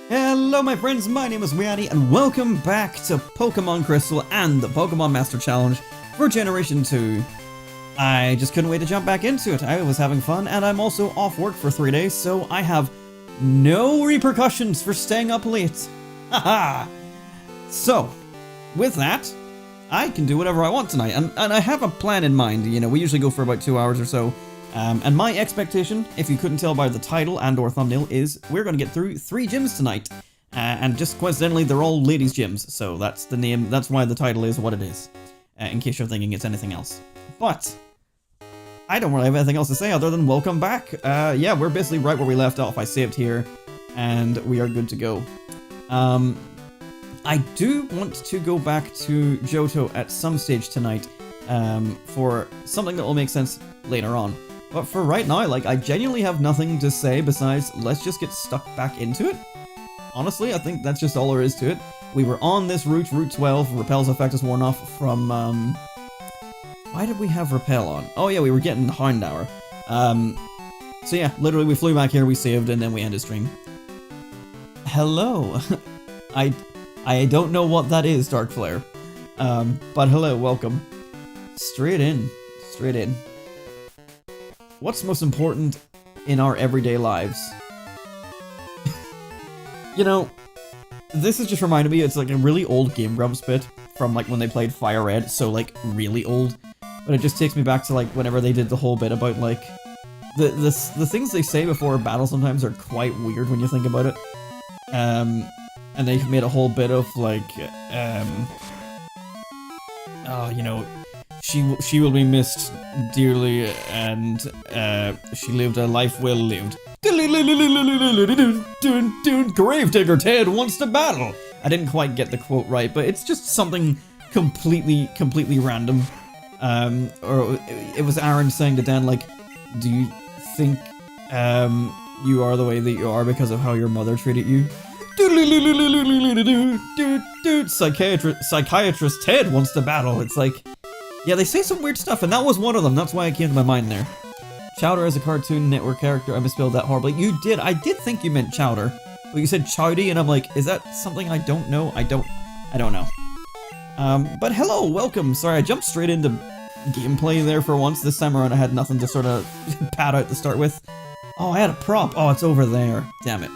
Hello my friends, my name is WeeAddy and welcome back to Pokemon Crystal and the Pokemon Master Challenge for Generation 2. I just couldn't wait to jump back into it. I was having fun and I'm also off work for 3 days, so I have no repercussions for staying up late. Haha! So, with that, I can do whatever I want tonight, and I have a plan in mind. You know, we usually go for about 2 hours or so. And my expectation, if you couldn't tell by the title and or thumbnail, is we're going to get through 3 gyms tonight. And just coincidentally, they're all ladies' gyms, so that's the name, that's why the title is what it is. In case you're thinking it's anything else. But, I don't really have anything else to say other than welcome back. Yeah, we're basically right where we left off. I saved here, and we are good to go. I do want to go back to Johto at some stage tonight, for something that will make sense later on. But for right now, like, I genuinely have nothing to say besides let's just get stuck back into it. Honestly, I think that's just all there is to it. We were on this route, Route 12, Repel's effect is worn off from, why did we have Repel on? Oh yeah, we were getting Houndour. So yeah, literally we flew back here, we saved, and then we ended stream. Hello. I don't know what that is, Dark Flare. But hello, welcome. Straight in. Straight in. What's most important in our everyday lives? You know, this has just reminded me, it's like a really old Game Grumps bit from like when they played Fire Red, so like really old. But it just takes me back to like whenever they did the whole bit about like the things they say before a battle sometimes are quite weird when you think about it. And they made a whole bit of like you know, she will be missed dearly, and she lived a life well lived. Gravedigger Ted wants to battle. I didn't quite get the quote right, but it's just something completely random. Or it was Aaron saying to Dan, like, do you think you are the way that you are because of how your mother treated you? Psychiatrist Ted wants to battle. It's like, yeah, they say some weird stuff, and that was one of them. That's why it came to my mind there. Chowder as a Cartoon Network character. I misspelled that horribly. You did. I did think you meant Chowder, but you said Chowdy, and I'm like, is that something I don't know? I don't know. But hello, welcome. Sorry, I jumped straight into gameplay there for once. This time around, I had nothing to sort of pad out to start with. Oh, I had a prop. Oh, it's over there. Damn it.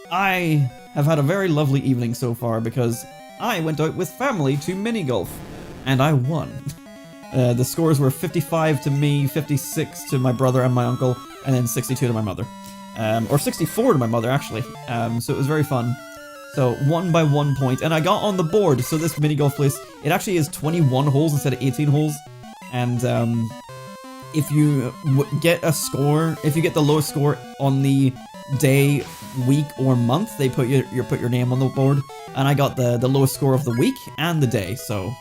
I have had a very lovely evening so far because I went out with family to mini golf, and I won. The scores were 55 to me, 56 to my brother and my uncle, and then 62 to my mother. Or 64 to my mother, actually. So it was very fun. So, won by 1 point, and I got on the board. So this mini golf place, it actually is 21 holes instead of 18 holes. And if you get a score, if you get the lowest score on the day, week, or month, they put your name on the board. And I got the lowest score of the week and the day, so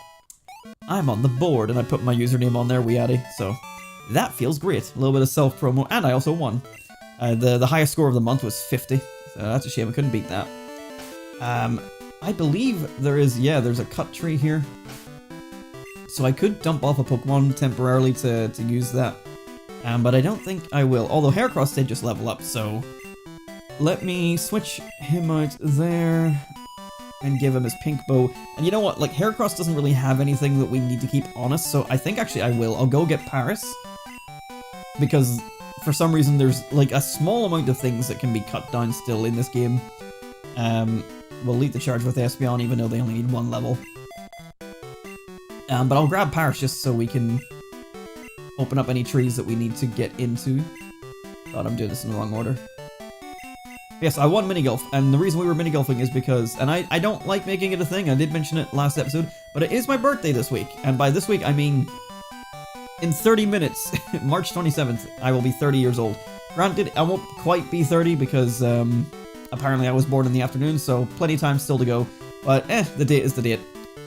I'm on the board, and I put my username on there, WeeAddy, so that feels great. A little bit of self-promo, and I also won. The highest score of the month was 50, so that's a shame, I couldn't beat that. I believe there's a cut tree here, so I could dump off a Pokemon temporarily to use that, but I don't think I will, although Heracross did just level up, so let me switch him out there and give him his pink bow. And you know what, like, Heracross doesn't really have anything that we need to keep on us, so I think actually I will. I'll go get Paris, because for some reason there's like a small amount of things that can be cut down still in this game. We'll lead the charge with Espeon, even though they only need 1 level. But I'll grab Paris just so we can open up any trees that we need to get into. Thought I'm doing this in the wrong order. Yes, I won mini golf, and the reason we were mini golfing is because, and I don't like making it a thing, I did mention it last episode, but it is my birthday this week, and by this week I mean in 30 minutes, March 27th, I will be 30 years old. Granted, I won't quite be 30 because apparently I was born in the afternoon, so plenty of time still to go, but the date is the date.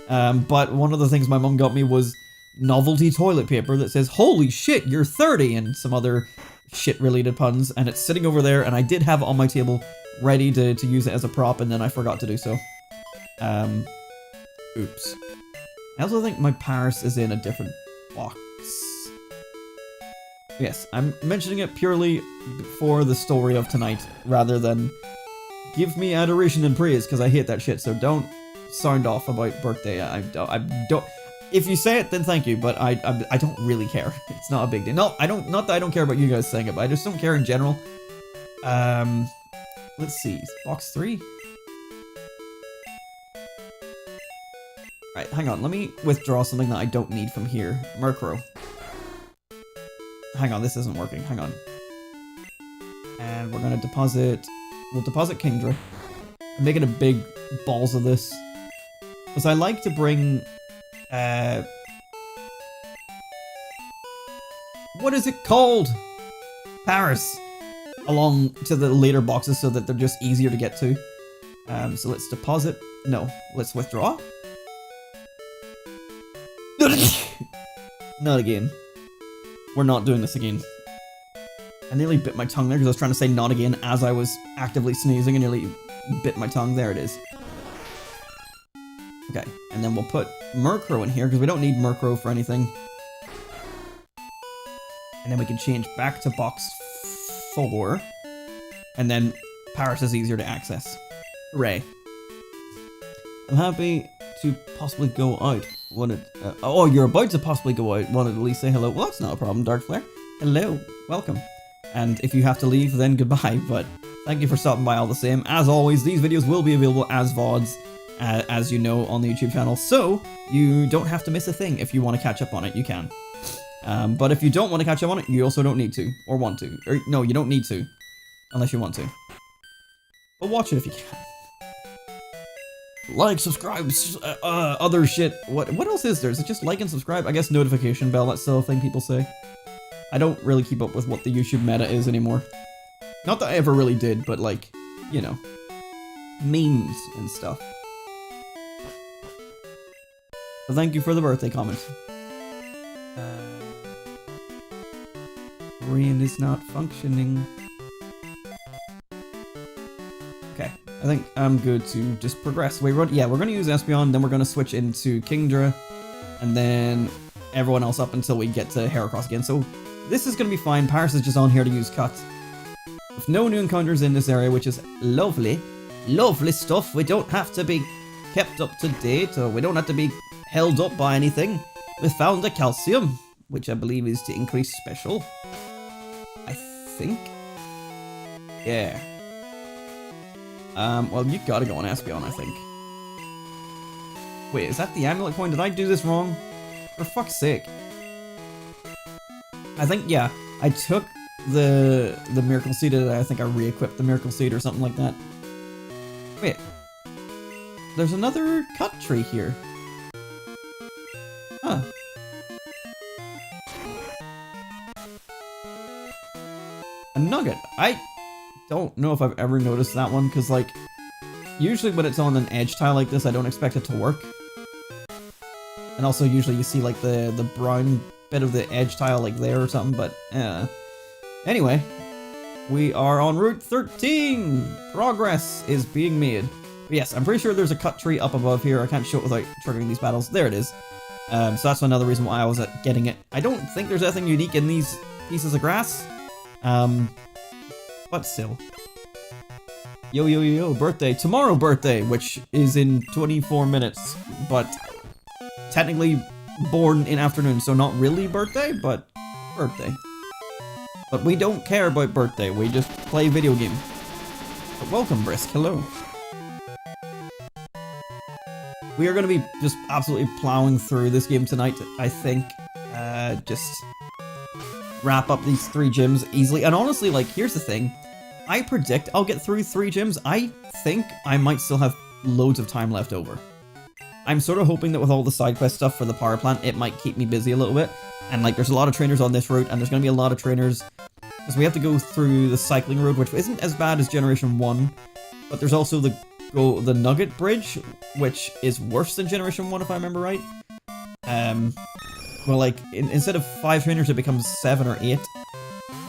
But one of the things my mum got me was novelty toilet paper that says, holy shit, you're 30, and some other shit-related puns, and it's sitting over there, and I did have it on my table ready to use it as a prop, and then I forgot to do so. Oops. I also think my Paris is in a different box. Yes, I'm mentioning it purely for the story of tonight, rather than give me adoration and praise, because I hate that shit, so don't sound off about birthday. I don't. If you say it, then thank you, but I don't really care. It's not a big deal. No, not that I don't care about you guys saying it, but I just don't care in general. Let's see. Box 3? Right, hang on. Let me withdraw something that I don't need from here. Murkrow. Hang on, this isn't working. Hang on. And we're gonna deposit... We'll deposit Kingdra. I'm making a big balls of this. Because I like to bring... what is it called? Paris. Along to the later boxes so that they're just easier to get to. So let's deposit... No, let's withdraw. Not again. We're not doing this again. I nearly bit my tongue there because I was trying to say not again as I was actively sneezing and nearly bit my tongue. There it is. Okay, and then we'll put Murkrow in here because we don't need Murkrow for anything. And then we can change back to box 4. And then Paris is easier to access. Hooray. I'm happy to possibly go out. Oh, you're about to possibly go out. Wanted to at least say hello. Well, that's not a problem, Darkflare. Hello. Welcome. And if you have to leave, then goodbye. But thank you for stopping by all the same. As always, these videos will be available as VODs, as you know, on the YouTube channel. So you don't have to miss a thing. If you want to catch up on it, you can. But if you don't want to catch up on it, you also don't need to. Or want to. Or, no, you don't need to. Unless you want to. But watch it if you can. Like, subscribe, other shit. What else is there? Is it just like and subscribe? I guess notification bell, that's still a thing people say. I don't really keep up with what the YouTube meta is anymore. Not that I ever really did, but like, you know, memes and stuff. But thank you for the birthday comment. Brain is not functioning. Okay, I think I'm good to just progress. We're going to use Espeon, then we're going to switch into Kingdra, and then everyone else up until we get to Heracross again. So this is going to be fine. Paris is just on here to use Cut. With no new encounters in this area, which is lovely. Lovely stuff. We don't have to be kept up to date, or we don't have to be held up by anything. We found a Calcium, which I believe is to increase special. I think. Yeah. Well, you gotta go on Espeon, I think. Wait, is that the amulet coin? Did I do this wrong? For fuck's sake. I think, yeah, I took the Miracle Seed, and I think I re-equipped the Miracle Seed or something like that. Wait. There's another cut tree here. Huh. A nugget. I don't know if I've ever noticed that one, because, like, usually when it's on an edge tile like this, I don't expect it to work. And also, usually you see, like, the brown bit of the edge tile, like, there or something, but, Anyway, we are on Route 13! Progress is being made. But yes, I'm pretty sure there's a cut tree up above here. I can't show it without triggering these battles. There it is. So that's another reason why I was getting it. I don't think there's anything unique in these pieces of grass. But still. Yo, yo, yo, yo, birthday. Tomorrow birthday, which is in 24 minutes. But technically born in afternoon, so not really birthday, but birthday. But we don't care about birthday, we just play video game. But welcome, Brisk, hello. We are going to be just absolutely plowing through this game tonight, I think. Just wrap up these 3 gyms easily. And honestly, like, here's the thing. I predict I'll get through 3 gyms. I think I might still have loads of time left over. I'm sort of hoping that with all the side quest stuff for the power plant, it might keep me busy a little bit. And, like, there's a lot of trainers on this route, and there's going to be a lot of trainers. Because we have to go through the cycling road, which isn't as bad as Generation 1. But there's also the Nugget Bridge, which is worse than Generation 1, if I remember right. Well, like, instead of 5 trainers, it becomes 7 or 8.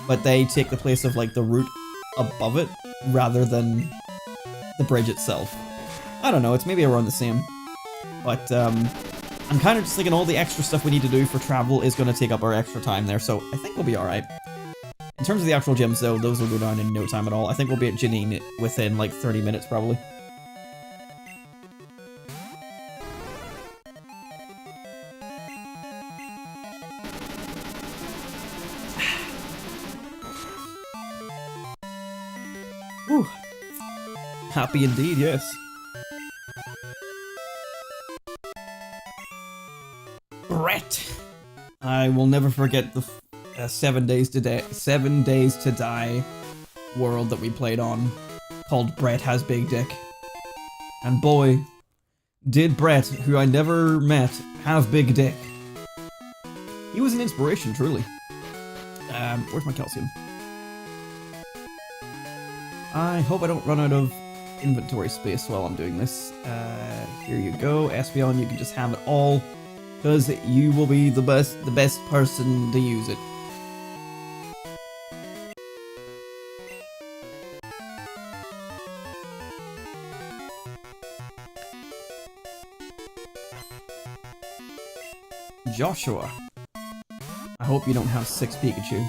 But they take the place of, like, the route above it, rather than the bridge itself. I don't know, it's maybe around the same. But, I'm kind of just thinking all the extra stuff we need to do for travel is going to take up our extra time there, so I think we'll be alright. In terms of the actual gyms, though, those will go down in no time at all. I think we'll be at Janine within like 30 minutes, probably. Whew. Happy indeed, yes. Brett! I will never forget the 7 days to die world that we played on, called Brett Has Big Dick. And boy, did Brett, who I never met, have big dick. He was an inspiration, truly. Where's my calcium? I hope I don't run out of inventory space while I'm doing this. Here you go, Espeon, you can just have it all, because you will be the best person to use it. Joshua. I hope you don't have 6 Pikachu.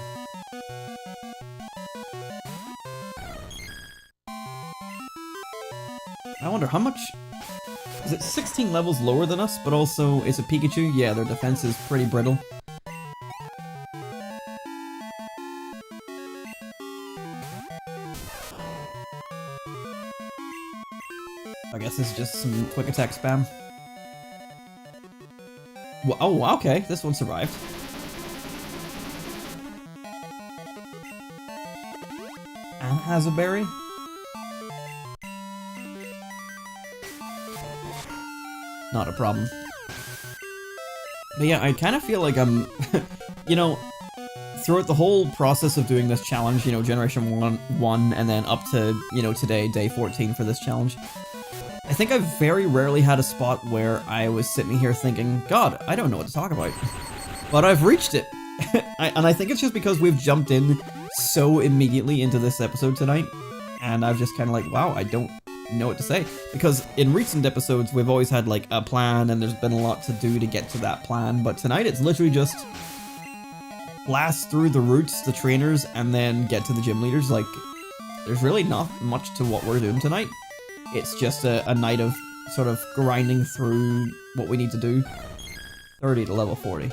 I wonder how much... Is it 16 levels lower than us, but also is it Pikachu? Yeah, their defense is pretty brittle. I guess this is just some quick attack spam. Well, oh, okay, this one survived. And has a berry? Not a problem. But yeah, I kind of feel like I'm, you know, throughout the whole process of doing this challenge, you know, Generation 1 and then up to, you know, today, day 14 for this challenge, I think I've very rarely had a spot where I was sitting here thinking, God, I don't know what to talk about. But I've reached it. And I think it's just because we've jumped in so immediately into this episode tonight, and I've just kind of like, wow, I don't know what to say. Because in recent episodes, we've always had like a plan, and there's been a lot to do to get to that plan, but tonight it's literally just blast through the routes, the trainers, and then get to the gym leaders. Like, there's really not much to what we're doing tonight. It's just a night of sort of grinding through what we need to do. 30 to level 40.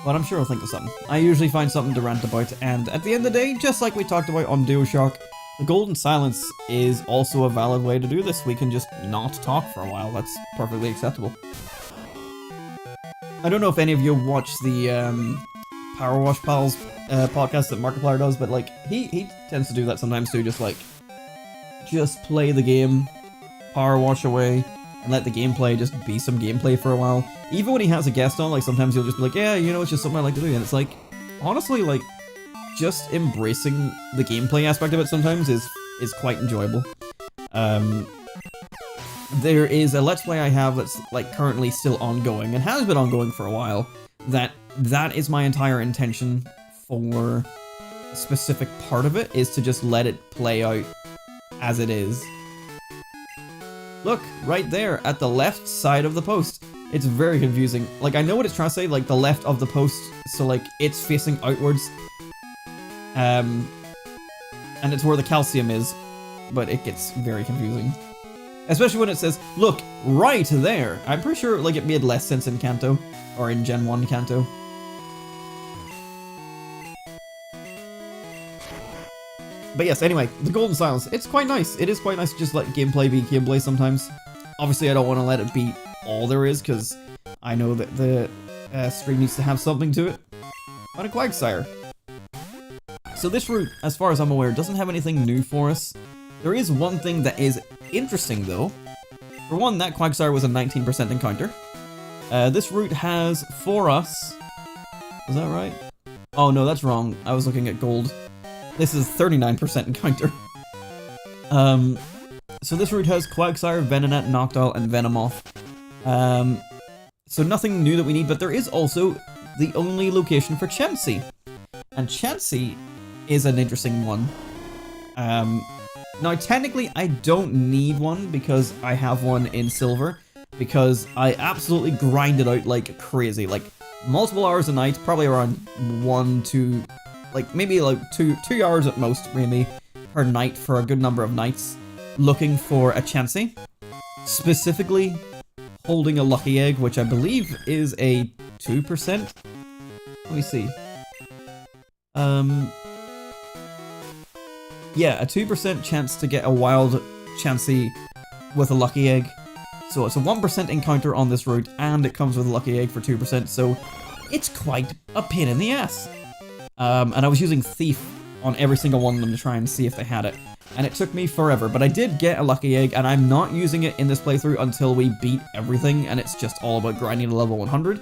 But I'm sure I'll think of something. I usually find something to rant about, and at the end of the day, just like we talked about on DualShock, the golden silence is also a valid way to do this. We can just not talk for a while. That's perfectly acceptable. I don't know if any of you watch the Power Wash Pals podcast that Markiplier does, but like he tends to do that sometimes too. Just play the game, power wash away, and let the gameplay just be some gameplay for a while. Even when he has a guest on, like sometimes he'll just be like, yeah, you know, it's just something I like to do. And it's like, honestly, like, just embracing the gameplay aspect of it sometimes is quite enjoyable. There is a Let's Play I have that's like currently still ongoing, and has been ongoing for a while, that is my entire intention for a specific part of it, is to just let it play out as it is. Look, right there, at the left side of the post. It's very confusing. Like, I know what it's trying to say, like, the left of the post, so, like, it's facing outwards. And it's where the calcium is, but it gets very confusing. Especially when it says, look, right there. I'm pretty sure, like, it made less sense in Kanto, or in Gen 1 Kanto. But yes, anyway, the golden silence, it's quite nice. It is quite nice to just let gameplay be gameplay sometimes. Obviously, I don't want to let it be all there is, because I know that the stream needs to have something to it. But a Quagsire. So this route, as far as I'm aware, doesn't have anything new for us. There is one thing that is interesting, though. For one, that Quagsire was a 19% encounter. This route has, for us... Is that right? Oh no, that's wrong. I was looking at gold. This is 39% encounter. So this route has Quagsire, Venonat, Noctowl, and Venomoth. So nothing new that we need, but there is also the only location for Chansey. And Chansey is an interesting one. Now technically I don't need one because I have one in silver, because I absolutely grind it out like crazy. Like multiple hours a night, probably around 1 to, like, maybe like 2 hours at most, really, per night for a good number of nights, looking for a Chansey. Specifically, holding a lucky egg, which I believe is a 2%. Let me see. Yeah, a 2% chance to get a wild Chansey with a lucky egg. So it's a 1% encounter on this route, and it comes with a lucky egg for 2%, so it's quite a pain in the ass. And I was using Thief on every single one of them to try and see if they had it. And it took me forever, but I did get a lucky egg, and I'm not using it in this playthrough until we beat everything, and it's just all about grinding to level 100.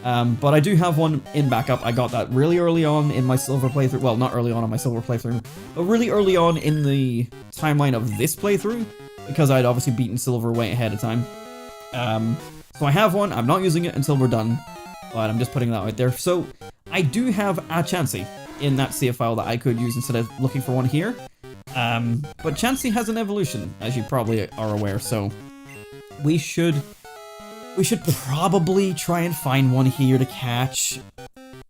But I do have one in backup. I got that really early on in my silver playthrough. Well, not early on in my silver playthrough, but really early on in the timeline of this playthrough, because I'd obviously beaten silver way ahead of time. So I have one. I'm not using it until we're done, but I'm just putting that out there. So I do have a Chansey in that save file that I could use instead of looking for one here. But Chansey has an evolution, as you probably are aware, so we should probably try and find one here to catch,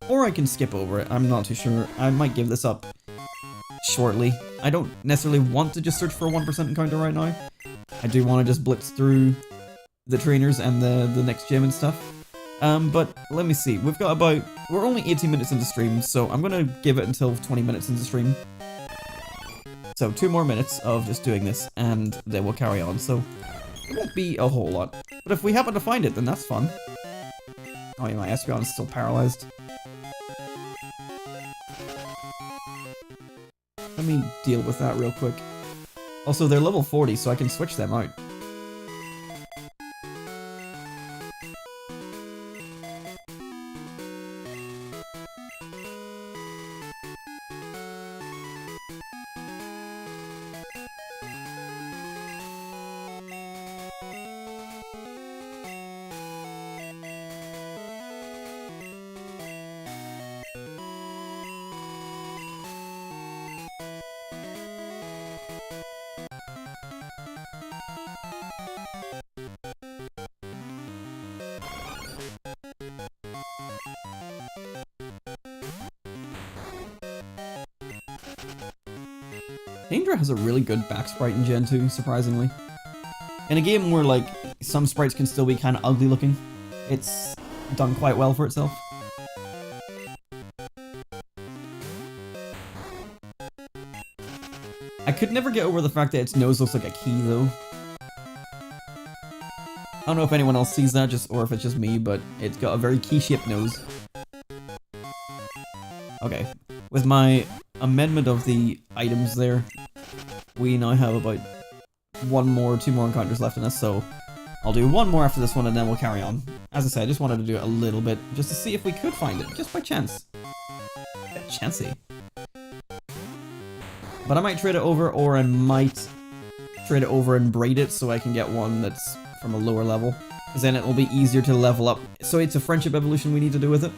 or I can skip over it. I'm not too sure. I might give this up shortly. I don't necessarily want to just search for a 1% encounter right now. I do want to just blitz through the trainers and the next gym and stuff. But let me see. We're only 18 minutes into stream, so I'm gonna give it until 20 minutes into stream. So 2 more minutes of just doing this, and then we'll carry on. So it won't be a whole lot. But if we happen to find it, then that's fun. Oh yeah, my Espeon is still paralyzed. Let me deal with that real quick. Also, they're level 40, so I can switch them out. Danger has a really good back sprite in Gen 2, surprisingly. In a game where, like, some sprites can still be kind of ugly looking, it's done quite well for itself. I could never get over the fact that its nose looks like a key, though. I don't know if anyone else sees that, or if it's just me, but it's got a very key-shaped nose. Okay, with my amendment of the items there, we now have about 2 more encounters left in us, so I'll do 1 more after this one and then we'll carry on. As I said, I just wanted to do it a little bit, just to see if we could find it, just by chance. Chansey. But I might trade it over, or I might trade it over and braid it so I can get one that's from a lower level, because then it will be easier to level up. So it's a friendship evolution we need to do with it.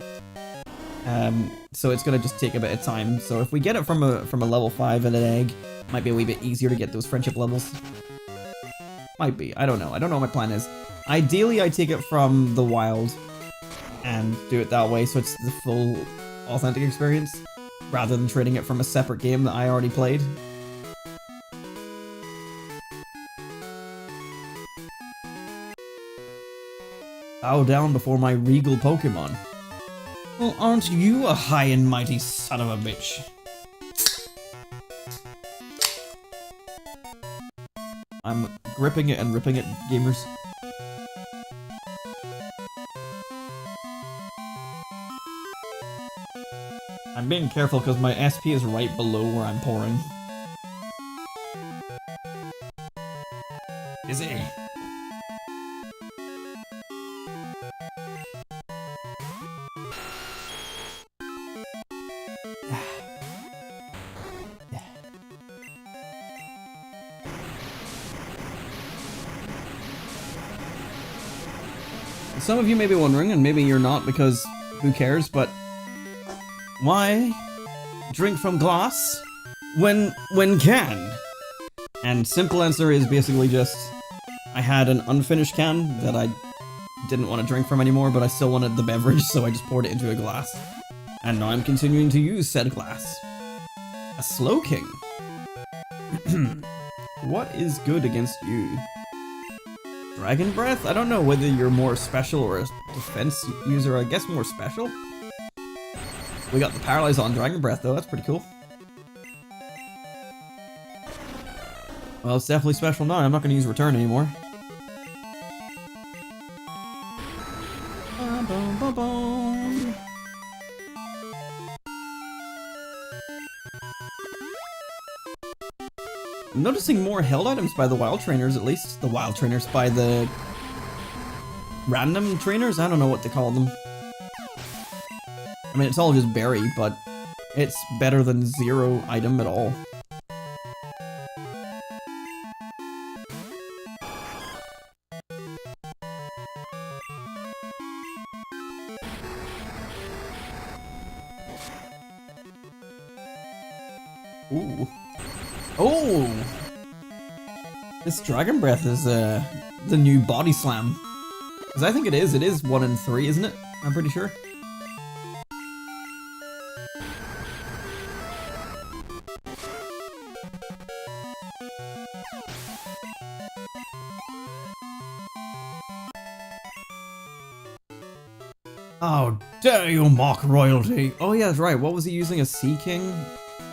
So it's gonna just take a bit of time. So if we get it from a level 5 and an egg, it might be a wee bit easier to get those friendship levels. Might be. I don't know. I don't know what my plan is. Ideally, I take it from the wild and do it that way, so it's the full authentic experience, rather than trading it from a separate game that I already played. Bow down before my regal Pokemon. Well, aren't you a high and mighty son of a bitch? I'm gripping it and ripping it, gamers. I'm being careful because my SP is right below where I'm pouring. Is it? Some of you may be wondering, and maybe you're not because who cares, but why drink from glass when can? And simple answer is basically just I had an unfinished can that I didn't want to drink from anymore, but I still wanted the beverage, so I just poured it into a glass. And now I'm continuing to use said glass. A Slow King. What is good against you? Dragon Breath? I don't know whether you're more special or a defense user. I guess more special. We got the Paralyze on Dragon Breath though, that's pretty cool. Well, it's definitely special now. I'm not going to use Return anymore. I'm noticing more held items by the wild trainers, at least. The wild trainers, by the random trainers? I don't know what to call them. I mean, it's all just berry, but it's better than 0 item at all. Ooh. Oh! This Dragon Breath is the new Body Slam. Because I think it is. It is 1 in 3, isn't it? I'm pretty sure. Oh, dare you mock royalty! Oh yeah, that's right. What was he using? A Sea King?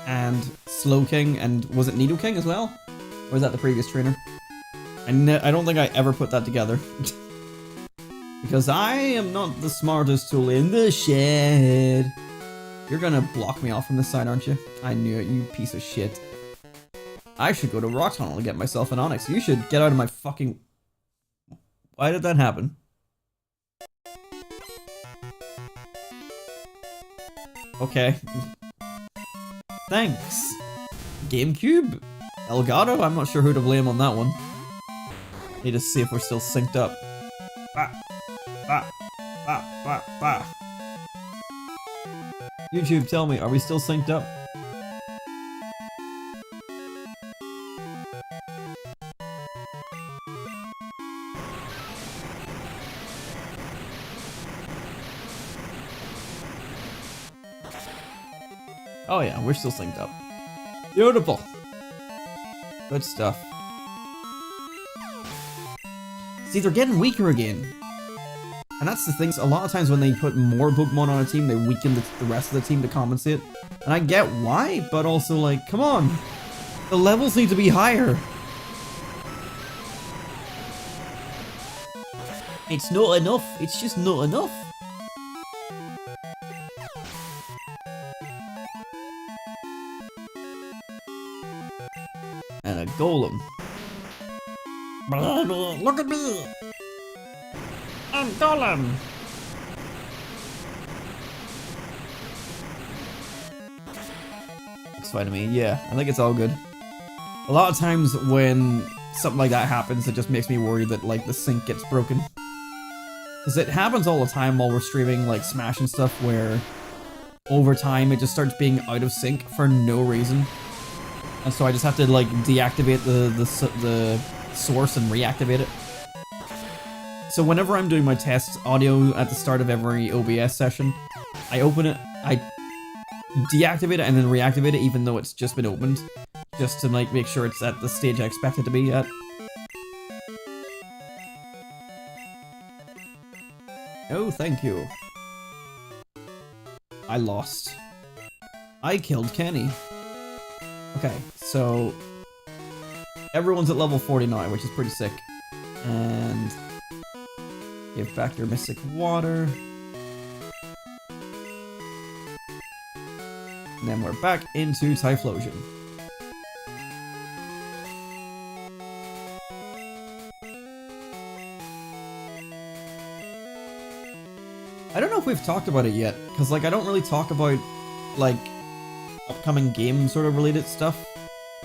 And Slow King, and was it Needle King as well? Or was that the previous trainer? I don't think I ever put that together. Because I am not the smartest tool in the shed. You're gonna block me off from this side, aren't you? I knew it, you piece of shit. I should go to Rock Tunnel and get myself an Onyx. You should get out of my fucking... Why did that happen? Okay. Thanks. GameCube? Elgato? I'm not sure who to blame on that one. Need to see if we're still synced up. Bah. Bah. Bah. Bah. Bah. YouTube, tell me, are we still synced up? Oh yeah, we're still synced up. Beautiful. Good stuff. See, they're getting weaker again. And that's the thing, a lot of times when they put more Pokemon on a team, they weaken the rest of the team to compensate. And I get why, but also like, come on. The levels need to be higher. It's not enough. It's just not enough. And a Golem. Look at me! I'm Golem! Looks fine to me, yeah. I think it's all good. A lot of times when something like that happens, it just makes me worry that, like, the sync gets broken. Because it happens all the time while we're streaming, like, Smash and stuff, where over time it just starts being out of sync for no reason. And so I just have to, like, deactivate the source and reactivate it. So whenever I'm doing my test audio at the start of every OBS session, I open it, I deactivate it and then reactivate it even though it's just been opened. Just to, like, make sure it's at the stage I expect it to be at. Oh, thank you. I lost. I killed Kenny. Okay, so everyone's at level 49, which is pretty sick. And give back your Mystic Water. And then we're back into Typhlosion. I don't know if we've talked about it yet, because, like, I don't really talk about, like, upcoming game sort of related stuff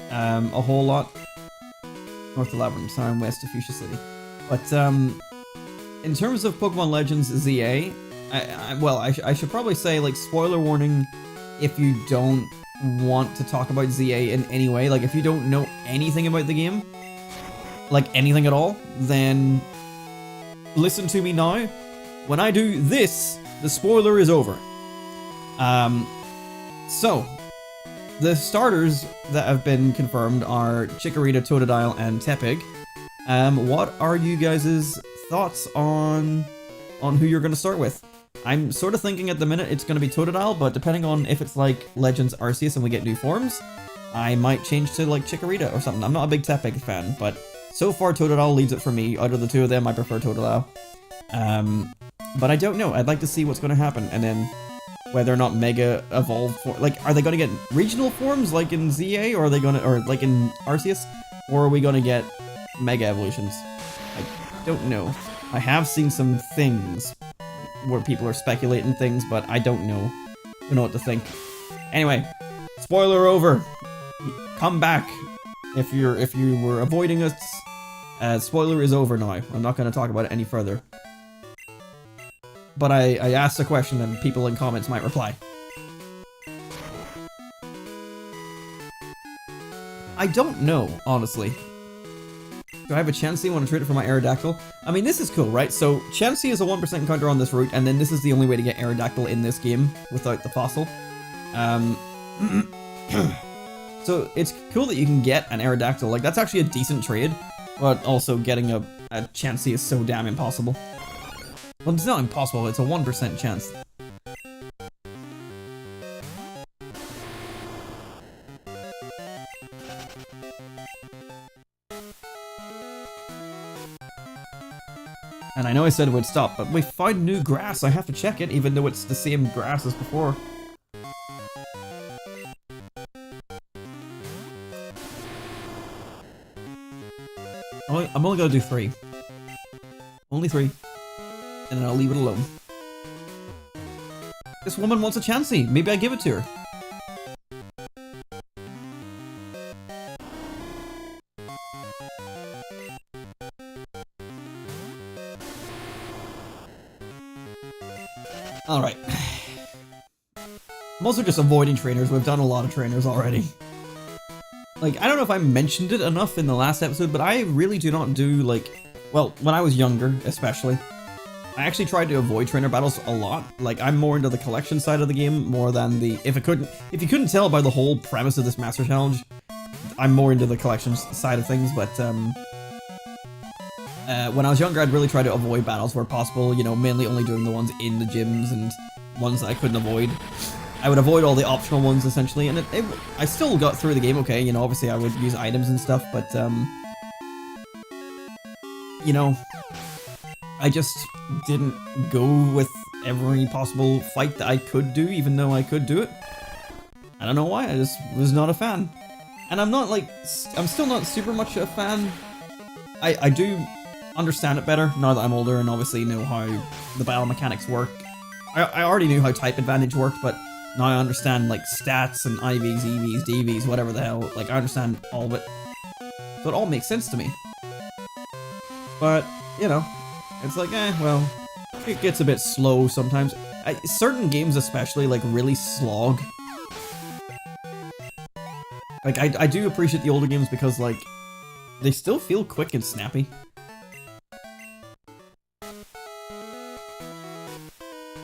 a whole lot. North of Labyrinth, sorry, I'm west of Fuchsia City. But, in terms of Pokemon Legends ZA, I should probably say, like, spoiler warning if you don't want to talk about ZA in any way. Like, if you don't know anything about the game, like, anything at all, then listen to me now. When I do this, the spoiler is over. So, the starters that have been confirmed are Chikorita, Totodile, and Tepig. What are you guys' thoughts on who you're going to start with? I'm sort of thinking at the minute it's going to be Totodile, but depending on if it's like Legends Arceus and we get new forms, I might change to like Chikorita or something. I'm not a big Tepig fan, but so far Totodile leads it for me. Out of the two of them, I prefer Totodile. But I don't know. I'd like to see what's going to happen, and then whether or not Mega evolved for, like, are they going to get regional forms like in ZA, or are they going to, or like in Arceus, or are we going to get Mega evolutions? I don't know. I have seen some things where people are speculating things, but I don't know. Don't know what to think. Anyway, spoiler over. Come back if you were avoiding us. Spoiler is over now. I'm not going to talk about it any further. But I asked a question and people in comments might reply. I don't know, honestly. Do I have a Chansey? I want to trade it for my Aerodactyl? I mean, this is cool, right? So, Chansey is a 1% encounter on this route, and then this is the only way to get Aerodactyl in this game without the fossil. So, it's cool that you can get an Aerodactyl. Like, that's actually a decent trade, but also getting a Chansey is so damn impossible. Well, it's not impossible, it's a 1% chance. And I know I said it would stop, but we found new grass. I have to check it, even though it's the same grass as before. I'm only gonna do 3. Only 3. And then I'll leave it alone. This woman wants a Chansey. Maybe I give it to her. Alright. I'm also just avoiding trainers. We've done a lot of trainers already. Like, I don't know if I mentioned it enough in the last episode, but I really do not do, like... Well, when I was younger, especially, I actually tried to avoid trainer battles a lot. Like, I'm more into the collection side of the game, more than the... If you couldn't tell by the whole premise of this Master Challenge, I'm more into the collection side of things, but, when I was younger, I'd really try to avoid battles where possible, you know, mainly only doing the ones in the gyms and ones that I couldn't avoid. I would avoid all the optional ones, essentially, and I still got through the game okay, you know, obviously I would use items and stuff, but, you know, I just didn't go with every possible fight that I could do, even though I could do it. I don't know why, I just was not a fan. And I'm not, like, I'm still not super much a fan. I do understand it better now that I'm older and obviously know how the battle mechanics work. I already knew how type advantage worked, but now I understand, like, stats and IVs, EVs, DVs, whatever the hell. Like, I understand all of it. So it all makes sense to me. But, you know, it's like, well, it gets a bit slow sometimes. Certain games especially, like, really slog. Like, I do appreciate the older games because, like, they still feel quick and snappy.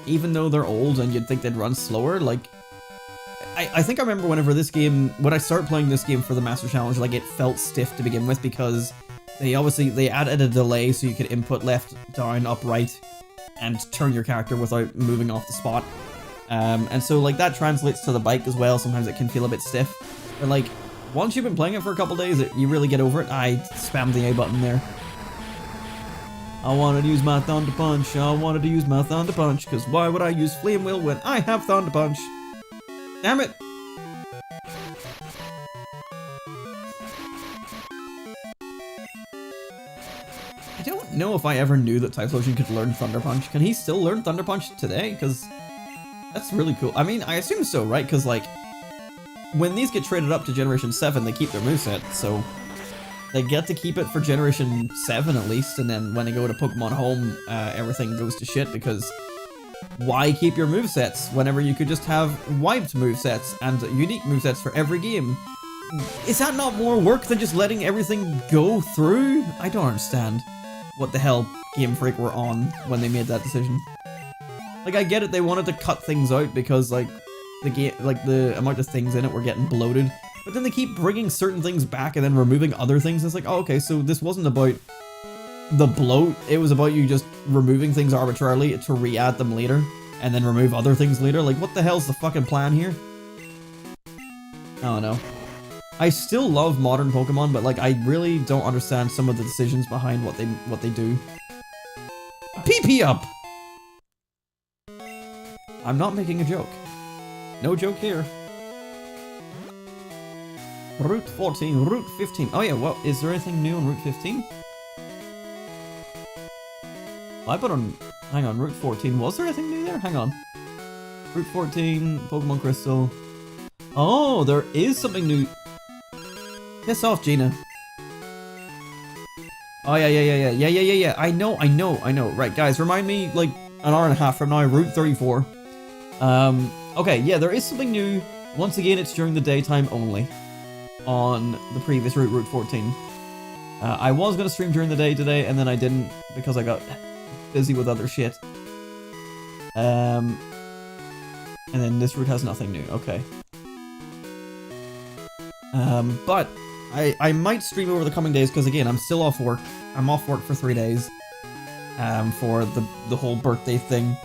Even though they're old and you'd think they'd run slower, like... I think I remember when I started playing this game for the Master Challenge, like, it felt stiff to begin with because they added a delay so you could input left, down, up, right, and turn your character without moving off the spot. And so, like, that translates to the bike as well. Sometimes it can feel a bit stiff. But, like, once you've been playing it for a couple days, you really get over it. I spammed the A button there. I wanted to use my Thunder Punch, because why would I use Flame Wheel when I have Thunder Punch? Damn it! I don't know if I ever knew that Typhlosion could learn Thunder Punch. Can he still learn Thunder Punch today? Because that's really cool. I mean, I assume so, right? Because, like, when these get traded up to Generation 7, they keep their moveset, so... They get to keep it for Generation 7 at least, and then when they go to Pokémon Home, everything goes to shit because why keep your movesets whenever you could just have wiped movesets and unique movesets for every game? Is that not more work than just letting everything go through? I don't understand what the hell Game Freak were on when they made that decision. Like, I get it, they wanted to cut things out because, like, the amount of things in it were getting bloated. But then they keep bringing certain things back and then removing other things. It's like, oh, okay, so this wasn't about the bloat. It was about you just removing things arbitrarily to re-add them later and then remove other things later. Like, what the hell's the fucking plan here? I don't know. I still love modern Pokemon, but, like, I really don't understand some of the decisions behind what they do. PP up! I'm not making a joke. No joke here. Route 14, Route 15. Oh yeah, well, is there anything new on Route 15? I put on... Hang on, Route 14. Was there anything new there? Hang on. Route 14, Pokemon Crystal. Oh, there is something new. Piss off, Gina. Oh yeah. I know. Right, guys, remind me, like, an hour and a half from now, Route 34. Okay, yeah, there is something new. Once again, it's during the daytime only. On the previous route, Route 14. I was going to stream during the day today, and then I didn't because I got busy with other shit. And then this route has nothing new, okay. But I might stream over the coming days, because again, I'm still off work. I'm off work for 3 days. For the whole birthday thing.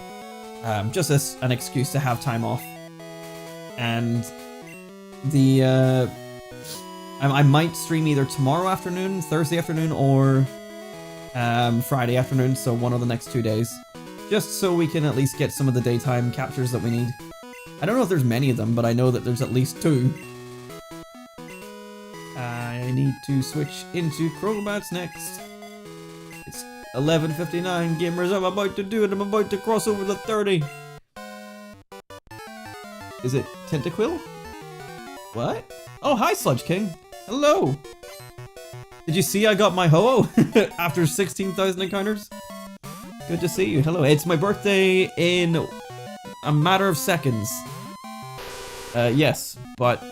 Just as an excuse to have time off. And the, I might stream either tomorrow afternoon, Thursday afternoon, or Friday afternoon, so one of the next 2 days. Just so we can at least get some of the daytime captures that we need. I don't know if there's many of them, but I know that there's at least 2. I need to switch into Crobats next. It's 11:59, gamers, I'm about to do it, I'm about to cross over the 30. Is it Tentaquill? What? Oh, hi, Sludge King. Hello! Did you see I got my Ho-Oh after 16,000 encounters? Good to see you. Hello. It's my birthday in a matter of seconds. Yes, but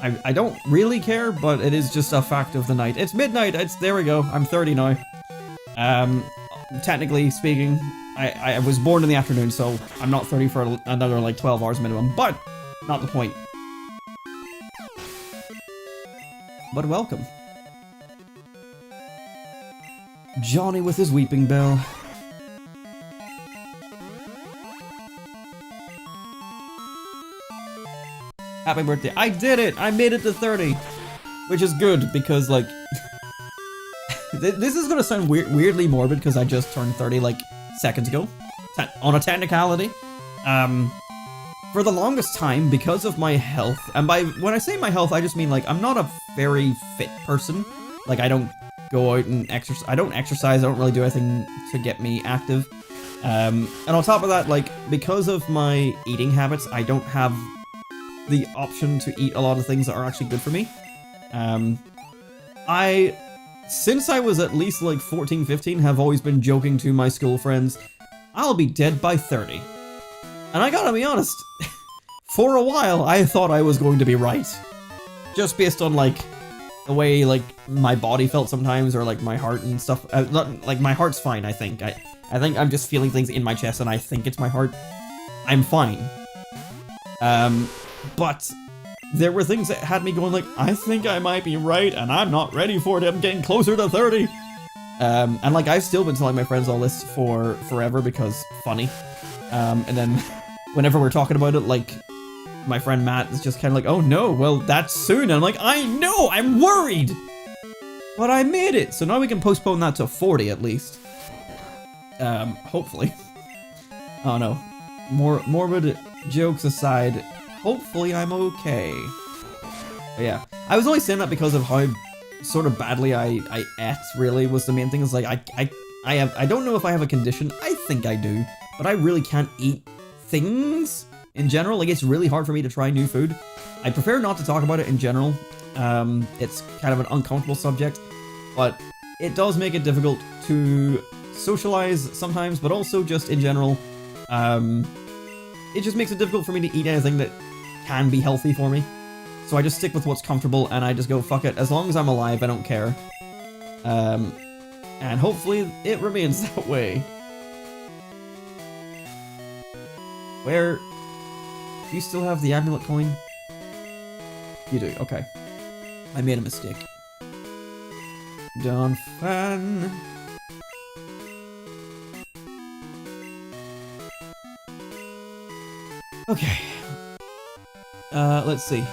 I don't really care, but it is just a fact of the night. It's midnight. There we go. I'm 30 now. Technically speaking, I was born in the afternoon, so I'm not 30 for another like 12 hours minimum, but not the point. But welcome. Johnny with his weeping bell. Happy birthday. I did it! I made it to 30! Which is good, because, like... this is gonna sound weirdly morbid, because I just turned 30, like, seconds ago. On a technicality. For the longest time, because of my health, and when I say my health, I just mean, like, I'm not a very fit person. Like, I don't go out and exercise. I don't exercise, I don't really do anything to get me active. And on top of that, like, because of my eating habits, I don't have the option to eat a lot of things that are actually good for me. Since I was at least, like, 14, 15, have always been joking to my school friends, I'll be dead by 30. And I gotta be honest, for a while, I thought I was going to be right. Just based on, like, the way, like, my body felt sometimes, or, like, my heart and stuff. Like, my heart's fine, I think. I think I'm just feeling things in my chest, and I think it's my heart. I'm fine. But there were things that had me going, like, I think I might be right, and I'm not ready for it. I'm getting closer to 30. And, like, I've still been telling my friends all this for forever, because funny. And then whenever we're talking about it, like, my friend Matt is just kind of like, oh no, well, that's soon. And I'm like, I know, I'm worried. But I made it. So now we can postpone that to 40 at least. Hopefully. Oh no. Morbid jokes aside, hopefully I'm okay. But yeah. I was only saying that because of how sort of badly I ate, really, was the main thing. Is like, I don't know if I have a condition. I think I do. But I really can't eat things in general. Like, it's really hard for me to try new food. I prefer not to talk about it in general. It's kind of an uncomfortable subject, but it does make it difficult to socialize sometimes, but also just in general, it just makes it difficult for me to eat anything that can be healthy for me. So I just stick with what's comfortable, and I just go, fuck it, as long as I'm alive, I don't care. And hopefully it remains that way. Where... Do you still have the amulet coin? You do, okay. I made a mistake. Don Fan. Okay. Let's see.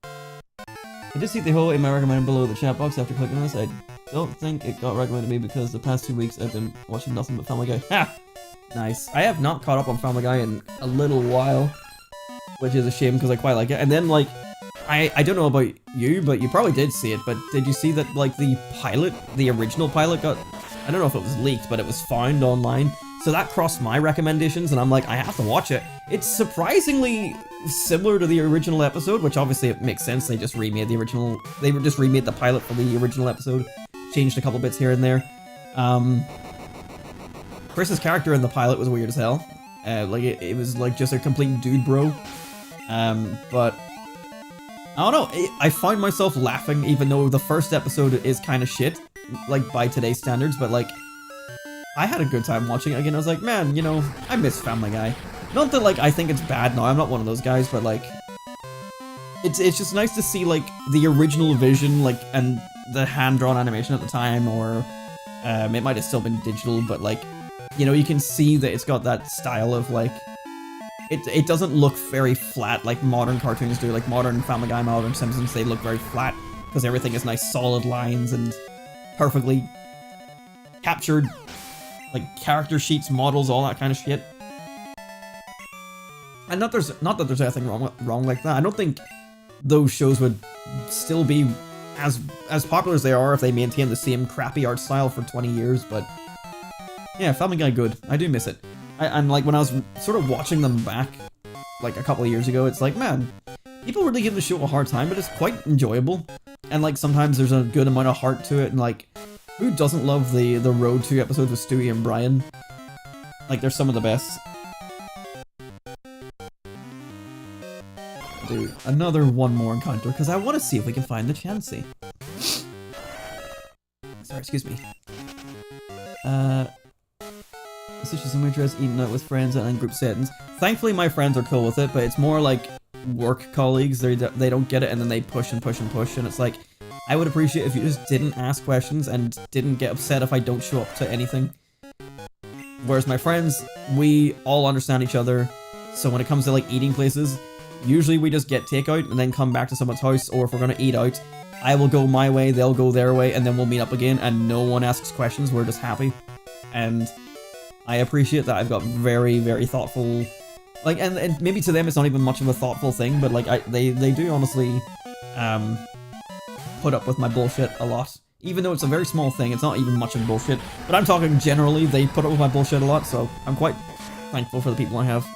I did see the whole in my recommended below the chat box after clicking on this. I don't think it got recommended to me because the past 2 weeks I've been watching nothing but Family Guy. Ha! Nice. I have not caught up on Family Guy in a little while, which is a shame because I quite like it. And then, like, I don't know about you, but you probably did see it, but did you see that, like, the pilot, the original pilot got, I don't know if it was leaked, but it was found online. So that crossed my recommendations, and I'm like, I have to watch it. It's surprisingly similar to the original episode, which obviously it makes sense. They just remade the original, they just remade the pilot for the original episode, changed a couple bits here and there. Chris's character in the pilot was weird as hell. Like, it was like just a complete dude bro. But I don't know, I find myself laughing even though the first episode is kind of shit, like by today's standards, but like, I had a good time watching it again. I was like, man, you know, I miss Family Guy. Not that, like, I think it's bad now, I'm not one of those guys, but like, it's just nice to see, like, the original vision, like, and the hand-drawn animation at the time, or it might have still been digital, but like, you know, you can see that it's got that style of, like, it doesn't look very flat like modern cartoons do, like modern Family Guy, modern Simpsons, they look very flat, because everything is nice solid lines and perfectly captured, like character sheets, models, all that kind of shit. And not that there's anything wrong like that. I don't think those shows would still be as popular as they are if they maintain the same crappy art style for 20 years, but yeah, Family Guy good. I do miss it. And like when I was sort of watching them back like a couple of years ago, it's like, man, people really give the show a hard time, but it's quite enjoyable. And like sometimes there's a good amount of heart to it, and like, who doesn't love the Road 2 episodes with Stewie and Brian? Like, they're some of the best. Do another one more encounter, because I want to see if we can find the Chansey. Sorry, excuse me. Such as some interest eating out with friends and in group settings. Thankfully, my friends are cool with it, but it's more like work colleagues. They don't get it, and then they push and push and push, and it's like, I would appreciate if you just didn't ask questions and didn't get upset if I don't show up to anything. Whereas my friends, we all understand each other, so when it comes to like eating places, usually we just get takeout and then come back to someone's house, or if we're gonna eat out, I will go my way, they'll go their way, and then we'll meet up again, and no one asks questions, we're just happy. And I appreciate that. I've got very, very thoughtful, like, and maybe to them it's not even much of a thoughtful thing, but like, they do honestly, put up with my bullshit a lot. Even though it's a very small thing, it's not even much of bullshit, but I'm talking generally, they put up with my bullshit a lot, so I'm quite thankful for the people I have.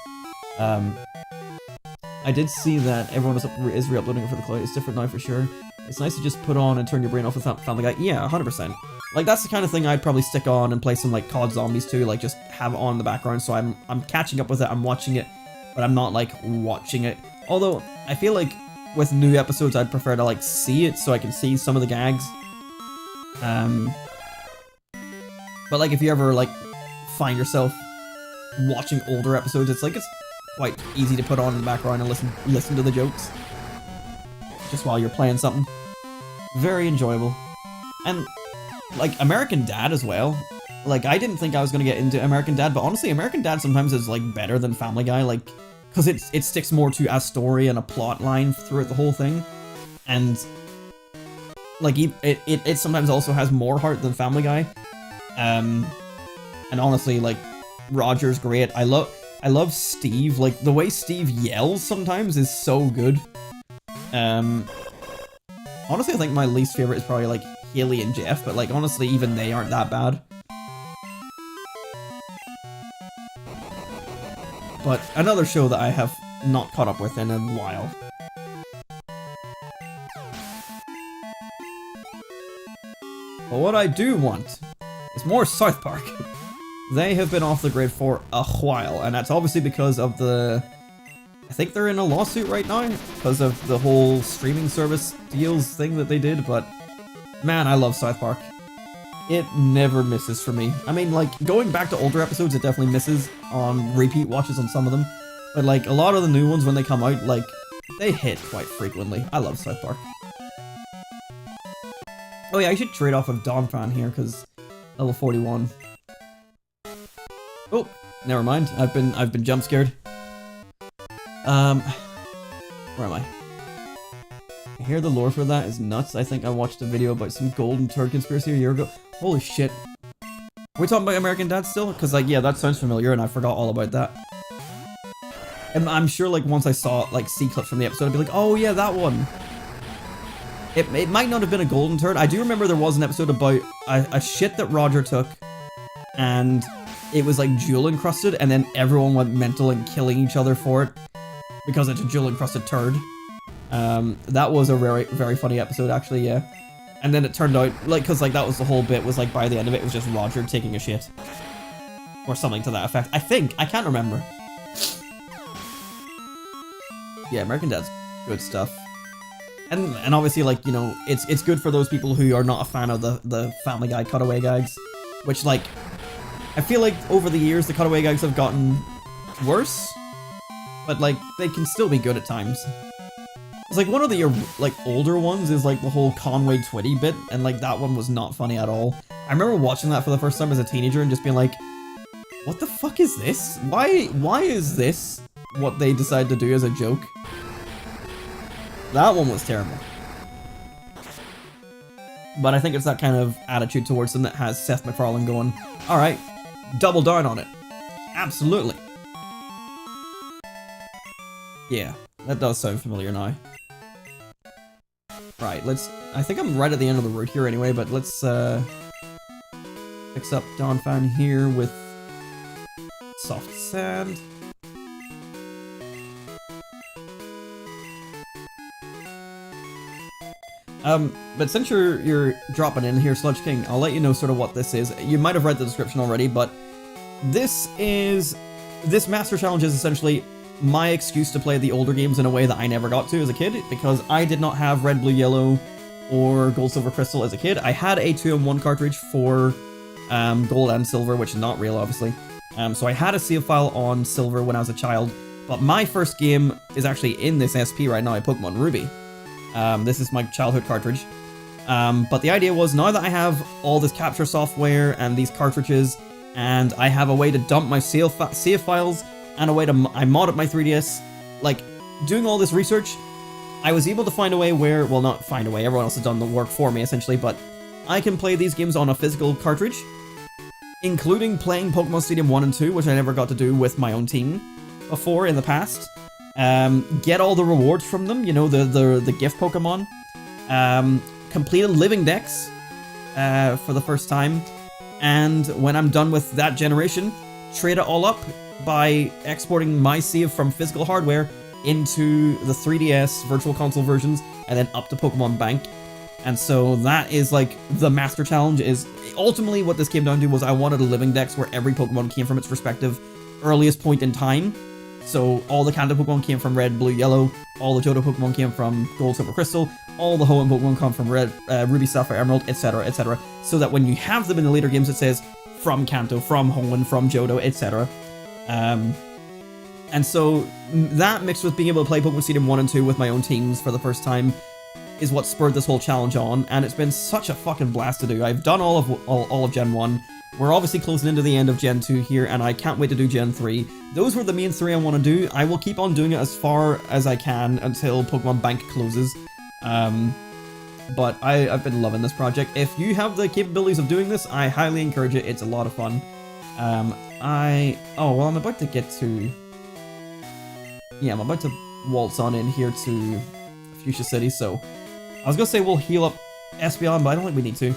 I did see that everyone is re-uploading it for the cloud. It's different now for sure. It's nice to just put on and turn your brain off with Family Guy. Yeah, 100%. Like, that's the kind of thing I'd probably stick on and play some, like, COD Zombies too, like, just have it on in the background, so I'm catching up with it, I'm watching it, but I'm not, like, watching it. Although, I feel like with new episodes, I'd prefer to, like, see it so I can see some of the gags. But, like, if you ever, like, find yourself watching older episodes, it's, like, it's quite easy to put on in the background and listen to the jokes. Just while you're playing something. Very enjoyable. And, like, American Dad as well. Like, I didn't think I was gonna get into American Dad, but honestly, American Dad sometimes is, like, better than Family Guy, like, because it sticks more to a story and a plot line throughout the whole thing. And, like, it sometimes also has more heart than Family Guy. And honestly, like, Roger's great. I love Steve. Like, the way Steve yells sometimes is so good. Honestly, I think my least favorite is probably, like, Haley and Jeff, but, like, honestly, even they aren't that bad. But another show that I have not caught up with in a while. But what I do want is more South Park. They have been off the grid for a while, and that's obviously because of the... I think they're in a lawsuit right now because of the whole streaming service deals thing that they did, but man, I love South Park. It never misses for me. I mean, like, going back to older episodes, it definitely misses on repeat watches on some of them. But, like, a lot of the new ones, when they come out, like, they hit quite frequently. I love South Park. Oh yeah, I should trade off of Donphan here, because level 41. Oh, never mind. I've been jump scared. Where am I? I hear the lore for that is nuts. I think I watched a video about some golden turd conspiracy a year ago. Holy shit. Are we talking about American Dad still? Because, like, yeah, that sounds familiar, and I forgot all about that. And I'm sure, like, once I saw, like, see clips from the episode, I'd be like, oh yeah, that one. It might not have been a golden turd. I do remember there was an episode about a shit that Roger took, and it was, like, jewel encrusted, and then everyone went mental and killing each other for it, because it's a jewel encrusted turd. That was a very, very funny episode, actually, yeah. And then it turned out, like, because, like, that was the whole bit, was, like, by the end of it, it was just Roger taking a shit. Or something to that effect. I think. I can't remember. Yeah, American Dad's good stuff. And obviously, like, you know, it's good for those people who are not a fan of the Family Guy cutaway gags. Which, like, I feel like over the years, the cutaway gags have gotten worse. But, like, they can still be good at times. It's like one of the, like, older ones is, like, the whole Conway Twitty bit, and, like, that one was not funny at all. I remember watching that for the first time as a teenager and just being like, what the fuck is this? Why is this what they decided to do as a joke? That one was terrible. But I think it's that kind of attitude towards them that has Seth MacFarlane going, alright, double down on it. Absolutely. Yeah, that does sound familiar now. Right, I think I'm right at the end of the route here anyway, but let's, fix up Donphan here with soft sand. But since you're dropping in here, Sludge King, I'll let you know sort of what this is. You might have read the description already, but this Master Challenge is essentially my excuse to play the older games in a way that I never got to as a kid, because I did not have Red, Blue, Yellow, or Gold, Silver, Crystal as a kid. I had a 2-in-1 cartridge for Gold and Silver, which is not real, obviously. So I had a save file on Silver when I was a child, but my first game is actually in this SP right now, Pokemon Ruby. This is my childhood cartridge. But the idea was, now that I have all this capture software and these cartridges, and I have a way to dump my save files, and a way to I modded my 3DS, like, doing all this research, I was able to find a way where, well, not find a way, everyone else has done the work for me, essentially, but I can play these games on a physical cartridge, including playing Pokémon Stadium 1 and 2, which I never got to do with my own team before in the past. Get all the rewards from them, you know, the gift Pokemon. Complete a Living Dex for the first time, and when I'm done with that generation, trade it all up by exporting my save from physical hardware into the 3DS Virtual Console versions, and then up to Pokémon Bank. And so that is, like, the Master Challenge. Is ultimately what this came down to was I wanted a Living Dex where every Pokemon came from its respective earliest point in time. So all the Kanto Pokemon came from Red, Blue, Yellow, all the Johto Pokemon came from Gold, Silver, Crystal, all the Home Pokemon come from Red, Ruby, Sapphire, Emerald, etc., etc. So that when you have them in the later games, it says from Kanto, from Home, from Johto, etc. And so that mixed with being able to play Pokemon Stadium 1 and 2 with my own teams for the first time is what spurred this whole challenge on, and it's been such a fucking blast to do. I've done all of Gen 1. We're obviously closing into the end of Gen 2 here, and I can't wait to do Gen 3. Those were the main three I want to do. I will keep on doing it as far as I can until Pokemon Bank closes. But I've been loving this project. If you have the capabilities of doing this, I highly encourage it. It's a lot of fun. Oh, well, I'm about to get to... Yeah, I'm about to waltz on in here to Fuchsia City, so... I was gonna say we'll heal up Espeon, but I don't think we need to.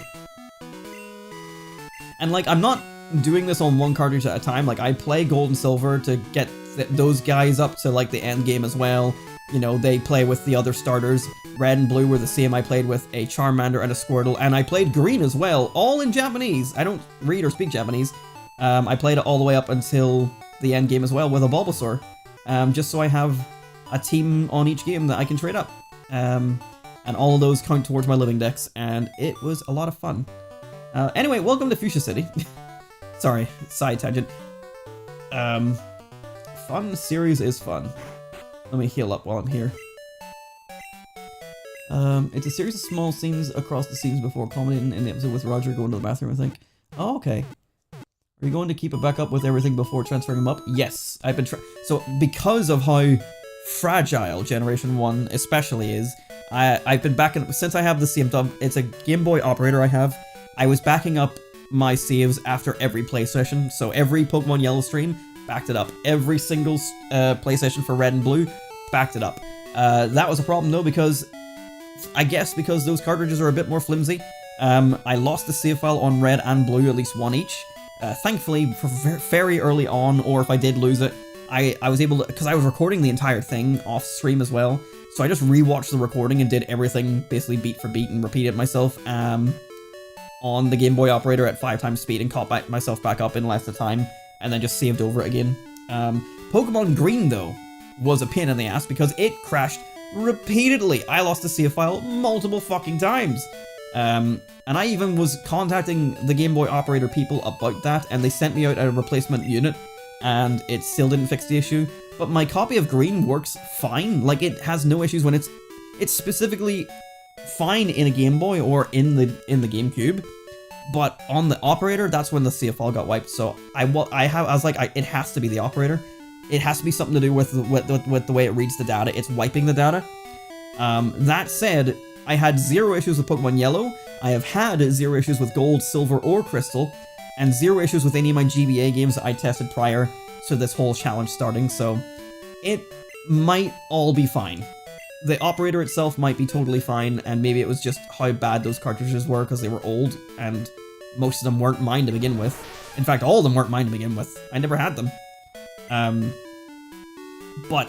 And, like, I'm not doing this on one cartridge at a time. Like, I play Gold and Silver to get those guys up to, like, the end game as well. You know, they play with the other starters. Red and Blue were the same. I played with a Charmander and a Squirtle, and I played Green as well, all in Japanese. I don't read or speak Japanese. I played it all the way up until the end game as well with a Bulbasaur. Just so I have a team on each game that I can trade up. And all of those count towards my Living Dex, and it was a lot of fun. Anyway, welcome to Fuchsia City. Sorry, side tangent. Fun series is fun. Let me heal up while I'm here. It's a series of small scenes across the scenes before culminating in the episode with Roger going to the bathroom, I think. Oh, okay. Are you going to keep it back up with everything before transferring them up? Yes, I've been so because of how fragile Generation 1 especially is, I've been backing up, since I have the saved up, it's a Game Boy operator I have, I was backing up my saves after every play session, so every Pokemon Yellow stream, backed it up. Every single play session for Red and Blue, backed it up. That was a problem though, because, I guess because those cartridges are a bit more flimsy, I lost the save file on Red and Blue, at least one each. Thankfully, for very early on, or if I did lose it, I was able to, because I was recording the entire thing off stream as well, so I just rewatched the recording and did everything basically beat for beat and repeated myself on the Game Boy operator at 5 times speed and caught myself back up in less of time, and then just saved over it again. Pokemon Green, though, was a pain in the ass because it crashed repeatedly. I lost the save file multiple fucking times. And I even was contacting the Game Boy operator people about that, and they sent me out a replacement unit, and it still didn't fix the issue. But my copy of Green works fine. Like, it has no issues when it's specifically fine in a Game Boy or in the GameCube. But on the operator, that's when the save file got wiped. So I was like, it has to be the operator. It has to be something to do with the way it reads the data. It's wiping the data. That said, I had 0 issues with Pokemon Yellow. I have had 0 issues with Gold, Silver, or Crystal, and 0 issues with any of my GBA games that I tested prior to this whole challenge starting, so it might all be fine. The operator itself might be totally fine, and maybe it was just how bad those cartridges were because they were old, and most of them weren't mine to begin with. In fact, all of them weren't mine to begin with. I never had them. But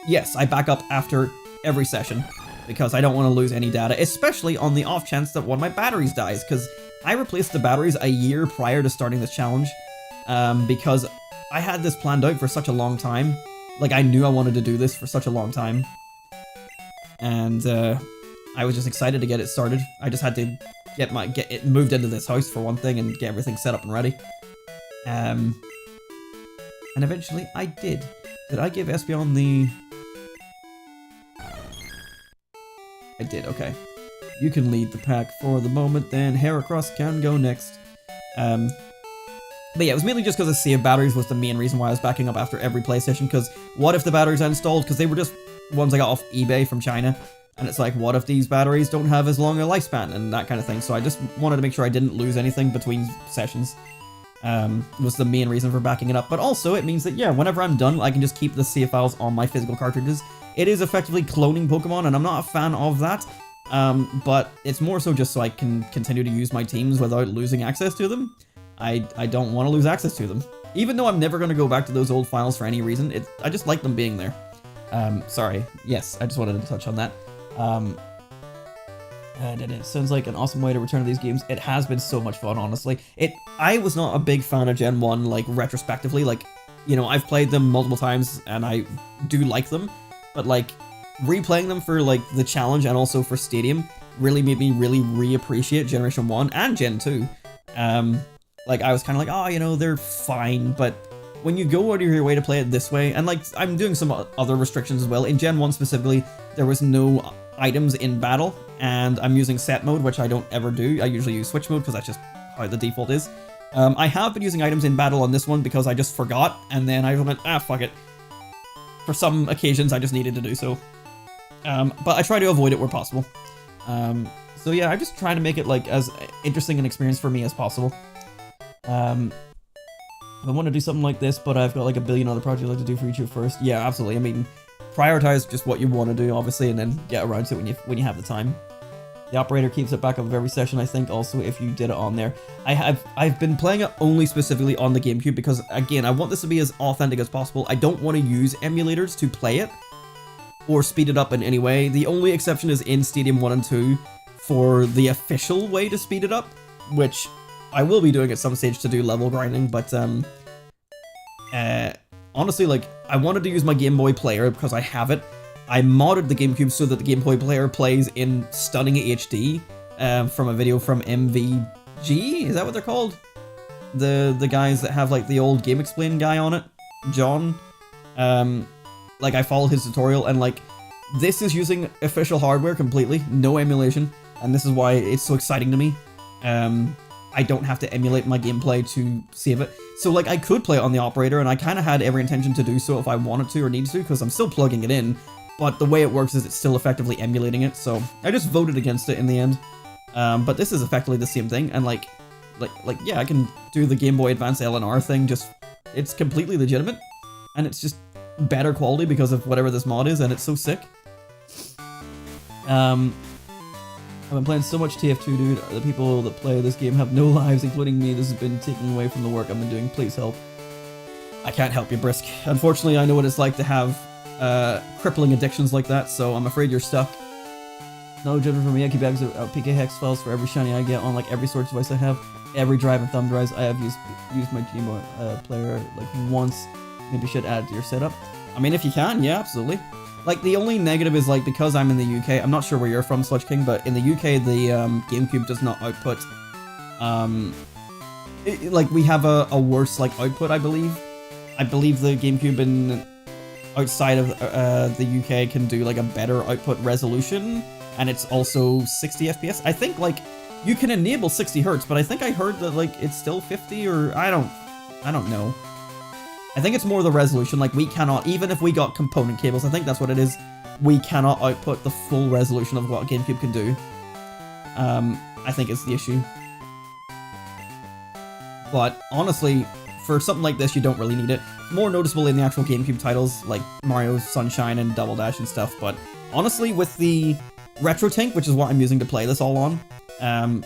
yes, I back up after every session because I don't want to lose any data, especially on the off chance that one of my batteries dies, because I replaced the batteries a year prior to starting this challenge, because I had this planned out for such a long time. Like, I knew I wanted to do this for such a long time. And I was just excited to get it started. I just had to get it moved into this house for one thing and get everything set up and ready. And eventually I did. Did I give Espeon the... I did, okay. You can lead the pack for the moment, then Heracross can go next. But yeah, it was mainly just because the save batteries was the main reason why I was backing up after every play session, because what if the batteries I installed, because they were just ones I got off eBay from China, and it's like, what if these batteries don't have as long a lifespan, and that kind of thing, so I just wanted to make sure I didn't lose anything between sessions. Was the main reason for backing it up, but also it means that, yeah, whenever I'm done, I can just keep the save files on my physical cartridges. It is effectively cloning Pokemon, and I'm not a fan of that, but it's more so just so I can continue to use my teams without losing access to them. I don't want to lose access to them. Even though I'm never going to go back to those old files for any reason, I just like them being there. Sorry, yes, I just wanted to touch on that. And it sounds like an awesome way to return to these games. It has been so much fun, honestly. I was not a big fan of Gen 1, like, retrospectively. Like, you know, I've played them multiple times, and I do like them. But, like, replaying them for, like, the challenge and also for Stadium really made me really reappreciate Generation 1 and Gen 2. Like, I was kind of like, oh, you know, they're fine, but when you go out of your way to play it this way, and, like, I'm doing some other restrictions as well. In Gen 1 specifically, there was no items in battle, and I'm using set mode, which I don't ever do. I usually use switch mode because that's just how the default is. I have been using items in battle on this one because I just forgot, and then I went, fuck it. For some occasions, I just needed to do so. But I try to avoid it where possible. So yeah, I'm just trying to make it, like, as interesting an experience for me as possible. I want to do something like this, but I've got like a billion other projects I'd like to do for YouTube first. Yeah, absolutely. I mean, prioritize just what you want to do, obviously, and then get around to it when you have the time. The operator keeps it back up of every session, I think, also, if you did it on there. I've been playing it only specifically on the GameCube because, again, I want this to be as authentic as possible. I don't want to use emulators to play it or speed it up in any way. The only exception is in Stadium 1 and 2 for the official way to speed it up, which I will be doing at some stage to do level grinding, but honestly, like, I wanted to use my Game Boy player because I have it. I modded the GameCube so that the Game Boy player plays in stunning HD from a video from MV G? Is that what they're called? The guys that have like the old Game Explain guy on it, John. Like I followed his tutorial and like this is using official hardware completely, no emulation, and this is why it's so exciting to me. I don't have to emulate my gameplay to save it. So like I could play it on the operator, and I kind of had every intention to do so if I wanted to or needed to, because I'm still plugging it in. But the way it works is it's still effectively emulating it, so I just voted against it in the end. But this is effectively the same thing, and like yeah, I can do the Game Boy Advance LNR thing. Just it's completely legitimate, and it's just better quality because of whatever this mod is, and it's so sick. I've been playing so much TF2, dude. The people that play this game have no lives, including me. This has been taken away from the work I've been doing. Please help. I can't help you, Brisk. Unfortunately, I know what it's like to have crippling addictions like that, so I'm afraid you're stuck. No judgment from me. I keep bags of PK hex files for every shiny I get on like every Sword device I have. Every drive and thumb drives I have used my Gmo player like once. Maybe you should add it to your setup. I mean, if you can, yeah, absolutely. Like, the only negative is, like, because I'm in the UK, I'm not sure where you're from, Sludge King, but in the UK, the GameCube does not output, like, we have a worse, like, output, I believe. I believe the GameCube outside of the UK can do, like, a better output resolution, and it's also 60 FPS. I think, like, you can enable 60 Hertz, but I think I heard that, like, it's still 50, or I don't know. I think it's more the resolution, like we cannot, even if we got component cables, I think that's what it is, we cannot output the full resolution of what GameCube can do. I think it's the issue. But honestly, for something like this, you don't really need it. More noticeable in the actual GameCube titles, like Mario Sunshine and Double Dash and stuff, but honestly, with the Retro Tank, which is what I'm using to play this all on,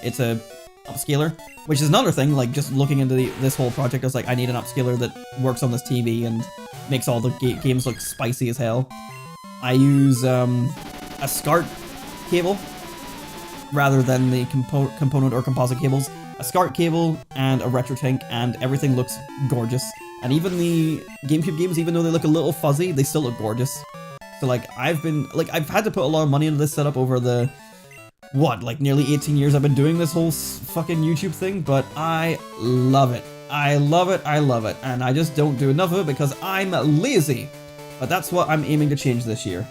it's a upscaler, which is another thing, like just looking into this whole project, I was like, I need an upscaler that works on this TV and makes all the games look spicy as hell. I use a SCART cable rather than the component or composite cables. A SCART cable and a Retro Tank, and everything looks gorgeous. And even the GameCube games, even though they look a little fuzzy, they still look gorgeous. So like, I've had to put a lot of money into this setup over the like nearly 18 years I've been doing this whole fucking YouTube thing, but I love it. I love it, I love it, and I just don't do enough of it because I'm lazy. But that's what I'm aiming to change this year.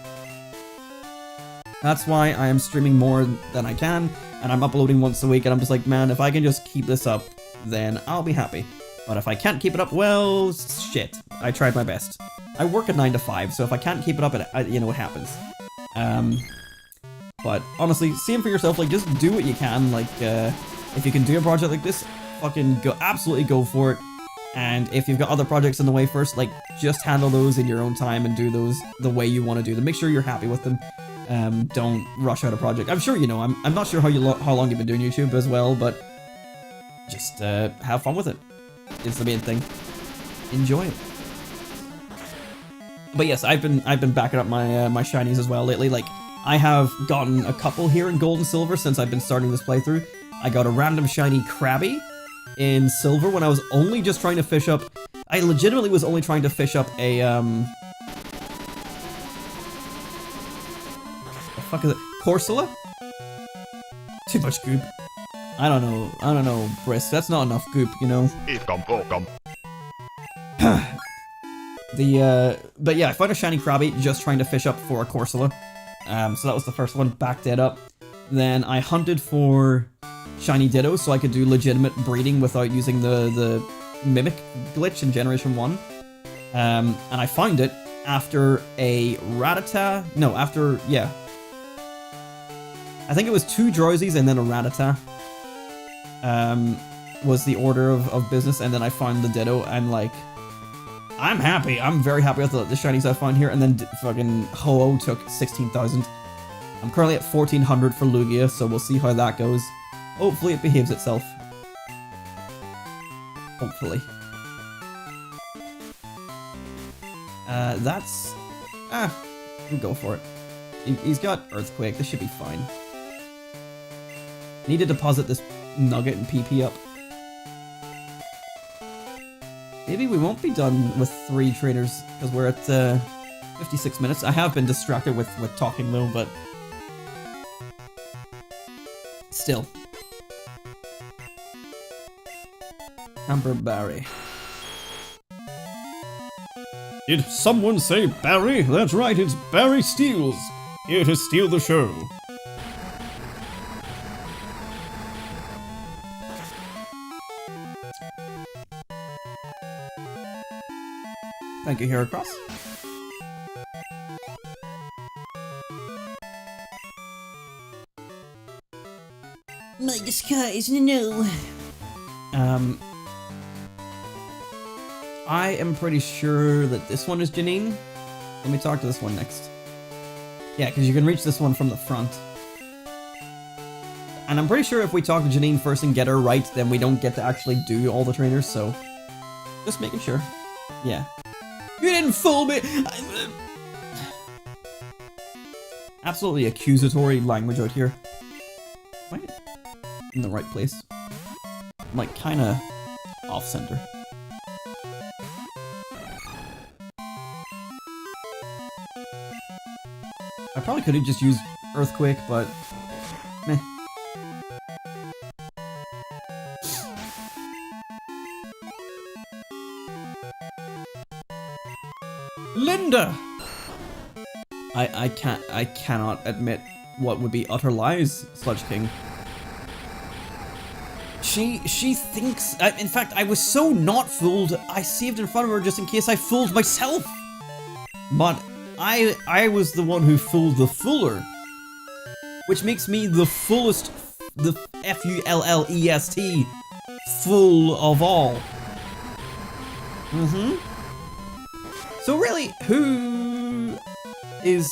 That's why I am streaming more than I can, and I'm uploading once a week, and I'm just like, man, if I can just keep this up, then I'll be happy. But if I can't keep it up, well, shit. I tried my best. I work at 9 to 5, so if I can't keep it up, you know what happens. But honestly, same for yourself, like, just do what you can, like, if you can do a project like this, fucking absolutely go for it. And if you've got other projects in the way first, like, just handle those in your own time and do those the way you want to do them. Make sure you're happy with them. Don't rush out a project. I'm sure you know, I'm not sure how long you've been doing YouTube as well, but just have fun with it. It's the main thing. Enjoy it. But yes, I've been backing up my my shinies as well lately. Like, I have gotten a couple here in gold and silver since I've been starting this playthrough. I got a random shiny Krabby in silver when I was only just trying to fish up. I legitimately was only trying to fish up a the fuck is it? Corsola? Too much goop. I don't know, Brisk. That's not enough goop, you know. But yeah, I found a shiny Krabby just trying to fish up for a Corsola. So that was the first one, backed it up. Then I hunted for shiny Ditto so I could do legitimate breeding without using the mimic glitch in Generation 1. And I found it after a Rattata. No, after, yeah. I think it was 2 Drowsies and then a Rattata. Was the order of business, and then I found the Ditto, and like, I'm happy. I'm very happy with the shinies I found here, and then fucking Ho-Oh took 16,000. I'm currently at 1,400 for Lugia, so we'll see how that goes. Hopefully it behaves itself. Hopefully. That's... we'll go for it. He's got Earthquake, this should be fine. Need to deposit this nugget and PP up. Maybe we won't be done with 3 trainers, because we're at 56 minutes. I have been distracted with talking though, but... still. Amber Barry. Did someone say Barry? That's right, it's Barry Steals. Here to steal the show. Thank you, Heracross. My disguise, no. I am pretty sure that this one is Janine. Let me talk to this one next. Yeah, because you can reach this one from the front. And I'm pretty sure if we talk to Janine first and get her right, then we don't get to actually do all the trainers, so... just making sure. Yeah. You didn't fool me! Absolutely accusatory language out here. Am I in the right place? I'm like kinda off-center. I probably could have just used Earthquake, but meh. Linda! I cannot admit what would be utter lies, Sludge King. She thinks, in fact, I was so not fooled, I saved in front of her just in case I fooled myself. But I was the one who fooled the fooler. Which makes me the fullest, the F-U-L-L-E-S-T, fool of all. So really, who is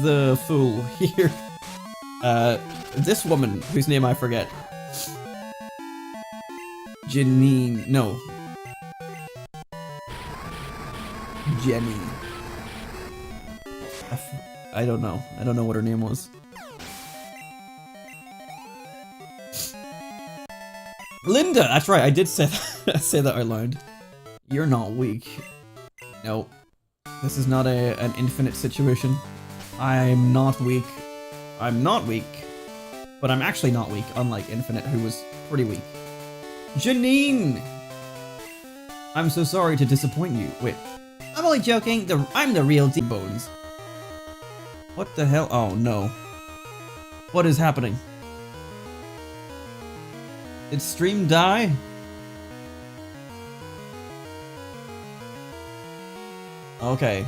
the fool here? This woman, whose name I forget. Janine, no. Jenny. I don't know. I don't know what her name was. Linda! That's right, I did say that, say that out loud. You're not weak. Nope. This is not an infinite situation. I'm not weak. I'm not weak. But I'm actually not weak, unlike Infinite, who was pretty weak. Janine! I'm so sorry to disappoint you. Wait. I'm only joking. I'm the real D-Bones. What the hell? Oh, no. What is happening? Did stream die? Okay.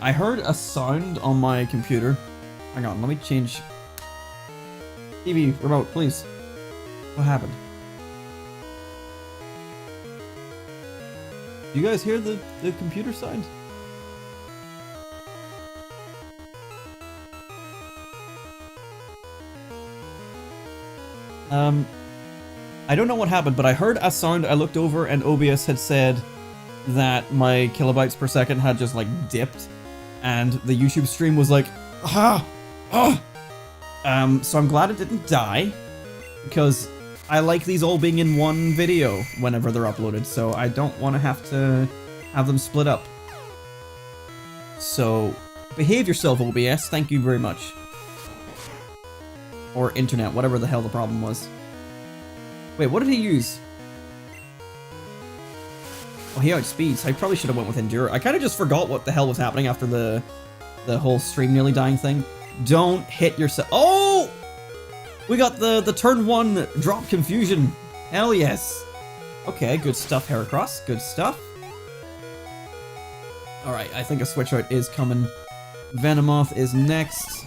I heard a sound on my computer. Hang on, let me change. TV, remote, please. What happened? Do you guys hear the computer sound? I don't know what happened, but I heard a sound. I looked over and OBS had said that my kilobytes per second had just like dipped, and the YouTube stream was like, so I'm glad it didn't die, because I like these all being in one video whenever they're uploaded, so I don't want to have them split up. So behave yourself, OBS. Thank you very much. Or internet, whatever the hell the problem was. Wait, what did he use? Oh, he outspeeds. I probably should have went with Endure. I kind of just forgot what the hell was happening after the whole stream nearly dying thing. Don't hit yourself. Oh! We got the turn 1 drop confusion. Hell yes. Okay, good stuff, Heracross. Good stuff. Alright, I think a switch out is coming. Venomoth is next.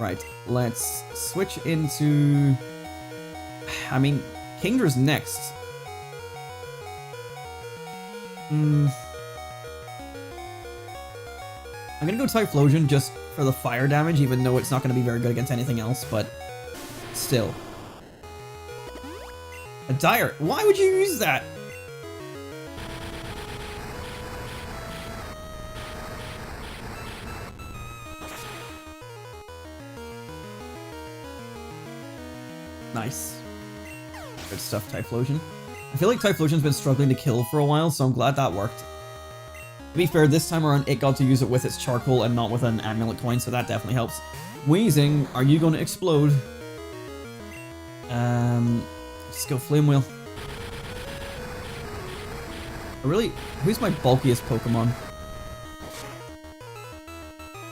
Right, let's switch into... I mean, Kingdra's next. I'm gonna go Typhlosion just for the fire damage, even though it's not gonna be very good against anything else, but still. A Dire. Why would you use that? Nice. Good stuff, Typhlosion. I feel like Typhlosion's been struggling to kill for a while, so I'm glad that worked. To be fair, this time around it got to use it with its charcoal and not with an amulet coin, so that definitely helps. Wheezing, are you going to explode? Just go Flame Wheel. Who's my bulkiest Pokemon?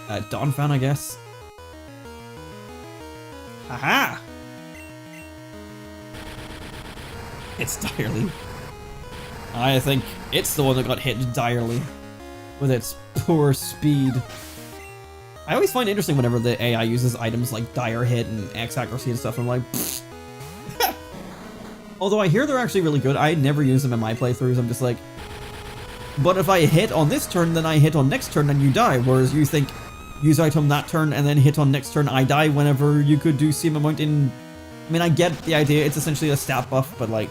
Donphan, I guess. Haha! It's direly. I think it's the one that got hit direly with its poor speed. I always find it interesting whenever the AI uses items like dire hit and X accuracy and stuff. I'm like, pfft. Although I hear they're actually really good. I never use them in my playthroughs. I'm just like, but if I hit on this turn, then I hit on next turn and you die. Whereas you think, use item that turn and then hit on next turn, I die whenever you could do same amount in... I mean, I get the idea. It's essentially a stat buff, but like...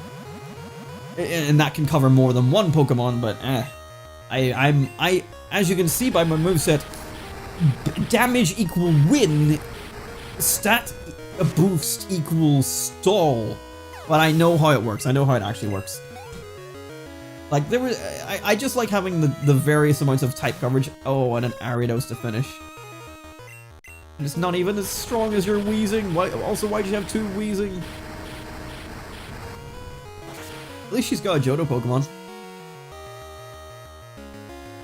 And that can cover more than one Pokemon, but as you can see by my moveset, damage equal win, stat boost equals stall. But I know how it works. I know how it actually works. Like, I just like having the various amounts of type coverage. Oh, and an Ariados to finish. And it's not even as strong as your Weezing. Why did you have 2 Weezing? At least she's got a Johto Pokemon.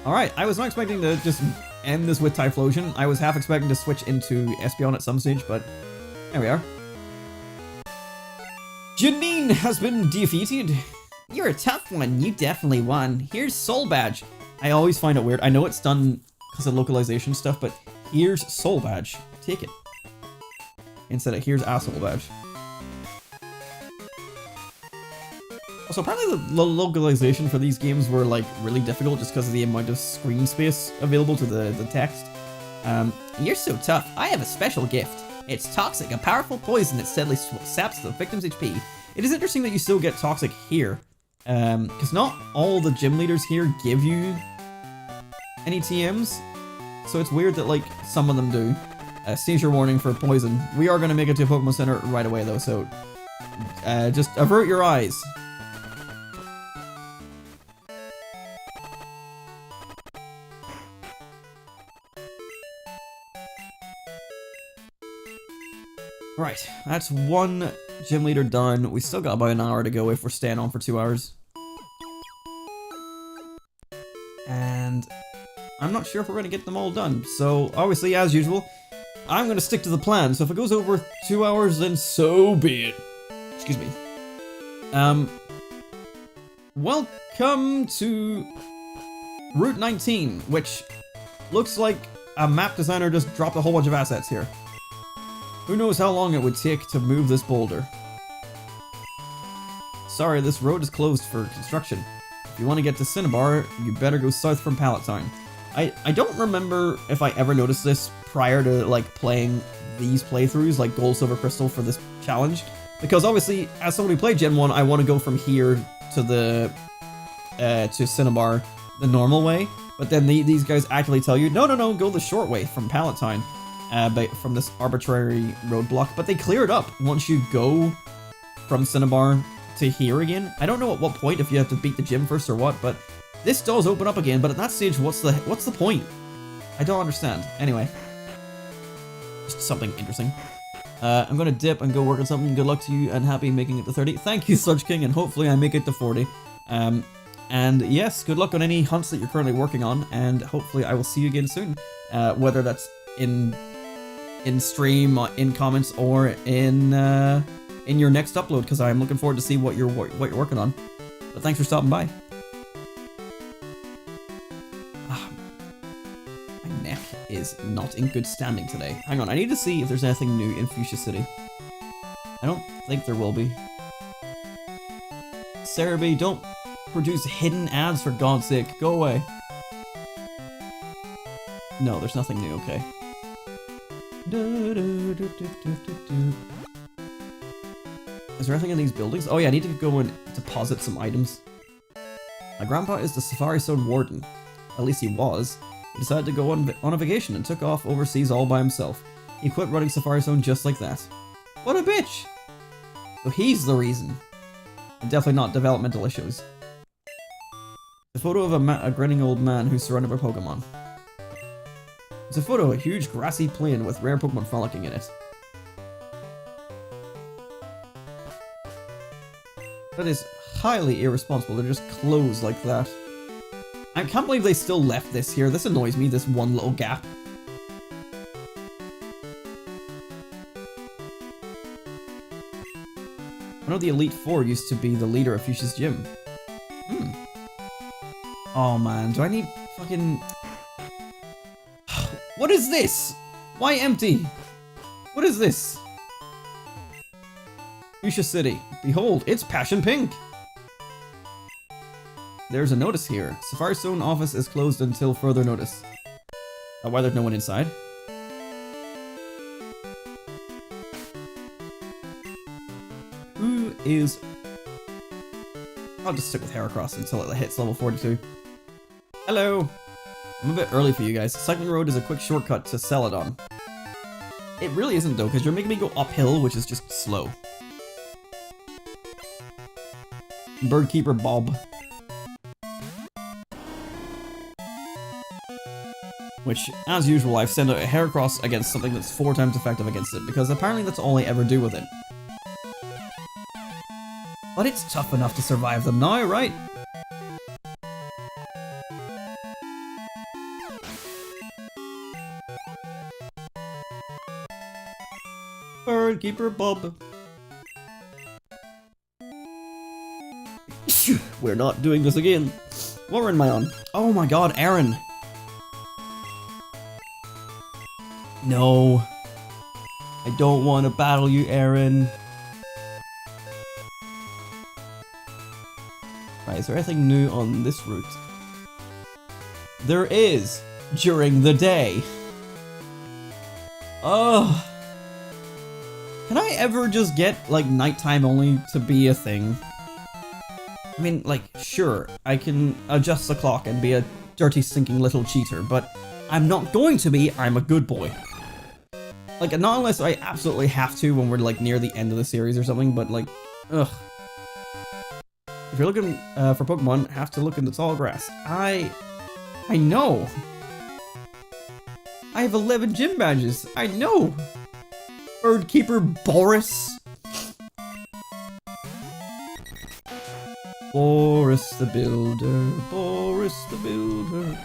Alright, I was not expecting to just end this with Typhlosion. I was half expecting to switch into Espeon at some stage, but there we are. Janine has been defeated. You're a tough one. You definitely won. Here's Soul Badge. I always find it weird. I know it's done because of localization stuff, but here's Soul Badge. Take it. Instead of here's Asshole Badge. Also, apparently the localization for these games were like really difficult just because of the amount of screen space available to the text. You're so tough. I have a special gift. It's toxic, a powerful poison that steadily saps the victim's HP. It is interesting that you still get toxic here. Because not all the gym leaders here give you any TMs. So it's weird that like some of them do. Seizure warning for poison. We are going to make it to a Pokemon Center right away though, so just avert your eyes. Right, that's one gym leader done. We still got about an hour to go if we're staying on for 2 hours. And I'm not sure if we're going to get them all done. So, obviously, as usual, I'm going to stick to the plan. So if it goes over 2 hours, then so be it. Excuse me. Welcome to Route 19, which looks like a map designer just dropped a whole bunch of assets here. Who knows how long it would take to move this boulder. Sorry, this road is closed for construction. If you want to get to Cinnabar, you better go south from Pallet Town. I don't remember if I ever noticed this prior to like playing these playthroughs, like Gold, Silver, Crystal for this challenge. Because obviously, as somebody who played Gen 1, I want to go from here to to Cinnabar the normal way. But then these guys actually tell you, no, go the short way from Pallet Town. From this arbitrary roadblock, but they clear it up once you go from Cinnabar to here again. I don't know at what point, if you have to beat the gym first or what, but this does open up again. But at that stage, what's the point? I don't understand. Anyway, just something interesting. I'm gonna dip and go work on something. Good luck to you and happy making it to 30. Thank you, Sludge King, and hopefully I make it to 40. And yes, good luck on any hunts that you're currently working on, and hopefully I will see you again soon. Whether that's in stream, in comments, or in your next upload, because I'm looking forward to see what you're working on. But thanks for stopping by. My neck is not in good standing today. Hang on, I need to see if there's anything new in Fuchsia City. I don't think there will be. Cerebi, don't produce hidden ads for God's sake. Go away. No, there's nothing new, okay. Is there anything in these buildings? Oh yeah, I need to go and deposit some items. My grandpa is the Safari Zone warden. At least he was. He decided to go on a vacation and took off overseas all by himself. He quit running Safari Zone just like that. What a bitch! So he's the reason. And definitely not developmental issues. A photo of a grinning old man who's surrounded by Pokemon. It's a photo of a huge grassy plain with rare Pokemon frolicking in it. That is highly irresponsible to just close like that. I can't believe they still left this here. This annoys me, this one little gap. I know the Elite Four used to be the leader of Fuchsia's Gym. Oh man, do I need fucking... What is this? Why empty? What is this? Fuchsia City. Behold, it's passion pink. There's a notice here. Safari Zone office is closed until further notice. Why there's no one inside? Who is... I'll just stick with Heracross until it hits level 42. Hello! I'm a bit early for you guys. Cycling Road is a quick shortcut to Celadon. It really isn't though, because you're making me go uphill, which is just slow. Birdkeeper Bob. Which, as usual, I've sent out a Heracross against something that's 4 times effective against it, because apparently that's all I ever do with it. But it's tough enough to survive them now, right? Birdkeeper Bob. We're not doing this again. What run am I on? Oh my god, Aaron. No. I don't want to battle you, Aaron. Right, is there anything new on this route? There is, during the day. Oh. Can I ever just get, like, nighttime only to be a thing? I mean, like, sure, I can adjust the clock and be a dirty, sinking little cheater, but I'm not going to be. I'm a good boy. Like, not unless I absolutely have to when we're, like, near the end of the series or something, but, like, ugh. If you're looking for Pokemon, have to look in the tall grass. I know. I have 11 gym badges. I know. Birdkeeper Boris. Boris the Builder. Boris the Builder.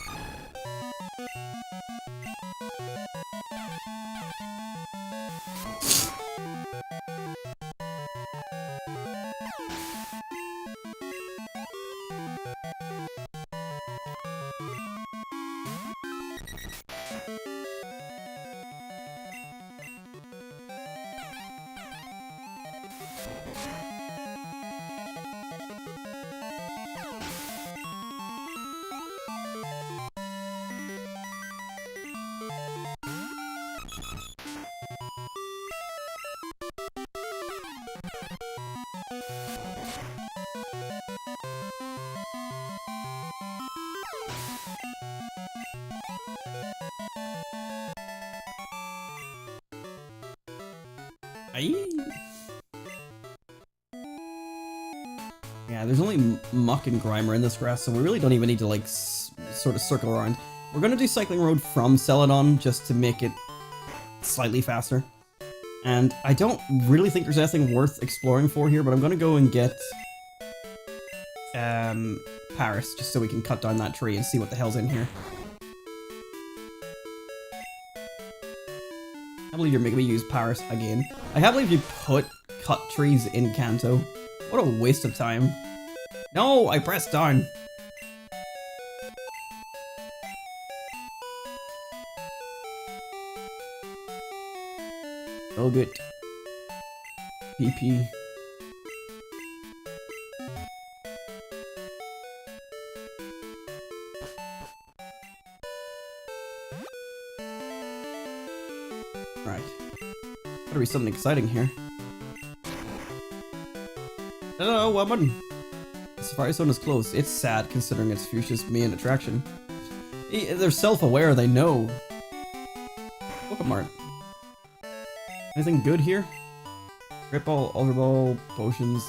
Yeah, there's only Muck and Grimer in this grass, so we really don't even need to, like, sort of circle around. We're gonna do Cycling Road from Celadon, just to make it slightly faster. And I don't really think there's anything worth exploring for here, but I'm gonna go and get Paris, just so we can cut down that tree and see what the hell's in here. I believe you're making me use Paris again. I can't believe you put cut trees in Kanto. What a waste of time. No, I pressed down. Oh good. PP. Right. Better be something exciting here. Hello, woman. The Safari Zone is closed. It's sad considering it's Fuchsia's main attraction. They're self-aware, they know. Pokemon. Anything good here? Great Ball, Ultra Ball, potions,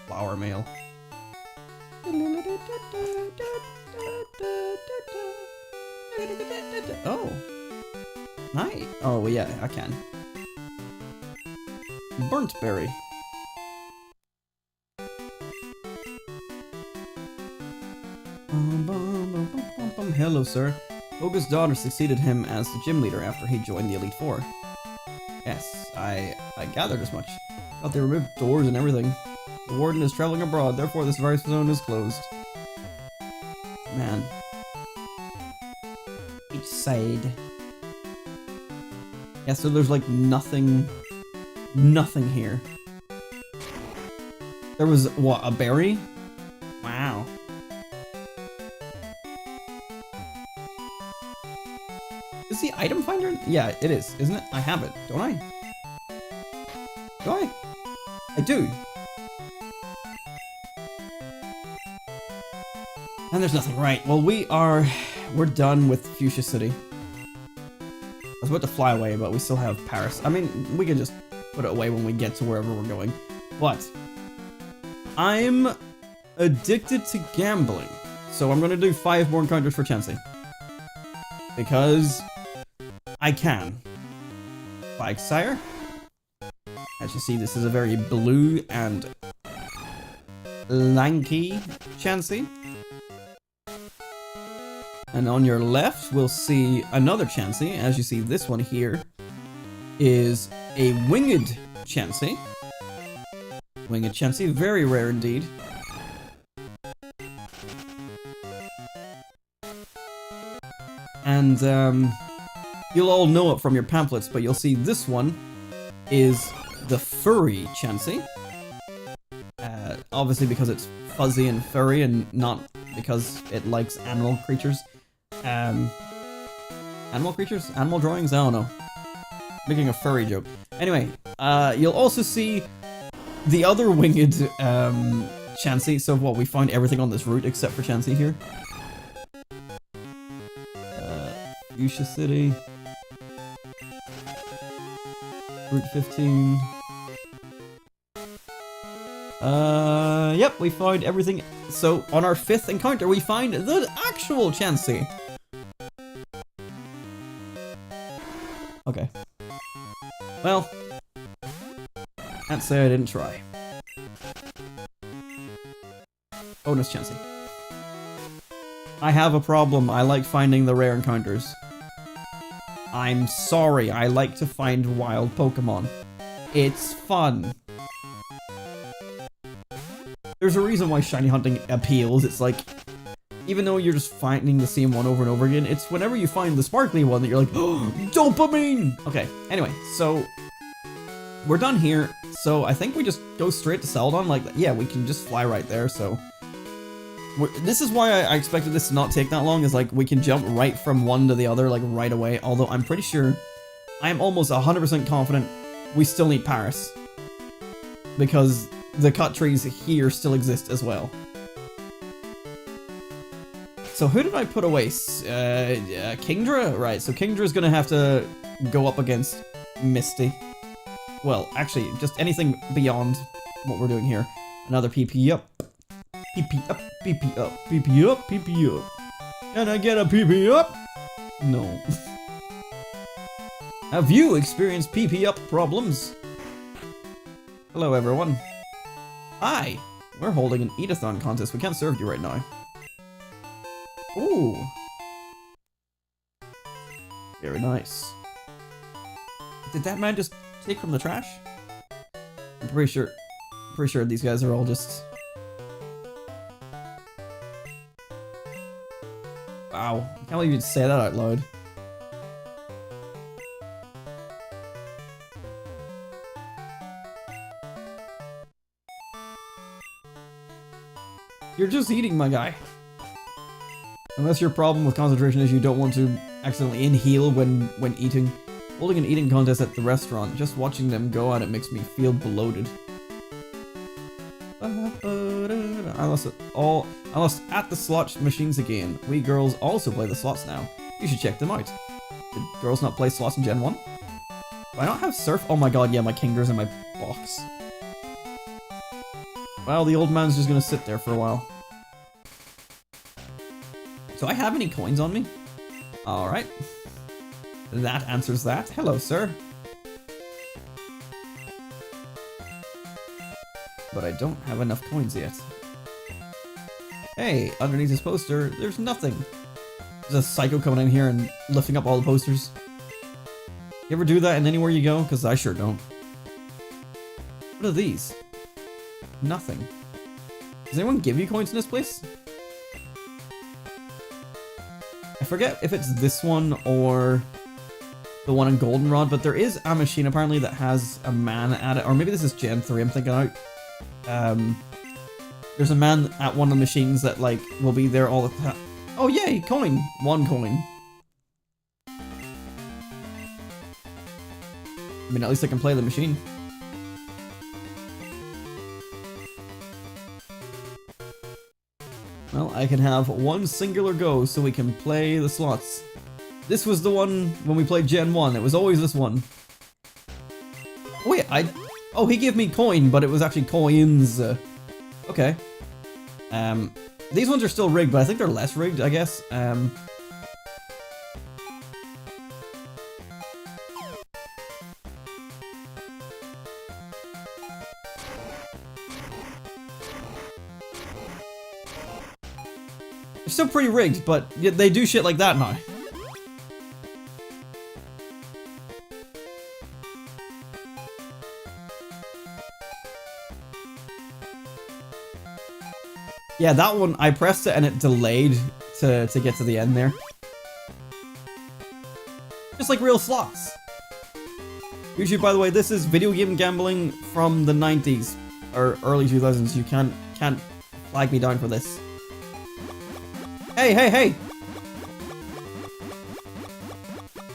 flower mail. Oh. Nice. Oh, well, yeah, I can. Burnt berry. Hello, sir. Oga's daughter succeeded him as the gym leader after he joined the Elite Four. Yes, I gathered as much. Thought they removed doors and everything. The warden is traveling abroad, therefore this virus zone is closed. Man. Each side. Yeah, so there's like nothing here. There was, what, a berry? Wow. Is the item finder? Yeah, it is, isn't it? I have it, don't I? Do I? I do. And there's nothing, right. Well, we're done with Fuchsia City. I was about to fly away, but we still have Paris. I mean, we can just put it away when we get to wherever we're going. But I'm addicted to gambling. So I'm going to do 5 more encounters for Chansey. Because I can. Like Sire. As you see, this is a very blue and lanky Chansey. And on your left, we'll see another Chansey. As you see, this one here is a winged Chansey. Winged Chansey, very rare indeed. And you'll all know it from your pamphlets, but you'll see this one is the furry Chansey. Obviously because it's fuzzy and furry and not because it likes animal creatures. Animal creatures? Animal drawings? I don't know. Making a furry joke. Anyway, you'll also see the other winged Chansey. So what, we found everything on this route except for Chansey here. Fuchsia City. Route 15. Yep, we found everything. So, on our 5th encounter, we find the actual Chansey. Okay. Well, can't say I didn't try. Bonus Chansey. I have a problem. I like finding the rare encounters. I'm sorry, I like to find wild Pokemon. It's fun. There's a reason why shiny hunting appeals. It's like, even though you're just finding the same one over and over again, it's whenever you find the sparkly one that you're like, oh, dopamine! Okay, anyway, so we're done here. So I think we just go straight to Celadon. Like, yeah, we can just fly right there, so this is why I expected this to not take that long, is like we can jump right from one to the other like right away, although I'm pretty sure, I'm almost 100% confident we still need Paris, because the cut trees here still exist as well. So who did I put away? Kingdra? Right, so Kingdra's gonna have to go up against Misty. Well, actually, just anything beyond what we're doing here. Another PP up. PP up, PP up, PP up, PP up. Can I get a PP up? No. Have you experienced PP up problems? Hello everyone. Hi! We're holding an eat-a-thon contest. We can't serve you right now. Ooh. Very nice. Did that man just take from the trash? I'm pretty sure these guys are all just... Wow, I can't believe you'd say that out loud. You're just eating, my guy. Unless your problem with concentration is you don't want to accidentally inhale when eating. Holding an eating contest at the restaurant, just watching them go at it makes me feel bloated. I lost at the slot machines again. We girls also play the slots now. You should check them out. Did girls not play slots in Gen 1? Do I not have Surf? Oh my god, yeah, my Kingdra's in my box. Well, the old man's just gonna sit there for a while. Do I have any coins on me? Alright. That answers that. Hello, sir. But I don't have enough coins yet. Hey, underneath this poster, there's nothing. There's a psycho coming in here and lifting up all the posters. You ever do that in anywhere you go? Because I sure don't. What are these? Nothing. Does anyone give you coins in this place? I forget if it's this one or the one in Goldenrod, but there is a machine apparently that has a man at it. Or maybe this is Gen 3 I'm thinking out. There's a man at one of the machines that like will be there all the time. Oh yay, coin! 1 coin. I mean, at least I can play the machine. Well, I can have one singular go so we can play the slots. This was the one when we played Gen 1. It was always this one. Wait, oh, he gave me coin, but it was actually coins. Okay. These ones are still rigged, but I think they're less rigged, I guess. They're still pretty rigged, but they do shit like that now. Yeah, that one, I pressed it and it delayed to get to the end there. Just like real slots. YouTube, by the way, this is video game gambling from the 90s or early 2000s. You can't flag me down for this. Hey, hey, hey!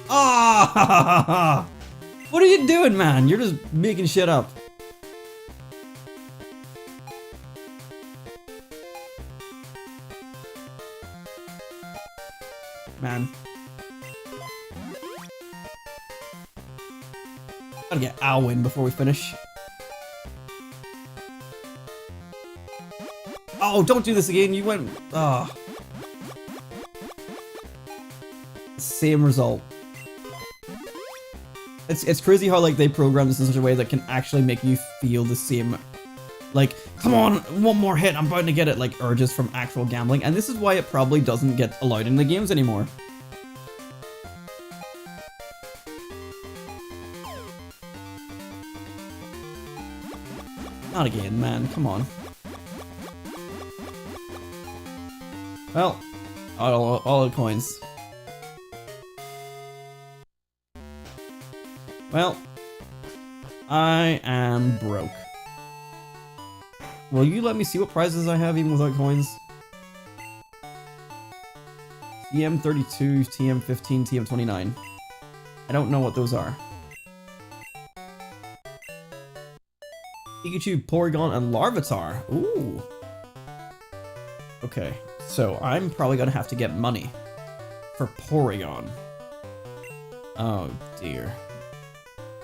Ah! What are you doing, man? You're just making shit up. Man. Gotta get our win before we finish. Oh, don't do this again. You went... Ah. Oh. Same result. It's crazy how like they program this in such a way that can actually make you feel the same, like, come on, one more hit, I'm bound to get it, like urges from actual gambling, and this is why it probably doesn't get allowed in the games anymore. Not again, man, come on. Well, all the coins. Well, I am broke. Will you let me see what prizes I have even without coins? TM32, TM15, TM29. I don't know what those are. Pikachu, Porygon, and Larvitar. Ooh. Okay, so I'm probably gonna have to get money for Porygon. Oh dear.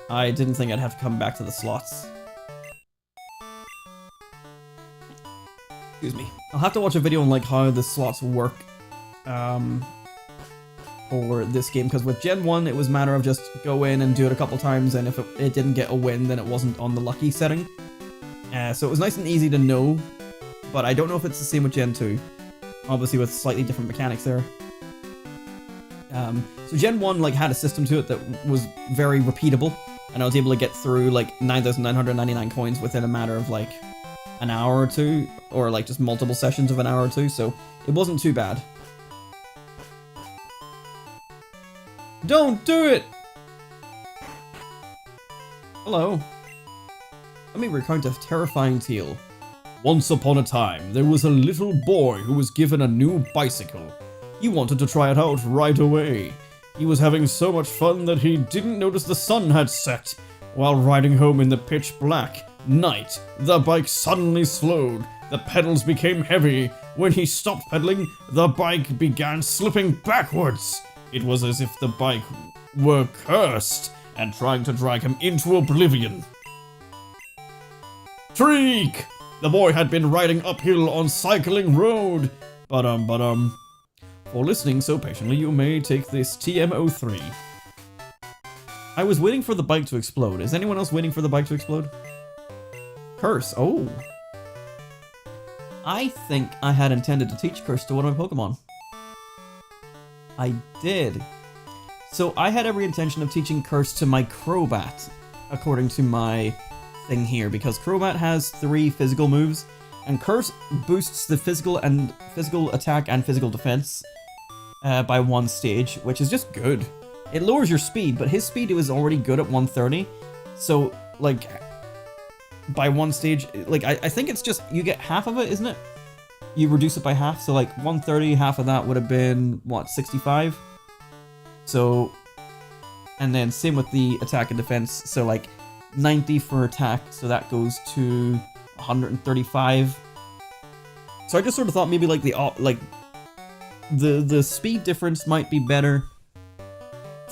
I didn't think I'd have to come back to the slots. Excuse me. I'll have to watch a video on like how the slots work for this game, because with Gen 1 it was a matter of just go in and do it a couple times, and if it didn't get a win then it wasn't on the lucky setting. So it was nice and easy to know, but I don't know if it's the same with Gen 2. Obviously with slightly different mechanics there. So Gen 1 like had a system to it that was very repeatable, and I was able to get through like 9,999 coins within a matter of like an hour or two, or like just multiple sessions of an hour or two, so it wasn't too bad. Don't do it! Hello. Let me recount a terrifying tale. Once upon a time, there was a little boy who was given a new bicycle. He wanted to try it out right away. He was having so much fun that he didn't notice the sun had set. While riding home in the pitch black night, the bike suddenly slowed. The pedals became heavy. When he stopped pedaling, the bike began slipping backwards. It was as if the bike were cursed and trying to drag him into oblivion. Shriek! The boy had been riding uphill on Cycling Road. For listening so patiently, you may take this TM03. I was waiting for the bike to explode. Is anyone else waiting for the bike to explode? Curse. Oh. I think I had intended to teach Curse to one of my Pokemon. I did. So I had every intention of teaching Curse to my Crobat, according to my thing here, because Crobat has 3 physical moves, and Curse boosts the physical attack and physical defense by 1 stage, which is just good. It lowers your speed, but his speed was already good at 130, so like by 1 stage, like I think it's just you get half of it, isn't it? You reduce it by half, so like 130, half of that would have been what, 65? So, and then same with the attack and defense, so like 90 for attack, so that goes to 135. So I just sort of thought maybe like the speed difference might be better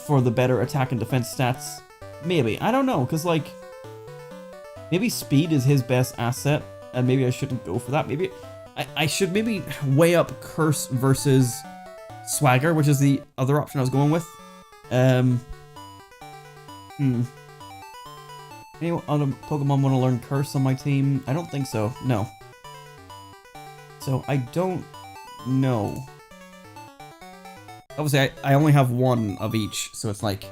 for the better attack and defense stats. Maybe, I don't know, because like maybe speed is his best asset, and maybe I shouldn't go for that. Maybe I should maybe weigh up Curse versus Swagger, which is the other option I was going with. Any other Pokemon want to learn Curse on my team? I don't think so. No. So I don't know. Obviously, I only have 1 of each, so it's like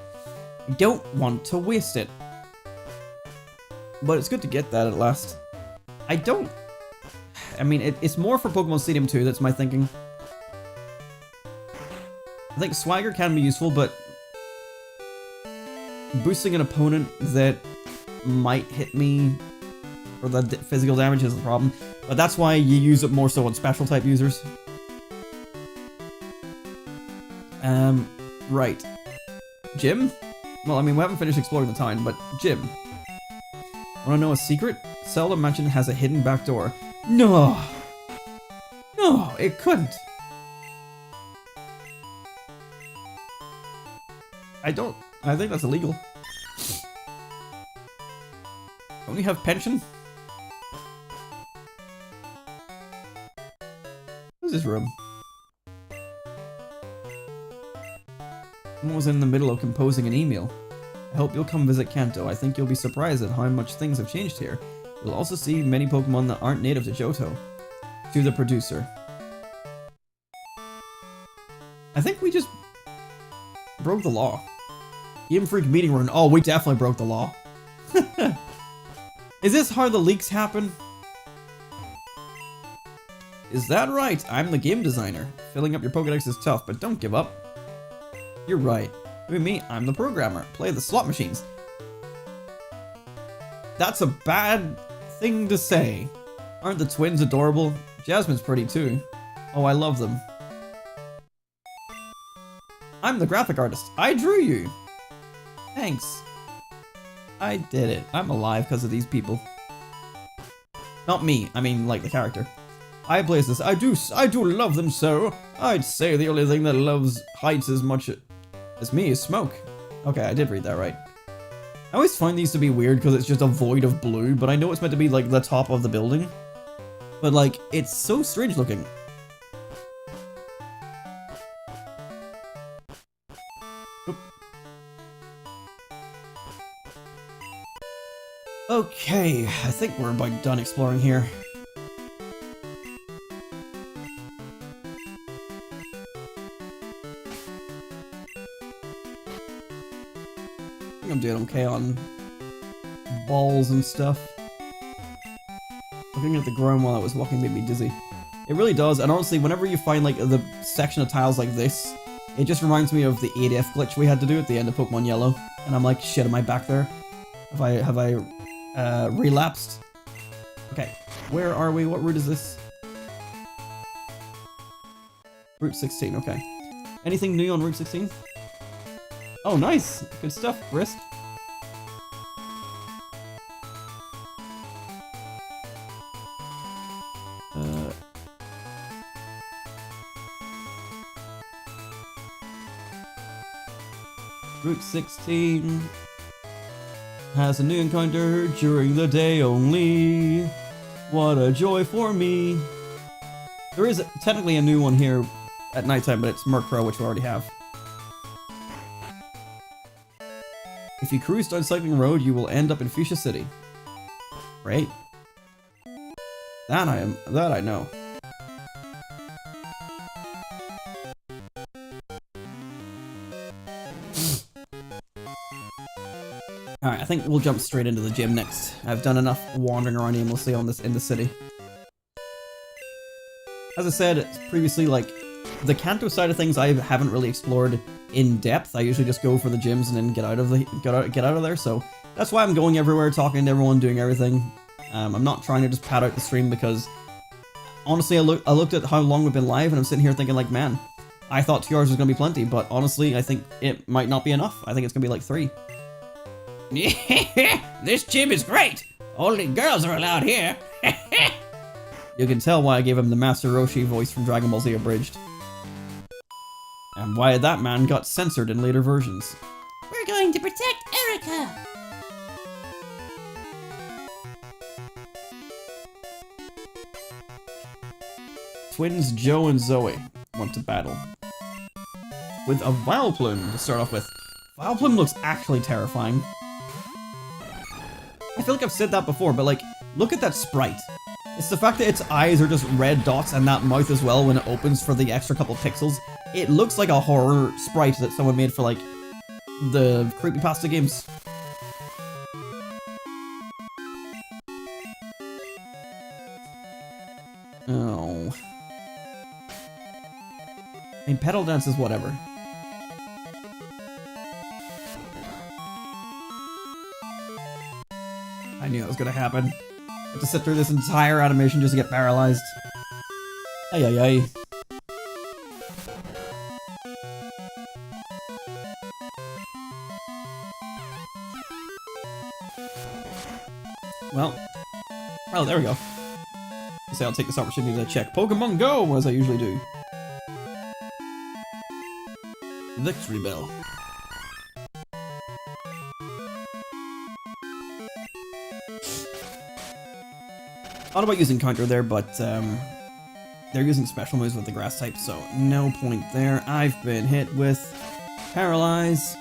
I don't want to waste it. But it's good to get that at last. I mean, it's more for Pokemon Stadium 2, that's my thinking. I think Swagger can be useful, but boosting an opponent that might hit me for the physical damage is the problem. But that's why you use it more so on special type users. Right. Gym? Well, I mean, we haven't finished exploring the town, but Gym. Wanna know a secret? Celadon Mansion has a hidden back door. No! No, it couldn't! I think that's illegal. Don't you have pension? Who's this room? Someone was in the middle of composing an email. I hope you'll come visit Kanto. I think you'll be surprised at how much things have changed here. You'll also see many Pokemon that aren't native to Johto. To the producer. I think we just broke the law. Game Freak meeting room. Oh, we definitely broke the law. Is this how the leaks happen? Is that right? I'm the game designer. Filling up your Pokédex is tough, but don't give up. You're right. With me, I'm the programmer. Play the slot machines. That's a bad thing to say. Aren't the twins adorable? Jasmine's pretty too. Oh, I love them. I'm the graphic artist. I drew you. Thanks. I did it. I'm alive because of these people. Not me. I mean, like the character. I place this. I do love them so. I'd say the only thing that loves heights as much as me is smoke. Okay, I did read that right. I always find these to be weird because it's just a void of blue, but I know it's meant to be like the top of the building. But like, it's so strange looking. Oop. Okay, I think we're about done exploring here. I think I'm doing okay on balls and stuff. Looking at the ground while I was walking made me dizzy. It really does, and honestly, whenever you find like the section of tiles like this, it just reminds me of the 8F glitch we had to do at the end of Pokemon Yellow. And I'm like, shit, am I back there? Have I relapsed? Okay, where are we? What route is this? Route 16, okay. Anything new on Route 16? Oh, nice! Good stuff, Wrist. Route 16 has a new encounter during the day only. What a joy for me. There is technically a new one here at nighttime, but it's Murkrow, which we already have. If you cruise down Cycling Road, you will end up in Fuchsia City. Right? That I know. Alright, I think we'll jump straight into the gym next. I've done enough wandering around aimlessly in the city. As I said previously, like, the Kanto side of things I haven't really explored in depth. I usually just go for the gyms and then get out of there, so that's why I'm going everywhere, talking to everyone, doing everything. I'm not trying to just pad out the stream because, honestly, I looked at how long we've been live and I'm sitting here thinking like, man, I thought 2 hours was going to be plenty, but honestly, I think it might not be enough. I think it's going to be like 3. This gym is great! Only girls are allowed here! You can tell why I gave him the Master Roshi voice from Dragon Ball Z Abridged. And why that man got censored in later versions. We're going to protect Erika! Twins Joe and Zoe went to battle. With a Vileplume to start off with. Vileplume looks actually terrifying. I feel like I've said that before, but like, look at that sprite. It's the fact that its eyes are just red dots and that mouth as well when it opens for the extra couple pixels. It looks like a horror sprite that someone made for like the creepypasta games. Oh. I mean, Petal Dance is whatever. I knew that was gonna happen. I have to sit through this entire animation just to get paralyzed. Ay ay ay. Well, oh, there we go. So I'll take this opportunity to check Pokemon Go, as I usually do. Victory Bell. Thought about using Counter there, but they're using special moves with the grass type, so no point there. I've been hit with Paralyze.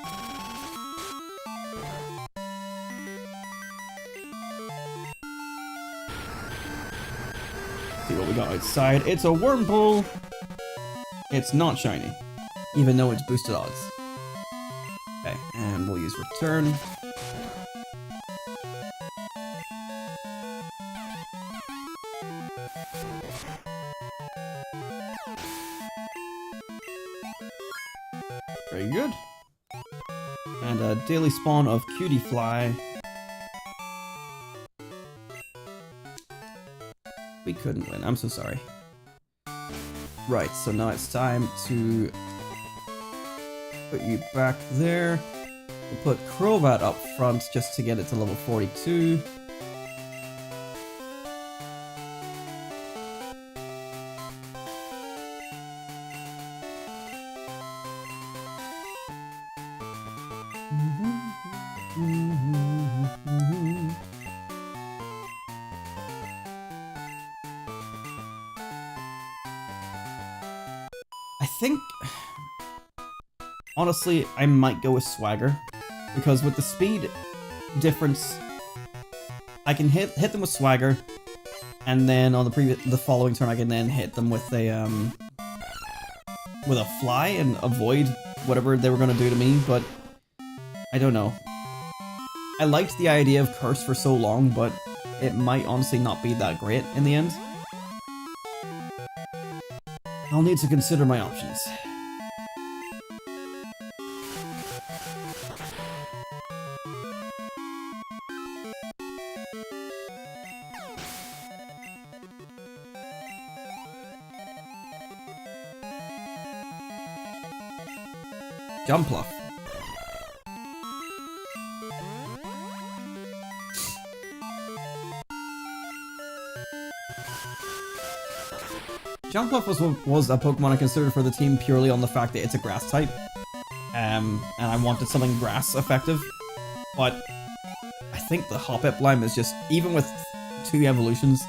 See what we got outside. It's a Wurmple! It's not shiny, even though it's boosted odds. Okay, and we'll use Return. Very good. And a daily spawn of Cutie Fly. We couldn't win, I'm so sorry. Right, so now it's time to put you back there. We'll put Crobat up front just to get it to level 42. I think, honestly, I might go with Swagger, because with the speed difference, I can hit them with Swagger, and then on the following turn I can then hit them with a Fly and avoid whatever they were gonna do to me. But I don't know. I liked the idea of Curse for so long, but it might honestly not be that great in the end. I'll need to consider my options. Jumpluff. Jumpluff was a Pokemon I considered for the team purely on the fact that it's a grass type. And I wanted something grass effective. But I think the Hoppip line is just, even with 2 evolutions,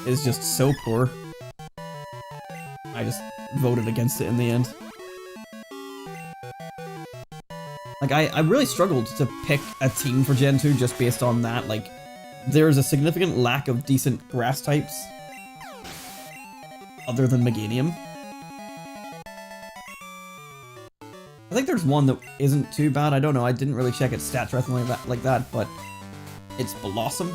is just so poor. I just voted against it in the end. Like, I really struggled to pick a team for Gen 2 just based on that. Like, there's a significant lack of decent grass types other than Meganium. I think there's one that isn't too bad. I don't know. I didn't really check its stats or anything like that, but it's Blossom,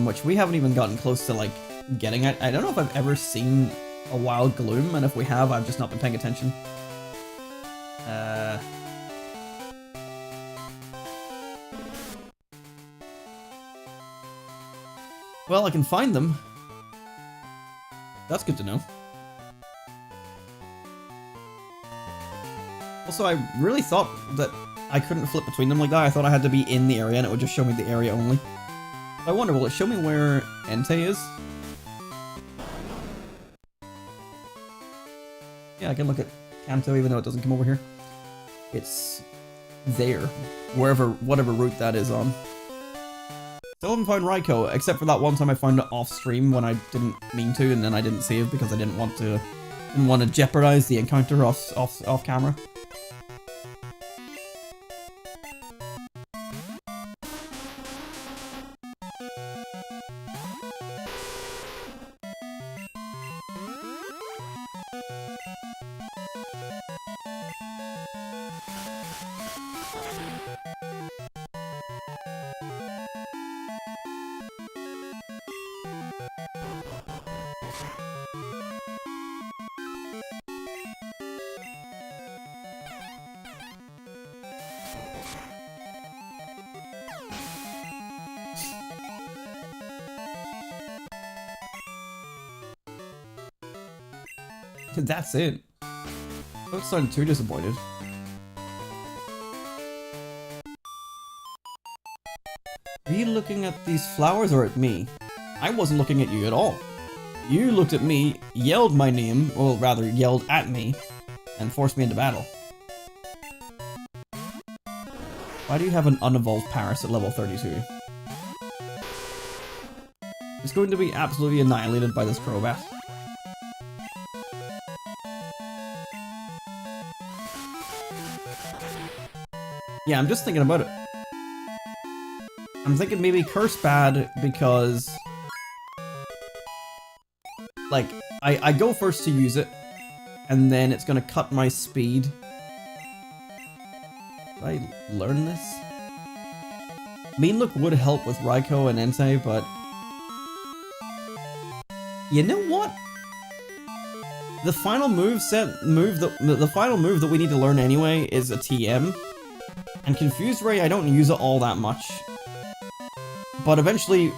which we haven't even gotten close to like getting at. I don't know if I've ever seen a Wild Gloom, and if we have, I've just not been paying attention. Well, I can find them. That's good to know. Also, I really thought that I couldn't flip between them like that. I thought I had to be in the area and it would just show me the area only. I wonder, will it show me where Entei is? Yeah, I can look at Kanto even though it doesn't come over here. It's there, whatever route that is on. Still haven't found Raikou, except for that one time I found it off stream when I didn't mean to, and then I didn't save because I didn't want to jeopardize the encounter off camera. That's it. Don't sound too disappointed. Are you looking at these flowers or at me? I wasn't looking at you at all. You looked at me, yelled my name, well rather yelled at me, and forced me into battle. Why do you have an unevolved Paris at level 32? It's going to be absolutely annihilated by this Crobat. Yeah, I'm just thinking about it. I'm thinking maybe Curse Bad because... like, I go first to use it, and then it's gonna cut my speed. Did I learn this? Mean Look would help with Raikou and Entei, but... you know what? The final move the final move that we need to learn anyway is a TM. And Confused Ray, I don't use it all that much. But eventually,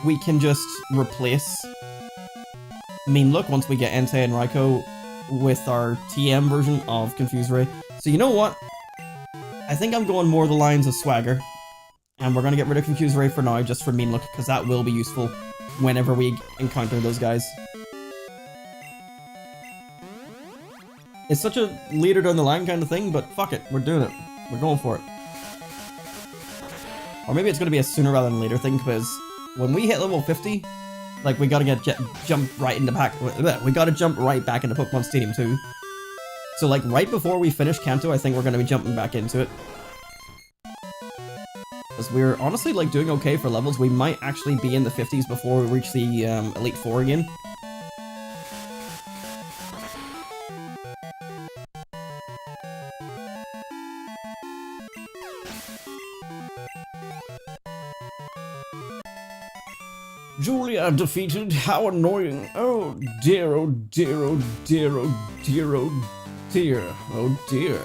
we can just replace Mean Look once we get Entei and Raikou with our TM version of Confused Ray. So you know what? I think I'm going more the lines of Swagger. And we're gonna get rid of Confused Ray for now, just for Mean Look, because that will be useful whenever we encounter those guys. It's such a later down the line kind of thing, but fuck it, we're doing it. We're going for it. Or maybe it's going to be a sooner rather than later thing, because when we hit level 50, like, we gotta jump right into we gotta jump right back into Pokémon Stadium 2. So, like, right before we finish Kanto, I think we're going to be jumping back into it. Because we're honestly, like, doing okay for levels. We might actually be in the 50s before we reach the Elite Four again. Julia defeated, how annoying. Oh dear, oh dear, oh dear, oh dear, oh dear, oh dear.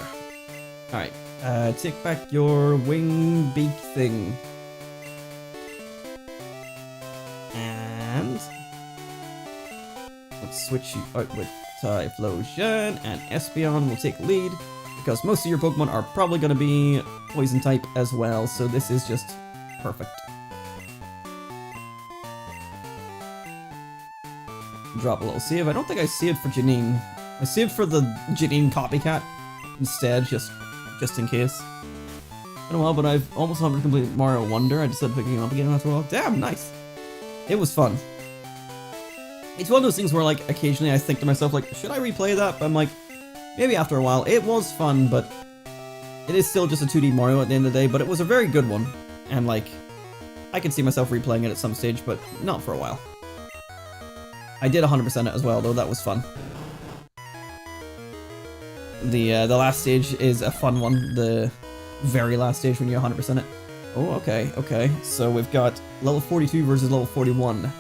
Alright, take back your wing beak thing. And let's switch you out with Typhlosion, and Espeon will take lead, because most of your Pokemon are probably going to be poison type as well, so this is just perfect. Drop a little save. I don't think I saved for Janine. I saved for the Janine copycat instead, just in case. Been a while, but I've almost completed Mario Wonder. I decided picking it up again after a while. Damn, nice. It was fun. It's one of those things where, like, occasionally I think to myself, like, should I replay that? But I'm like, maybe after a while. It was fun, but it is still just a 2D Mario at the end of the day, but it was a very good one. And, like, I can see myself replaying it at some stage, but not for a while. I did 100% it as well, though. That was fun. The last stage is a fun one. The very last stage when you 100% it. Oh, okay, okay. So we've got level 42 versus level 41.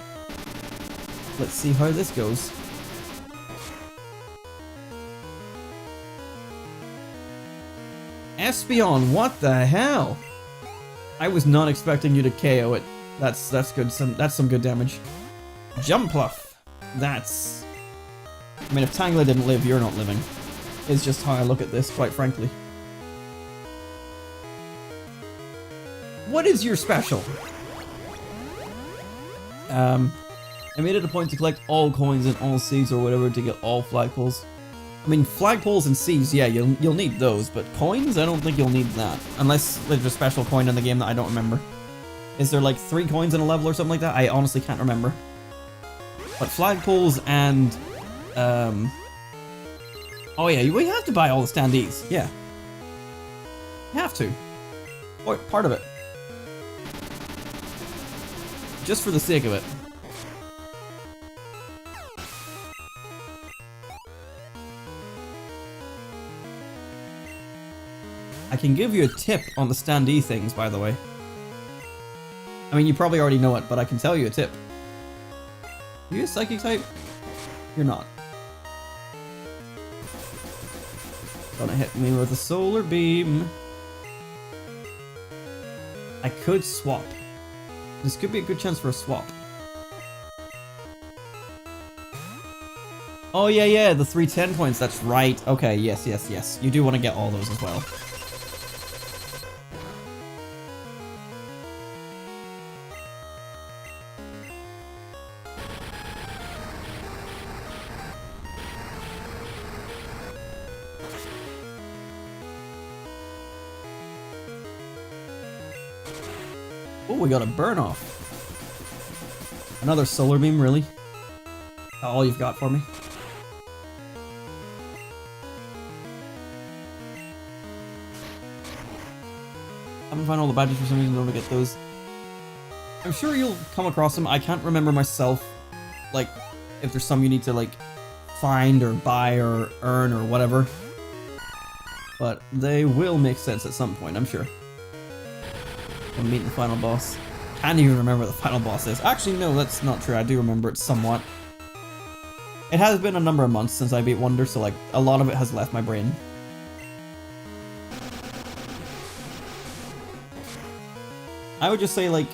Let's see how this goes. Espeon, what the hell? I was not expecting you to KO it. That's good. That's some good damage. Jumpluff. That's... I mean, if Tangela didn't live, you're not living. Is just how I look at this, quite frankly. What is your special? I made it a point to collect all coins and all seeds or whatever to get all flagpoles. I mean, flagpoles and seeds, yeah, you'll need those, but coins, I don't think you'll need that. Unless there's a special coin in the game that I don't remember. Is there like 3 coins in a level or something like that? I honestly can't remember. But flagpoles and, oh yeah, we have to buy all the standees, yeah. You have to. Or part of it. Just for the sake of it. I can give you a tip on the standee things, by the way. I mean, you probably already know it, but I can tell you a tip. Are you a psychic type? You're not. Gonna hit me with a solar beam. I could swap. This could be a good chance for a swap. Oh yeah, the 310 coins, that's right. Okay, yes. You do want to get all those as well. Oh, we got a burn off. Another solar beam, really? All you've got for me? I haven't found all the badges for some reason, don't get those. I'm sure you'll come across them. I can't remember myself, like, if there's some you need to, like, find or buy or earn or whatever. But they will make sense at some point, I'm sure. When meeting the final boss. Can't even remember what the final boss is. Actually, no, that's not true. I do remember it somewhat. It has been a number of months since I beat Wonder, so like a lot of it has left my brain. I would just say like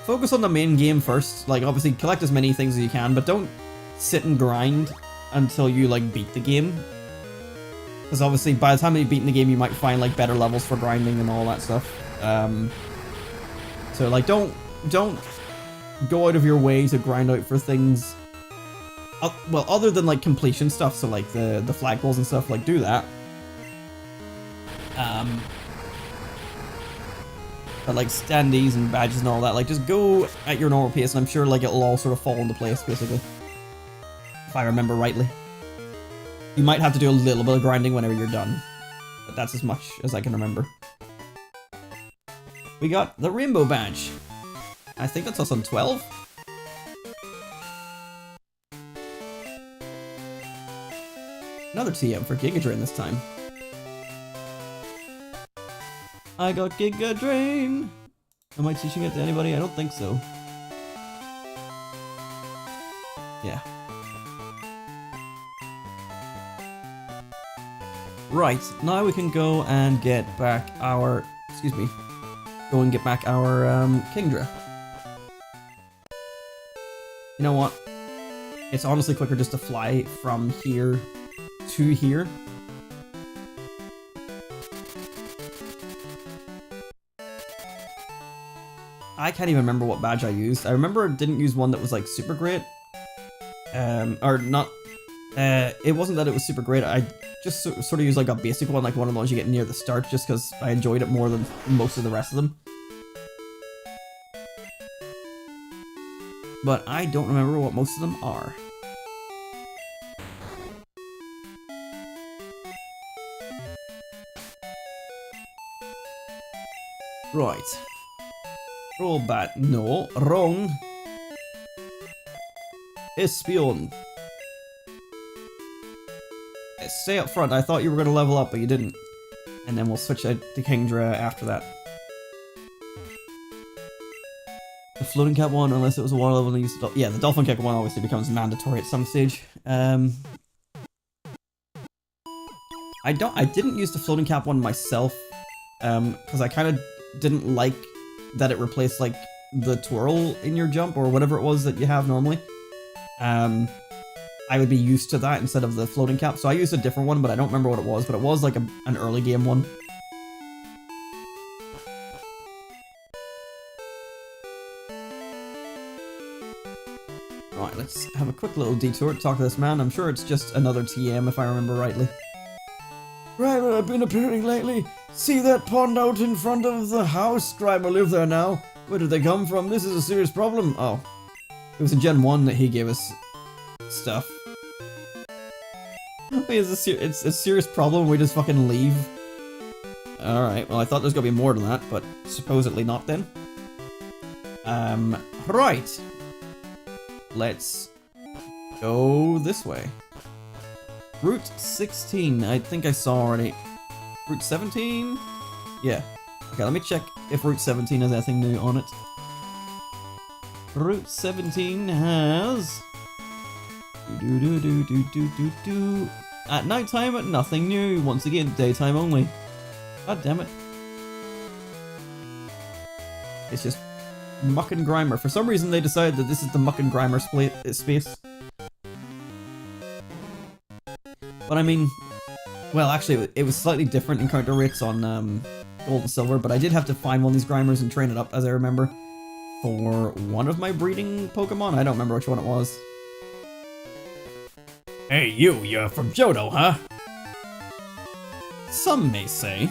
focus on the main game first. Like obviously collect as many things as you can, but don't sit and grind until you like beat the game. Because obviously by the time you've beaten the game, you might find like better levels for grinding and all that stuff. So like don't go out of your way to grind out for things. Well, other than like completion stuff, so like the flagpoles and stuff, like do that. But like standees and badges and all that, like just go at your normal pace, and I'm sure like it'll all sort of fall into place basically. If I remember rightly. You might have to do a little bit of grinding whenever you're done, but that's as much as I can remember. We got the rainbow badge. I think that's us on 12. Another TM for Giga Drain this time. I got Giga Drain. Am I teaching it to anybody? I don't think so. Yeah. Right, now we can go and get back our... Excuse me. Go and get back our Kingdra. You know what? It's honestly quicker just to fly from here to here. I can't even remember what badge I used. I remember I didn't use one that was like super great. Or not. It wasn't that it was super great. I just sort of used like a basic one, like one of the ones you get near the start, just because I enjoyed it more than most of the rest of them. But I don't remember what most of them are. Right. Roll bat. No, wrong. Espeon. Stay up front. I thought you were going to level up, but you didn't. And then we'll switch to Kingdra after that. The floating cap one, unless it was a water level, yeah, the dolphin kick one obviously becomes mandatory at some stage. I didn't use the floating cap one myself, because I kind of didn't like that it replaced like the twirl in your jump or whatever it was that you have normally. I would be used to that instead of the floating cap, so I used a different one, but I don't remember what it was, but it was like an early game one. Right, let's have a quick little detour to talk to this man. I'm sure it's just another TM if I remember rightly. Grimer, I've been appearing lately. See that pond out in front of the house? Grimer live there now. Where did they come from? This is a serious problem. Oh. It was in Gen 1 that he gave us stuff. Wait, it's a serious problem, we just fucking leave? Alright, well I thought there's gonna be more than that, but supposedly not then. Right. Let's go this way. Route 16, I think I saw already. Route 17? Yeah. Okay, let me check if Route 17 has anything new on it. Route 17 has... At nighttime, nothing new. Once again, daytime only. God damn it. It's just Muck and Grimer. For some reason, they decided that this is the Muck and Grimer space. But I mean, well, actually, it was slightly different encounter rates on Gold and Silver, but I did have to find one of these Grimers and train it up, as I remember, for one of my breeding Pokemon. I don't remember which one it was. Hey, you're from Johto, huh? Some may say.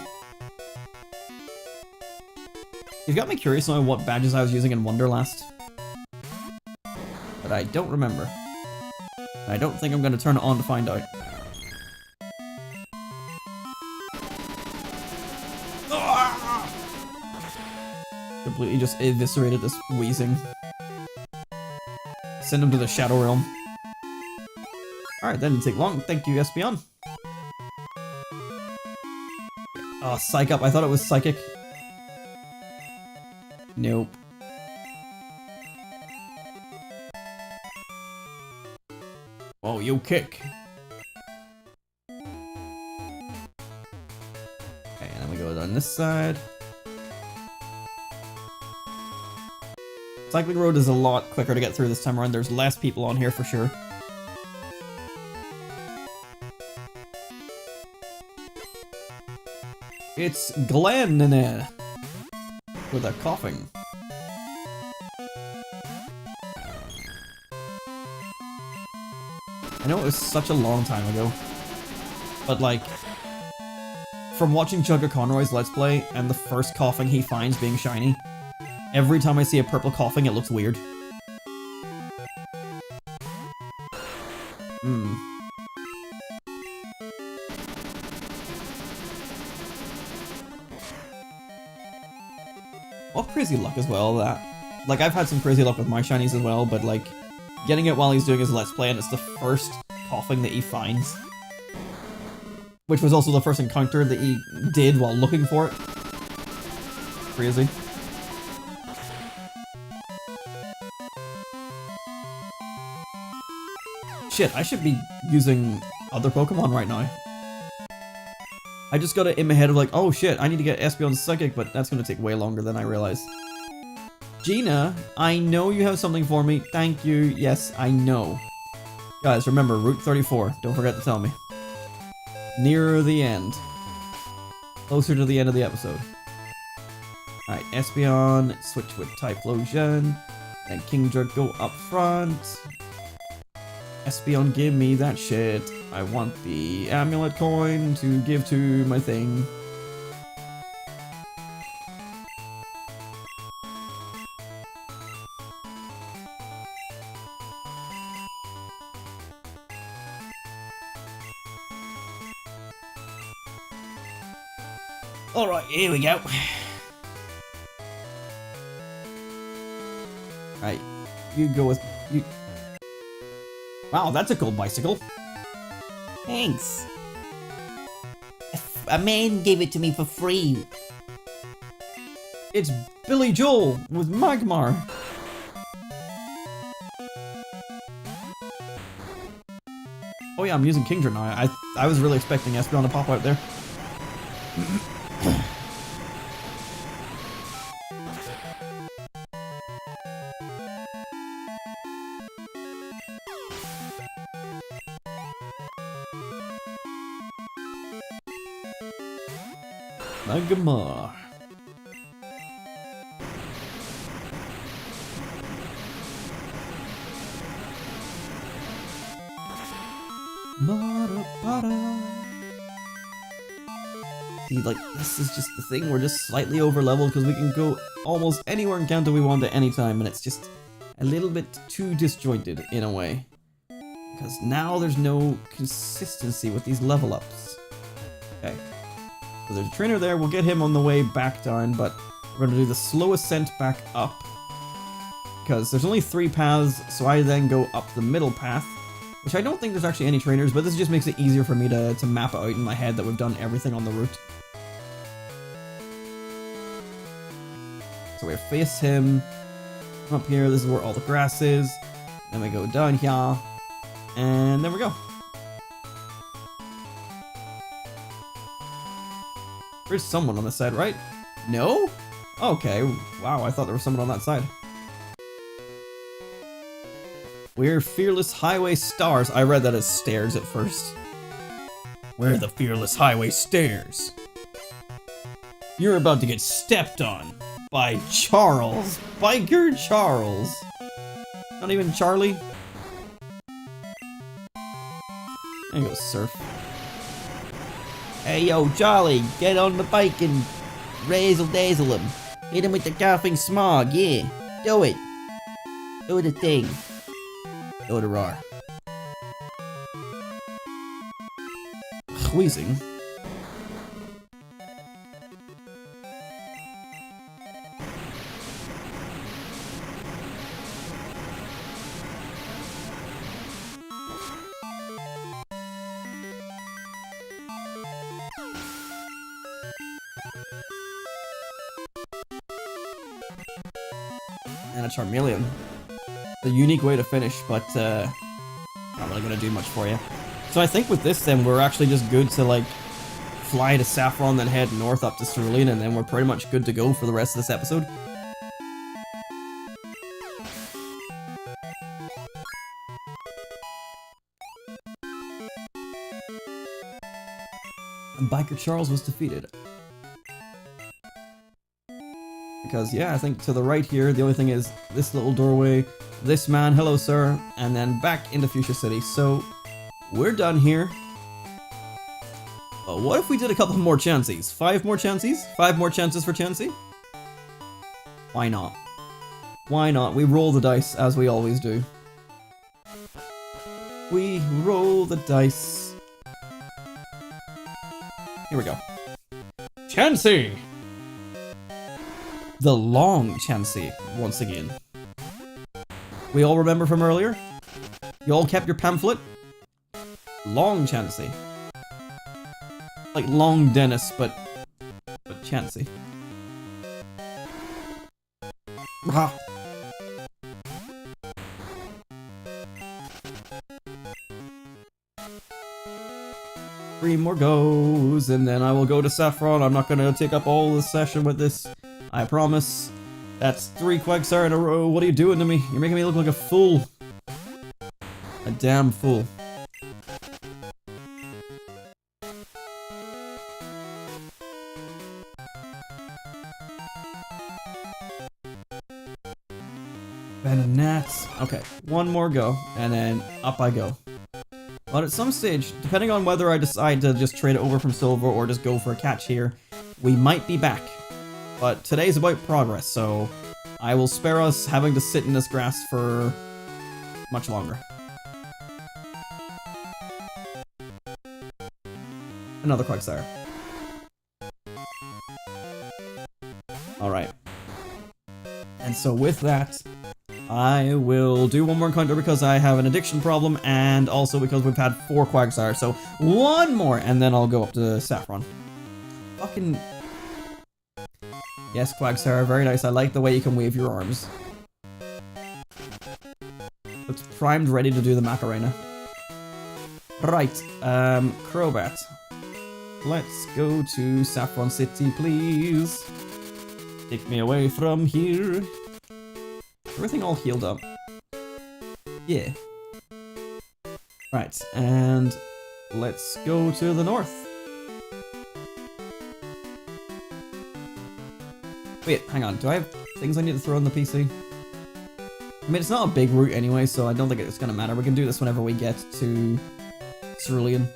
You've got me curious on what badges I was using in Wonderlast. But I don't remember. I don't think I'm going to turn it on to find out. Completely just eviscerated this wheezing. Send him to the Shadow Realm. Alright, that didn't take long. Thank you, Espeon. Oh, Psych Up. I thought it was Psychic. Nope. Oh, you kick. Okay, and then we go down this side. Cycling Road is a lot quicker to get through this time around. There's less people on here for sure. It's Glenn in there with a coughing. I know it was such a long time ago, but like, from watching Jugger Conroy's Let's Play and the first coughing he finds being shiny, every time I see a purple coughing, it looks weird. Well, crazy luck as well, that. Like, I've had some crazy luck with my shinies as well, but like, getting it while he's doing his Let's Play and it's the first coughing that he finds. Which was also the first encounter that he did while looking for it. Crazy. Shit, I should be using other Pokemon right now. I just got it in my head of like, oh shit, I need to get Espeon's Psychic, but that's gonna take way longer than I realized. Gina, I know you have something for me. Thank you. Yes, I know. Guys, remember, Route 34. Don't forget to tell me. Near the end. Closer to the end of the episode. Alright, Espeon, switch with Typhlosion. Then Kingdra go up front. Espeon, give me that shit. I want the amulet coin to give to my thing. Alright, here we go. Right, you go with... Wow, that's a cool bicycle. Thanks. A man gave it to me for free. It's Billy Joel with Magmar. Oh yeah, I'm using Kingdra now. I was really expecting Espeon to pop out there. Magmar. See, like, this is just the thing, we're just slightly over leveled because we can go almost anywhere in Kanto we want at any time, and it's just a little bit too disjointed in a way. Because now there's no consistency with these level ups. Okay. So there's a trainer there, we'll get him on the way back down, but we're going to do the slow ascent back up. Because there's only 3 paths, so I then go up the middle path. Which I don't think there's actually any trainers, but this just makes it easier for me to map it out in my head that we've done everything on the route. So we face him. Come up here, this is where all the grass is. Then we go down here. And there we go. There's someone on this side, right? No? Okay, wow, I thought there was someone on that side. We're Fearless Highway Stars. I read that as stairs at first. We're the Fearless Highway Stairs. You're about to get stepped on by Charles. Biker Charles. Not even Charlie. There goes Surf. Hey yo, Charlie, get on the bike and razzle dazzle him. Hit him with the coughing smog, yeah. Do it. Do the thing. Do the roar. Wheezing. And a Charmeleon. A unique way to finish, but not really gonna do much for you. So I think with this then we're actually just good to like fly to Saffron, then head north up to Cerulean, and then we're pretty much good to go for the rest of this episode. And Biker Charles was defeated. Because, yeah, I think to the right here, the only thing is this little doorway, this man, hello sir, and then back into Fuchsia City. So, we're done here. What if we did a couple more chances? 5 more chances? 5 more chances for Chansey? Why not? Why not? We roll the dice, as we always do. We roll the dice. Here we go. Chansey! The long Chansey, once again. We all remember from earlier? You all kept your pamphlet? Long Chansey. Like Long Dennis, but Chansey. Ah. Three more goes, and then I will go to Saffron. I'm not gonna take up all the session with this. I promise. That's 3 Quagsire in a row. What are you doing to me? You're making me look like a fool. A damn fool. Venonats. Okay, 1 more go, and then up I go. But at some stage, depending on whether I decide to just trade it over from Silver or just go for a catch here, we might be back. But today's about progress, so I will spare us having to sit in this grass for much longer. Another Quagsire. Alright. And so with that, I will do one more encounter because I have an addiction problem, and also because we've had 4 Quagsire. So one more, and then I'll go up to Saffron. Fucking... Yes, Quagsire, very nice. I like the way you can wave your arms. Looks primed, ready to do the Macarena. Right, Crobat. Let's go to Saffron City, please. Take me away from here. Everything all healed up. Yeah. Right, and let's go to the north. Wait, hang on. Do I have things I need to throw on the PC? I mean, it's not a big route anyway, so I don't think it's gonna matter. We can do this whenever we get to Cerulean.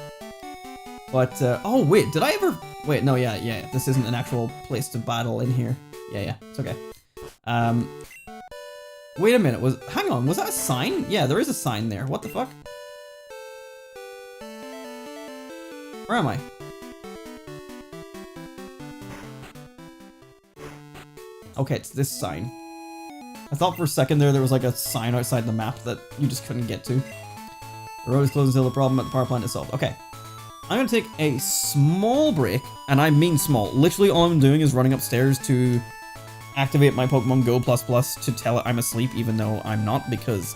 But, oh wait, did I ever... Wait, no, yeah, this isn't an actual place to battle in here. Yeah, it's okay. Wait a minute, hang on, was that a sign? Yeah, there is a sign there. What the fuck? Where am I? Okay, it's this sign. I thought for a second there was like a sign outside the map that you just couldn't get to. The road is closed until the problem at the power plant is solved. Okay. I'm gonna take a small break, and I mean small. Literally all I'm doing is running upstairs to activate my Pokemon Go++ to tell it I'm asleep, even though I'm not, because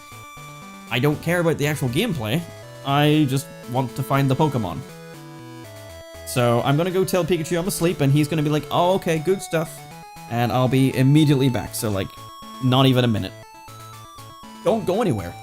I don't care about the actual gameplay. I just want to find the Pokemon. So I'm gonna go tell Pikachu I'm asleep, and he's gonna be like, oh, okay, good stuff. And I'll be immediately back, so like, not even a minute. Don't go anywhere.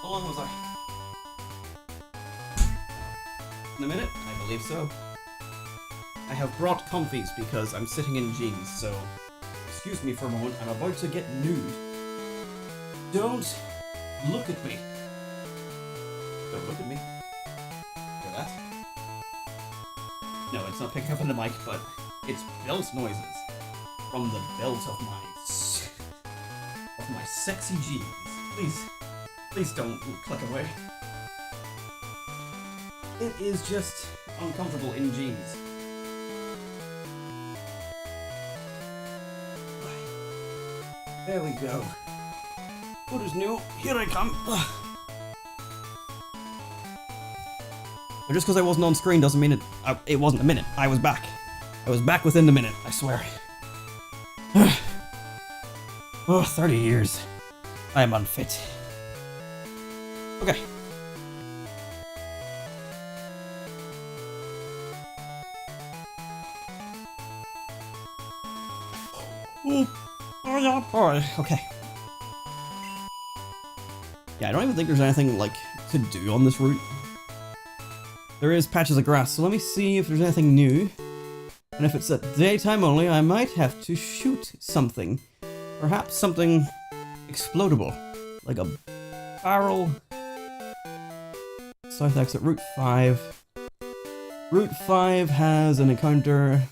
How long was I? In a minute? I believe so. I have brought comfies because I'm sitting in jeans, so excuse me for a moment, I'm about to get nude. Don't look at me. Don't look at me. Hear that? No, it's not picking up on the mic, but it's belt noises from the belt of my sexy jeans. Please don't click away. It is just uncomfortable in jeans. There we go. What is new? Here I come. But just because I wasn't on screen doesn't mean it wasn't a minute. I was back. I was back within the minute, I swear. Oh, 30 years. I am unfit. Okay. Okay. Yeah, I don't even think there's anything, like, to do on this route. There is patches of grass, so let me see if there's anything new. And if it's at daytime only, I might have to shoot something. Perhaps something explodable. Like a barrel. South exit, Route 5. Route 5 has an encounter.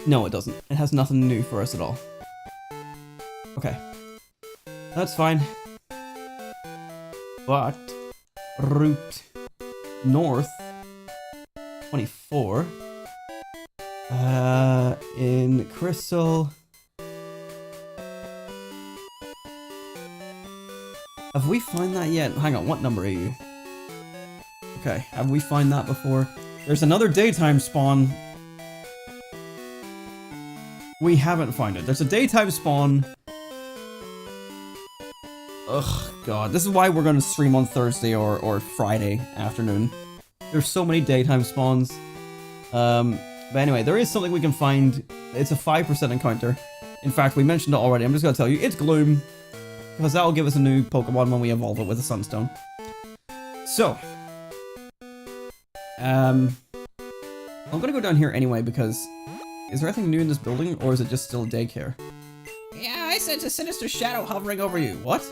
No, it doesn't. It has nothing new for us at all. Okay. That's fine. But Route North 24 in Crystal. Have we found that yet? Hang on, what number are you? Okay, have we found that before? There's another daytime spawn. We haven't found it. There's a daytime spawn. Ugh, God. This is why we're going to stream on Thursday or Friday afternoon. There's so many daytime spawns. But anyway, there is something we can find. It's a 5% encounter. In fact, we mentioned it already. I'm just going to tell you, it's Gloom. Because that will give us a new Pokemon when we evolve it with a Sunstone. So. I'm going to go down here anyway because... Is there anything new in this building, or is it just still a daycare? Yeah, I sense a sinister shadow hovering over you. What?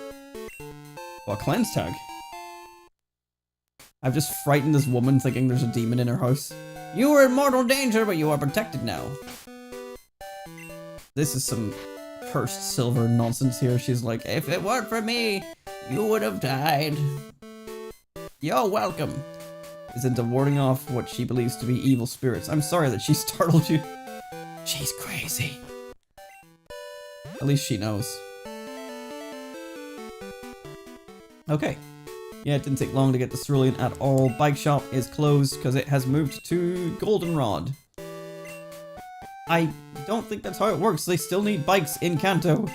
Well, cleanse tag. I've just frightened this woman thinking there's a demon in her house. You were in mortal danger, but you are protected now. This is some cursed silver nonsense here. She's like, If it weren't for me, you would have died. You're welcome. Is into warding off what she believes to be evil spirits. I'm sorry that she startled you. She's crazy. At least she knows. Okay. Yeah, it didn't take long to get to Cerulean at all. Bike shop is closed because it has moved to Goldenrod. I don't think that's how it works. They still need bikes in Kanto.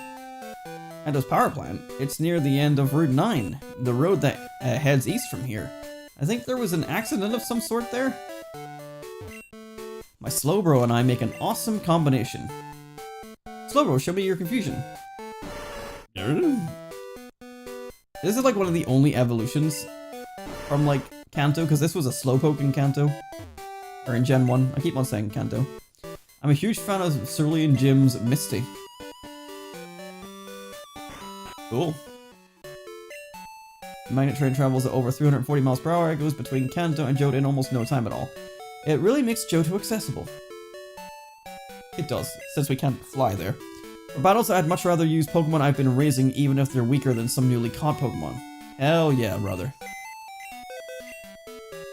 Kanto's power plant. It's near the end of Route 9, the road that heads east from here. I think there was an accident of some sort there. My Slowbro and I make an awesome combination. Slowbro, show me your confusion. This is like one of the only evolutions from like Kanto, because this was a Slowpoke in Kanto. Or in Gen 1. I keep on saying Kanto. I'm a huge fan of Cerulean Gym's Misty. Cool. The magnet train travels at over 340 miles per hour. It goes between Kanto and Johto in almost no time at all. It really makes Johto accessible. It does, since we can't fly there. For battles, I'd much rather use Pokemon I've been raising, even if they're weaker than some newly caught Pokemon. Hell yeah, brother.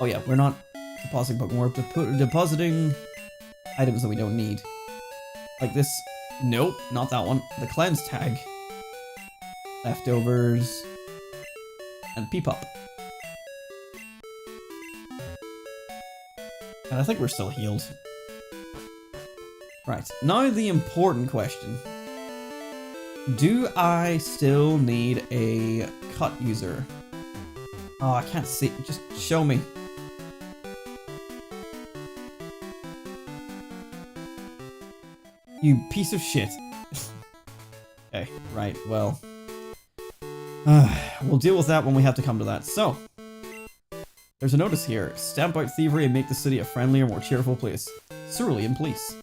Oh yeah, we're not depositing Pokemon, we're depositing items that we don't need. Like this. Nope, not that one. The cleanse tag. Leftovers. And Peepop. And I think we're still healed. Right, now the important question. Do I still need a cut user? Oh, I can't see. Just show me. You piece of shit. Okay, right, well. We'll deal with that when we have to come to that. So, there's a notice here. Stamp out thievery and make the city a friendlier, more cheerful place. Cerulean Police.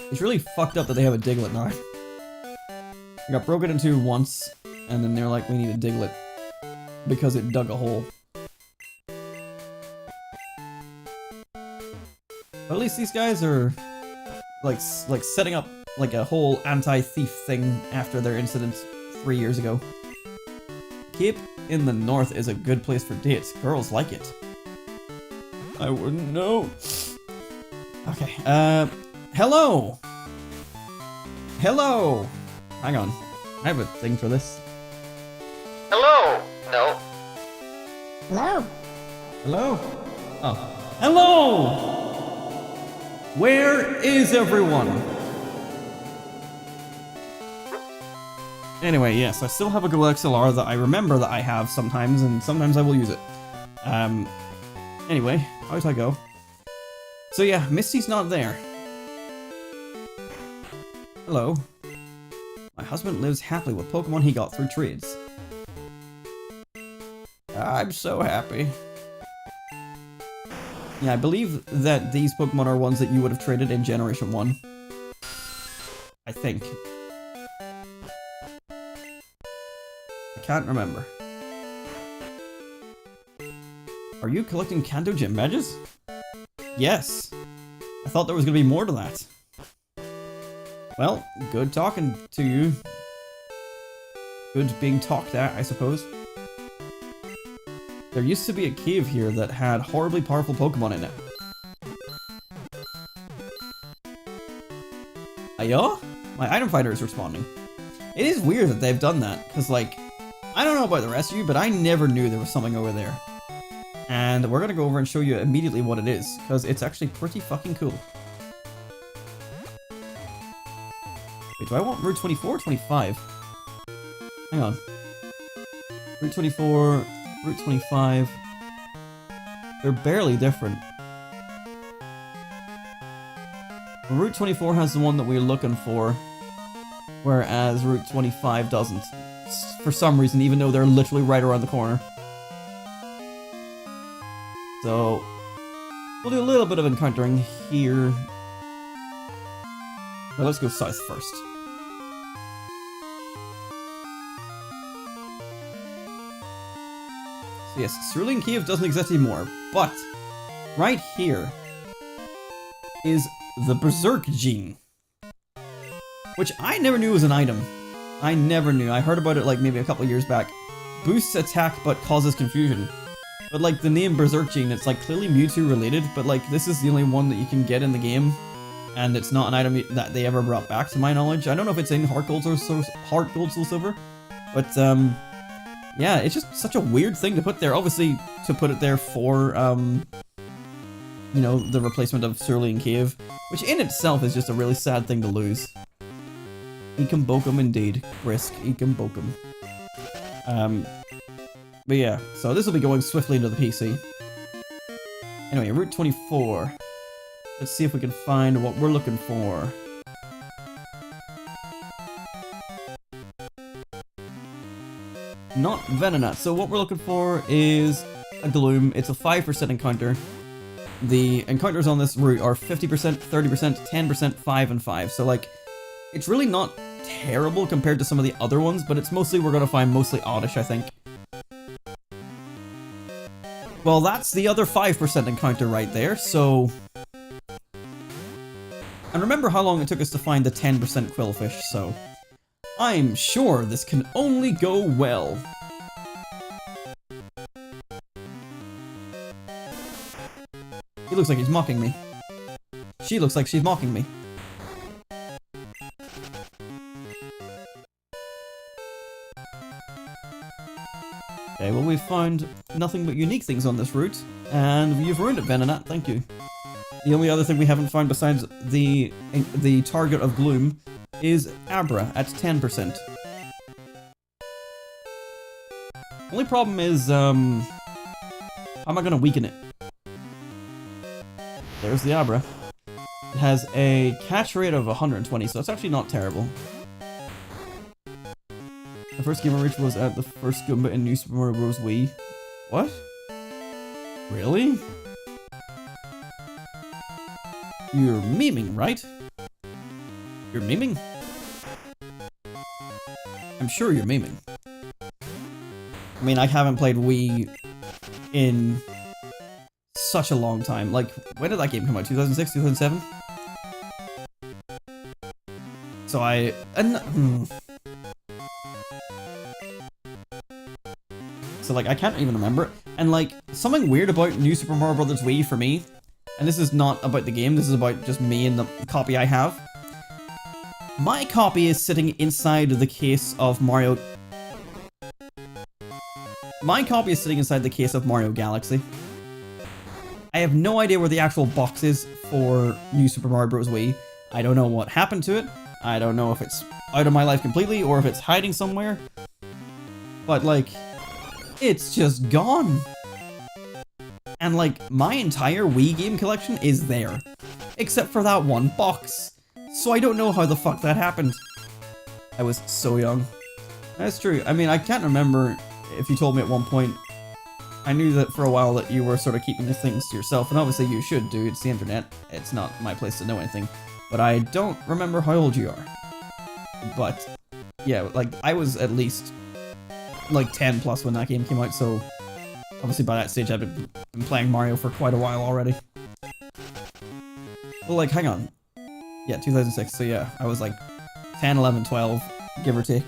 It's really fucked up that they have a Diglett now. It got broken into once, and then they're like, we need a Diglett. Because it dug a hole. But at least these guys are like setting up like a whole anti-thief thing after their incident 3 years ago. Cape in the north is a good place for dates. Girls like it. I wouldn't know. Okay, hello! Hello! Hang on. I have a thing for this. Hello! No. Hello. Hello? Oh. Hello! Where is everyone? Anyway, yes, I still have a Gold XLR that I remember that I have sometimes, and sometimes I will use it. Anyway, how'd I go? So yeah, Misty's not there. Hello. My husband lives happily with Pokemon he got through trades. I'm so happy. Yeah, I believe that these Pokemon are ones that you would have traded in Generation 1. I think. I can't remember. Are you collecting Kanto Gym badges? Yes. I thought there was going to be more to that. Well, good talking to you. Good being talked at, I suppose. There used to be a cave here that had horribly powerful Pokemon in it. Ayo? My item finder is responding. It is weird that they've done that, because like, I don't know about the rest of you, but I never knew there was something over there. And we're gonna go over and show you immediately what it is, because it's actually pretty fucking cool. Wait, do I want Route 24 or 25? Hang on. Route 24, Route 25. They're barely different. Route 24 has the one that we're looking for, whereas Route 25 doesn't. For some reason, even though they're literally right around the corner. So, we'll do a little bit of encountering here. Well, let's go south first. So yes, Cerulean Cave doesn't exist anymore, but right here is the Berserk Gene, which I never knew was an item. I never knew. I heard about it like maybe a couple years back. Boosts attack but causes confusion. But like the name Berserk Gene, it's like clearly Mewtwo related, but like this is the only one that you can get in the game, and it's not an item that they ever brought back to my knowledge. I don't know if it's in Heart Gold, Soul Silver, but yeah, it's just such a weird thing to put there. Obviously, to put it there for you know, the replacement of Cerulean Cave, which in itself is just a really sad thing to lose. Ekambokum indeed. Brisk Ekambokum. But yeah, so this will be going swiftly into the PC. Anyway, Route 24. Let's see if we can find what we're looking for. Not Venonat. So what we're looking for is a Gloom. It's a 5% encounter. The encounters on this route are 50%, 30%, 10%, 5, and 5. So like, it's really not terrible compared to some of the other ones, but it's mostly, we're going to find mostly Oddish, I think. Well, that's the other 5% encounter right there, so... And remember how long it took us to find the 10% Quillfish, so... I'm sure this can only go well. He looks like he's mocking me. She looks like she's mocking me. Okay, well we've found nothing but unique things on this route, and you've ruined it, Venonat, thank you. The only other thing we haven't found besides the target of Gloom is Abra at 10%. Only problem is, how am I gonna weaken it? There's the Abra. It has a catch rate of 120, so it's actually not terrible. The first game I reached was at the first Goomba in New Super Mario Bros. Wii. What? Really? You're memeing, right? You're memeing? I'm sure you're memeing. I mean, I haven't played Wii in such a long time. Like, when did that game come out? 2006, 2007? So So like, I can't even remember it. And like, something weird about New Super Mario Bros. Wii for me, and this is not about the game, this is about just me and the copy I have. My copy is sitting inside the case of Mario... My copy is sitting inside the case of Mario Galaxy. I have no idea where the actual box is for New Super Mario Bros. Wii. I don't know what happened to it. I don't know if it's out of my life completely or if it's hiding somewhere. But like... it's just gone. And like, my entire Wii game collection is there. Except for that one box. So I don't know how the fuck that happened. I was so young. That's true. I mean, I can't remember if you told me at one point. I knew that for a while that you were sort of keeping the things to yourself. And obviously you should do. It's the internet. It's not my place to know anything. But I don't remember how old you are. But, yeah, like, I was at least... like 10 plus when that game came out, so obviously by that stage I've been playing Mario for quite a while already. Well, like, hang on. Yeah, 2006, so yeah, I was like 10, 11, 12, give or take,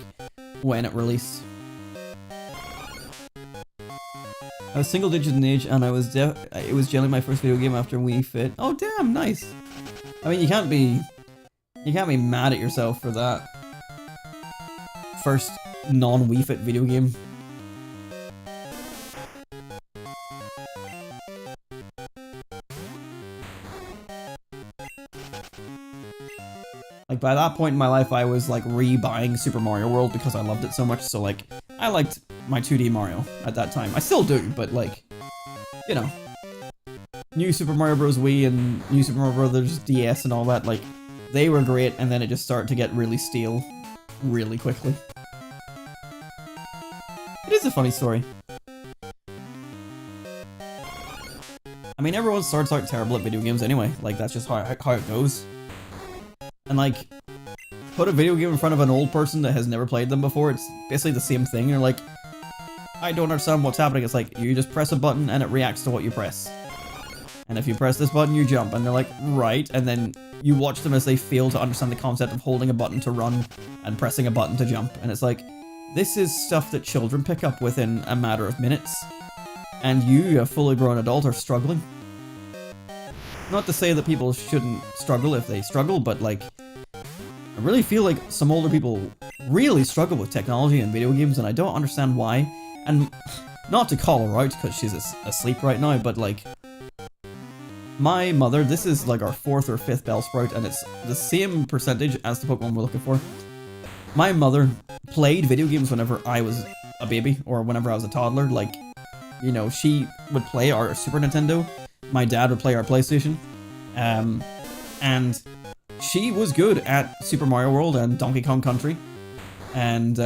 when it released. I was single digit in age, and it was generally my first video game after Wii Fit. Oh damn, nice! I mean, you can't be mad at yourself for that. First non-Wii Fit video game. Like, by that point in my life, I was like re-buying Super Mario World because I loved it so much, so like, I liked my 2D Mario at that time. I still do, but like, you know, New Super Mario Bros. Wii and New Super Mario Bros. DS and all that, like, they were great, and then it just started to get really stale really quickly. It is a funny story. I mean, everyone starts out terrible at video games anyway. Like, that's just how it goes. And, like, put a video game in front of an old person that has never played them before, it's basically the same thing. You're like, I don't understand what's happening. It's like, you just press a button and it reacts to what you press. And if you press this button, you jump. And they're like, right. And then you watch them as they fail to understand the concept of holding a button to run and pressing a button to jump. And it's like, this is stuff that children pick up within a matter of minutes. And you, a fully grown adult, are struggling. Not to say that people shouldn't struggle if they struggle, but like, I really feel like some older people really struggle with technology and video games, and I don't understand why. And not to call her out because she's asleep right now, but like, my mother, this is like our 4th or 5th Bellsprout, and it's the same percentage as the Pokemon we're looking for. My mother played video games whenever I was a baby, or whenever I was a toddler. Like, you know, she would play our Super Nintendo, my dad would play our PlayStation, and she was good at Super Mario World and Donkey Kong Country, and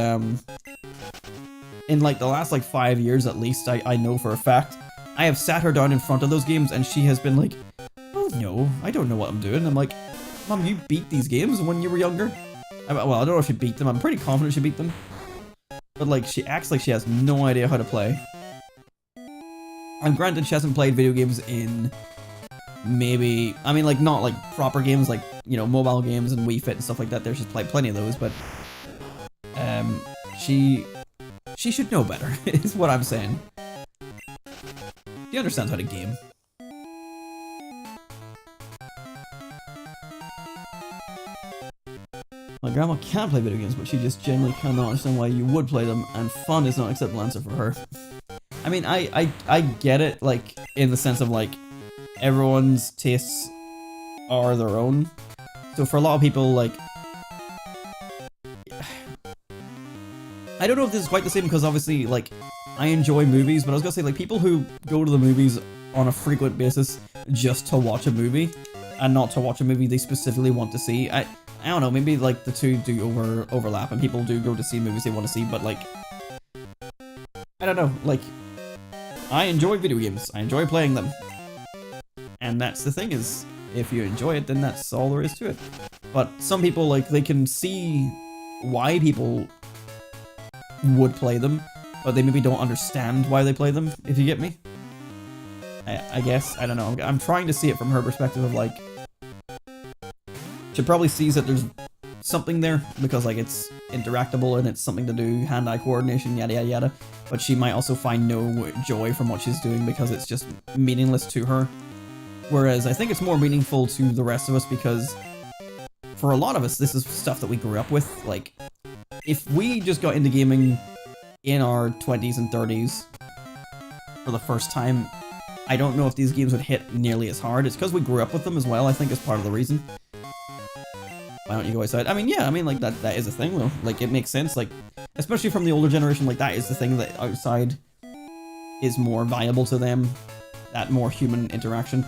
in like the last like 5 years at least, I know for a fact, I have sat her down in front of those games and she has been like, oh no, I don't know what I'm doing. I'm like, Mom, you beat these games when you were younger? Well, I don't know if she beat them, I'm pretty confident she beat them. But like, she acts like she has no idea how to play. And granted, she hasn't played video games in maybe, I mean like not like proper games like, you know, mobile games and Wii Fit and stuff like that. She's played plenty of those, but she should know better, is what I'm saying. She understands how to game. My grandma can play video games, but she just generally cannot understand why you would play them, and fun is not an acceptable answer for her. I mean, I get it, like, in the sense of, like, everyone's tastes are their own. So for a lot of people, like, I don't know if this is quite the same, because obviously, like, I enjoy movies, but I was gonna say, like, people who go to the movies on a frequent basis just to watch a movie, and not to watch a movie they specifically want to see, I don't know, maybe, like, the two do overlap, and people do go to see movies they want to see, but, like, I don't know, like, I enjoy video games, I enjoy playing them, and that's the thing, is, if you enjoy it, then that's all there is to it. But some people, like, they can see why people would play them, but they maybe don't understand why they play them, if you get me. I guess, I don't know, I'm trying to see it from her perspective of, like, she probably sees that there's something there, because, like, it's interactable and it's something to do, hand-eye coordination, yada yada yada, but she might also find no joy from what she's doing because it's just meaningless to her. Whereas I think it's more meaningful to the rest of us, because for a lot of us, this is stuff that we grew up with. Like, if we just got into gaming in our 20s and 30s for the first time, I don't know if these games would hit nearly as hard. It's because we grew up with them as well, I think, is part of the reason. Why don't you go outside? I mean, yeah, I mean, like, that is a thing, though. Like, it makes sense, like, especially from the older generation, like, that is the thing, that outside is more valuable to them, that more human interaction.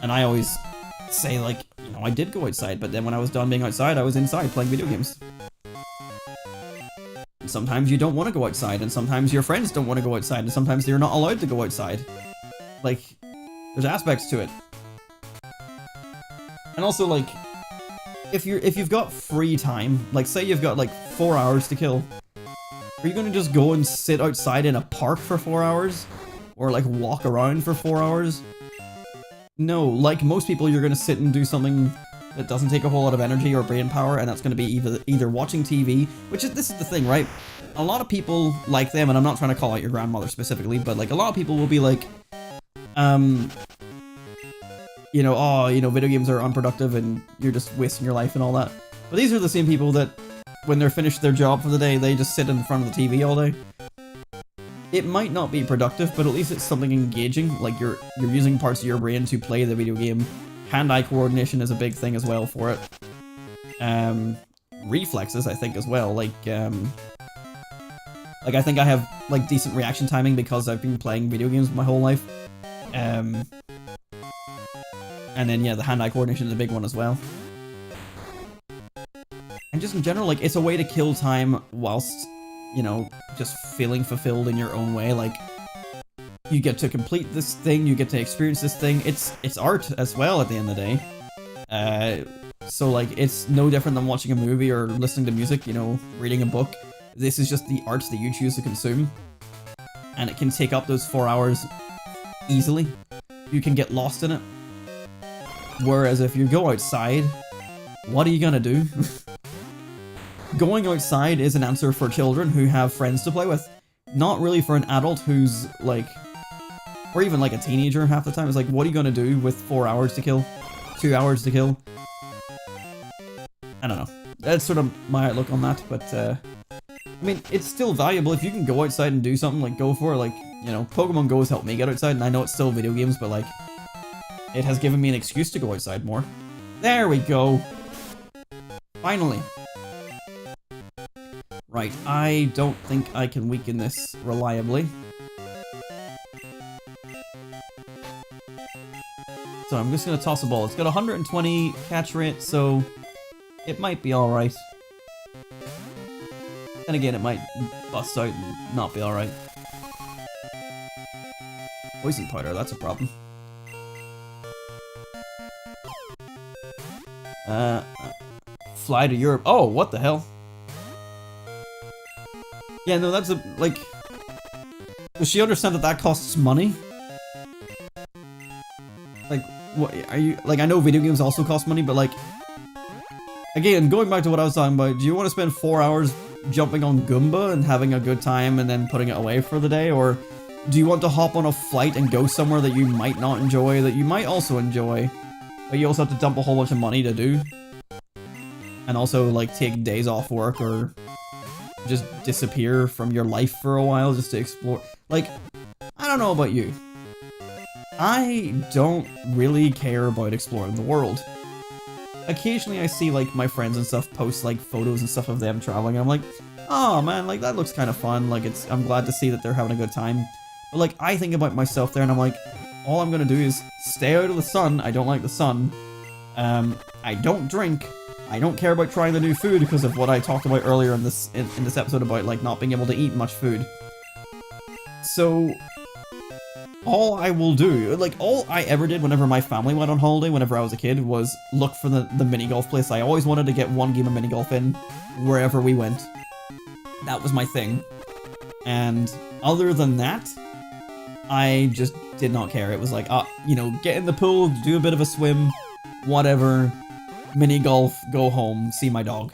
And I always say, like, you know, I did go outside, but then when I was done being outside, I was inside playing video games. And sometimes you don't want to go outside, and sometimes your friends don't want to go outside, and sometimes you're not allowed to go outside. Like, there's aspects to it. And also, like, if you've got free time, like, say you've got, like, 4 hours to kill, are you gonna just go and sit outside in a park for 4 hours? Or, like, walk around for 4 hours? No, like most people, you're gonna sit and do something that doesn't take a whole lot of energy or brain power, and that's gonna be either watching TV, which is, this is the thing, right? A lot of people like them, and I'm not trying to call out your grandmother specifically, but, like, a lot of people will be like, you know, oh, you know, video games are unproductive and you're just wasting your life and all that. But these are the same people that, when they're finished their job for the day, they just sit in front of the TV all day. It might not be productive, but at least it's something engaging, like you're using parts of your brain to play the video game. Hand-eye coordination is a big thing as well for it. Reflexes, I think, as well, like I think I have, like, decent reaction timing because I've been playing video games my whole life. And then, yeah, the hand-eye coordination is a big one as well. And just in general, like, it's a way to kill time whilst, you know, just feeling fulfilled in your own way. Like, you get to complete this thing, you get to experience this thing. It's art as well at the end of the day. So, like, it's no different than watching a movie or listening to music, you know, reading a book. This is just the art that you choose to consume. And it can take up those 4 hours easily. You can get lost in it. Whereas if you go outside, what are you gonna do? Going outside is an answer for children who have friends to play with. Not really for an adult who's like, or even like a teenager half the time. It's like, what are you gonna do with 4 hours to kill? 2 hours to kill? I don't know. That's sort of my outlook on that, but I mean, it's still valuable. If you can go outside and do something, like, go for it. Like, you know, Pokemon Go has helped me get outside, and I know it's still video games, but like, it has given me an excuse to go outside more. There we go. Finally. Right, I don't think I can weaken this reliably. So I'm just gonna toss a ball. It's got 120 catch rate, so it might be alright. And again, it might bust out and not be alright. Poison powder, that's a problem. Fly to Europe. Oh, what the hell? Yeah, no, that's a, like... Does she understand that that costs money? Like, what, are you, like, I know video games also cost money, but like... Again, going back to what I was talking about, do you want to spend 4 hours jumping on Goomba and having a good time and then putting it away for the day? Or do you want to hop on a flight and go somewhere that you might not enjoy, that you might also enjoy, but you also have to dump a whole bunch of money to do? And also, like, take days off work or just disappear from your life for a while just to explore. Like, I don't know about you. I don't really care about exploring the world. Occasionally I see, like, my friends and stuff post, like, photos and stuff of them traveling, and I'm like, oh man, like, that looks kind of fun. Like, I'm glad to see that they're having a good time. But, like, I think about myself there, and I'm like, all I'm gonna do is stay out of the sun. I don't like the sun. I don't drink. I don't care about trying the new food because of what I talked about earlier in this episode about, like, not being able to eat much food. So, all I will do, like, all I ever did whenever my family went on holiday, whenever I was a kid, was look for the mini golf place. I always wanted to get one game of mini golf in wherever we went. That was my thing. And other than that, I just did not care. It was like, you know, get in the pool, do a bit of a swim, whatever, mini golf, go home, see my dog.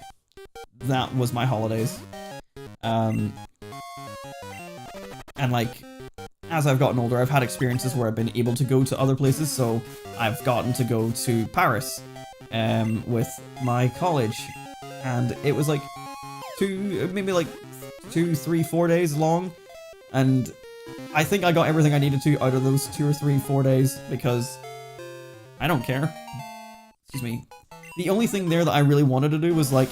That was my holidays. And like, as I've gotten older, I've had experiences where I've been able to go to other places, so I've gotten to go to Paris with my college, and it was like 2, 3, 4 days long, and I think I got everything I needed to out of those 2 or 3, 4 days, because I don't care. Excuse me. The only thing there that I really wanted to do was, like,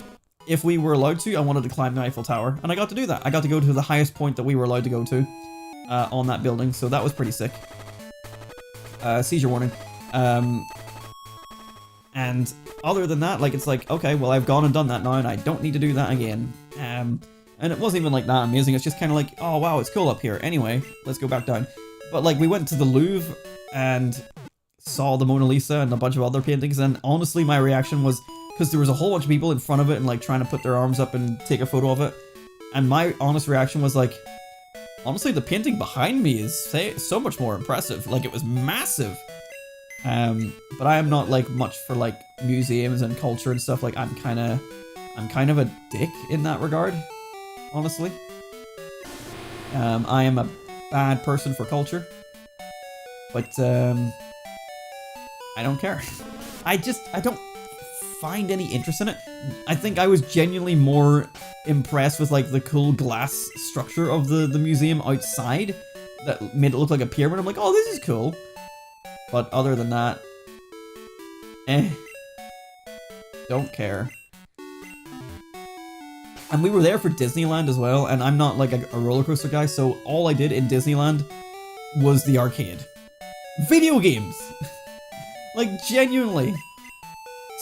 if we were allowed to, I wanted to climb the Eiffel Tower, and I got to do that. I got to go to the highest point that we were allowed to go to. On that building, so that was pretty sick. Seizure warning. And other than that, like, it's like, okay, well, I've gone and done that now, and I don't need to do that again. And it wasn't even like that amazing. It's just kind of like, oh wow, it's cool up here. Anyway, let's go back down. But like, we went to the Louvre and saw the Mona Lisa and a bunch of other paintings, and honestly, my reaction was, because there was a whole bunch of people in front of it and like trying to put their arms up and take a photo of it, and my honest reaction was like, honestly, the painting behind me is so much more impressive. Like, it was massive. But I am not, like, much for, like, museums and culture and stuff. Like, I'm kind of a dick in that regard, honestly. I am a bad person for culture. But, I don't care. I don't find any interest in it. I think I was genuinely more impressed with, like, the cool glass structure of the museum outside that made it look like a pyramid. I'm like, oh, this is cool. But other than that, don't care. And we were there for Disneyland as well, and I'm not like a roller coaster guy, so all I did in Disneyland was the arcade. Video games! Like, genuinely.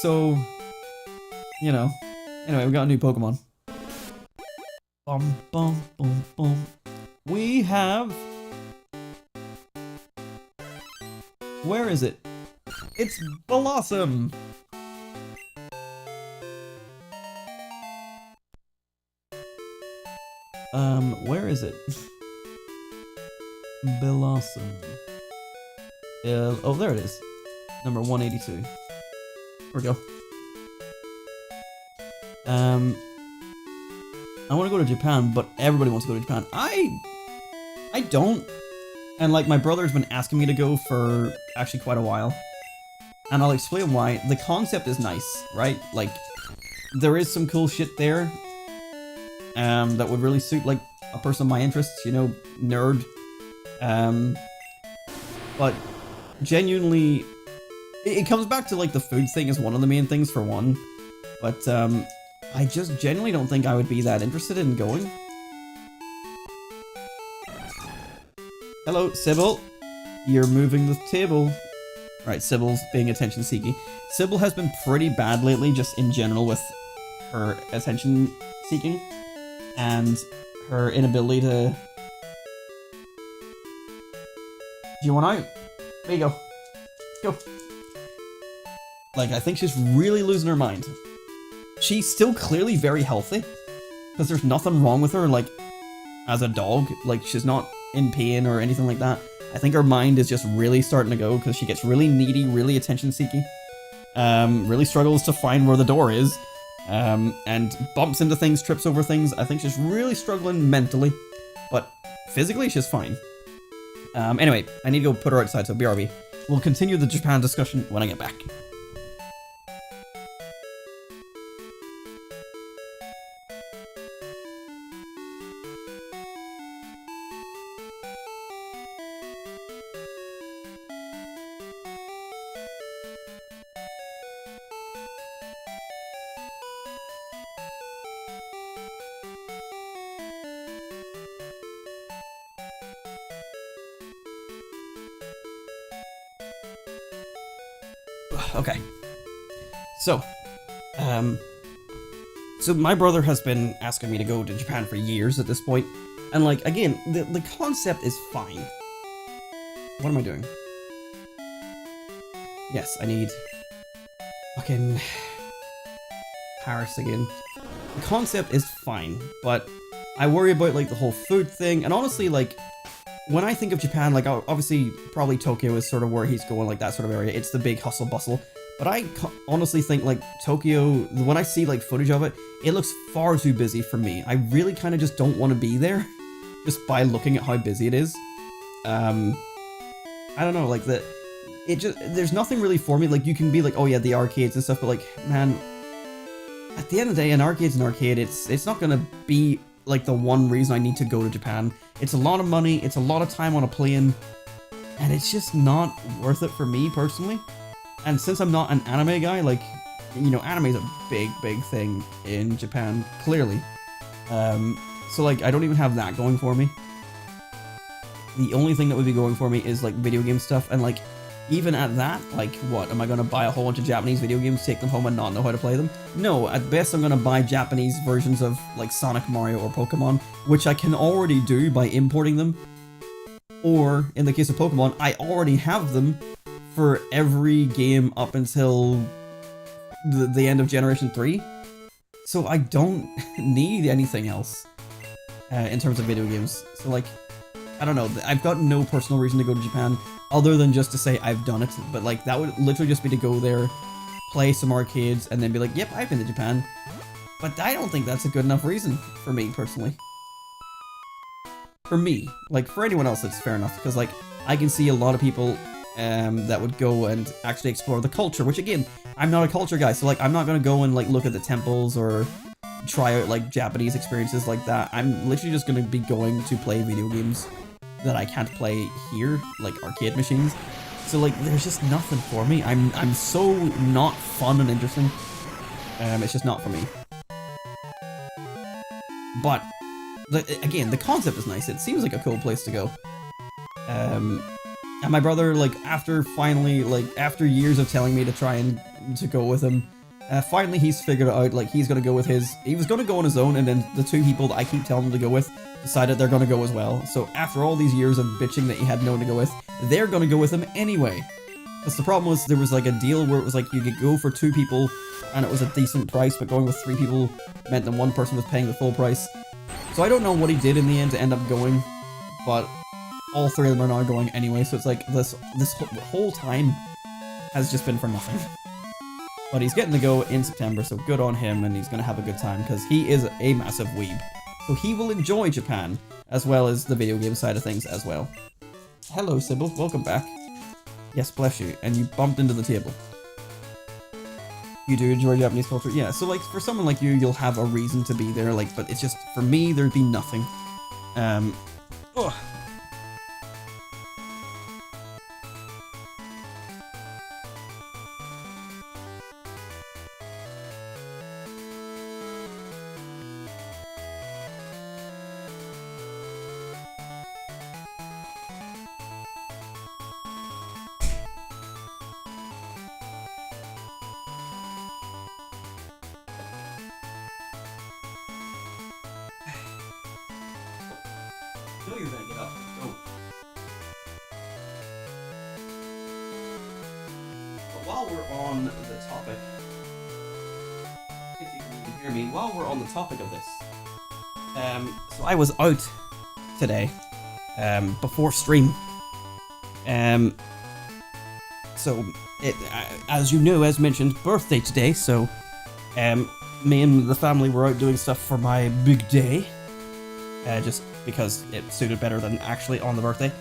So, you know. Anyway, we got a new Pokemon. Bum, bum, bum, bum. We have... Where is it? It's Blossom! Where is it? Blossom. Oh, there it is. Number 182. Here we go. I want to go to Japan, but everybody wants to go to Japan. I don't. And like, my brother's been asking me to go for actually quite a while. And I'll explain why. The concept is nice, right? Like, there is some cool shit there. That would really suit like a person of my interests, you know, nerd. But genuinely, it comes back to like the food thing is one of the main things for one. But I just genuinely don't think I would be that interested in going. Hello, Sybil. You're moving the table. Right, Sybil's being attention seeking. Sybil has been pretty bad lately, just in general with her attention seeking. And her inability to... Do you want out? There you go. Go. Like, I think she's really losing her mind. She's still clearly very healthy. Because there's nothing wrong with her, like, as a dog. Like, she's not in pain or anything like that. I think her mind is just really starting to go because she gets really needy, really attention-seeking. Really struggles to find where the door is. And bumps into things, trips over things. I think she's really struggling mentally. But physically, she's fine. Anyway, I need to go put her outside, so BRB. We'll continue the Japan discussion when I get back. Okay. So my brother has been asking me to go to Japan for years at this point. And like, again, the concept is fine. What am I doing? Yes, I need fucking Paris again. The concept is fine, but I worry about like the whole food thing. And honestly, like, when I think of Japan, like, obviously, probably Tokyo is sort of where he's going, like, that sort of area. It's the big hustle bustle. But I honestly think, like, Tokyo, when I see, like, footage of it, it looks far too busy for me. I really kind of just don't want to be there, just by looking at how busy it is. I don't know, like, there's nothing really for me. Like, you can be like, oh yeah, the arcades and stuff, but like, man, at the end of the day, an arcade's an arcade. It's not gonna be like the one reason I need to go to Japan. It's a lot of money, it's a lot of time on a plane, and it's just not worth it for me personally. And since I'm not an anime guy, like, you know, anime is a big thing in Japan, clearly. So like, I don't even have that going for me. The only thing that would be going for me is like video game stuff, and like, even at that, like, what, am I gonna buy a whole bunch of Japanese video games, take them home and not know how to play them? No, at best I'm gonna buy Japanese versions of, like, Sonic, Mario, or Pokemon, which I can already do by importing them. Or, in the case of Pokemon, I already have them for every game up until the end of Generation 3. So I don't need anything else, in terms of video games. So, like, I don't know, I've got no personal reason to go to Japan, other than just to say I've done it, but like, that would literally just be to go there, play some arcades, and then be like, yep, I've been to Japan. But I don't think that's a good enough reason for me, personally. For me. Like, for anyone else, it's fair enough, because like, I can see a lot of people that would go and actually explore the culture, which again, I'm not a culture guy, so like, I'm not gonna go and like, look at the temples, or try out like, Japanese experiences like that. I'm literally just gonna be going to play video games that I can't play here, like arcade machines. So like, there's just nothing for me. I'm so not fun and interesting. It's just not for me. But again, the concept is nice. It seems like a cool place to go. And my brother, like, after finally, like, after years of telling me to try and to go with him, finally he's figured it out, like, he's gonna go with he was gonna go on his own, and then the two people that I keep telling him to go with decided they're gonna go as well. So after all these years of bitching that he had no one to go with, they're gonna go with him anyway. Because the problem was, there was, like, a deal where it was, like, you could go for 2 people, and it was a decent price, but going with 3 people meant that 1 person was paying the full price. So I don't know what he did in the end to end up going, but all 3 of them are now going anyway, so it's like this whole time has just been for nothing. But he's getting to go in September, so good on him, and he's going to have a good time, because he is a massive weeb. So he will enjoy Japan, as well as the video game side of things as well. Hello, Sybil. Welcome back. Yes, bless you. And you bumped into the table. You do enjoy Japanese culture? Yeah, so like, for someone like you, you'll have a reason to be there, like, but it's just, for me, there'd be nothing. Ugh. I know you're gonna get up. Go. But while we're on the topic, if you can even hear me, while we're on the topic of this, so I was out today, before stream, so it, as you know, as mentioned, birthday today, so, me and the family were out doing stuff for my big day, just because it suited better than actually on the birthday.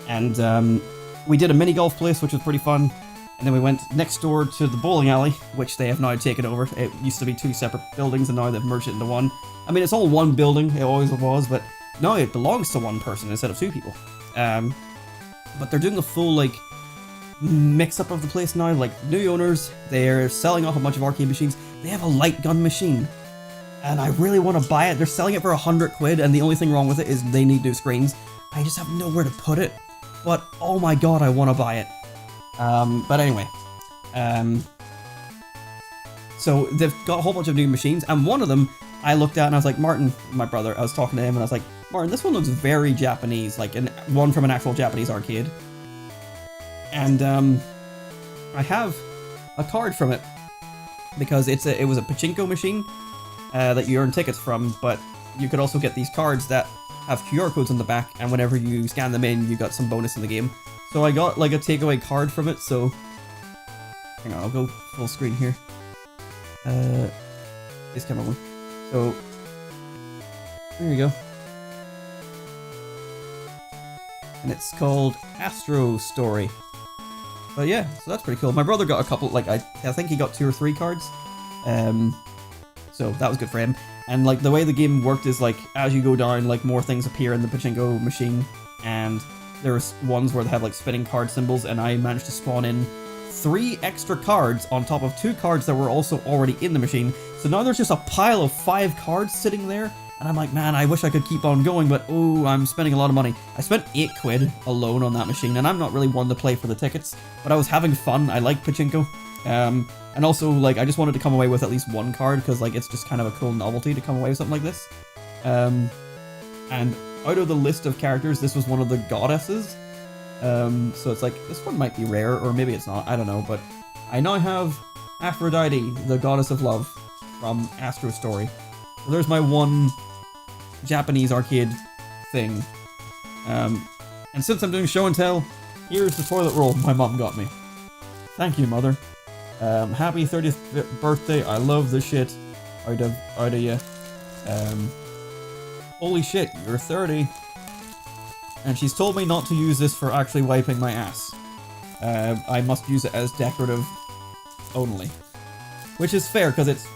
And we did a mini golf place, which was pretty fun. And then we went next door to the bowling alley, which they have now taken over. It used to be 2 separate buildings, and now they've merged it into one. I mean, it's all one building, it always was, but now it belongs to 1 person instead of 2 people. But they're doing a full, like, mix-up of the place now. Like, new owners, they're selling off a bunch of arcade machines. They have a light gun machine, and I really want to buy it. They're selling it for 100 quid, and the only thing wrong with it is they need new screens. I just have nowhere to put it, but oh my god, I want to buy it. But anyway, so they've got a whole bunch of new machines, and one of them I looked at and I was like, Martin, my brother, I was talking to him and I was like, Martin, this one looks very Japanese, like one from an actual Japanese arcade. And I have a card from it, because it was a pachinko machine that you earn tickets from, but you could also get these cards that have QR codes on the back, and whenever you scan them in, you got some bonus in the game. So I got like a takeaway card from it, so hang on, I'll go full screen here. This camera one. So there you go. And it's called Astro Story. But yeah, so that's pretty cool. My brother got a couple, like I think he got 2 or 3 cards. So that was good for him. And like the way the game worked is like as you go down, like more things appear in the pachinko machine, and there's ones where they have like spinning card symbols, and I managed to spawn in 3 extra cards on top of 2 cards that were also already in the machine. So now there's just a pile of 5 cards sitting there, and I'm like, man, I wish I could keep on going, but oh, I'm spending a lot of money. I spent 8 quid alone on that machine, and I'm not really one to play for the tickets, but I was having fun. I like pachinko. And also, like, I just wanted to come away with at least 1 card, because, like, it's just kind of a cool novelty to come away with something like this. And out of the list of characters, this was one of the goddesses. So it's like, this one might be rare, or maybe it's not, I don't know, but I now have Aphrodite, the goddess of love, from Astro Story. So there's my 1 Japanese arcade thing. And since I'm doing show and tell, here's the toilet roll my mom got me. Thank you, mother. Happy 30th birthday. I love the shit out of you. Holy shit, you're 30. And she's told me not to use this for actually wiping my ass. I must use it as decorative only. Which is fair, because it's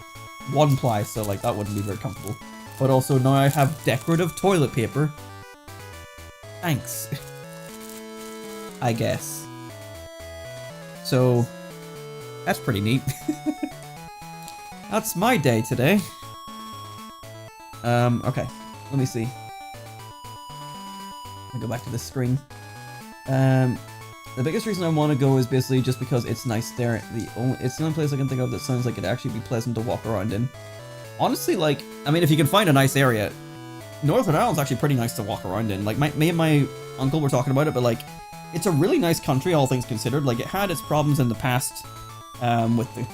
1-ply, so like that wouldn't be very comfortable. But also now I have decorative toilet paper. Thanks. I guess. So that's pretty neat. That's my day today. Okay, let me see. Let me go back to this screen. The biggest reason I want to go is basically just because it's nice there. It's the only place I can think of that sounds like it'd actually be pleasant to walk around in. Honestly, like, I mean, if you can find a nice area, Northern Ireland's actually pretty nice to walk around in. Like, me and my uncle were talking about it, but like, it's a really nice country, all things considered. Like, it had its problems in the past, with the...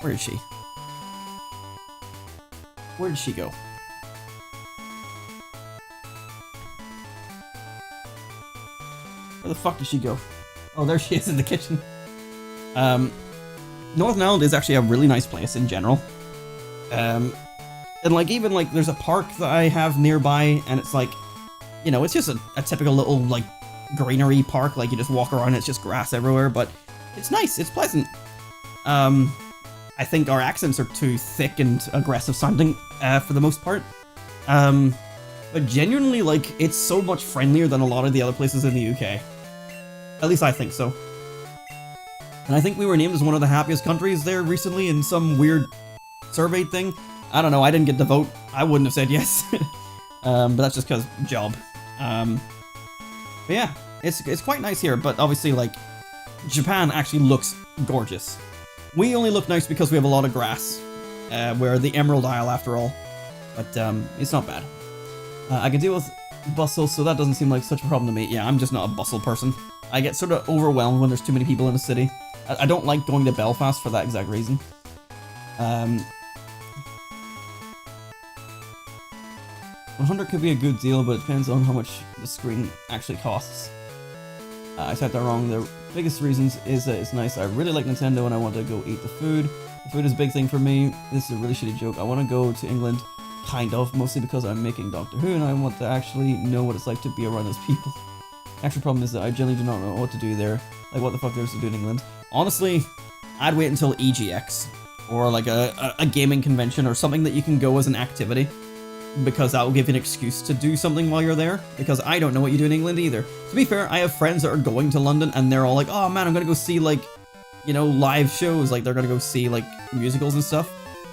Where is she? Where did she go? Where the fuck did she go? Oh, there she is in the kitchen. Northern Ireland is actually a really nice place in general. And like, even like, there's a park that I have nearby, and it's like, you know, it's just a typical little like greenery park. Like, you just walk around, it's just grass everywhere, but it's nice, it's pleasant. I think our accents are too thick and aggressive sounding, for the most part. But genuinely, like, it's so much friendlier than a lot of the other places in the UK. At least I think so. And I think we were named as one of the happiest countries there recently in some weird survey thing. I don't know, I didn't get the vote. I wouldn't have said yes. But that's just because job. But yeah, it's quite nice here, but obviously, like, Japan actually looks gorgeous. We only look nice because we have a lot of grass. We're the Emerald Isle after all. But it's not bad. I can deal with bustle, so that doesn't seem like such a problem to me. Yeah, I'm just not a bustle person. I get sort of overwhelmed when there's too many people in a city. I don't like going to Belfast for that exact reason. 100 could be a good deal, but it depends on how much the screen actually costs. I said that wrong. The biggest reasons is that it's nice. I really like Nintendo and I want to go eat the food. The food is a big thing for me. This is a really shitty joke. I want to go to England, kind of, mostly because I'm making Doctor Who and I want to actually know what it's like to be around those people. The actual problem is that I generally do not know what to do there. Like, what the fuck there's to do in England. Honestly, I'd wait until EGX, or like a gaming convention, or something that you can go as an activity, because that will give you an excuse to do something while you're there, because I don't know what you do in England either. To be fair, I have friends that are going to London, and they're all like, oh man, I'm gonna go see, like, you know, live shows, like, they're gonna go see, like, musicals and stuff.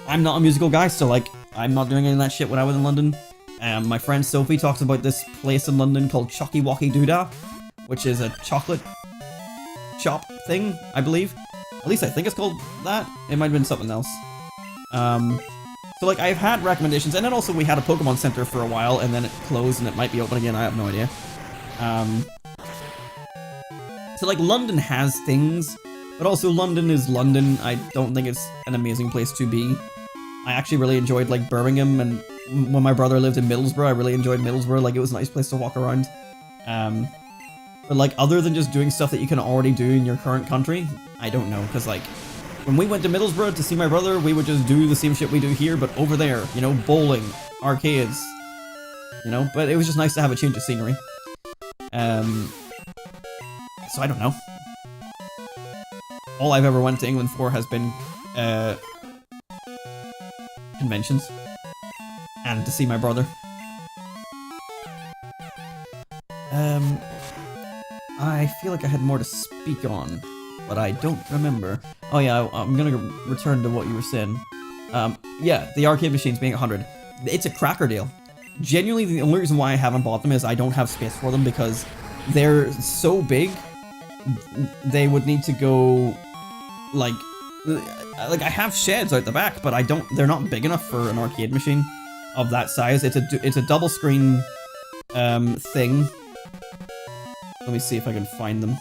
I'm not a musical guy, so, like, I'm not doing any of that shit when I was in London. My friend Sophie talks about this place in London called Chucky Walkie Doodah, which is a chocolate shop thing, I believe. At least I think it's called that. It might have been something else. So, like, I've had recommendations, and then also we had a Pokemon Center for a while, and then it closed, and it might be open again, I have no idea. So, like, London has things, but also London is London. I don't think it's an amazing place to be. I actually really enjoyed, like, Birmingham, and when my brother lived in Middlesbrough, I really enjoyed Middlesbrough. Like, it was a nice place to walk around. But, like, other than just doing stuff that you can already do in your current country, I don't know, because, like, when we went to Middlesbrough to see my brother, we would just do the same shit we do here, but over there, you know, bowling, arcades, you know, but it was just nice to have a change of scenery. So I don't know. All I've ever went to England for has been, conventions, and to see my brother. I feel like I had more to speak on, but I don't remember. Oh yeah, I'm gonna return to what you were saying. Yeah, the arcade machines being 100. It's a cracker deal. Genuinely, the only reason why I haven't bought them is I don't have space for them, because they're so big, they would need to go, like I have sheds out the back, but they're not big enough for an arcade machine of that size. It's a double screen, thing. Let me see if I can find them.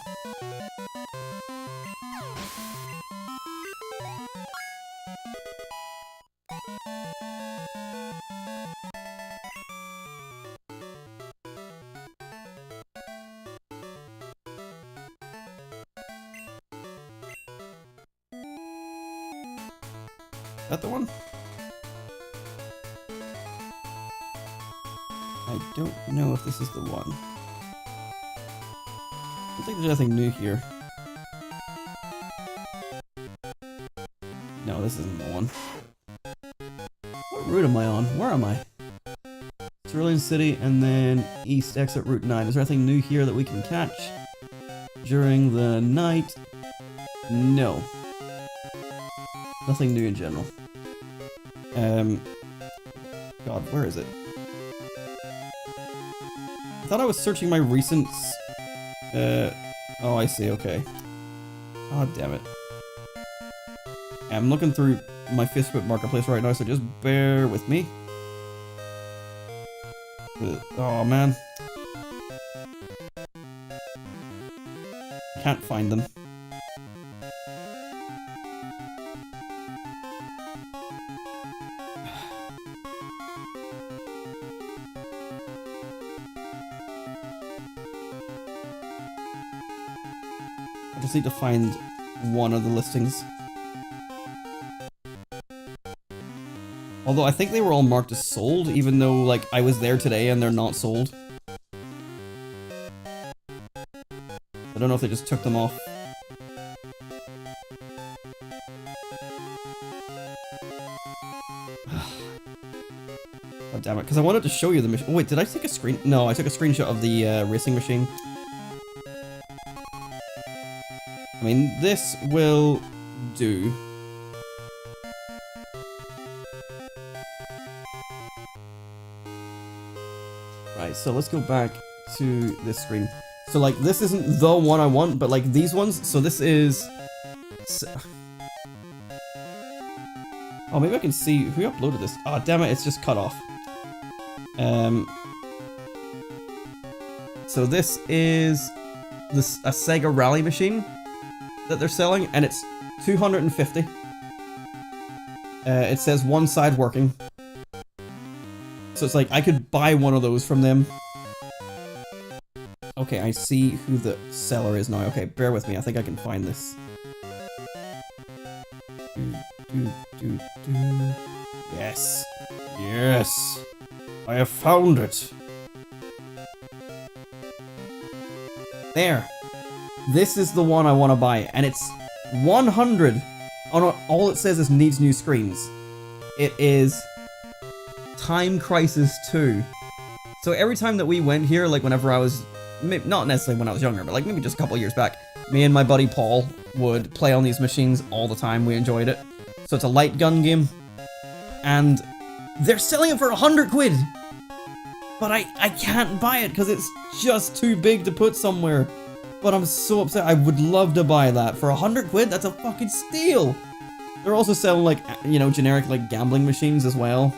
Is that the one? I don't know if this is the one. I don't think there's anything new here. No, this isn't the one. What route am I on? Where am I? Cerulean City and then east exit Route 9. Is there anything new here that we can catch during the night? No. Nothing new in general. God, where is it? I thought I was searching my recent Oh, I see, okay. Oh, damn it. I'm looking through my Facebook Marketplace right now, so just bear with me. Oh, man. Can't find them. I just need to find one of the listings. Although I think they were all marked as sold, even though, like, I was there today and they're not sold. I don't know if they just took them off. Oh, damn it, because I wanted to show you the machine. Oh, wait, did I take a screen? No, I took a screenshot of the racing machine. I mean, this will do. Right, so let's go back to this screen. So, like, this isn't the one I want, but, like, these ones, so this is... Oh, maybe I can see who uploaded this. Oh, damn it, it's just cut off. So this is a Sega Rally machine that they're selling, and it's 250. It says one side working. So it's like, I could buy one of those from them. Okay, I see who the seller is now. Okay, bear with me. I think I can find this. Yes. Yes. I have found it. There. This is the one I want to buy, and it's 100. Oh no, all it says is needs new screens. It is Time Crisis 2. So every time that we went here, like whenever I was, not necessarily when I was younger, but like maybe just a couple years back, me and my buddy Paul would play on these machines all the time. We enjoyed it. So it's a light gun game, and they're selling it for 100 quid. But I can't buy it because it's just too big to put somewhere. But I'm so upset. I would love to buy that for 100 quid. That's a fucking steal. They're also selling, like, you know, generic, like, gambling machines as well.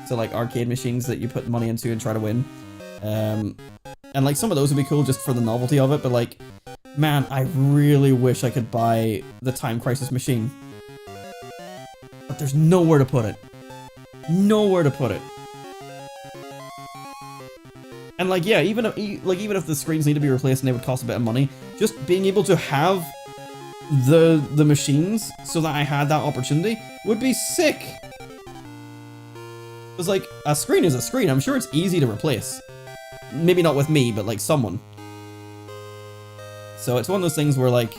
So, like, arcade machines that you put money into and try to win. And, like, some of those would be cool just for the novelty of it. But, like, man, I really wish I could buy the Time Crisis machine. But there's nowhere to put it. Nowhere to put it. And like, yeah, even if the screens need to be replaced and they would cost a bit of money, just being able to have the machines so that I had that opportunity would be sick. Because like, a screen is a screen. I'm sure it's easy to replace. Maybe not with me, but like someone. So it's one of those things where like,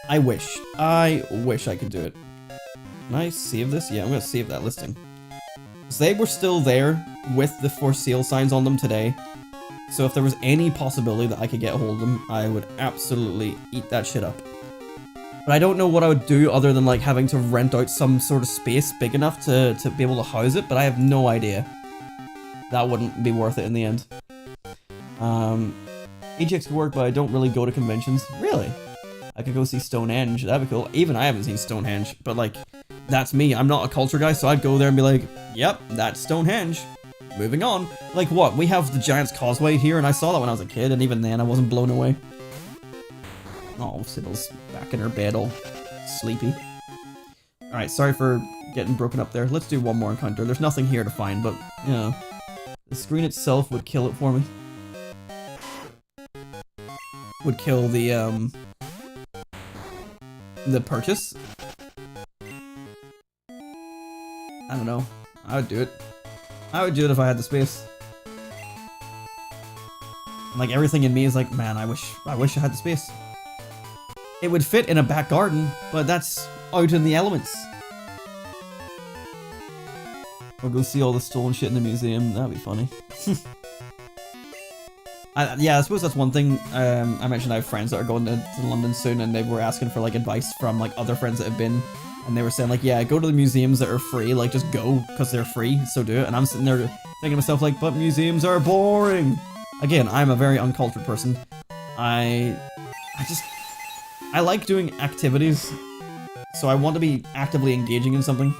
I wish I could do it. Can I save this? Yeah, I'm gonna save that listing. So they were still there with the for sale signs on them today. So if there was any possibility that I could get a hold of them, I would absolutely eat that shit up. But I don't know what I would do other than like having to rent out some sort of space big enough to be able to house it, but I have no idea. That wouldn't be worth it in the end. EGX could work, but I don't really go to conventions. Really? I could go see Stonehenge, that'd be cool. Even I haven't seen Stonehenge, but like, that's me. I'm not a culture guy, so I'd go there and be like, yep, that's Stonehenge. Moving on. Like what? We have the Giant's Causeway here, and I saw that when I was a kid, and even then I wasn't blown away. Oh, Sybil's back in her bed all sleepy. Alright, sorry for getting broken up there. Let's do one more encounter. There's nothing here to find, but, you know, the screen itself would kill it for me. Would kill the purchase. I don't know. I would do it. I would do it if I had the space. Like, everything in me is like, man, I wish I had the space. It would fit in a back garden, but that's out in the elements. We'll go see all the stolen shit in the museum. That'd be funny. Yeah, I suppose that's one thing. I mentioned I have friends that are going to London soon, and they were asking for like advice from like other friends that have been. And they were saying like, yeah, go to the museums that are free, like just go, because they're free, so do it. And I'm sitting there thinking to myself like, but museums are boring. Again, I'm a very uncultured person. I I like doing activities, so I want to be actively engaging in something.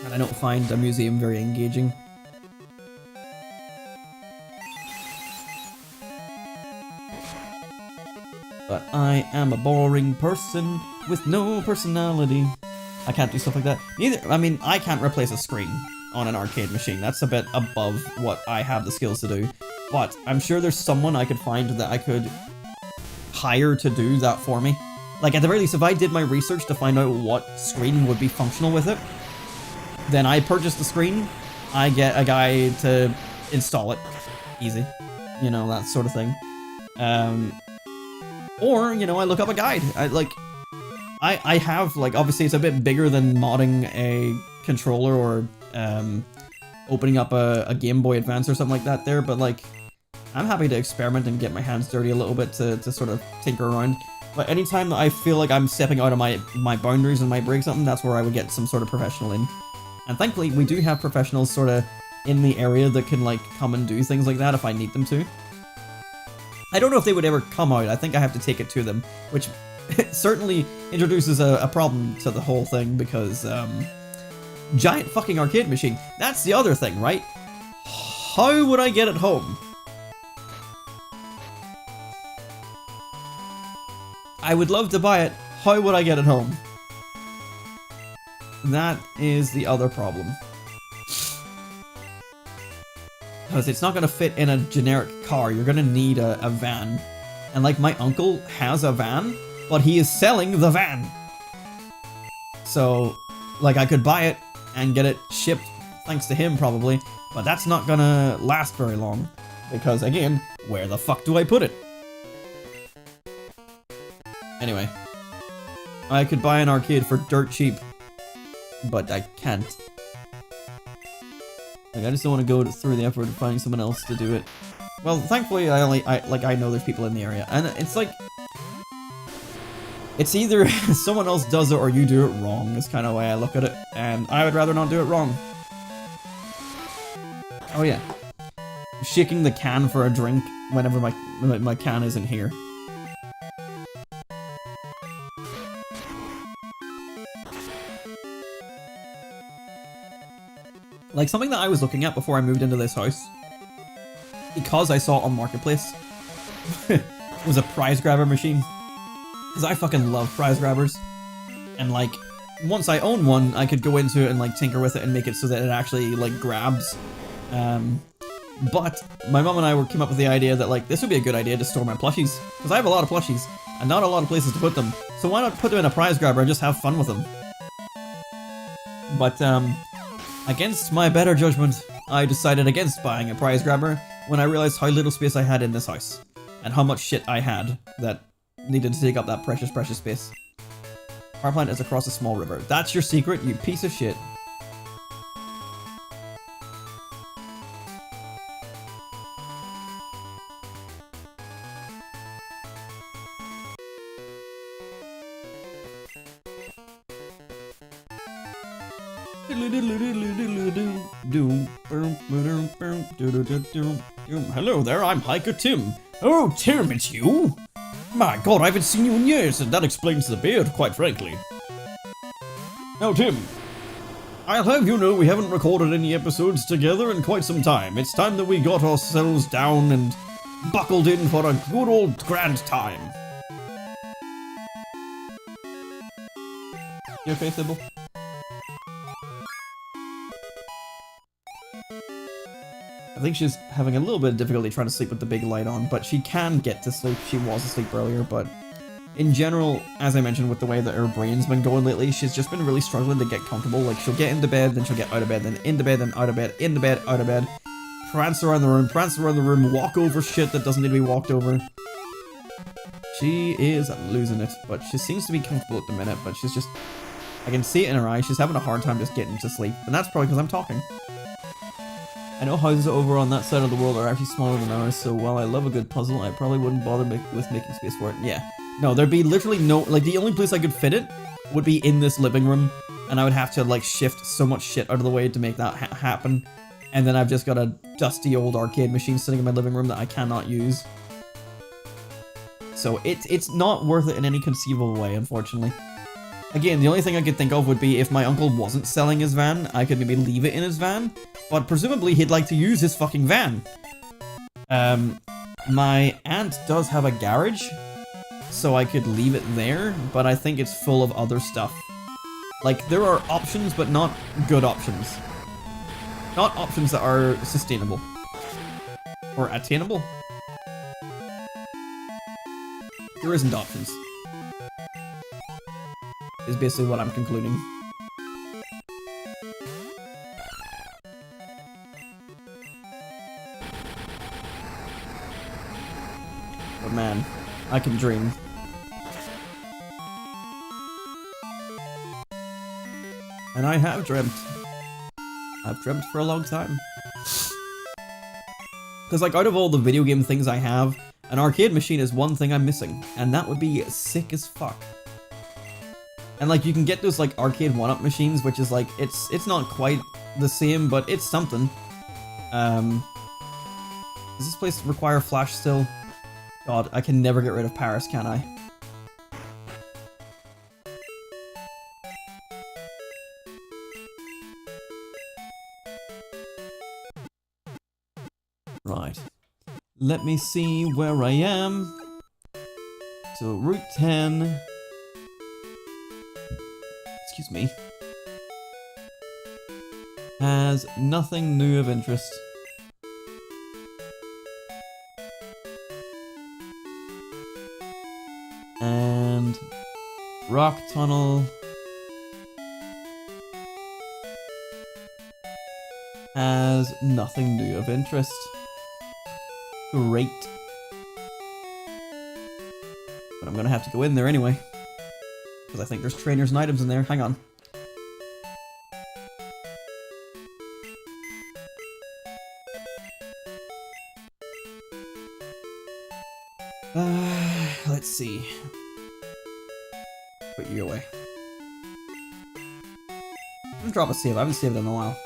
And I don't find a museum very engaging. But I am a boring person with no personality. I can't do stuff like that. I mean, I can't replace a screen on an arcade machine. That's a bit above what I have the skills to do. But I'm sure there's someone I could find that I could hire to do that for me. Like, at the very least, if I did my research to find out what screen would be functional with it, then I purchase the screen, I get a guy to install it. Easy. You know, that sort of thing. Or, you know, I look up a guide. I have, like, obviously it's a bit bigger than modding a controller or opening up a Game Boy Advance or something like that there, but, like, I'm happy to experiment and get my hands dirty a little bit to sort of tinker around. But anytime that I feel like I'm stepping out of my boundaries and might break something, that's where I would get some sort of professional in. And thankfully, we do have professionals sort of in the area that can, like, come and do things like that if I need them to. I don't know if they would ever come out. I think I have to take it to them, which certainly introduces a problem to the whole thing because, giant fucking arcade machine. That's the other thing, right? How would I get it home? I would love to buy it. How would I get it home? That is the other problem. Because it's not going to fit in a generic car. You're going to need a van. And like my uncle has a van, but he is selling the van. So, like, I could buy it and get it shipped thanks to him probably, but that's not going to last very long. Because again, where the fuck do I put it? Anyway, I could buy an arcade for dirt cheap, but I can't. Like, I just don't want to go through the effort of finding someone else to do it. Well, thankfully, I know there's people in the area, and it's like, it's either someone else does it or you do it wrong. Is kind of the way I look at it, and I would rather not do it wrong. Oh yeah, shaking the can for a drink whenever my can isn't here. Like, something that I was looking at before I moved into this house, because I saw it on Marketplace, was a prize grabber machine. Because I fucking love prize grabbers. And, like, once I own one, I could go into it and, like, tinker with it and make it so that it actually, like, grabs. But my mom and I came up with the idea that, like, this would be a good idea to store my plushies. Because I have a lot of plushies, and not a lot of places to put them. So why not put them in a prize grabber and just have fun with them? But, against my better judgment, I decided against buying a prize grabber when I realized how little space I had in this house, and how much shit I had that needed to take up that precious, precious space. Power plant is across a small river. That's your secret, you piece of shit. Hello there, I'm Hiker Tim. Oh, Tim, it's you? My god, I haven't seen you in years, and that explains the beard, quite frankly. Now, Tim, I'll have you know we haven't recorded any episodes together in quite some time. It's time that we got ourselves down and buckled in for a good old grand time. You okay, Sybil? I think she's having a little bit of difficulty trying to sleep with the big light on, but she can get to sleep. She was asleep earlier, but in general, as I mentioned, with the way that her brain's been going lately, she's just been really struggling to get comfortable. Like, she'll get into bed, then she'll get out of bed, then into bed, then out of bed, into bed, out of bed, prance around the room, walk over shit that doesn't need to be walked over. She is losing it, but she seems to be comfortable at the minute, but she's just, I can see it in her eyes, she's having a hard time just getting to sleep, and that's probably because I'm talking. I know houses over on that side of the world are actually smaller than ours, so while I love a good puzzle, I probably wouldn't bother with making space for it. Yeah. No, there'd be literally no, like, the only place I could fit it would be in this living room, and I would have to, like, shift so much shit out of the way to make that happen. And then I've just got a dusty old arcade machine sitting in my living room that I cannot use. So it's not worth it in any conceivable way, unfortunately. Again, the only thing I could think of would be if my uncle wasn't selling his van, I could maybe leave it in his van, but presumably he'd like to use his fucking van. My aunt does have a garage, so I could leave it there, but I think it's full of other stuff. Like, there are options, but not good options. Not options that are sustainable. Or attainable. There isn't options. Is basically what I'm concluding. But man, I can dream. And I have dreamt. I've dreamt for a long time. Because like out of all the video game things I have, an arcade machine is one thing I'm missing. And that would be sick as fuck. And like you can get those like arcade 1-up machines, which is like, it's not quite the same, but it's something. Does this place require flash still? God, I can never get rid of Paris, can I? Right. Let me see where I am. So Route 10. Excuse me. Has nothing new of interest. And Rock Tunnel has nothing new of interest. Great. But I'm gonna have to go in there anyway. Because I think there's trainers and items in there. Hang on. Let's see. Put you away. Let's drop a save. I haven't saved in a while.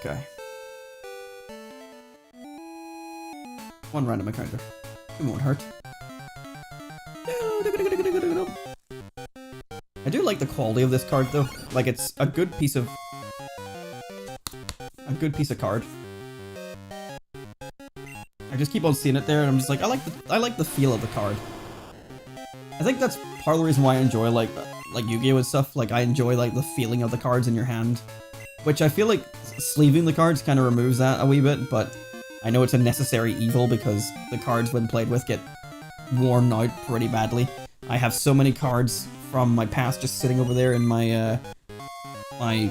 Okay. One random encounter. It won't hurt. I do like the quality of this card though. Like it's a good piece of card. I just keep on seeing it there and I'm just like I like the feel of the card. I think that's part of the reason why I enjoy like Yu-Gi-Oh! And stuff. Like I enjoy like the feeling of the cards in your hand. Which I feel like sleeving the cards kind of removes that a wee bit, but I know it's a necessary evil because the cards when played with get worn out pretty badly. I have so many cards from my past just sitting over there in my my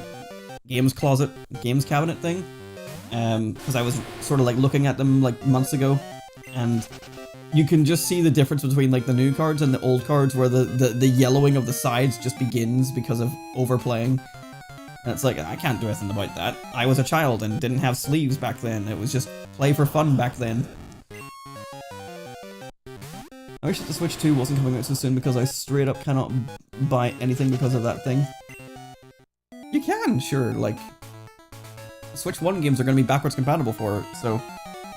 games cabinet thing, because I was sort of like looking at them like months ago, and you can just see the difference between like the new cards and the old cards where the yellowing of the sides just begins because of overplaying. And it's like, I can't do anything about that. I was a child and didn't have sleeves back then. It was just play for fun back then. I wish that the Switch 2 wasn't coming out so soon because I straight up cannot buy anything because of that thing. You can, sure, like... Switch 1 games are going to be backwards compatible for it, so...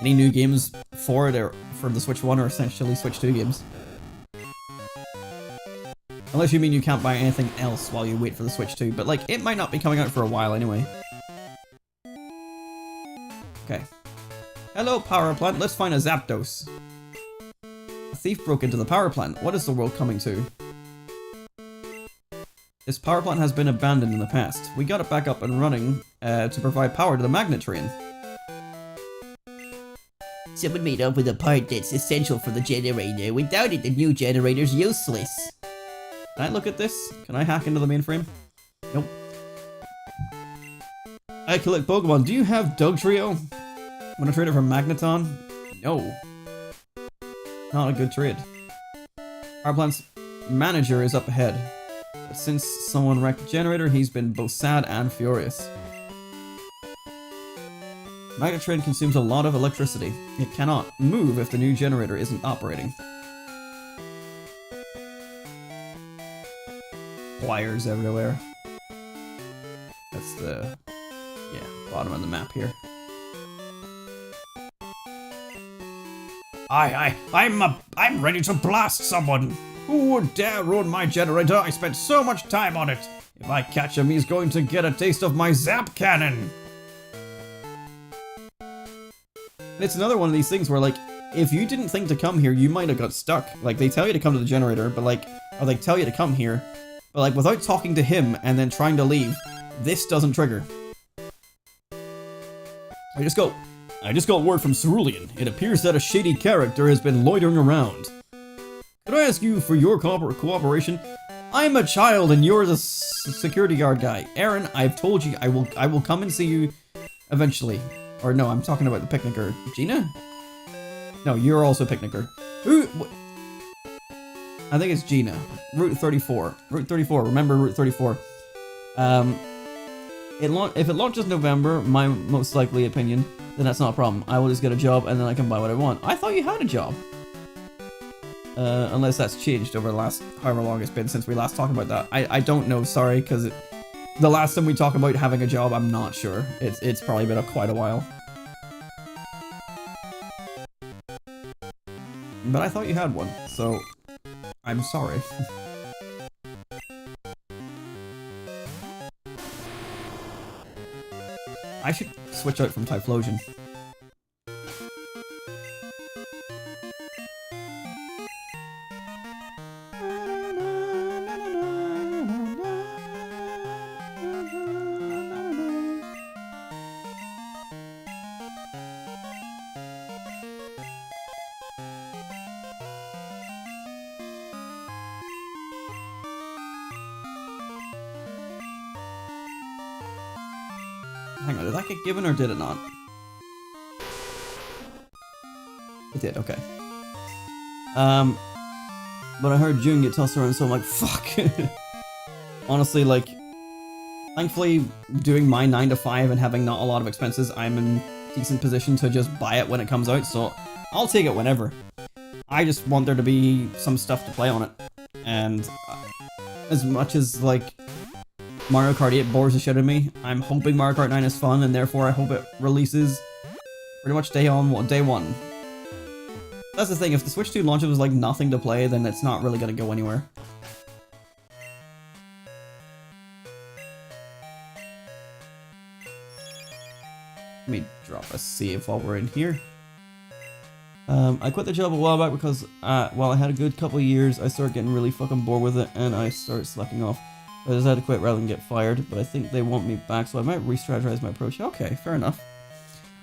Any new games for it, or for the Switch 1 are essentially Switch 2 games. Unless you mean you can't buy anything else while you wait for the Switch 2, but like, it might not be coming out for a while anyway. Okay. Hello, power plant, let's find a Zapdos. A thief broke into the power plant. What is the world coming to? This power plant has been abandoned in the past. We got it back up and running to provide power to the magnet train. Someone made up with a part that's essential for the generator. Without it, the new generator's useless. Can I look at this? Can I hack into the mainframe? Nope. I collect Pokemon. Do you have Dugtrio? Want to trade it for Magneton? No. Not a good trade. Power plant's manager is up ahead. But since someone wrecked the generator, he's been both sad and furious. Magnet train consumes a lot of electricity. It cannot move if the new generator isn't operating. wires everywhere. That's the, yeah, bottom of the map here. I'm ready to blast someone. Who would dare ruin my generator? I spent so much time on it. If I catch him, he's going to get a taste of my zap cannon. It's another one of these things where, like, if you didn't think to come here, you might have got stuck. Like, they tell you to come to the generator, but like, or they tell you to come here, but like, without talking to him and then trying to leave, this doesn't trigger. I just got word from Cerulean. It appears that a shady character has been loitering around. Could I ask you for your cooperation? I'm a child and you're the security guard guy. Aaron, I've told you I will come and see you eventually. Or no, I'm talking about the picnicker. Gina? No, you're also a picnicker. Who? I think it's Gina. Route 34. Route 34. Remember Route 34. If it launches November, my most likely opinion, then that's not a problem. I will just get a job and then I can buy what I want. I thought you had a job. Unless that's changed over the last however long it's been since we last talked about that. I don't know, sorry, because the last time we talked about having a job, I'm not sure. It's probably been quite a while. But I thought you had one, so I'm sorry. I should switch out from Typhlosion. Hang on, did that get given or did it not? It did, okay. But I heard June get tossed around, so I'm like, fuck. Honestly, like, thankfully, doing my 9 to 5 and having not a lot of expenses, I'm in decent position to just buy it when it comes out, so I'll take it whenever. I just want there to be some stuff to play on it. And as much as, like, Mario Kart 8 bores the shit out of me, I'm hoping Mario Kart 9 is fun, and therefore I hope it releases pretty much day one. That's the thing, if the Switch 2 launches was like nothing to play, then it's not really gonna go anywhere. Let me drop a save while we're in here. I quit the job a while back because while I had a good couple of years, I started getting really fucking bored with it, and I started slacking off. I decided to quit rather than get fired, but I think they want me back, so I might re-strategize my approach. Okay, fair enough.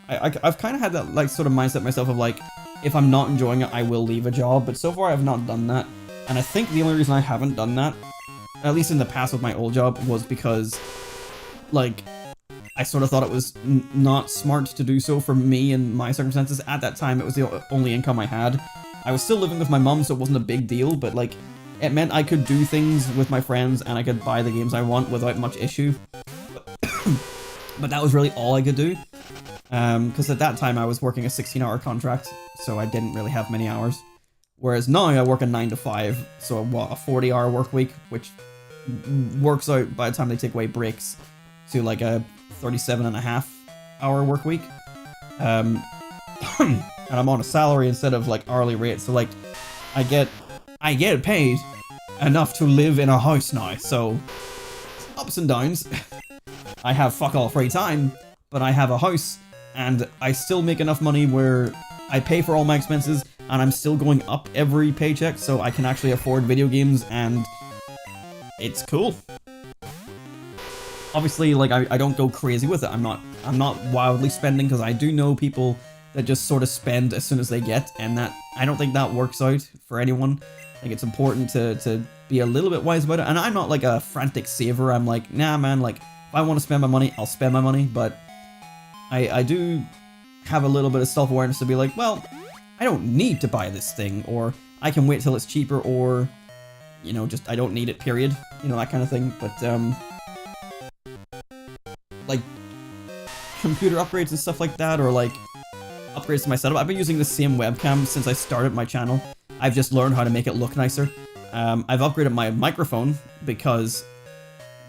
I've kind of had that like sort of mindset myself of like, if I'm not enjoying it, I will leave a job, but so far I have not done that. And I think the only reason I haven't done that, at least in the past with my old job, was because, like, I sort of thought it was not smart to do so for me and my circumstances. At that time, it was the only income I had. I was still living with my mum, so it wasn't a big deal, but like, it meant I could do things with my friends and I could buy the games I want without much issue. But that was really all I could do. Because at that time I was working a 16-hour contract, so I didn't really have many hours. Whereas now I work a 9 to 5, so what, a 40-hour work week, which works out by the time they take away breaks to like a 37.5-hour work week. And I'm on a salary instead of like hourly rate, so like I get paid enough to live in a house now, so ups and downs. I have fuck all free time, but I have a house, and I still make enough money where I pay for all my expenses, and I'm still going up every paycheck, so I can actually afford video games, and it's cool. Obviously, like, I don't go crazy with it. I'm not wildly spending, because I do know people that just sort of spend as soon as they get, and that I don't think that works out for anyone. I think it's important to be a little bit wise about it, and I'm not like a frantic saver. I'm like, nah man, like, if I want to spend my money, I'll spend my money, but I do have a little bit of self-awareness to be like, well, I don't need to buy this thing, or I can wait till it's cheaper, or, you know, just I don't need it, period. You know, that kind of thing. But, like, computer upgrades and stuff like that, or like, upgrades to my setup. I've been using the same webcam since I started my channel. I've just learned how to make it look nicer. I've upgraded my microphone because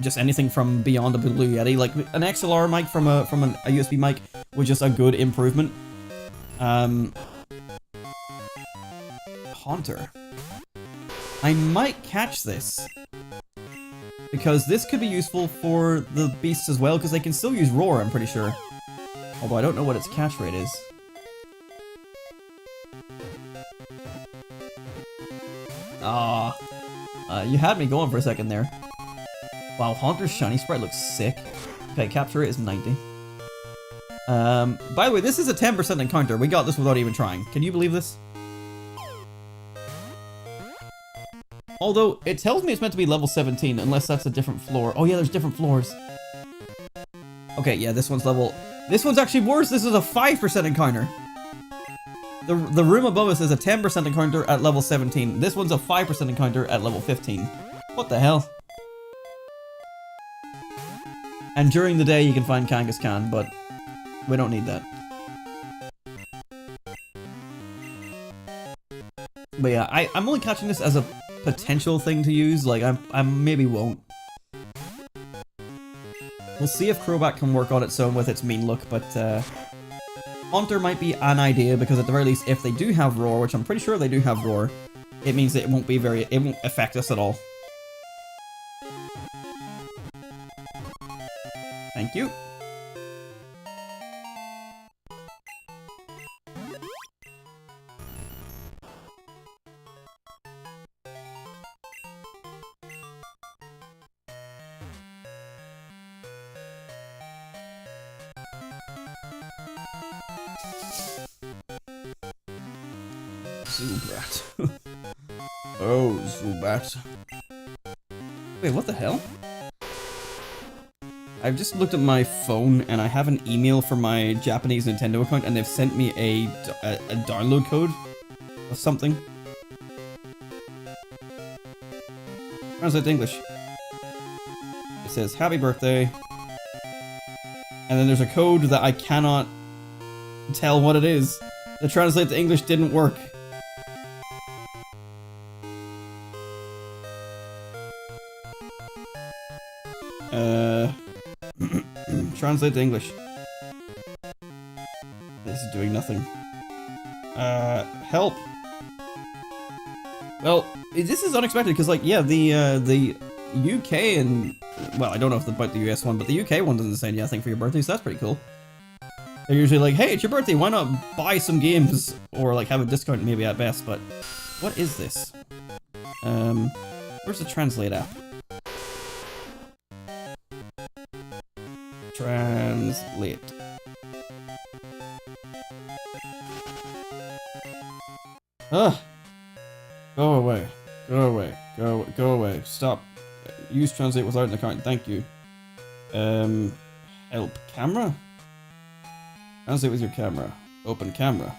just anything from beyond a WeeAddy, like an XLR mic from a USB mic, was just a good improvement. Haunter. I might catch this because this could be useful for the beasts as well, because they can still use roar, I'm pretty sure. Although I don't know what its catch rate is. You had me going for a second there. Wow, Haunter's shiny sprite looks sick. Okay, capture rate is 90. By the way, this is a 10% encounter. We got this without even trying. Can you believe this? Although, it tells me it's meant to be level 17, unless that's a different floor. Oh yeah, there's different floors. Okay, yeah, this one's level... This one's actually worse. This is a 5% encounter. The room above us is a 10% encounter at level 17. This one's a 5% encounter at level 15. What the hell? And during the day you can find Kangaskhan, but we don't need that. But yeah, I'm only catching this as a potential thing to use. Like, I maybe won't. We'll see if Crobat can work on its own with its mean look, but Haunter might be an idea, because at the very least, if they do have Roar, which I'm pretty sure they do have Roar, it means that it won't affect us at all. Thank you. Zubat. Oh, Zubat. Wait, what the hell? I've just looked at my phone and I have an email from my Japanese Nintendo account, and they've sent me a download code of something. Translate to English. It says, happy birthday. And then there's a code that I cannot tell what it is. The translate to English didn't work. Translate to English. This is doing nothing. Help. Well, this is unexpected, because, like, yeah, the UK and... Well, I don't know about the US one, but the UK one doesn't send you anything for your birthday, so that's pretty cool. They're usually like, hey, it's your birthday, why not buy some games? Or, like, have a discount maybe at best, but... What is this? Where's the translate app? Translate. Ugh! Go away. Go away. Go away. Stop. Use translate without an account. Thank you. Help. Camera? Translate with your camera. Open camera.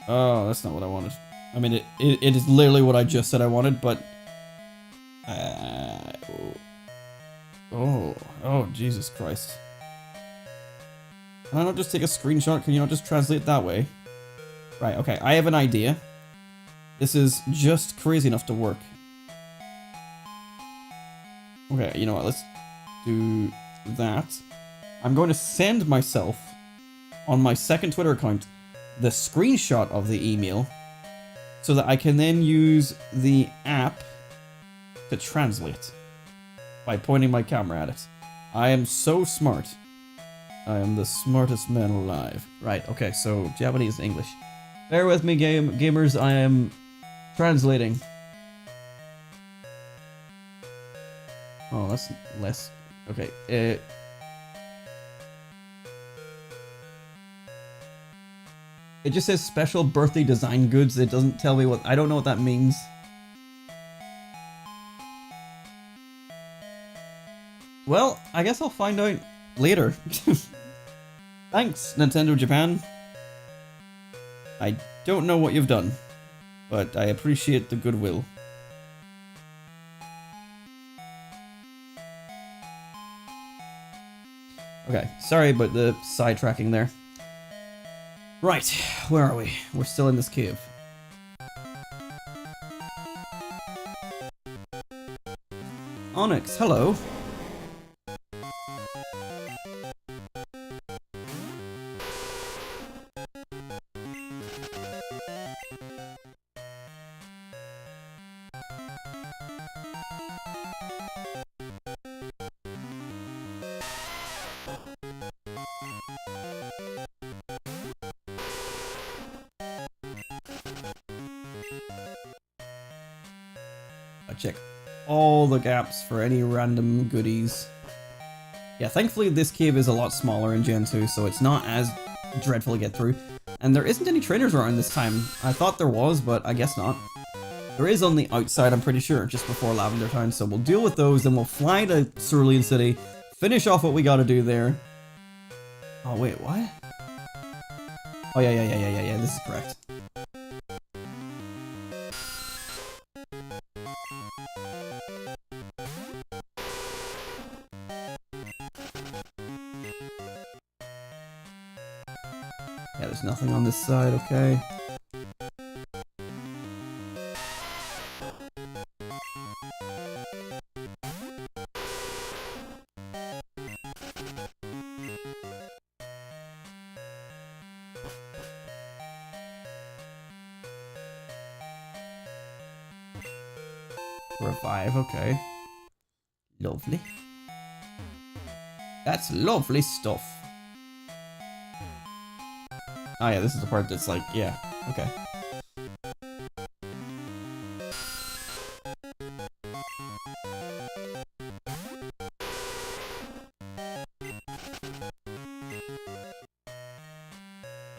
Oh, that's not what I wanted. I mean, it is literally what I just said I wanted, but... Oh, Jesus Christ. Can I not just take a screenshot? Can you not just translate that way? Right, okay, I have an idea. This is just crazy enough to work. Okay, you know what, let's do that. I'm going to send myself, on my second Twitter account, the screenshot of the email, so that I can then use the app to translate by pointing my camera at it. I am so smart. I am the smartest man alive. Right, okay, so Japanese and English. Bear with me, gamers, I am translating. Oh, that's less... Okay, it just says special birthday design goods. It doesn't tell me what... I don't know what that means. Well, I guess I'll find out later. Thanks, Nintendo Japan. I don't know what you've done, but I appreciate the goodwill. Okay, sorry about the sidetracking there. Right, where are we? We're still in this cave. Onyx, hello. I check all the gaps for any random goodies. Yeah, thankfully this cave is a lot smaller in Gen 2, so it's not as dreadful to get through. And there isn't any trainers around this time. I thought there was, but I guess not. There is on the outside, I'm pretty sure, just before Lavender Town, so we'll deal with those, then we'll fly to Cerulean City, finish off what we gotta do there. Oh, wait, what? Oh, yeah, this is correct. Yeah, there's nothing on this side, okay. Revive, okay. Lovely. That's lovely stuff. Oh yeah, this is the part that's like, yeah, okay.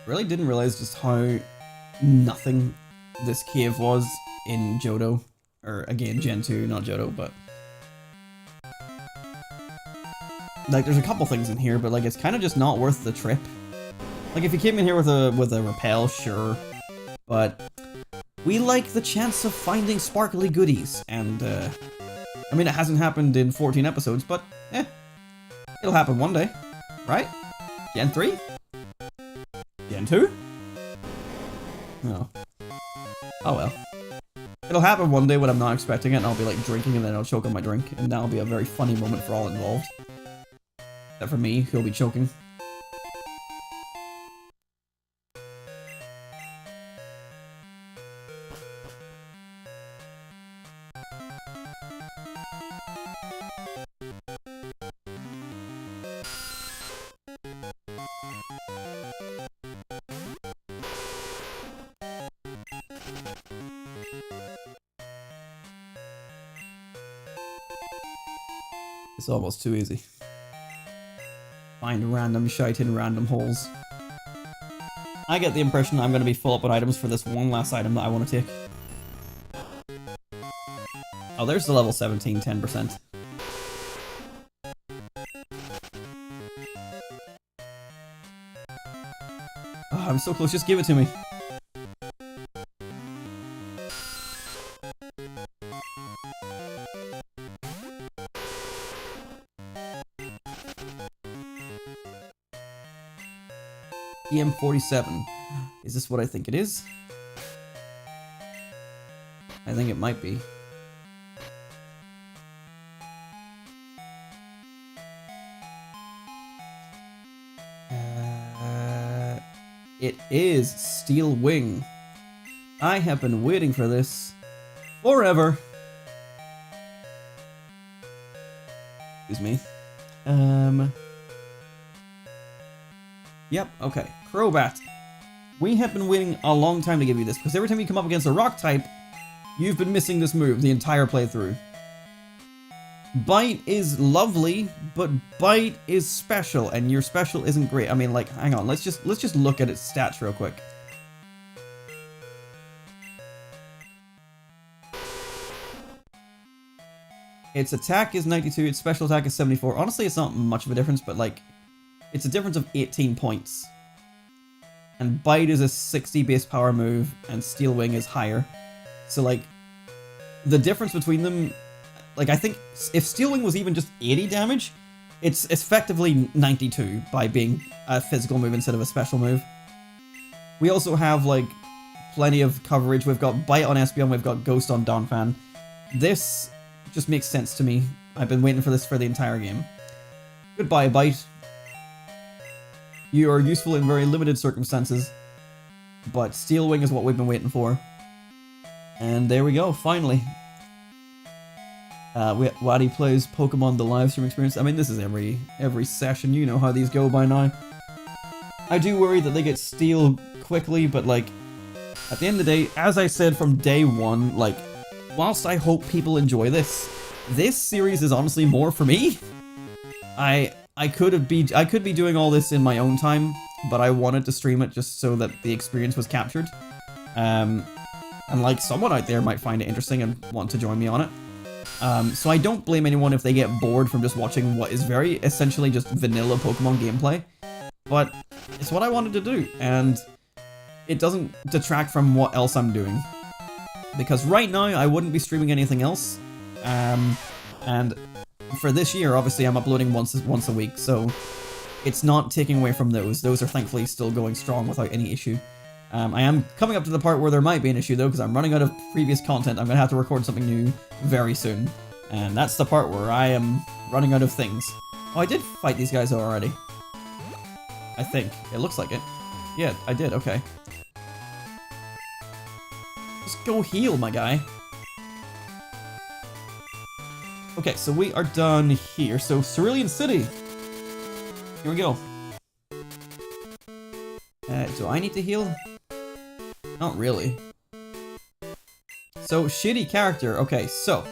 Really didn't realize just how nothing this cave was in Johto. Or again, Gen 2, not Johto, but like there's a couple things in here, but like it's kind of just not worth the trip. Like if you came in here with a repel, sure, but we like the chance of finding sparkly goodies, and I mean it hasn't happened in 14 episodes, but it'll happen one day, right? Gen 3? Gen 2? No. Oh well. It'll happen one day when I'm not expecting it, and I'll be like drinking, and then I'll choke on my drink, and that'll be a very funny moment for all involved. Except for me, who'll be choking. It's almost too easy. Find random shite in random holes. I get the impression I'm going to be full up on items for this one last item that I want to take. Oh, there's the level 17, 10%. Oh, I'm so close, just give it to me. EM47. Is this what I think it is? I think it might be. It is Steel Wing. I have been waiting for this forever. Excuse me. Yep, okay. Crobat. We have been waiting a long time to give you this, because every time you come up against a rock type, you've been missing this move the entire playthrough. Bite is lovely, but Bite is special, and your special isn't great. I mean, like, hang on, let's just look at its stats real quick. Its attack is 92, its special attack is 74. Honestly, it's not much of a difference, but like, it's a difference of 18 points. And Bite is a 60 base power move, and Steel Wing is higher. So like, the difference between them, like I think if Steel Wing was even just 80 damage, it's effectively 92 by being a physical move instead of a special move. We also have like plenty of coverage. We've got Bite on Espeon, we've got Ghost on Donphan. This just makes sense to me I've been waiting for this for the entire game. Goodbye, Bite. You are useful in very limited circumstances, but Steel Wing is what we've been waiting for. And there we go, finally. WeeAddy plays Pokemon the live stream experience. I mean, this is every session. You know how these go by now. I do worry that they get Steel quickly, but like, at the end of the day, as I said from day one, like, whilst I hope people enjoy this series is honestly more for me. I could be doing all this in my own time, but I wanted to stream it just so that the experience was captured. And like, someone out there might find it interesting and want to join me on it. So I don't blame anyone if they get bored from just watching what is very essentially just vanilla Pokemon gameplay. But it's what I wanted to do, and it doesn't detract from what else I'm doing. Because right now, I wouldn't be streaming anything else. And for this year, obviously, I'm uploading once a week, so it's not taking away from those. Those are thankfully still going strong without any issue. I am coming up to the part where there might be an issue, though, because I'm running out of previous content. I'm going to have to record something new very soon. And that's the part where I am running out of things. Oh, I did fight these guys already. I think. It looks like it. Yeah, I did. Okay. Just go heal, my guy. Okay, so we are done here. So, Cerulean City. Here we go. Do I need to heal? Not really. So, shitty character. Okay, so.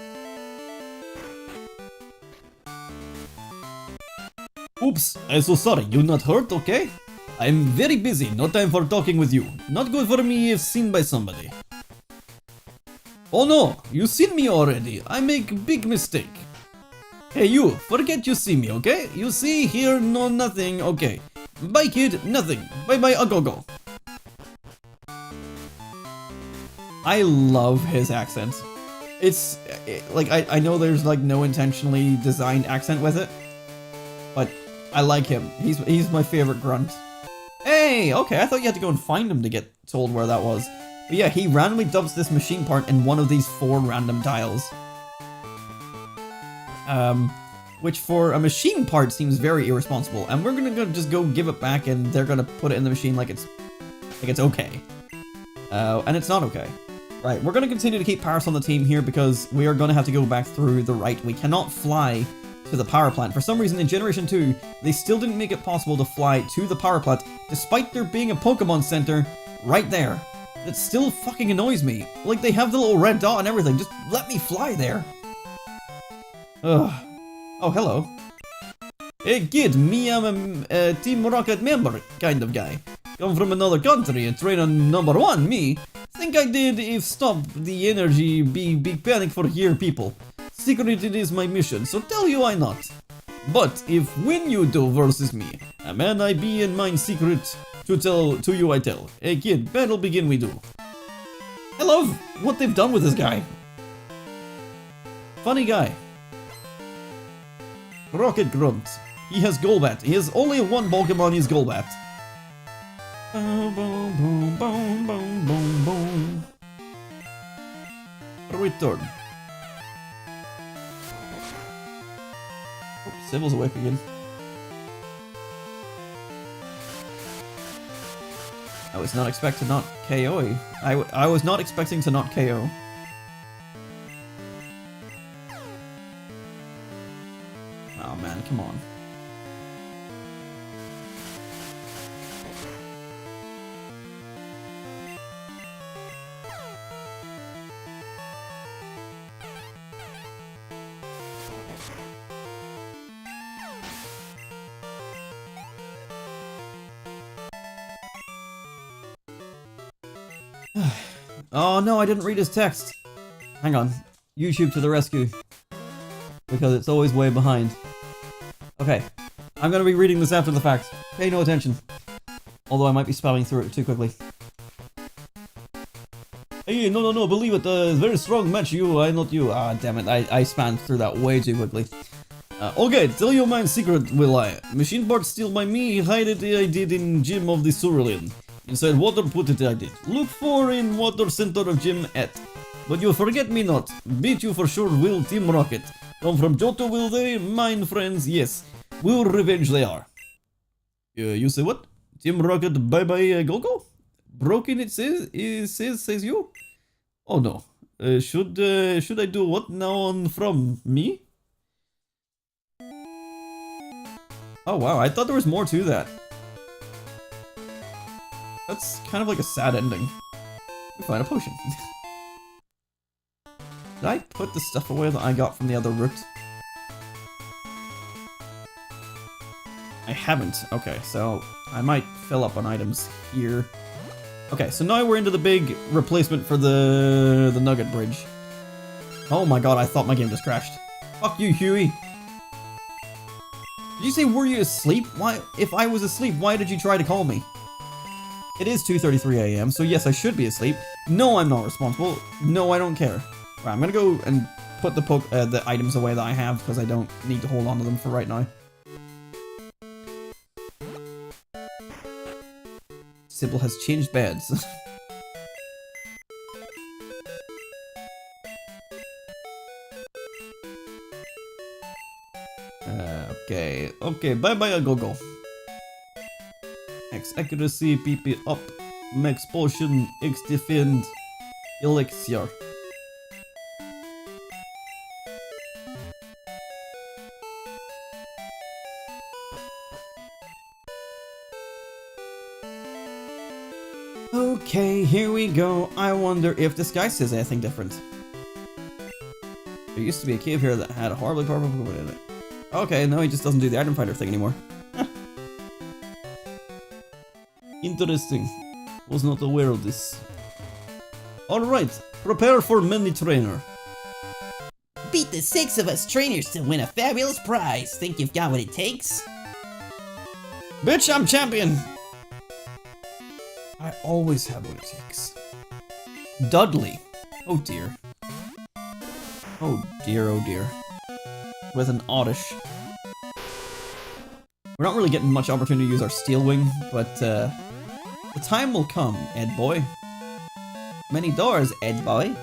Oops, I'm so sorry. You're not hurt, okay? I'm very busy. No time for talking with you. Not good for me if seen by somebody. Oh no, you seen me already. I make big mistake. Hey you, forget you see me, okay? You see, here, no, nothing, okay. Bye kid, nothing. Bye bye, go. I love his accent. It's, like, I know there's, like, no intentionally designed accent with it, but I like him. He's my favorite grunt. Hey, okay, I thought you had to go and find him to get told where that was. But yeah, he randomly dumps this machine part in one of these 4 random tiles. Which for a machine part seems very irresponsible, and we're gonna just go give it back and they're gonna put it in the machine like it's okay. And it's not okay. Right, we're gonna continue to keep Paris on the team here because we are gonna have to go back through the right. We cannot fly to the power plant. For some reason in Generation 2, they still didn't make it possible to fly to the power plant, despite there being a Pokemon Center right there. That still fucking annoys me. Like, they have the little red dot and everything, just let me fly there. Ugh. Oh, hello. Hey kid, me I'm a Team Rocket member kind of guy. Come from another country and train on #1, me. Think I did if stop the energy big panic for here people. Secret it is my mission, so tell you I not. But if win you do versus me, a man I be in mine secret to tell to you I tell. Hey kid, battle begin we do. I love what they've done with this guy. Funny guy. Rocket Grunt. He has Golbat. He has only one Pokemon, he's Golbat. Boom, boom, boom, boom, boom, boom, boom. Return. Oh, Sybil's awake again. I was not expecting to not KO. I was not expecting to not KO. Oh man, come on. Oh no, I didn't read his text. Hang on. YouTube to the rescue. Because it's always way behind. Okay. I'm gonna be reading this after the fact. Pay no attention. Although I might be spamming through it too quickly. Hey, no, believe it. Very strong match, you, I not you. Ah, damn it. I spammed through that way too quickly. Okay, tell you my secret, will I? Machine part steal by me, hide it I did in gym of the Cerulean. Inside water put it I did. Look for in water center of gym at. But you forget me not. Beat you for sure will Team Rocket. Come from Johto, will they? Mine friends, yes. Will revenge they are. You say what? Team Rocket, bye-bye, Gogo? Broken it says you? Oh no. Should I do what now on from me? Oh wow, I thought there was more to that. That's kind of like a sad ending. We find a potion. Did I put the stuff away that I got from the other route? I haven't. Okay, so I might fill up on items here. Okay, so now we're into the big replacement for the Nugget Bridge. Oh my god, I thought my game just crashed. Fuck you, Huey. Did you say, were you asleep? Why? If I was asleep, why did you try to call me? It is 2:33 AM, so yes, I should be asleep. No, I'm not responsible. No, I don't care. Right, I'm gonna go and put the items away that I have, because I don't need to hold on to them for right now. Sybil has changed beds. Okay, bye-bye, go-go. X accuracy, PP up, max potion, X defend, elixir. Okay, here we go. I wonder if this guy says anything different. There used to be a cave here that had a horribly powerful Pokemon in it. Okay, no, he just doesn't do the item finder thing anymore. Interesting. Was not aware of this. Alright, prepare for mini trainer. Beat the 6 of us trainers to win a fabulous prize. Think you've got what it takes? Bitch, I'm champion! I always have what it takes. Dudley. Oh dear. Oh dear, oh dear. With an Oddish. We're not really getting much opportunity to use our Steel Wing, but the time will come, Ed boy. Many doors, Ed boy.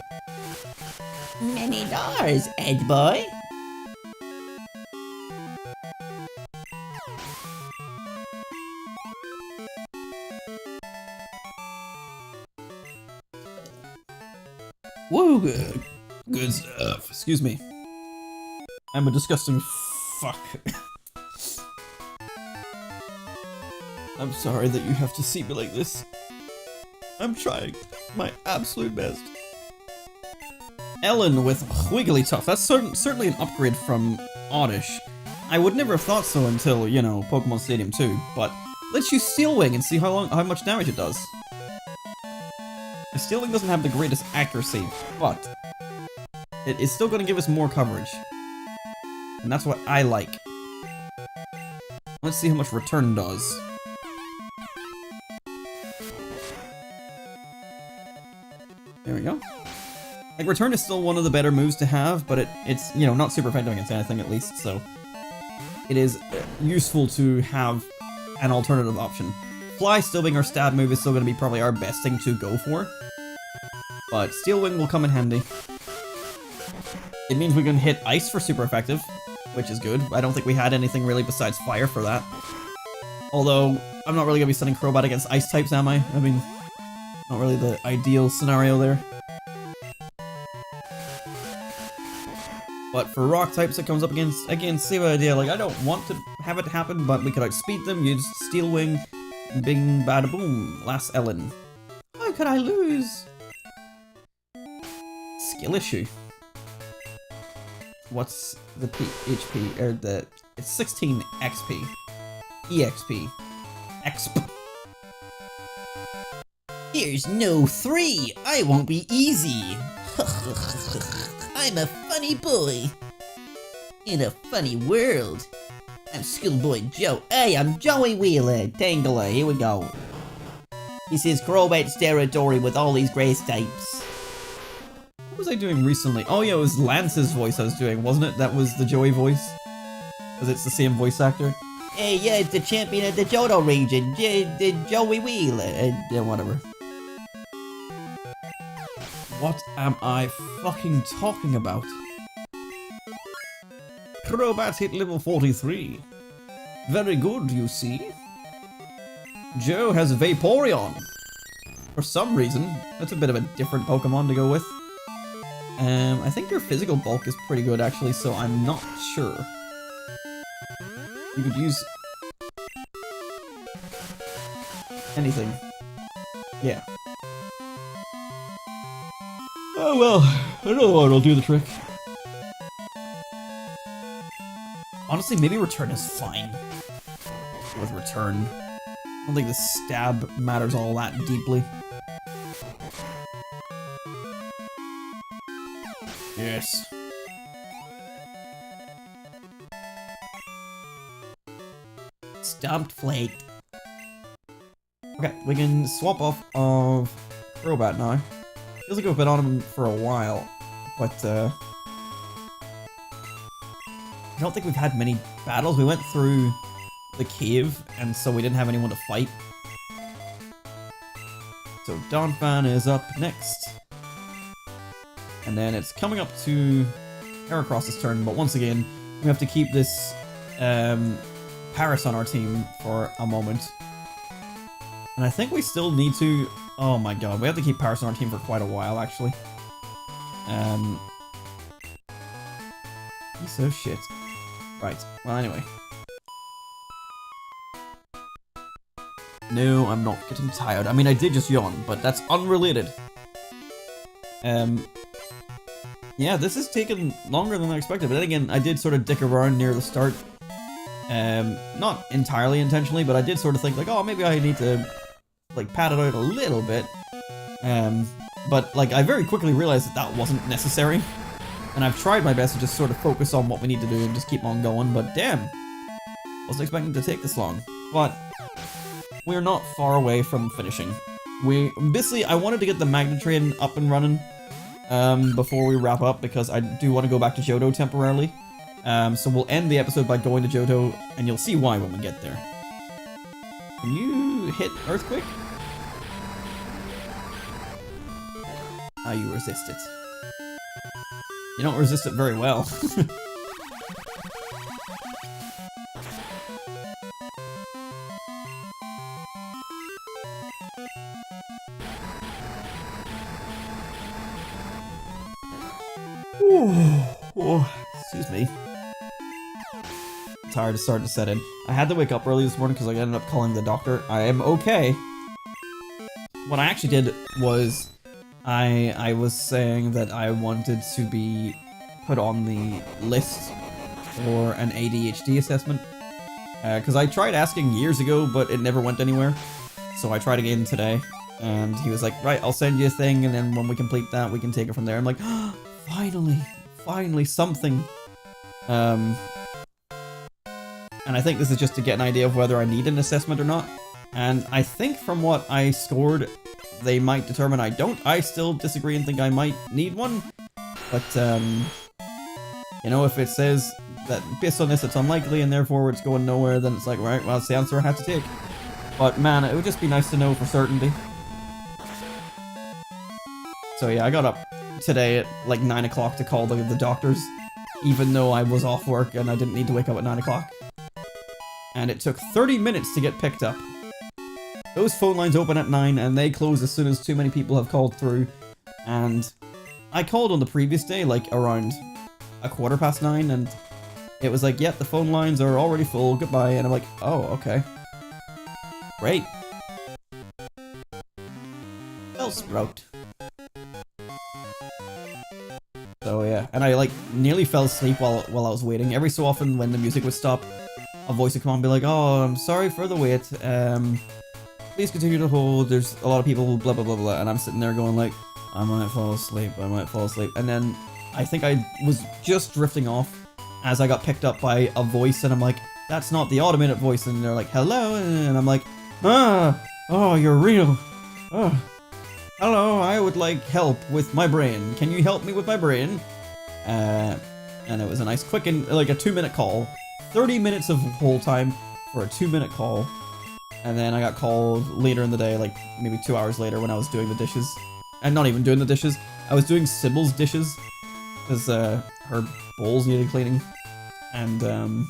Many doors, Ed boy. Woo, good stuff. Excuse me. I'm a disgusting fuck. I'm sorry that you have to see me like this. I'm trying my absolute best. Ellen with Wigglytuff. That's certainly an upgrade from Oddish. I would never have thought so until, you know, Pokémon Stadium 2, but let's use Steel Wing and see how much damage it does. The Steel Wing doesn't have the greatest accuracy, but it is still going to give us more coverage. And that's what I like. Let's see how much Return does. There we go. Like, Return is still one of the better moves to have, but it's, you know, not super effective against anything at least, so it is useful to have an alternative option. Fly still being our stab move is still going to be probably our best thing to go for, but Steel Wing will come in handy. It means we can hit Ice for super effective, which is good. I don't think we had anything really besides Fire for that. Although, I'm not really going to be sending Crobat against Ice types, am I? I mean, not really the ideal scenario there. But for Rock types it comes up against, again, same idea. Like, I don't want to have it happen, but we could outspeed them, use Steel Wing, bing, bada, boom, last Ellen. How could I lose? Skill issue. What's the HP, or the, it's 16 XP. EXP. XP. There's no 3. I won't be easy. I'm a funny boy. In a funny world. I'm Schoolboy Joe. Hey, I'm Joey Wheeler. Tangler, here we go. This is Crobat's territory with all these grace types. What was I doing recently? Oh yeah, it was Lance's voice I was doing, wasn't it? That was the Joey voice? Because it's the same voice actor. Hey, yeah, it's the champion of the Johto region, Joey Wheeler, whatever. What am I fucking talking about? Crobat hit level 43. Very good, you see. Joe has Vaporeon. For some reason, that's a bit of a different Pokemon to go with. I think your physical bulk is pretty good actually, so I'm not sure. You could use anything. Yeah. Oh well, another one will do the trick. Honestly, maybe return is fine. With return. I don't think the stab matters all that deeply. Yes. Stumped Flake. Okay, we can swap off of Crobat now. Feels like we've been on him for a while, but I don't think we've had many battles. We went through the cave, and so we didn't have anyone to fight. So Donphan is up next. And then it's coming up to Heracross's turn, but once again, we have to keep this Paris on our team for a moment. And I think we still need to... Oh my god, we have to keep Paris on our team for quite a while, actually. Piece of shit. Right, well anyway. No, I'm not getting tired. I mean, I did just yawn, but that's unrelated. Yeah, this has taken longer than I expected, but then again, I did sort of dick around near the start. Not entirely intentionally, but I did sort of think like, oh, maybe I need to, like, pad it out a little bit. But, like, I very quickly realized that that wasn't necessary. And I've tried my best to just sort of focus on what we need to do and just keep on going, but damn. Wasn't expecting to take this long. But we're not far away from finishing. Basically, I wanted to get the Magnet Train up and running before we wrap up, because I do want to go back to Johto temporarily. So we'll end the episode by going to Johto, and you'll see why when we get there. Can you hit Earthquake? Ah, you resist it. You don't resist it very well. Excuse me. Tired is starting to set in. I had to wake up early this morning because I ended up calling the doctor. I am okay. What I actually did was I was saying that I wanted to be put on the list for an ADHD assessment. Because I tried asking years ago, but it never went anywhere. So I tried again today. And he was like, right, I'll send you a thing, and then when we complete that, we can take it from there. I'm like, oh, finally something. And I think this is just to get an idea of whether I need an assessment or not. And I think from what I scored, they might determine I don't. I still disagree and think I might need one. But, you know, if it says that based on this it's unlikely and therefore it's going nowhere, then it's like, right, well, it's the answer I have to take. But man, it would just be nice to know for certainty. So yeah, I got up today at like 9 o'clock to call the doctors, even though I was off work and I didn't need to wake up at 9 o'clock. And it took 30 minutes to get picked up. Those phone lines open at 9 and they close as soon as too many people have called through. And I called on the previous day, like around 9:15, and it was like, yep, the phone lines are already full, goodbye. And I'm like, oh, okay. Great. Bellsprout. So yeah, and I like nearly fell asleep while I was waiting. Every so often when the music would stop, a voice would come on and be like, oh, I'm sorry for the wait. Please continue to hold. There's a lot of people, blah, blah, blah, blah. And I'm sitting there going like, I might fall asleep. And then I think I was just drifting off as I got picked up by a voice. And I'm like, that's not the automated voice. And they're like, hello. And I'm like, oh, you're real. Oh. Hello, I would like help with my brain. Can you help me with my brain? And it was a nice quick and like a 2-minute call. 30 minutes of hold time for a 2-minute call. And then I got called later in the day, like maybe 2 hours later when I was doing the dishes. And not even doing the dishes. I was doing Sybil's dishes. Because her bowls needed cleaning. And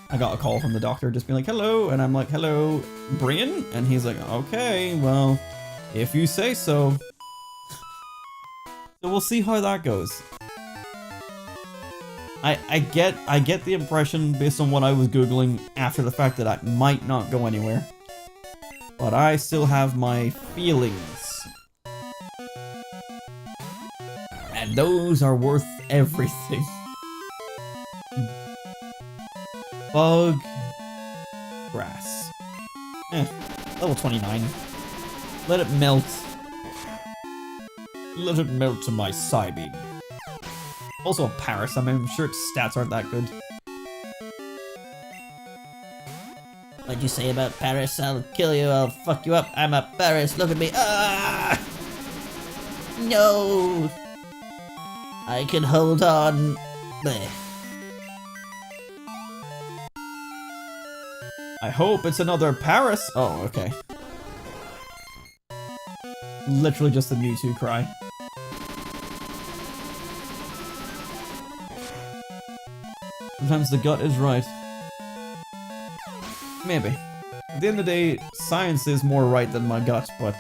I got a call from the doctor just being like, hello, and I'm like, hello, Brian? And he's like, okay, well, if you say so. So we'll see how that goes. I get the impression based on what I was Googling after the fact that I might not go anywhere. But I still have my feelings. And those are worth everything. Bug. Grass. Level 29. Let it melt. Let it melt to my Psybeam. Also a Paris, I mean, I'm sure its stats aren't that good. What'd you say about Paris? I'll kill you, I'll fuck you up. I'm a Paris, look at me. Ah! No! I can hold on. Blech. I hope it's another Paris. Oh, okay. Literally just the Mewtwo cry. Sometimes the gut is right. Maybe. At the end of the day, science is more right than my gut, but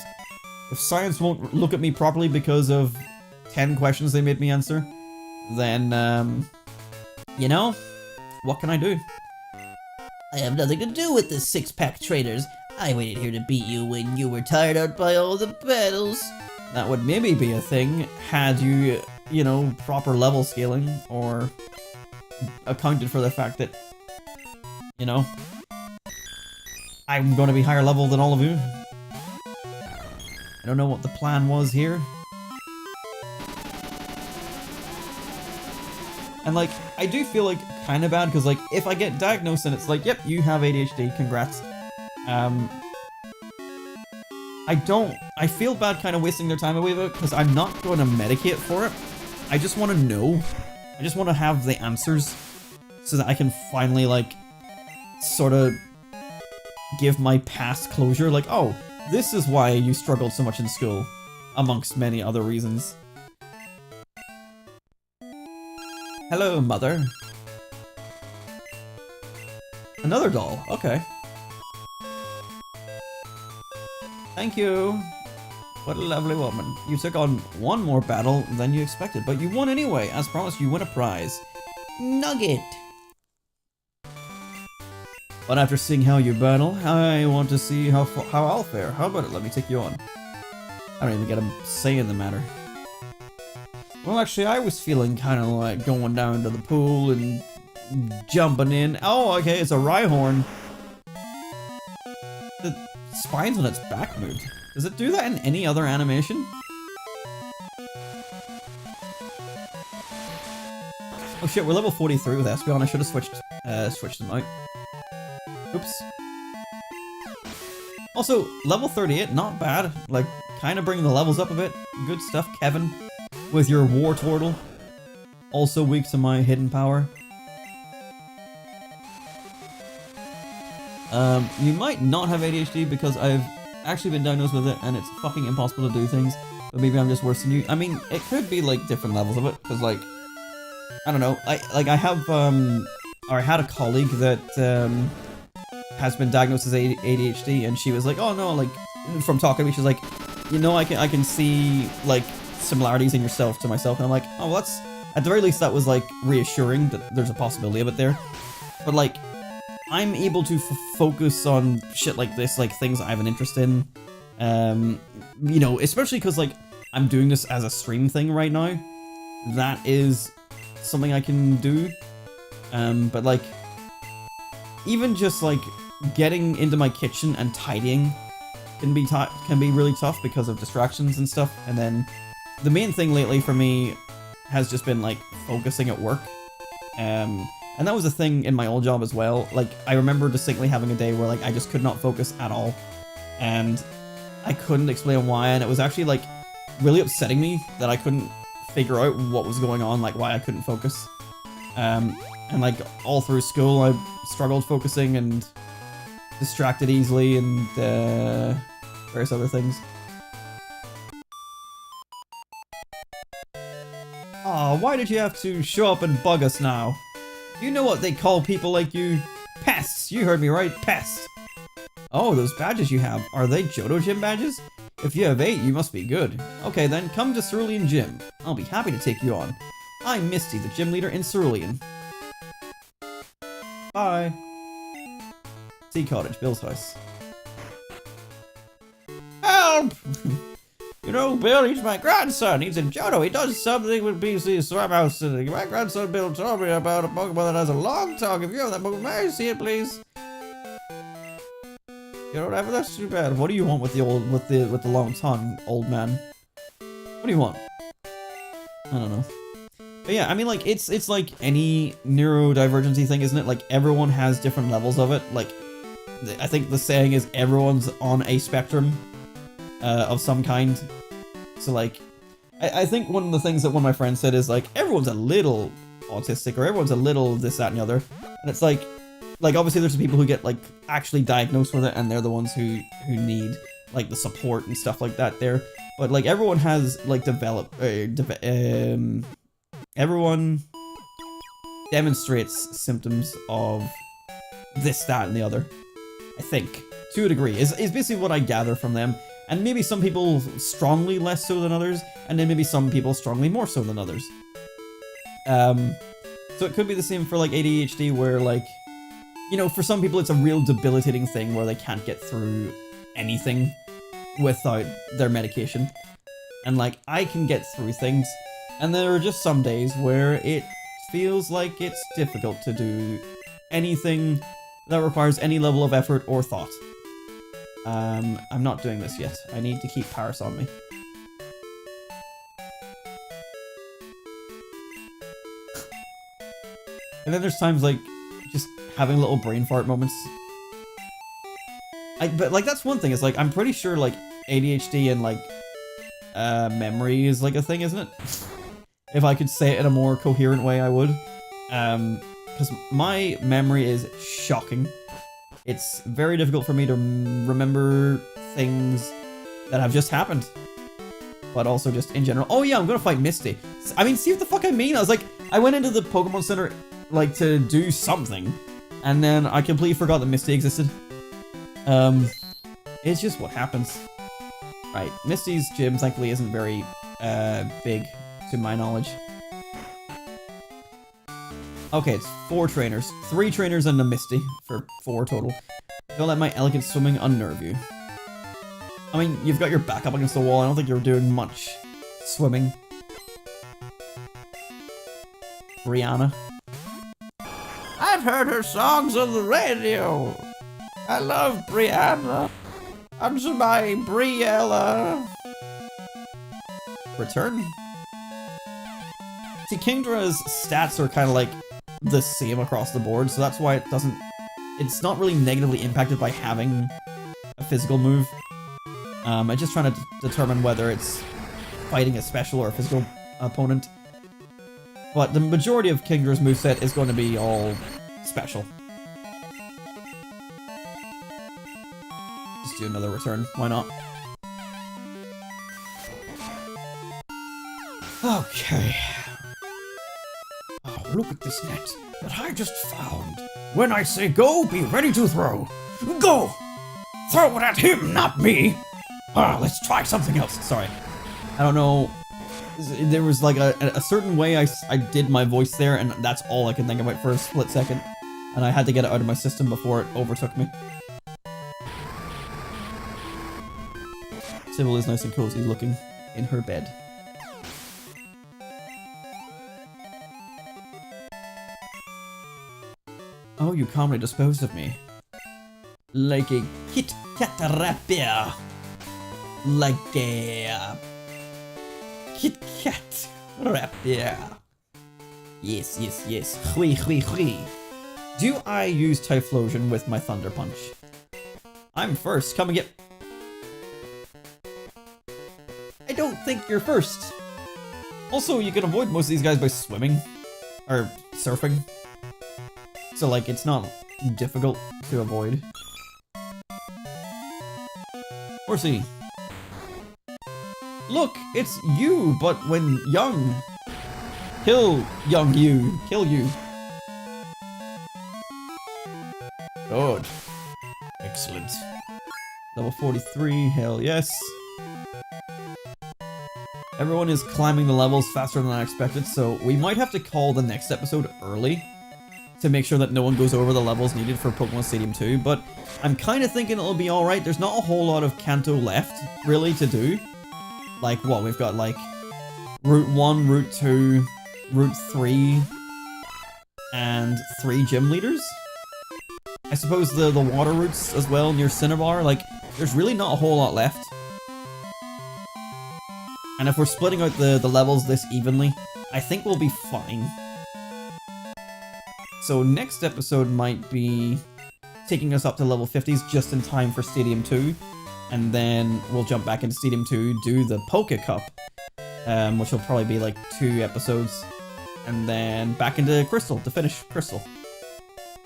if science won't look at me properly because of 10 questions they made me answer, then, you know, what can I do? I have nothing to do with the six-pack traders. I waited here to beat you when you were tired out by all the battles. That would maybe be a thing had you, you know, proper level scaling, or accounted for the fact that, you know, I'm going to be higher level than all of you. I don't know what the plan was here. And like, I do feel like kind of bad because like, if I get diagnosed and it's like, yep, you have ADHD, congrats. I feel bad kind of wasting their time away with it because I'm not going to medicate for it. I just want to know. I just want to have the answers so that I can finally like, sort of give my past closure. Like, oh, this is why you struggled so much in school, amongst many other reasons. Hello, mother. Another doll, okay. Thank you. What a lovely woman. You took on one more battle than you expected, but you won anyway. As promised, you win a prize. Nugget! But after seeing how you battle, I want to see how I'll fare. How about it? Let me take you on. I don't even get a say in the matter. Well, actually, I was feeling kind of like going down to the pool and jumping in. Oh, okay, it's a Rhyhorn. The spine's on its back moved. Does it do that in any other animation? Oh shit, we're level 43 with Espeon. I should have switched them out. Oops. Also, level 38, not bad. Like, kind of bringing the levels up a bit. Good stuff, Kevin. With your Wartortle. Also weak to my hidden power. You might not have ADHD because I've actually been diagnosed with it and it's fucking impossible to do things. But maybe I'm just worse than you. I mean, it could be like different levels of it. Because like, I don't know. I have, or I had a colleague that, has been diagnosed as ADHD, and she was like, oh no, like, from talking to me, she's like, you know, I can see, like, similarities in yourself to myself, and I'm like, oh, well, that's, at the very least, that was, like, reassuring that there's a possibility of it there. But, like, I'm able to focus on shit like this, like, things I have an interest in, you know, especially because, like, I'm doing this as a stream thing right now. That is something I can do, but, like, even just, like, getting into my kitchen and tidying can be really tough because of distractions and stuff. And then the main thing lately for me has just been like focusing at work, and that was a thing in my old job as well. Like, I remember distinctly having a day where like I just could not focus at all, and I couldn't explain why, and it was actually like really upsetting me that I couldn't figure out what was going on, like why I couldn't focus. And like all through school I struggled focusing and distracted easily and various other things. Aw, why did you have to show up and bug us now? You know what they call people like you? Pests! You heard me right, pests! Oh, those badges you have, are they Johto Gym badges? If you have 8, you must be good. Okay then, come to Cerulean Gym. I'll be happy to take you on. I'm Misty, the gym leader in Cerulean. Bye. Sea Cottage, Bill's house. Help! You know, Bill, he's my grandson. He's in Johto. He does something with BC Swamhouse City. My grandson Bill told me about a Pokemon that has a long tongue. If you have that Pokemon, may I see it, please? You don't have it? That's too bad. What do you want with the long tongue, old man? What do you want? I don't know. But yeah, I mean, like, it's like any neurodivergency thing, isn't it? Like, everyone has different levels of it. Like, I think the saying is everyone's on a spectrum of some kind. So, like, I think one of the things that one of my friends said is, like, everyone's a little autistic, or everyone's a little this, that, and the other. And it's like, obviously there's people who get, like, actually diagnosed with it, and they're the ones who need, like, the support and stuff like that there. But, like, everyone has, like, everyone demonstrates symptoms of this, that, and the other. I think, to a degree, is basically what I gather from them. And maybe some people strongly less so than others, and then maybe some people strongly more so than others. So it could be the same for, like, ADHD, where, like, you know, for some people it's a real debilitating thing where they can't get through anything without their medication. And, like, I can get through things, and there are just some days where it feels like it's difficult to do anything that requires any level of effort or thought. I'm not doing this yet. I need to keep Paris on me. And then there's times like just having little brain fart moments. But like that's one thing. Is like I'm pretty sure like ADHD and like memory is like a thing, isn't it? If I could say it in a more coherent way, I would. Because my memory is shocking. It's very difficult for me to remember things that have just happened. But also just in general. Oh yeah, I'm gonna fight Misty. I mean, see what the fuck I mean? I was like, I went into the Pokemon Center like to do something. And then I completely forgot that Misty existed. It's just what happens. Right, Misty's gym thankfully isn't very big to my knowledge. Okay, it's 4 trainers. 3 trainers and a Misty for 4 total. Don't let my elegant swimming unnerve you. I mean, you've got your back up against the wall. I don't think you're doing much swimming. Brianna. I've heard her songs on the radio. I love Brianna. I'm my Briella. Return. See, Kingdra's stats are kind of like the same across the board, so that's why it's not really negatively impacted by having a physical move. I'm just trying to determine whether it's fighting a special or a physical opponent. But the majority of Kingdra's moveset is going to be all special. Just do another return, why not? Okay. Oh, look at this net that I just found. When I say go, be ready to throw. Go! Throw it at him, not me! Let's try something else. Sorry. I don't know. There was like a certain way I did my voice there, and that's all I can think about for a split second. And I had to get it out of my system before it overtook me. Sybil is nice and cozy looking in her bed. Oh, you calmly disposed of me. Like a Kit Kat rapier. Like a Kit Kat rapier. Yes, yes, yes. Hui, hui, hui. Do I use Typhlosion with my Thunder Punch? I'm first. Come and get... I don't think you're first. Also, you can avoid most of these guys by swimming. Or surfing. So, like, it's not difficult to avoid. Horsey. Look, it's you, but when young. Kill young you. Kill you. Good. Excellent. Level 43, hell yes. Everyone is climbing the levels faster than I expected, so we might have to call the next episode early to make sure that no one goes over the levels needed for Pokémon Stadium 2, but I'm kind of thinking it'll be alright. There's not a whole lot of Kanto left, really, to do. Like, what, we've got, like, Route 1, Route 2, Route 3, and 3 gym leaders? I suppose the water routes as well near Cinnabar, like, there's really not a whole lot left. And if we're splitting out the levels this evenly, I think we'll be fine. So next episode might be taking us up to level 50s just in time for Stadium 2. And then we'll jump back into Stadium 2, do the Poke Cup, which will probably be like 2 episodes. And then back into Crystal to finish Crystal.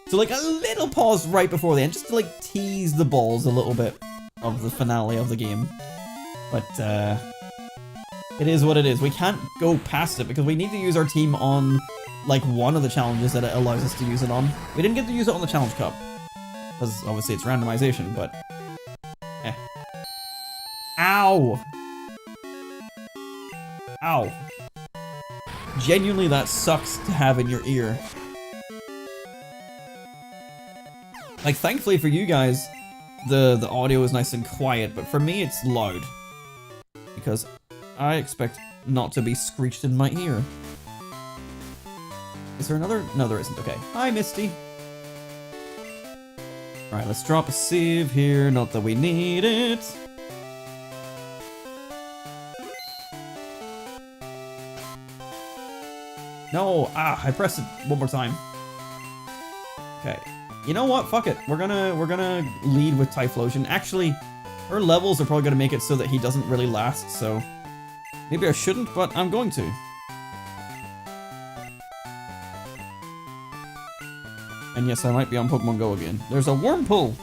So like a little pause right before the end, just to like tease the balls a little bit of the finale of the game. But it is what it is. We can't go past it because we need to use our team on like one of the challenges that it allows us to use it on. We didn't get to use it on the Challenge Cup because obviously it's randomization, but Ow! Ow. Genuinely, that sucks to have in your ear. Like, thankfully for you guys, the audio is nice and quiet, but for me it's loud. Because I expect not to be screeched in my ear. Is there another? No, there isn't. Okay. Hi, Misty. Alright, let's drop a sieve here. Not that we need it. No! Ah, I pressed it one more time. Okay. You know what? Fuck it. We're gonna lead with Typhlosion. Actually, her levels are probably gonna make it so that he doesn't really last, so maybe I shouldn't, but I'm going to. And yes, I might be on Pokemon Go again. There's a Wurmple!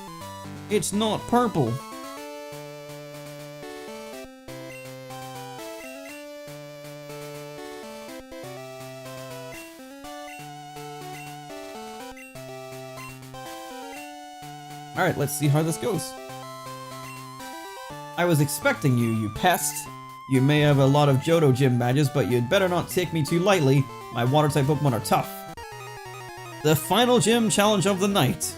It's not purple! Alright, let's see how this goes. I was expecting you, you pest. You may have a lot of Johto gym badges, but you'd better not take me too lightly. My water-type Pokemon are tough. The final gym challenge of the night.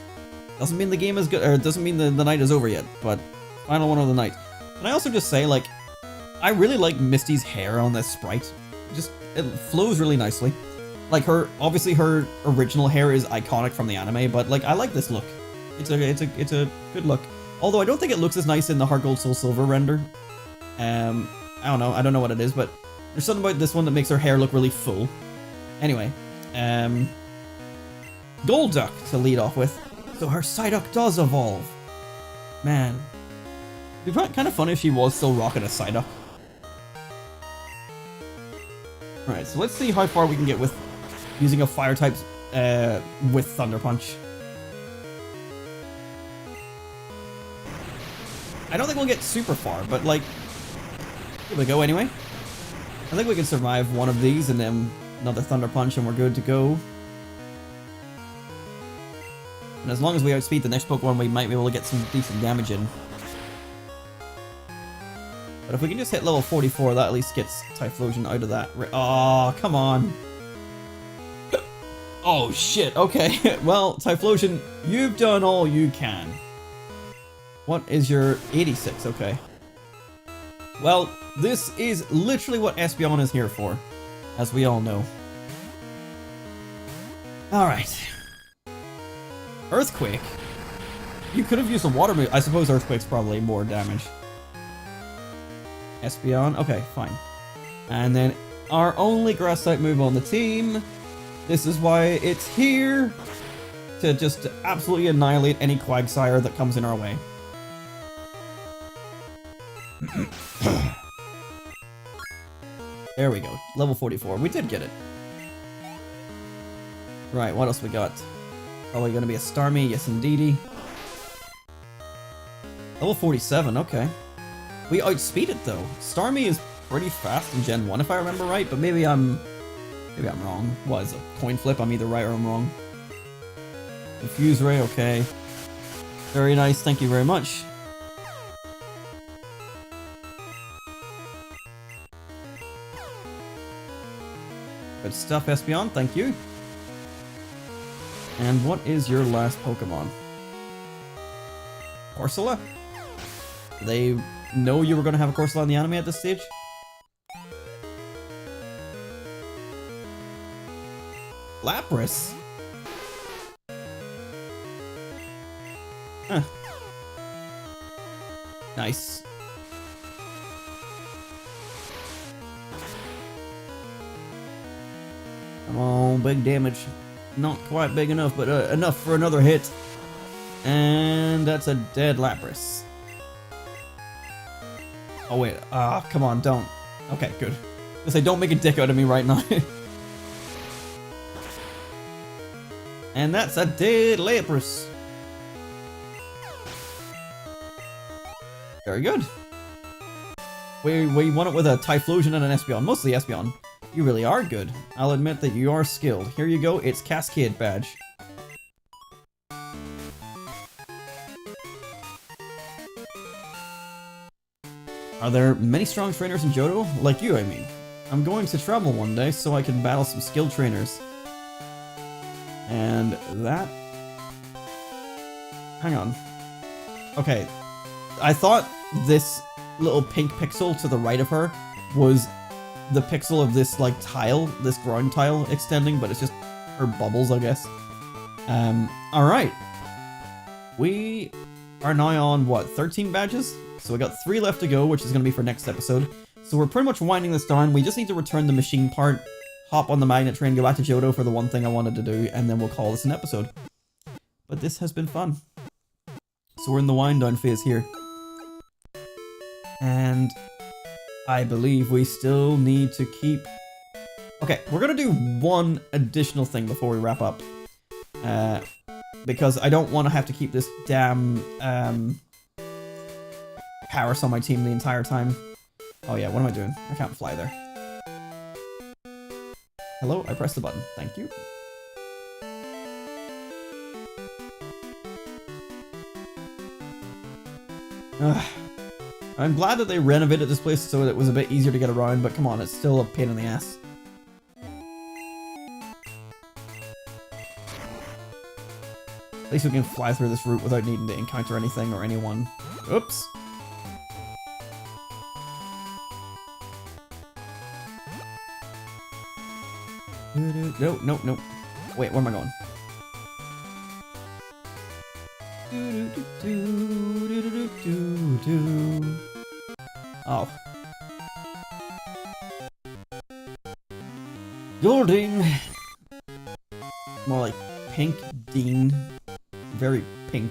Doesn't mean the game is good, or doesn't mean the night is over yet, but final one of the night. Can I also just say, like, I really like Misty's hair on this sprite. It flows really nicely. Like, obviously her original hair is iconic from the anime, but, like, I like this look. It's a good look. Although I don't think it looks as nice in the Heart Gold Soul Silver render. I don't know. I don't know what it is, but there's something about this one that makes her hair look really full. Anyway, Golduck to lead off with. So her Psyduck does evolve. Man. It'd be kind of funny if she was still rocking a Psyduck. Alright, so let's see how far we can get with using a fire type with Thunder Punch. I don't think we'll get super far, but like, here we go anyway. I think we can survive one of these and then another Thunder Punch and we're good to go. And as long as we outspeed the next Pokemon, we might be able to get some decent damage in. But if we can just hit level 44, that at least gets Typhlosion out of that. Oh, come on. Oh shit, okay. Well, Typhlosion, you've done all you can. What is your 86? Okay. Well, this is literally what Espeon is here for, as we all know. Alright. Earthquake? You could have used a water move. I suppose Earthquake's probably more damage. Espeon? Okay, fine. And then our only grass type move on the team. This is why it's here. To just absolutely annihilate any Quagsire that comes in our way. There we go. Level 44. We did get it. Right, what else we got? Probably gonna be a Starmie. Yes, indeedy. Level 47. Okay. We outspeed it though. Starmie is pretty fast in Gen 1 if I remember right, but maybe I'm wrong. What is a coin flip? I'm either right or I'm wrong. Infuse Ray. Okay. Very nice, thank you very much. Good stuff, Espeon, thank you. And what is your last Pokemon? Corsola? Do they know you were going to have a Corsola in the anime at this stage? Lapras? Huh. Nice. Come on, big damage. Not quite big enough, but enough for another hit. And that's a dead Lapras. Oh wait, come on, don't. Okay, good. I say, don't make a dick out of me right now. And that's a dead Lapras. Very good. We won it with a Typhlosion and an Espeon. Mostly Espeon. You really are good. I'll admit that you are skilled. Here you go, it's Cascade Badge. Are there many strong trainers in Johto? Like you, I mean. I'm going to travel one day so I can battle some skilled trainers. And that... Hang on. Okay. I thought this little pink pixel to the right of her was the pixel of this, like, tile, this ground tile extending, but it's just her bubbles, I guess. Alright. We are now on, what, 13 badges? So we got 3 left to go, which is going to be for next episode. So we're pretty much winding this down. We just need to return the machine part, hop on the magnet train, go back to Johto for the one thing I wanted to do, and then we'll call this an episode. But this has been fun. So we're in the wind down phase here. And I believe we still need to keep... Okay, we're going to do one additional thing before we wrap up. Because I don't want to have to keep this damn Paris on my team the entire time. Oh yeah, what am I doing? I can't fly there. Hello, I pressed the button. Thank you. I'm glad that they renovated this place so that it was a bit easier to get around, but come on, it's still a pain in the ass. At least we can fly through this route without needing to encounter anything or anyone. Oops. No, no, no. Wait, where am I going? Oh. Golding! More like Pink Dean. Very pink.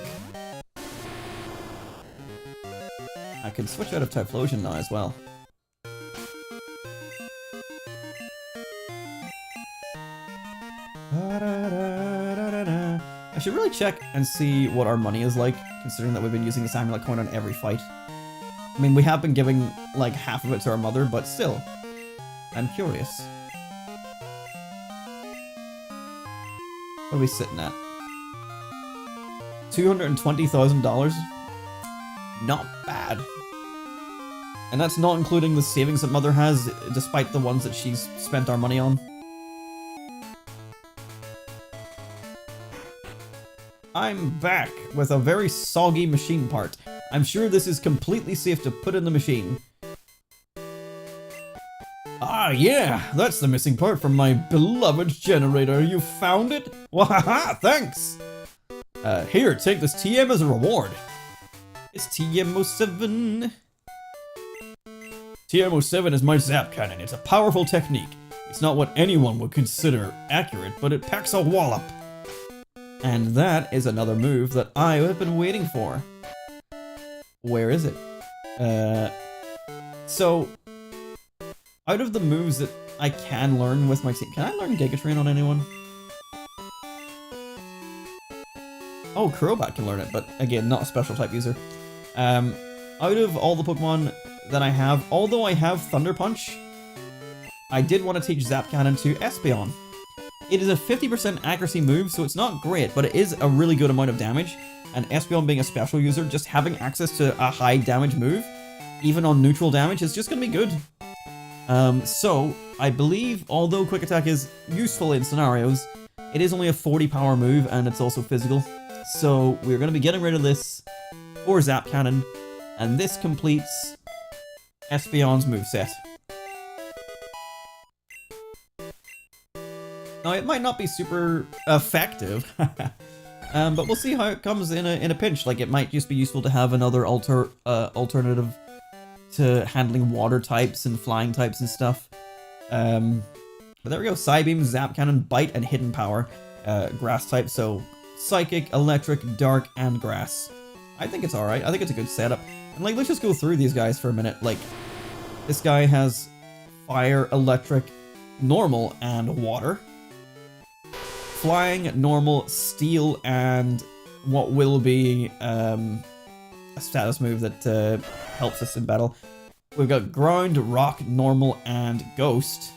I can switch out of Typhlosion now as well. I should really check and see what our money is like, considering that we've been using this amulet coin on every fight. I mean, we have been giving, like, half of it to our mother, but still. I'm curious. What are we sitting at? $220,000? Not bad. And that's not including the savings that Mother has, despite the ones that she's spent our money on. I'm back with a very soggy machine part. I'm sure this is completely safe to put in the machine. Ah, yeah, that's the missing part from my beloved generator. You found it? Wahaha, thanks! Here, take this TM as a reward. It's TM07. TM07 is my zap cannon. It's a powerful technique. It's not what anyone would consider accurate, but it packs a wallop. And that is another move that I have been waiting for. Where is it? So, out of the moves that I can learn with my team, can I learn Giga Train on anyone? Oh, Crobat can learn it, but again, not a special type user. Out of all the Pokemon that I have, although I have Thunder Punch, I did want to teach Zap Cannon to Espeon. It is a 50% accuracy move, so it's not great, but it is a really good amount of damage. and Espeon being a special user, just having access to a high damage move, even on neutral damage, is just going to be good. So, I believe, although Quick Attack is useful in scenarios, it is only a 40 power move, and it's also physical. So, we're going to be getting rid of this for Zap Cannon, and this completes Espeon's moveset. Now, it might not be super effective, but we'll see how it comes in a pinch. Like, it might just be useful to have another alternative to handling water types and flying types and stuff. But there we go. Psybeam, Zap Cannon, Bite, and Hidden Power. Grass type, so Psychic, Electric, Dark, and Grass. I think it's alright. I think it's a good setup. And, like, let's just go through these guys for a minute. Like, this guy has Fire, Electric, Normal, and Water. Flying, Normal, Steel, and what will be a status move that helps us in battle. We've got Ground, Rock, Normal, and Ghost.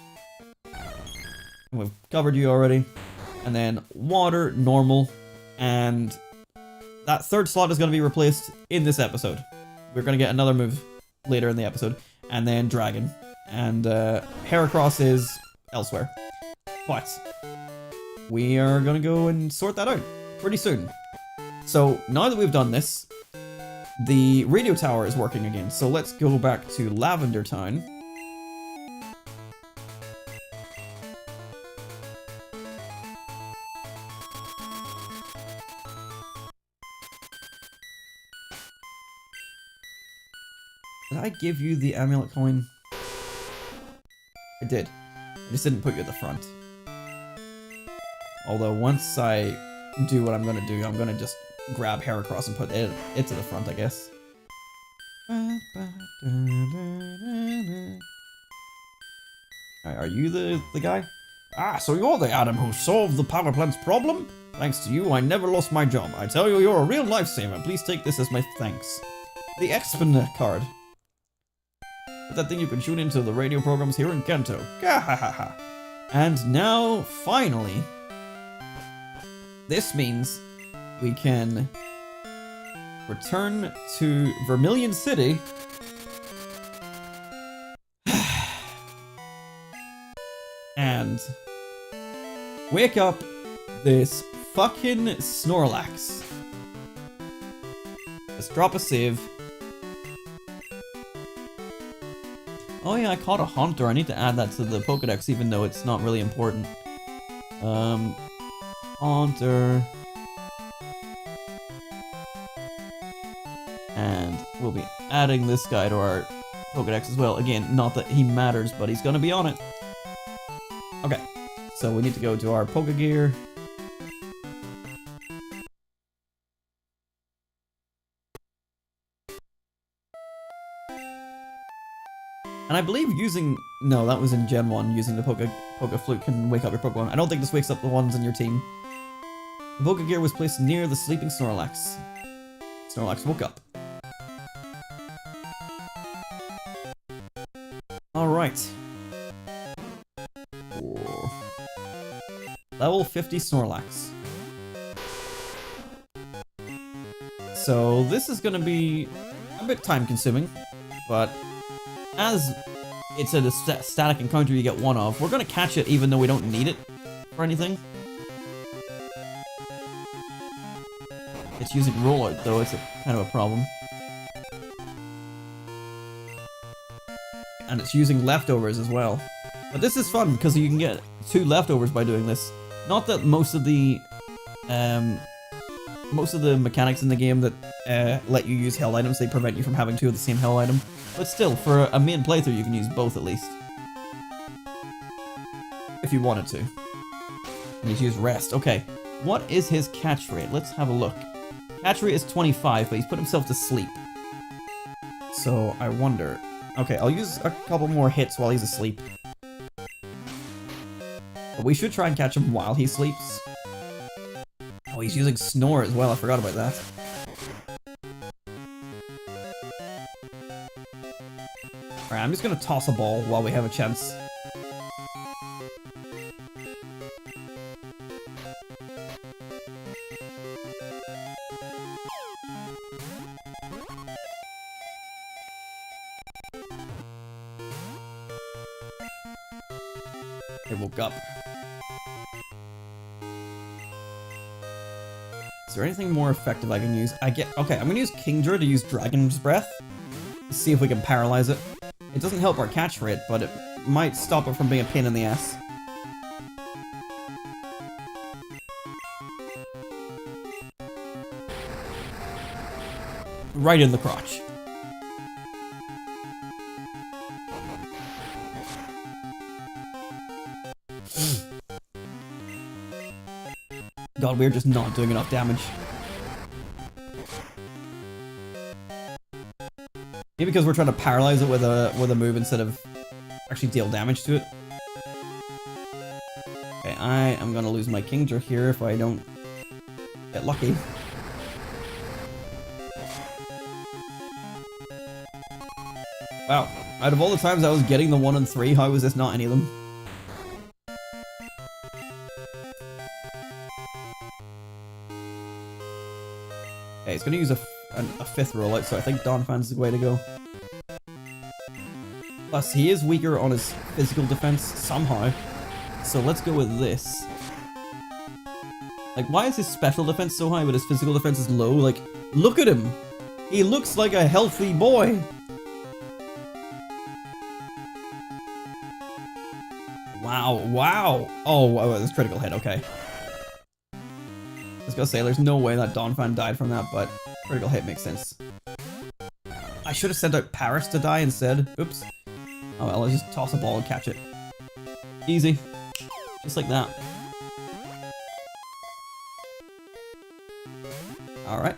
We've covered you already. And then Water, Normal, and that third slot is going to be replaced in this episode. We're going to get another move later in the episode. And then Dragon. And Heracross is elsewhere. But we are going to go and sort that out pretty soon. So now that we've done this, the radio tower is working again. So let's go back to Lavender Town. Did I give you the amulet coin? I did. I just didn't put you at the front. Although once I do what I'm going to do, I'm going to just grab Heracross and put it to the front, I guess. Alright, are you the guy? Ah, so you're the Adam who solved the power plant's problem? Thanks to you, I never lost my job. I tell you, you're a real lifesaver. Please take this as my thanks. The Expin card. That thing you can tune into the radio programs here in Kanto. Gahahaha. And now, finally, this means we can return to Vermilion City and wake up this fucking Snorlax. Let's drop a save. Oh yeah, I caught a Haunter. I need to add that to the Pokedex, even though it's not really important. Haunter. And we'll be adding this guy to our Pokedex as well. Again, not that he matters, but he's gonna be on it. Okay, so we need to go to our Pokegear. And I believe using... No, that was in Gen 1. Using the Poke Flute can wake up your Pokemon. I don't think this wakes up the ones in your team. The Pokegear was placed near the sleeping Snorlax. Snorlax woke up. Alright. Level 50 Snorlax. So this is going to be a bit time consuming, but as it's a static encounter you get one of, we're going to catch it even though we don't need it for anything. It's using Rollout though, it's kind of a problem. And it's using leftovers as well. But this is fun because you can get 2 leftovers by doing this. Not that most of the mechanics in the game that let you use held items, they prevent you from having 2 of the same held item. But still, for a main playthrough, you can use both at least. If you wanted to. And he's used Rest. Okay, what is his catch rate? Let's have a look. Catch rate is 25, but he's put himself to sleep. So, I wonder... Okay, I'll use a couple more hits while he's asleep. But we should try and catch him while he sleeps. Oh, he's using Snore as well, I forgot about that. Alright, I'm just gonna toss a ball while we have a chance. It woke up. Is there anything more effective I can use? Okay, I'm gonna use Kingdra to use Dragon's Breath. See if we can paralyze it. It doesn't help our catch rate, but it might stop it from being a pain in the ass. Right in the crotch. God, we're just not doing enough damage. Maybe because we're trying to paralyze it with a move instead of actually deal damage to it. Okay, I am gonna lose my Kingdra here if I don't get lucky. Wow, out of all the times I was getting the 1 and 3, how was this not any of them? Okay, it's gonna use a 5th rollout, so I think Donphan's the way to go. Plus, he is weaker on his physical defense somehow, so let's go with this. Like, why is his special defense so high but his physical defense is low? Like, look at him! He looks like a healthy boy! Wow, wow! Oh, wow, that's critical hit, okay. I was gonna say, there's no way that Donphan died from that, but critical hit makes sense. I should have sent out Paris to die instead. Oops. Oh well, I'll just toss a ball and catch it. Easy. Just like that. Alright.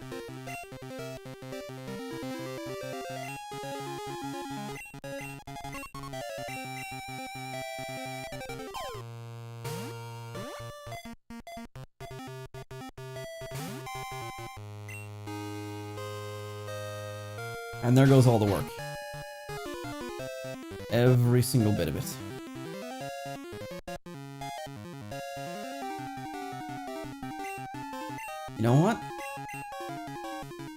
And there goes all the work. Every single bit of it. You know what?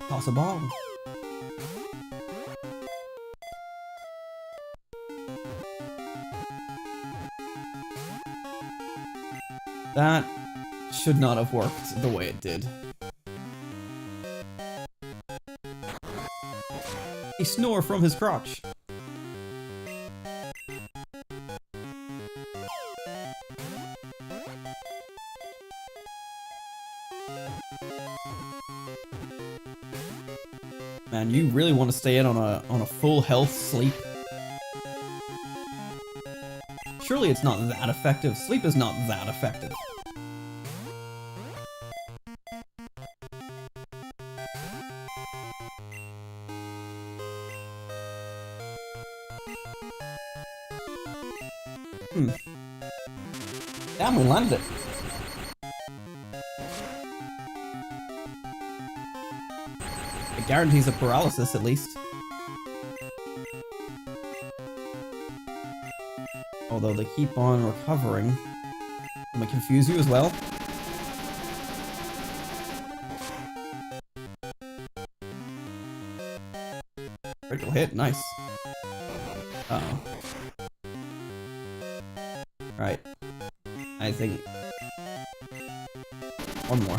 Toss a ball. That should not have worked the way it did. He snore from his crotch. Man, you really want to stay in on a full health sleep? Surely it's not that effective. Sleep is not that effective. Damn, we landed it. It guarantees a paralysis, at least. Although they keep on recovering. Am I confuse you as well? Critical hit, nice. Uh-oh. Right. I think... one more.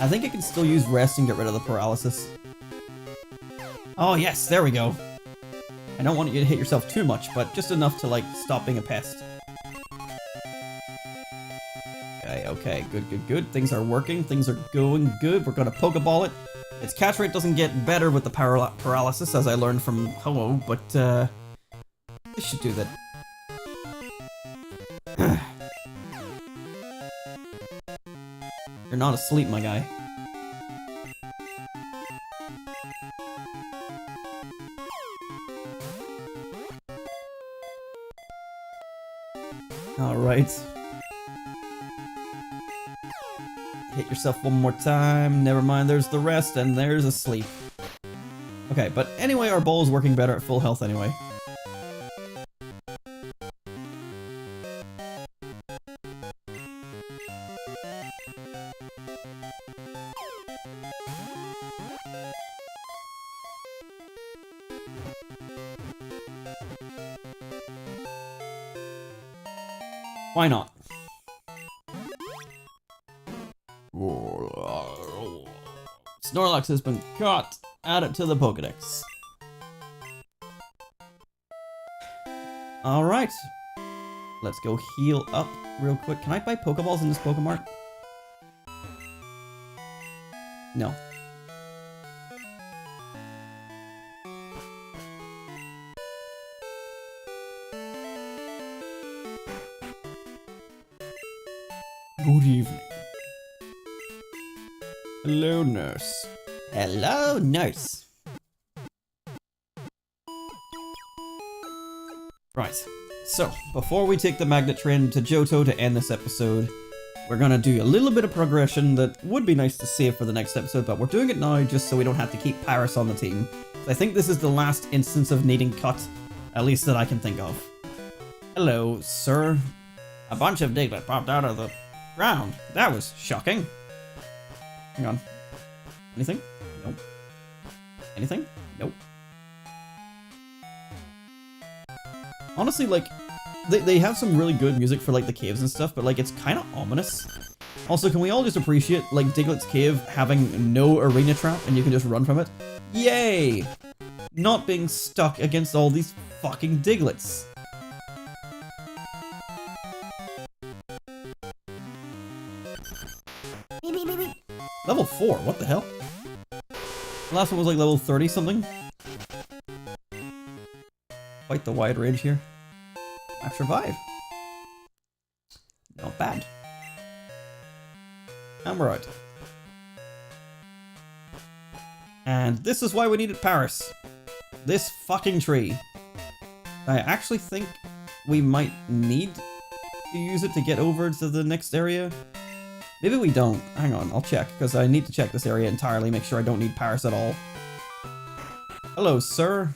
I think I can still use rest and get rid of the paralysis. Oh yes, there we go. I don't want you to hit yourself too much, but just enough to, like, stop being a pest. Okay, okay, good, good, good. Things are working, things are going good. We're gonna Pokeball it. Its catch rate doesn't get better with the paralysis, as I learned from Ho-Oh, but, this should do that. You're not asleep, my guy. Alright. Hit yourself one more time. Never mind, there's the rest, and there's a sleep. Okay, but anyway, our ball is working better at full health anyway. Why not? Snorlax has been caught. Add it to the Pokedex. Alright. Let's go heal up real quick. Can I buy Pokeballs in this Pokemart? No. Good evening. Hello, nurse. Hello, nurse. Right. So, before we take the magnet train to Johto to end this episode, we're gonna do a little bit of progression that would be nice to save for the next episode, but we're doing it now just so we don't have to keep Paris on the team. I think this is the last instance of needing cut, at least that I can think of. Hello, sir. A bunch of Diglett popped out of the ground. That was shocking. Hang on. Anything? Nope. Anything? Nope. Honestly, like, they have some really good music for, like, the caves and stuff, but, like, it's kind of ominous. Also, can we all just appreciate, like, Diglett's cave having no arena trap and you can just run from it? Yay! Not being stuck against all these fucking Diglets. Level 4, what the hell? The last one was like level 30 something. Quite the wide range here. I survive. Not bad. And we're out. And this is why we needed Paris. This fucking tree. I actually think we might need to use it to get over to the next area. Maybe we don't. Hang on, I'll check, because I need to check this area entirely, make sure I don't need Paris at all. Hello, sir.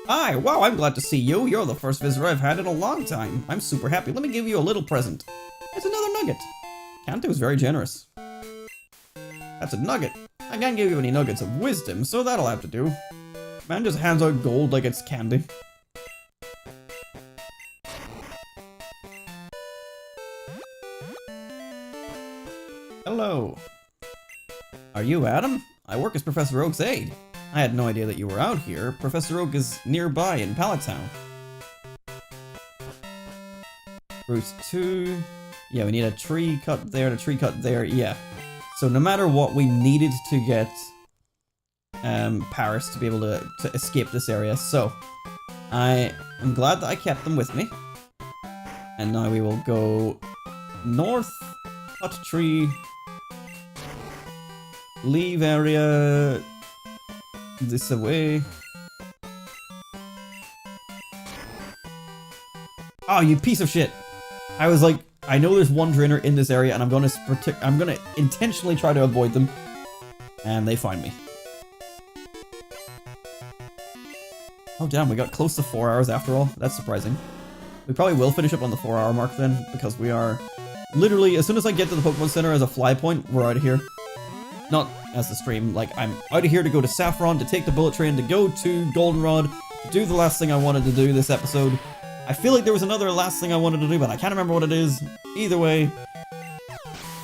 Hi, wow, I'm glad to see you. You're the first visitor I've had in a long time. I'm super happy. Let me give you a little present. It's another nugget. Kanto is very generous. That's a nugget. I can't give you any nuggets of wisdom, so that'll have to do. Man just hands out gold like it's candy. Hello. Are you Adam? I work as Professor Oak's aide. I had no idea that you were out here. Professor Oak is nearby in Pallet Town. Route 2. Yeah, we need a tree cut there and a tree cut there. Yeah. So no matter what, we needed to get Paris to be able to escape this area. So I am glad that I kept them with me. And now we will go north, cut tree, leave area this away. Oh, you piece of shit! I was like, I know there's one trainer in this area, and I'm gonna intentionally try to avoid them, and they find me. Oh damn, we got close to 4 hours after all. That's surprising. We probably will finish up on the 4-hour mark then, because we are literally, as soon as I get to the Pokemon Center as a fly point, we're out of here. Not as the stream, like, I'm out of here to go to Saffron, to take the bullet train, to go to Goldenrod, to do the last thing I wanted to do this episode. I feel like there was another last thing I wanted to do, but I can't remember what it is. Either way,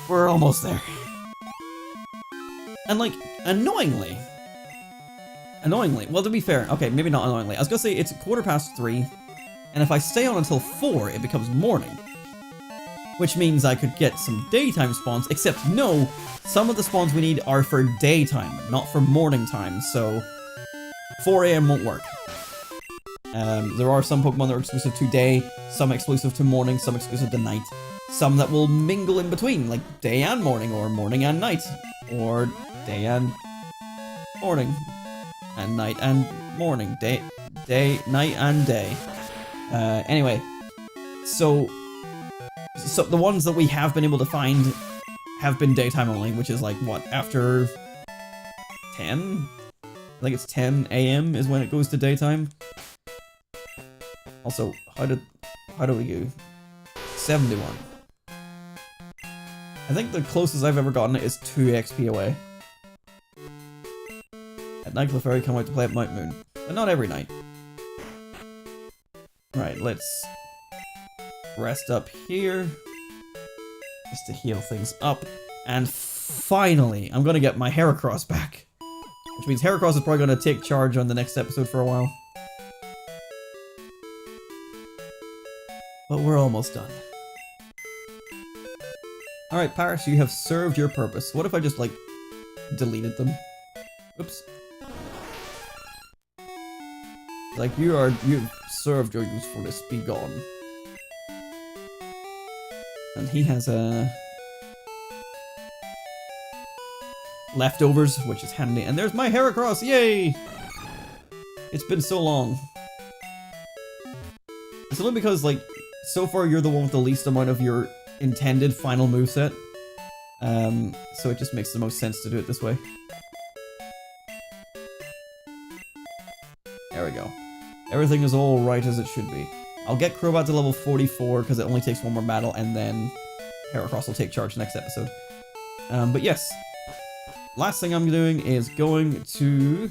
we're almost there. And like, annoyingly, well, to be fair, okay, maybe not annoyingly, I was gonna say it's 3:15, and if I stay on until 4, it becomes morning. Which means I could get some daytime spawns, except no, some of the spawns we need are for daytime, not for morning time, so 4 AM won't work. There are some Pokemon that are exclusive to day, some exclusive to morning, some exclusive to night, some that will mingle in between, like day and morning, or morning and night, or day and morning, and night and morning, day, night and day. Anyway, so the ones that we have been able to find have been daytime only, which is like, what, after 10? I think it's 10 AM is when it goes to daytime. Also, how do we go? 71. I think the closest I've ever gotten is 2 XP away. At night, Clefairy come out to play at Mount Moon, but not every night. Right, let's rest up here. Just to heal things up. And finally, I'm gonna get my Heracross back. Which means Heracross is probably gonna take charge on the next episode for a while. But we're almost done. Alright, Paris, you have served your purpose. What if I just, like, deleted them? Oops. Like, you've served your usefulness, be gone. And he has leftovers, which is handy. And there's my Heracross, yay! It's been so long. It's only because, like, so far you're the one with the least amount of your intended final moveset. So it just makes the most sense to do it this way. There we go. Everything is all right as it should be. I'll get Crobat to level 44 because it only takes one more battle, and then Heracross will take charge next episode. But yes, last thing I'm doing is going to...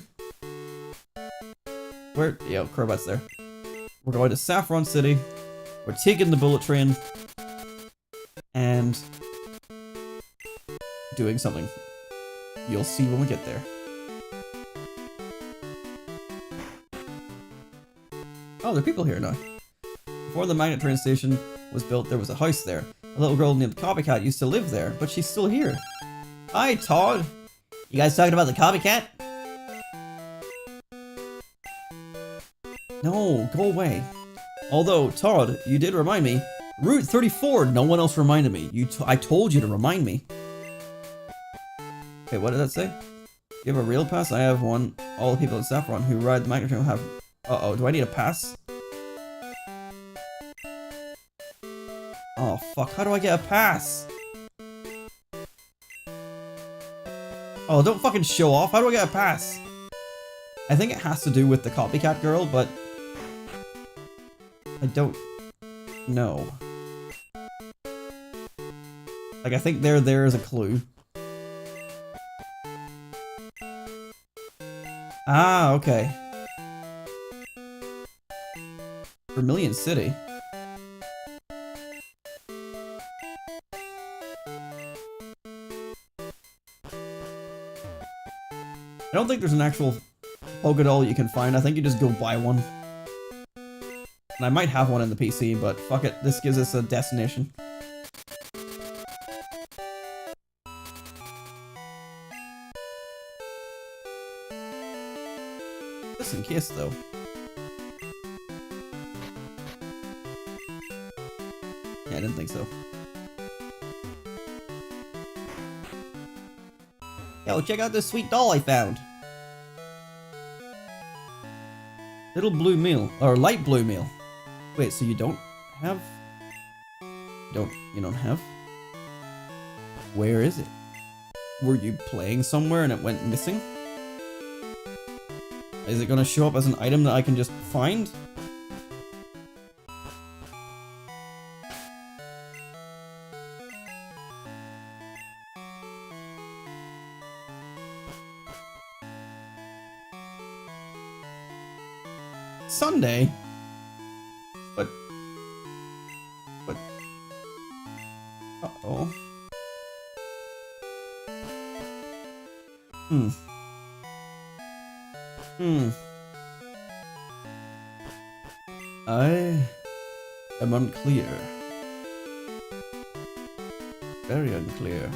Where? Yeah, Crobat's there. We're going to Saffron City. We're taking the bullet train. And... doing something. You'll see when we get there. Oh, there are people here now. Before the magnet train station was built, there was a house there. A little girl named Copycat used to live there, but she's still here. Hi, Todd. You guys talking about the copycat? No, go away. Although, Todd, you did remind me. Route 34, no one else reminded me. I told you to remind me. Okay, what did that say? You have a real pass? I have one. All the people in Saffron who ride the magnet train have... Uh-oh, do I need a pass? Oh, fuck, how do I get a pass? Oh, don't fucking show off. How do I get a pass? I think it has to do with the copycat girl, but... I don't know. Like, I think there is a clue. Ah, okay. Vermilion City. I don't think there's an actual Pokédoll you can find. I think you just go buy one. And I might have one in the PC, but fuck it. This gives us a destination. Just in case, though. Yeah, I didn't think so. Yo, check out this sweet doll I found. Little blue meal, or light blue meal. Wait, so you don't have? You don't have? Where is it? Were you playing somewhere and it went missing? Is it gonna show up as an item that I can just find? Sunday? But... Uh-oh. I am unclear. Very unclear.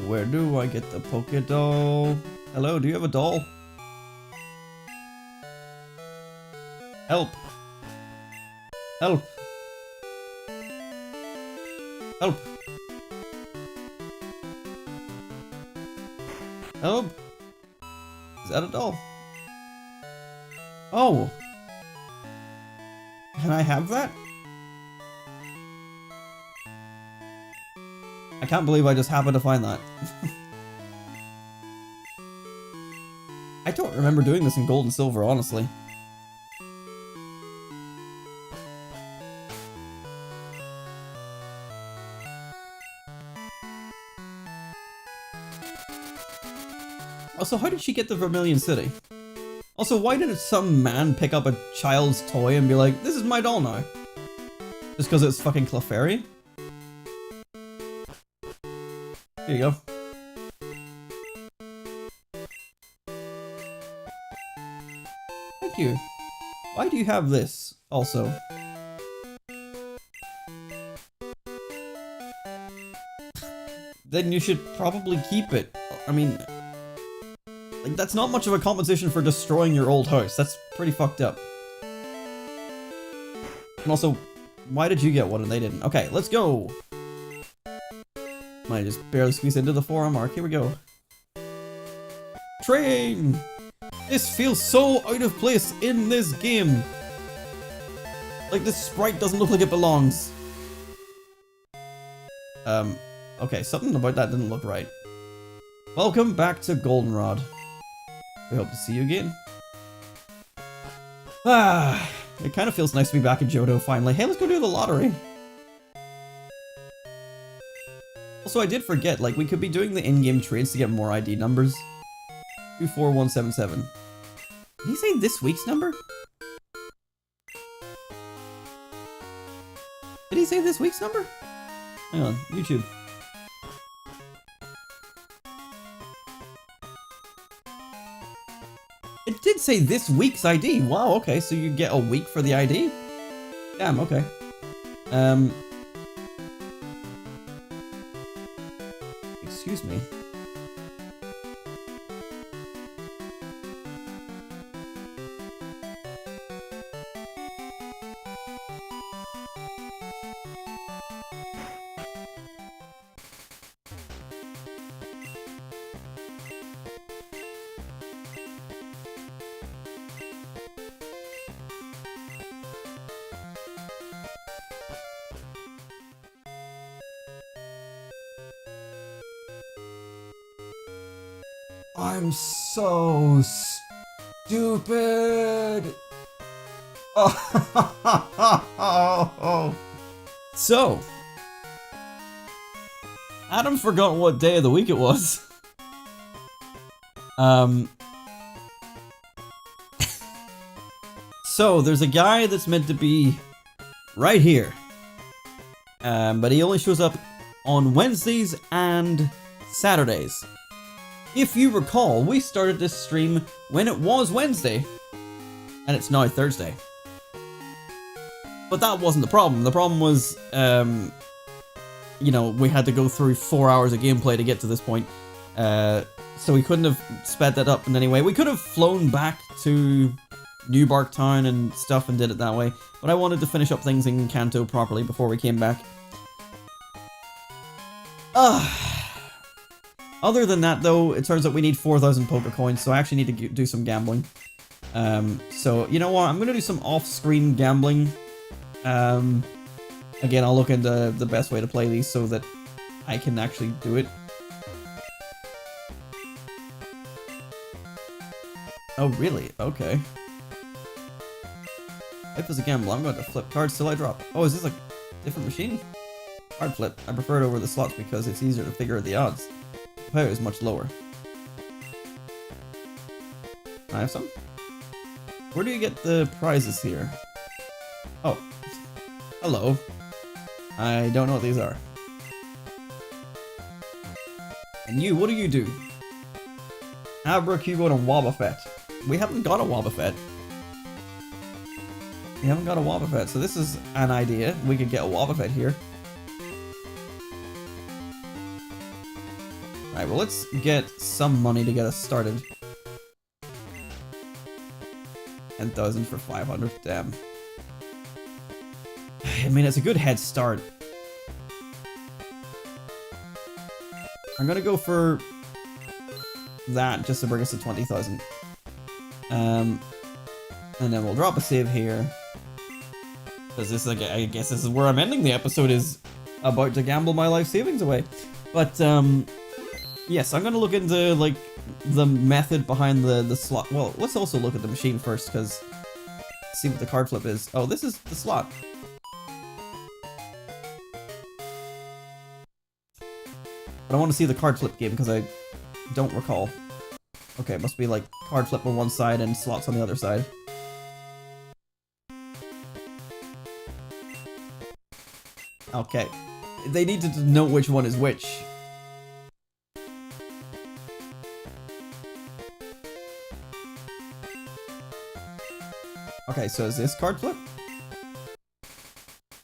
Where do I get the Pokédoll? Hello, do you have a doll? Help! Help! Help! Help! Is that a doll? Oh! Can I have that? I can't believe I just happened to find that. I don't remember doing this in Gold and Silver, honestly. Also, how did she get to Vermilion City? Also, why did some man pick up a child's toy and be like, this is my doll now? Just because it's fucking Clefairy? Here you go. Thank you. Why do you have this, also? Then you should probably keep it. I mean, like, that's not much of a compensation for destroying your old house. That's pretty fucked up. And also, why did you get one and they didn't? Okay, let's go! Might just barely squeeze into the 4 hour mark. Here we go. Train! This feels so out of place in this game. Like, this sprite doesn't look like it belongs. Okay, something about that didn't look right. Welcome back to Goldenrod. We hope to see you again. Ah, it kind of feels nice to be back in Johto finally. Hey, let's go do the lottery. Also, I did forget, like, we could be doing the in-game trades to get more ID numbers. 24177. Did he say this week's number? Did he say this week's number? Hang on, YouTube. It did say this week's ID. Wow, okay, so you get a week for the ID? Damn, okay. Excuse me. I'm so stupid. Oh. So, Adam forgot what day of the week it was. So there's a guy that's meant to be right here, but he only shows up on Wednesdays and Saturdays. If you recall, we started this stream when it was Wednesday, and it's now Thursday. But that wasn't the problem. The problem was, you know, we had to go through 4 hours of gameplay to get to this point, so we couldn't have sped that up in any way. We could have flown back to New Bark Town and stuff and did it that way, but I wanted to finish up things in Kanto properly before we came back. Other than that, though, it turns out we need 4,000 Poké Coins, so I actually need to do some gambling. So, you know what? I'm going to do some off-screen gambling. Again, I'll look into the best way to play these so that I can actually do it. Oh, really? Okay. If it's a gamble, I'm going to flip cards till I drop. Oh, is this a different machine? Card flip. I prefer it over the slots because it's easier to figure out the odds. The power is much lower. I have some? Where do you get the prizes here? Oh. Hello. I don't know what these are. And you, what do you do? Abra, Cubone, and Wobbuffet. We haven't got a Wobbuffet. We haven't got a Wobbuffet, so this is an idea. We could get a Wobbuffet here. Alright, well, let's get some money to get us started. 10,000 for 500, damn. I mean, it's a good head start. I'm gonna go for that just to bring us to 20,000. And then we'll drop a save here. Because this, I guess this is where I'm ending the episode, is about to gamble my life savings away. But, yes, I'm gonna look into, like, the method behind the slot. Well, let's also look at the machine first, because see what the card flip is. Oh, this is the slot. But I want to see the card flip game, because I don't recall. Okay, it must be, like, card flip on one side and slots on the other side. Okay. They need to know which one is which. Okay, so is this card flip?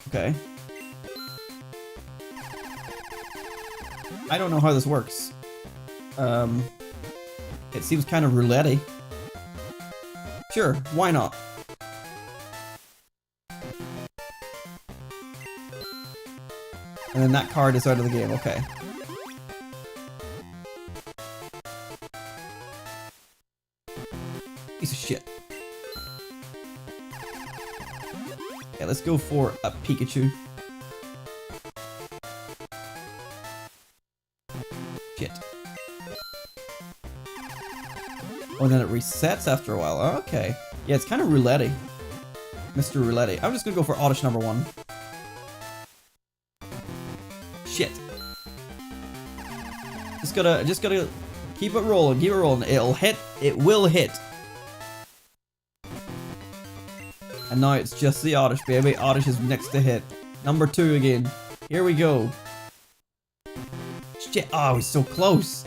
Okay. I don't know how this works. It seems kind of roulette-y. Sure, why not? And then that card is out of the game, okay. Piece of shit. Okay, let's go for a Pikachu. Shit. Oh, and then it resets after a while. Oh, okay. Yeah, it's kind of roulette-y. Mr. Roulette-y. I'm just gonna go for Oddish number 1. Shit. Just gotta keep it rolling, keep it rolling. It'll hit, it will hit. And now it's just the Oddish, baby. Oddish is next to hit. Number 2 again. Here we go. Shit, oh, he's so close.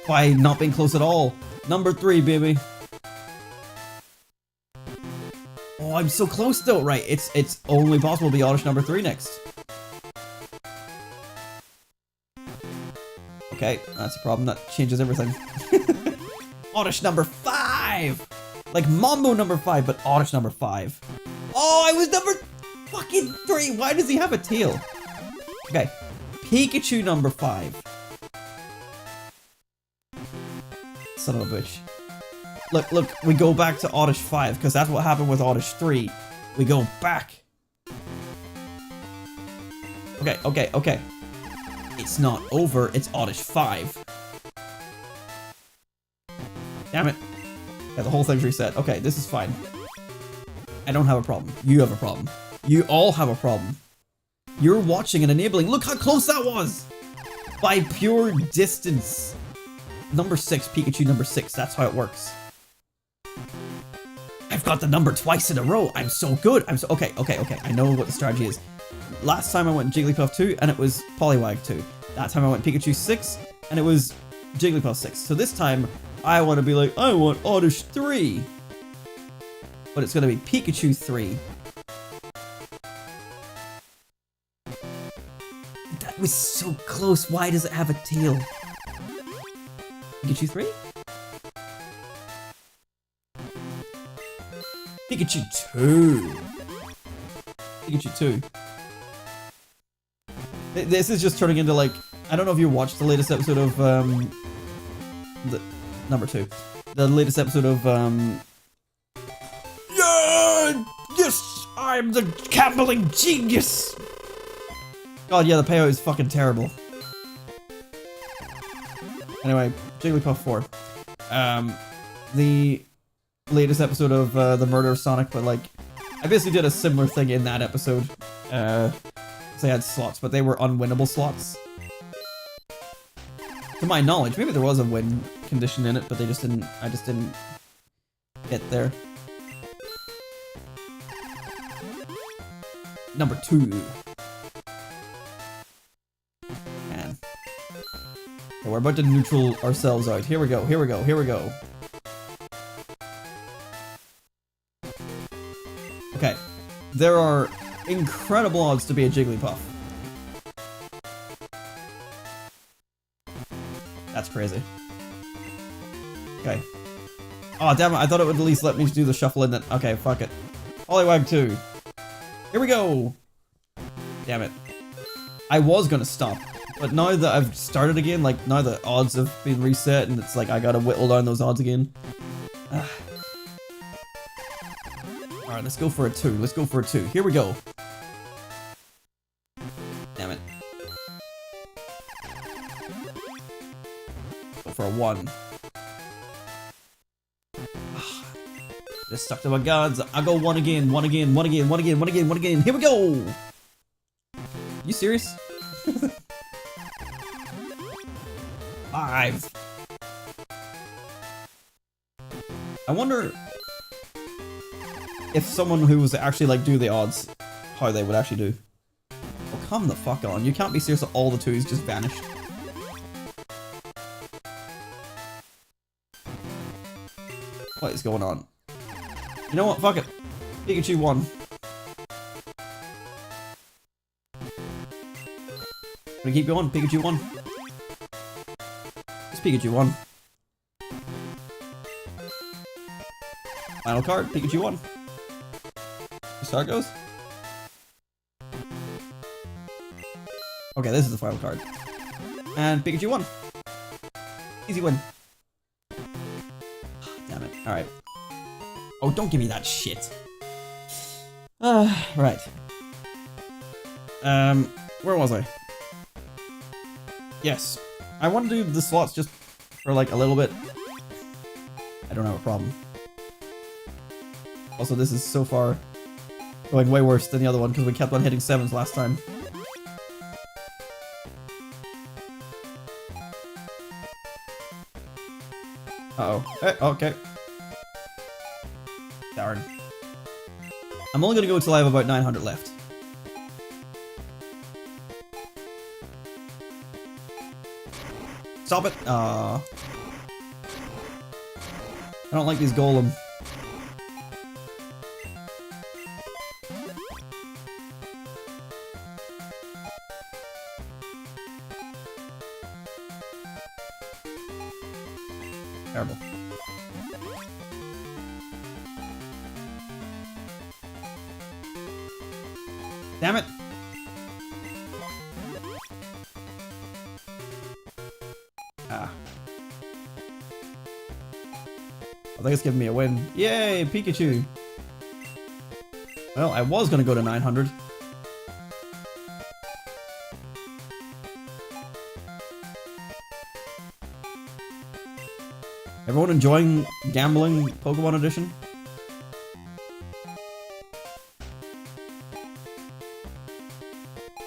By not being close at all. Number 3, baby. Oh, I'm so close though. Right, it's only possible to be Oddish number 3 next. Okay, that's a problem. That changes everything. Oddish number 5! Like Mambo number 5, but Oddish number 5. Oh, I was number fucking 3! Why does he have a tail? Okay, Pikachu number 5. Son of a bitch. Look, we go back to Oddish 5, because that's what happened with Oddish 3. We go back. Okay. It's not over, it's Oddish 5. Damn it. Yeah, the whole thing's reset. Okay, this is fine. I don't have a problem. You have a problem. You all have a problem. You're watching and enabling. Look how close that was! By pure distance. Number 6, Pikachu number 6. That's how it works. I've got the number twice in a row. I'm so good. Okay. I know what the strategy is. Last time I went Jigglypuff 2 and it was Poliwag 2. That time I went Pikachu 6 and it was Jigglypuff 6. So this time I want to be like, I want Oddish 3. But it's going to be Pikachu 3. That was so close. Why does it have a tail? Pikachu 3? Pikachu 2. Pikachu 2. This is just turning into like, I don't know if you watched the latest episode of, the number 2. The latest episode of, yeah, yes, I'm the gambling genius. God, yeah, the payout is fucking terrible. Anyway, Jigglypuff 4. The latest episode of the Murder of Sonic, but like, I basically did a similar thing in that episode. They had slots, but they were unwinnable slots. To my knowledge, maybe there was a win condition in it, but they just didn't. I just didn't get there. Number 2. Man. Okay, we're about to neutral ourselves out. Here we go. Okay. There are incredible odds to be a Jigglypuff. That's crazy. Okay. Oh, damn it. I thought it would at least let me do the shuffle in that. Okay, fuck it. Poliwag 2. Here we go. Damn it. I was gonna stop. But now that I've started again, like, now the odds have been reset and it's like I gotta whittle down those odds again. Alright, let's go for a 2. Here we go. Damn it. Go for a 1. Just stuck to my guns. I'll go 1 again. Here we go! You serious? 5. I wonder if someone who was to actually like do the odds, how they would actually do. Oh, come the fuck on. You can't be serious that all the 2s just vanished. What is going on? You know what? Fuck it. Pikachu won. Gonna keep going. Pikachu won. It's Pikachu won. Final card. Pikachu won. As far it goes. Okay, this is the final card. And Pikachu won. Easy win. Damn it. Alright. Oh, don't give me that shit. Right. Where was I? Yes. I want to do the slots just for like a little bit. I don't have a problem. Also, this is so far going way worse than the other one because we kept on hitting 7s last time. Uh-oh. Okay. Darn. I'm only gonna go until I have about 900 left. Stop it! I don't like these golem. Terrible. Damn it! Ah. I think it's giving me a win. Yay, Pikachu! Well, I was gonna go to 900. Everyone enjoying gambling Pokemon Edition?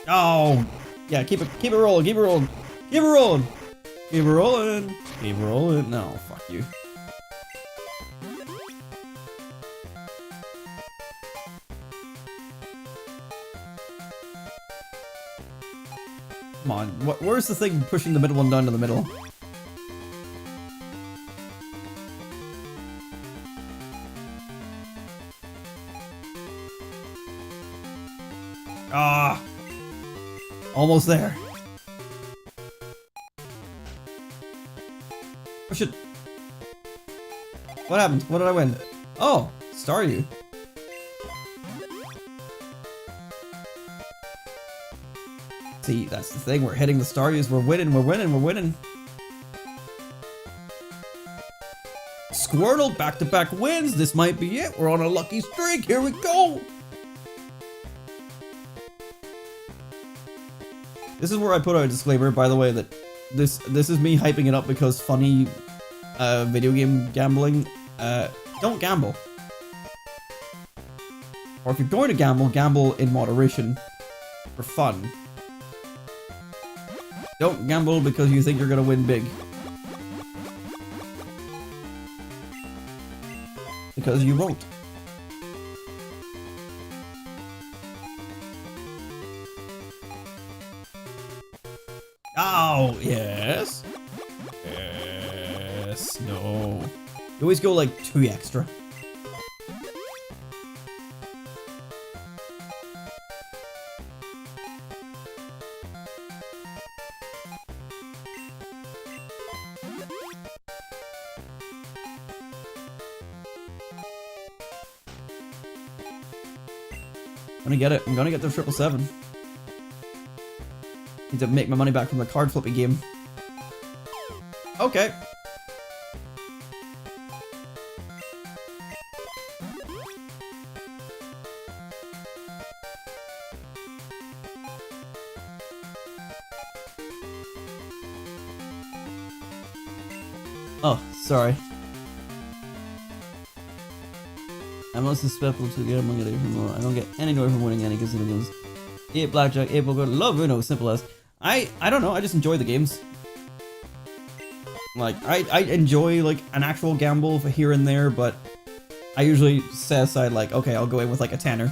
Oh, yeah, keep it rolling, keep it rolling, keep it rolling, keep it rolling, keep it rolling. No, fuck you. Come on, where's the thing pushing the middle one down to the middle? Ah, almost there. Oh shit. What happened? What did I win? Oh, Staryu. See, that's the thing. We're hitting the Staryus. We're winning. We're winning. We're winning. Squirtle, back-to-back wins. This might be it. We're on a lucky streak. Here we go. This is where I put out a disclaimer, by the way, that this is me hyping it up because funny video game gambling. Don't gamble. Or if you're going to gamble, gamble in moderation for fun. Don't gamble because you think you're gonna win big. Because you won't. Oh, yes. Yes, no. You always go like 2 extra. I'm gonna get it. I'm gonna get the 777. Need to make my money back from the card flipping game. Okay. Oh, sorry. I'm most susceptible to get among it from I don't get any joy from winning any casino games. 8 blackjack, 8 poker, love Uno, simple as. I don't know, I just enjoy the games. Like, I enjoy like an actual gamble here and there, but I usually set aside like, okay, I'll go in with like a tenner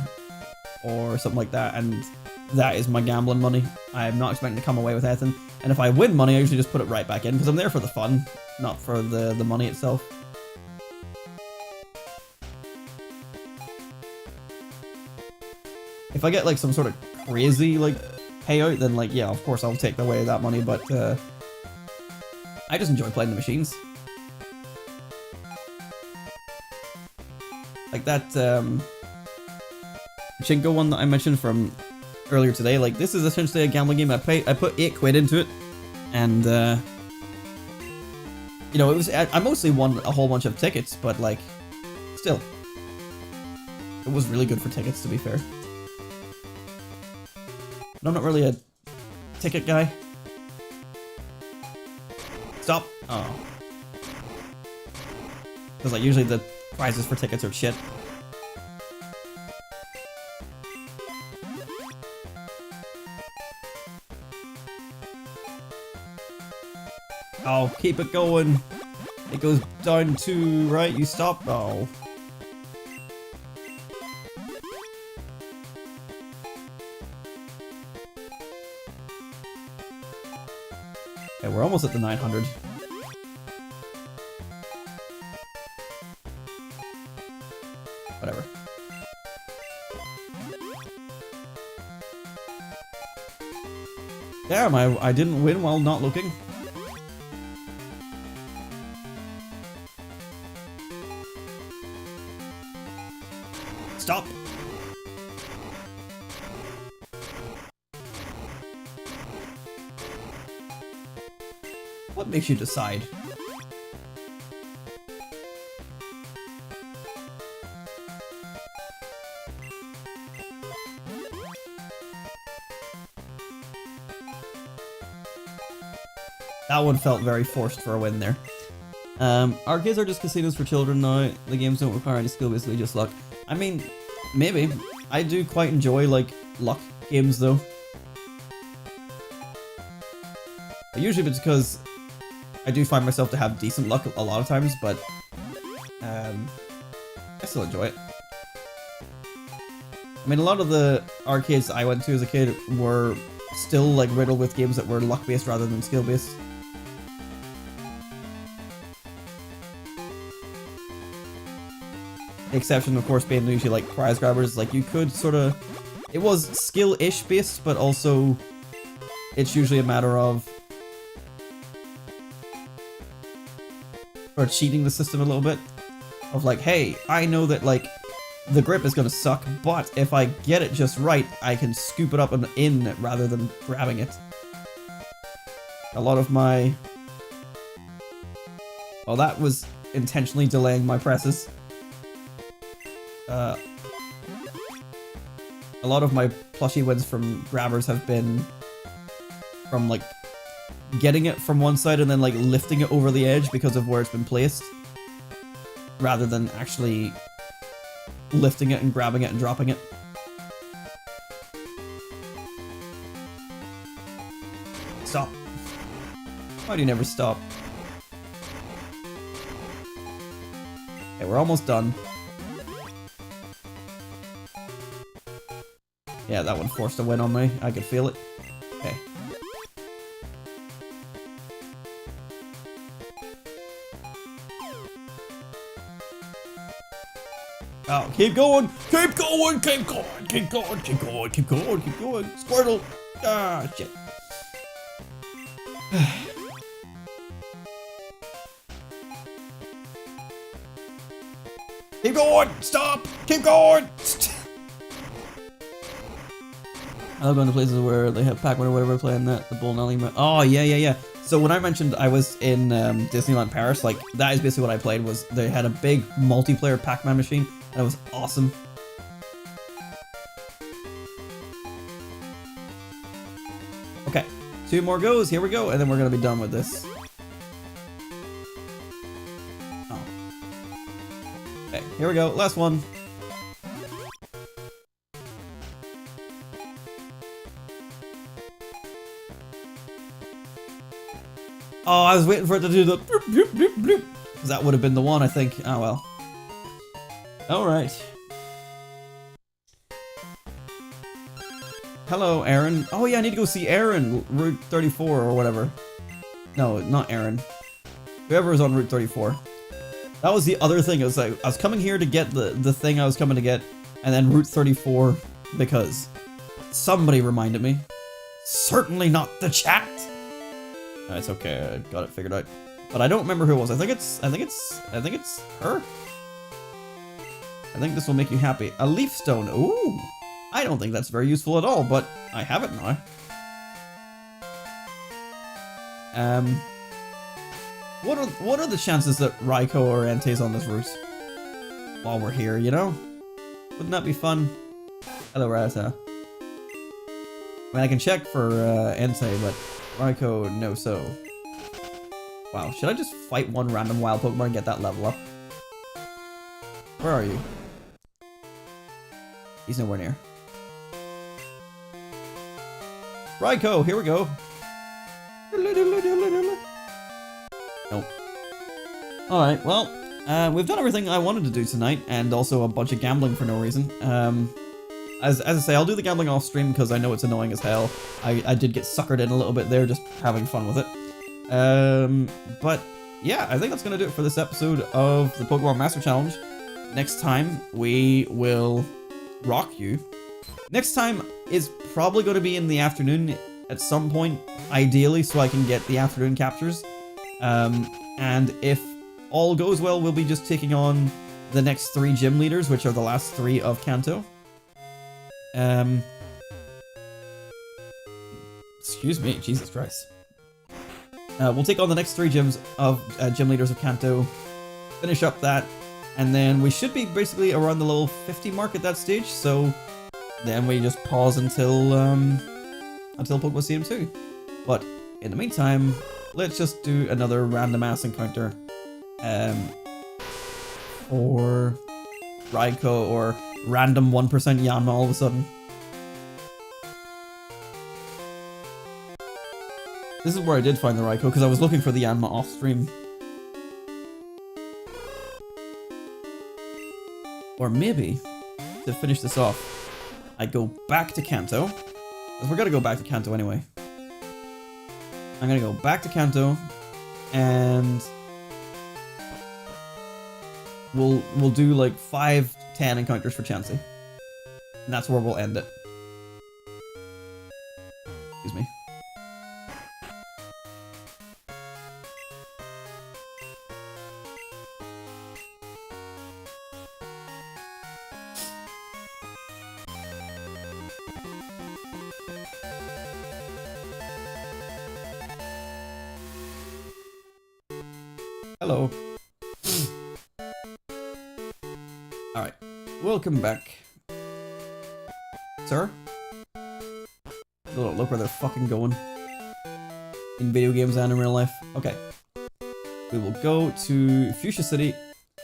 or something like that, and that is my gambling money. I'm not expecting to come away with anything. And if I win money, I usually just put it right back in, because I'm there for the fun, not for the money itself. If I get like some sort of crazy like payout, then like, yeah, of course I'll take away that money, but I just enjoy playing the machines. Like that Chinko one that I mentioned from earlier today, like this is essentially a gambling game. I put 8 quid into it, and you know, it was, I mostly won a whole bunch of tickets, but like, still, it was really good for tickets, to be fair. But I'm not really a ticket guy. Stop. Oh. Because like usually the prizes for tickets are shit. Oh, keep it going. It goes down to right. You stop. Oh. Okay, we're almost at the 900. Whatever. Damn, I didn't win while not looking. Stop! What makes you decide? That one felt very forced for a win there. Arcades are just casinos for children now. The games don't require any skill, basically just luck. I mean, maybe. I do quite enjoy, like, luck games, though. Usually it's because I do find myself to have decent luck a lot of times, but I still enjoy it. I mean, a lot of the arcades I went to as a kid were still, like, riddled with games that were luck-based rather than skill-based. The exception, of course, being usually like prize grabbers. Like, you could sort of, it was skill-ish based, but also it's usually a matter of or cheating the system a little bit. Of like, hey, I know that like the grip is gonna suck, but if I get it just right, I can scoop it up and in rather than grabbing it. A lot of my, well, that was intentionally delaying my presses. A lot of my plushie wins from grabbers have been from like getting it from one side and then like lifting it over the edge because of where it's been placed, rather than actually lifting it and grabbing it and dropping it. Stop. Why do you never stop? Okay, we're almost done. Yeah, that one forced a win on me. I could feel it. Okay. Oh, keep going! Keep going! Keep going! Keep going! Keep going! Keep going! Keep going! Squirtle! Ah, shit. Keep going! Stop! Keep going! I love going to places where they have Pac-Man or whatever playing that, the bowling alley. Oh, yeah. So when I mentioned I was in Disneyland Paris, like, that is basically what I played, was they had a big multiplayer Pac-Man machine, and it was awesome. Okay, 2 more goes, here we go, and then we're going to be done with this. Oh. Okay, here we go, last one. Oh, I was waiting for it to do the bloop, bloop, bloop, bloop. Because that would have been the one, I think. Oh, well. Alright. Hello, Aaron. Oh yeah, I need to go see Aaron, Route 34 or whatever. No, not Aaron. Whoever is on Route 34. That was the other thing. It was like I was coming here to get the thing I was coming to get, and then Route 34 because somebody reminded me. Certainly not the chat. It's okay. I got it figured out. But I don't remember who it was. I think it's her. I think this will make you happy. A leaf stone. Ooh. I don't think that's very useful at all, but I have it now. What are the chances that Raikou or Entei's on this route? While we're here, you know? Wouldn't that be fun? Hello, Rata. I mean, I can check for Entei, but Raikou, no so. Wow, should I just fight one random wild Pokemon and get that level up? Where are you? He's nowhere near. Raikou, here we go. Nope. Alright, well, we've done everything I wanted to do tonight, and also a bunch of gambling for no reason. As I say, I'll do the gambling off stream because I know it's annoying as hell. I did get suckered in a little bit there, just having fun with it. But yeah, I think that's going to do it for this episode of the Pokemon Master Challenge. Next time, we will rock you. Next time is probably going to be in the afternoon at some point, ideally, so I can get the afternoon captures. And if all goes well, we'll be just taking on the next 3 gym leaders, which are the last 3 of Kanto. Excuse me, Jesus Christ. We'll take on the next 3 gyms of gym leaders of Kanto, finish up that, and then we should be basically around the level 50 mark at that stage, so then we just pause until Pokemon Stadium 2. But in the meantime, let's just do another random ass encounter for Raikou or random 1% Yanma all of a sudden. This is where I did find the Raikou, because I was looking for the Yanma off stream. Or maybe, to finish this off, I go back to Kanto. Because we're gonna go back to Kanto anyway. I'm gonna go back to Kanto, and we'll do like 5-10 encounters for Chansey. And that's where we'll end it. Excuse me. Hello. Alright. Welcome back. Sir? Look where they're fucking going. In video games and in real life. Okay. We will go to Fuchsia City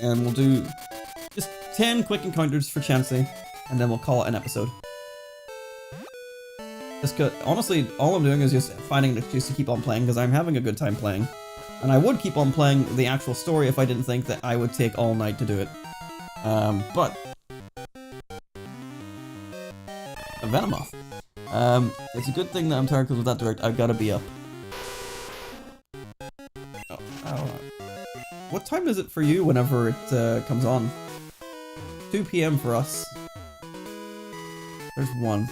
and we'll do just 10 quick encounters for Chansey, and then we'll call it an episode. Just 'cause, honestly, all I'm doing is just finding an excuse to keep on playing because I'm having a good time playing. And I would keep on playing the actual story if I didn't think that I would take all night to do it. But a Venomoth. It's a good thing that I'm tired because with that direct, I've got to be up. What time is it for you whenever it comes on? 2 PM for us. There's one.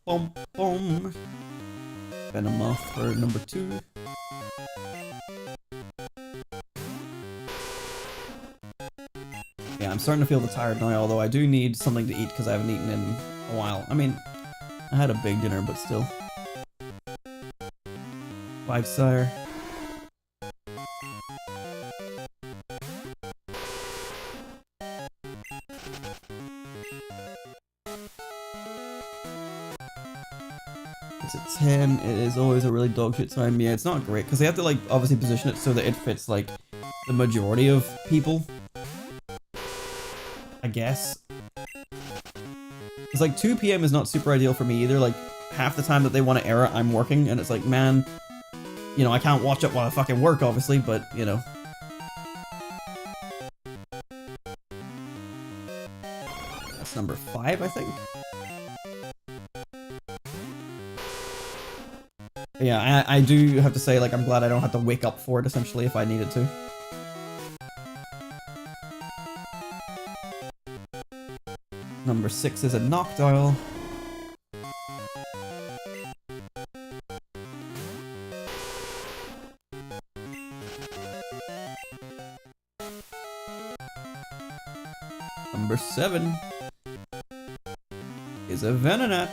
Boom, boom. Venomoth for number 2. Yeah, I'm starting to feel the tired now, although I do need something to eat because I haven't eaten in a while. I mean, I had a big dinner, but still. Quagsire. It's at 10. It is always a really dog shit time. Yeah, it's not great because they have to like obviously position it so that it fits like the majority of people. I guess. It's like 2 PM is not super ideal for me either. Like half the time that they want to air it, I'm working, and it's like, man, you know, I can't watch it while I fucking work, obviously, but you know. That's number 5, I think. Yeah, I do have to say, like, I'm glad I don't have to wake up for it, essentially, if I needed to. Number 6 is a Noctowl. Number 7 is a Venonat.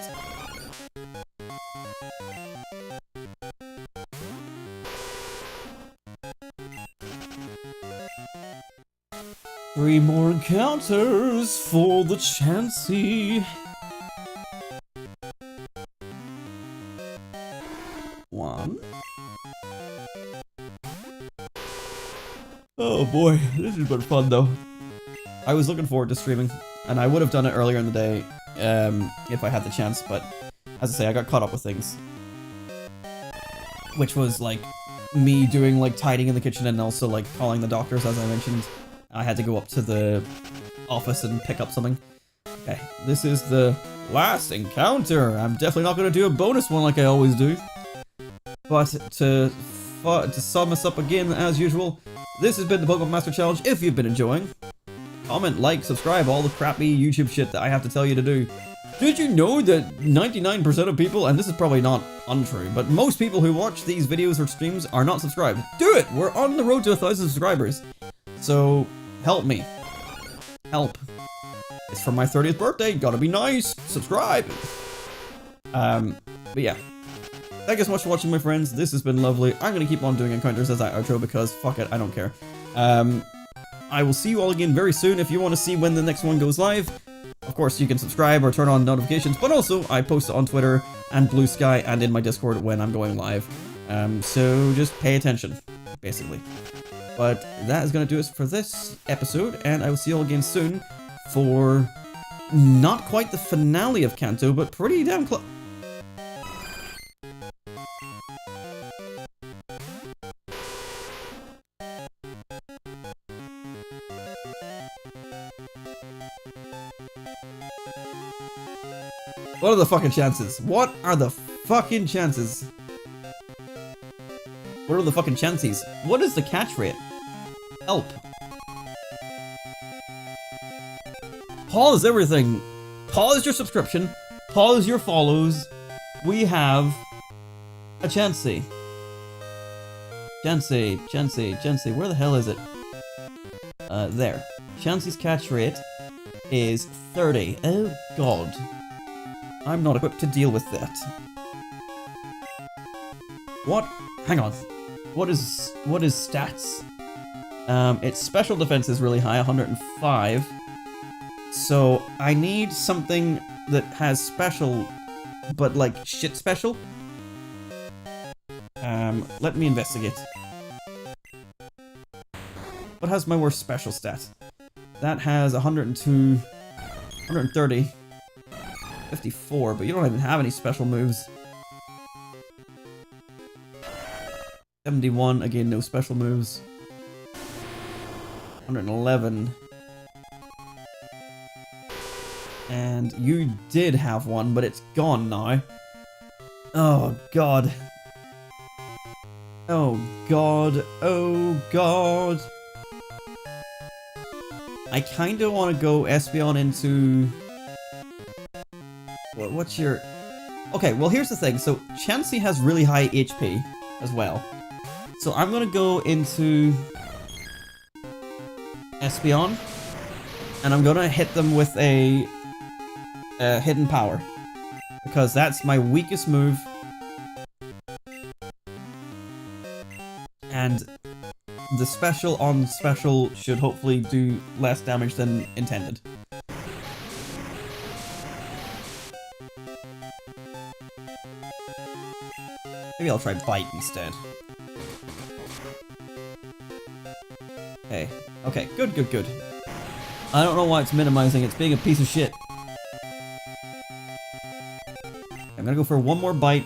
Three more encounters for the Chansey. 1. Oh boy, this has been fun though. I was looking forward to streaming, and I would have done it earlier in the day if I had the chance, but as I say, I got caught up with things. Which was like me doing like tidying in the kitchen and also like calling the doctors, as I mentioned. I had to go up to the office and pick up something. Okay, this is the last encounter. I'm definitely not going to do a bonus one like I always do. But to sum us up again, as usual, this has been the Pokémon Master Challenge. If you've been enjoying, comment, like, subscribe, all the crappy YouTube shit that I have to tell you to do. Did you know that 99% of people, and this is probably not untrue, but most people who watch these videos or streams are not subscribed? Do it! We're on the road to 1,000 subscribers. So, help me. Help. It's for my 30th birthday, gotta be nice. Subscribe! But yeah. Thank you so much for watching, my friends. This has been lovely. I'm gonna keep on doing encounters as that outro because fuck it, I don't care. I will see you all again very soon. If you want to see when the next one goes live, of course you can subscribe or turn on notifications, but also I post it on Twitter and Blue Sky and in my Discord when I'm going live. So just pay attention, basically. But that is going to do it for this episode, and I will see you all again soon for not quite the finale of Kanto, but pretty damn close. What are the fucking chances? What are the fucking chances? What are the fucking chances? What is the catch rate? Help. Pause everything. Pause your subscription. Pause your follows. We have a Chansey. Chansey. Where the hell is it? There. Chansey's catch rate is 30. Oh god. I'm not equipped to deal with that. What? Hang on. What is stats? Its special defense is really high, 105. So I need something that has special, but like shit special. Let me investigate. What has my worst special stat? That has 102, 130. 54, but you don't even have any special moves. 71, again, no special moves. 111. And you did have one, but it's gone now. Oh god. Oh god. Oh god. I kinda wanna go Espeon into... What's your... Okay, well here's the thing. So Chansey has really high HP as well. So I'm gonna go into Espeon, and I'm gonna hit them with a hidden power, because that's my weakest move, and the special on special should hopefully do less damage than intended. Maybe I'll try Bite instead. Okay. Okay, good. I don't know why it's minimizing, it's being a piece of shit. I'm gonna go for one more Bite.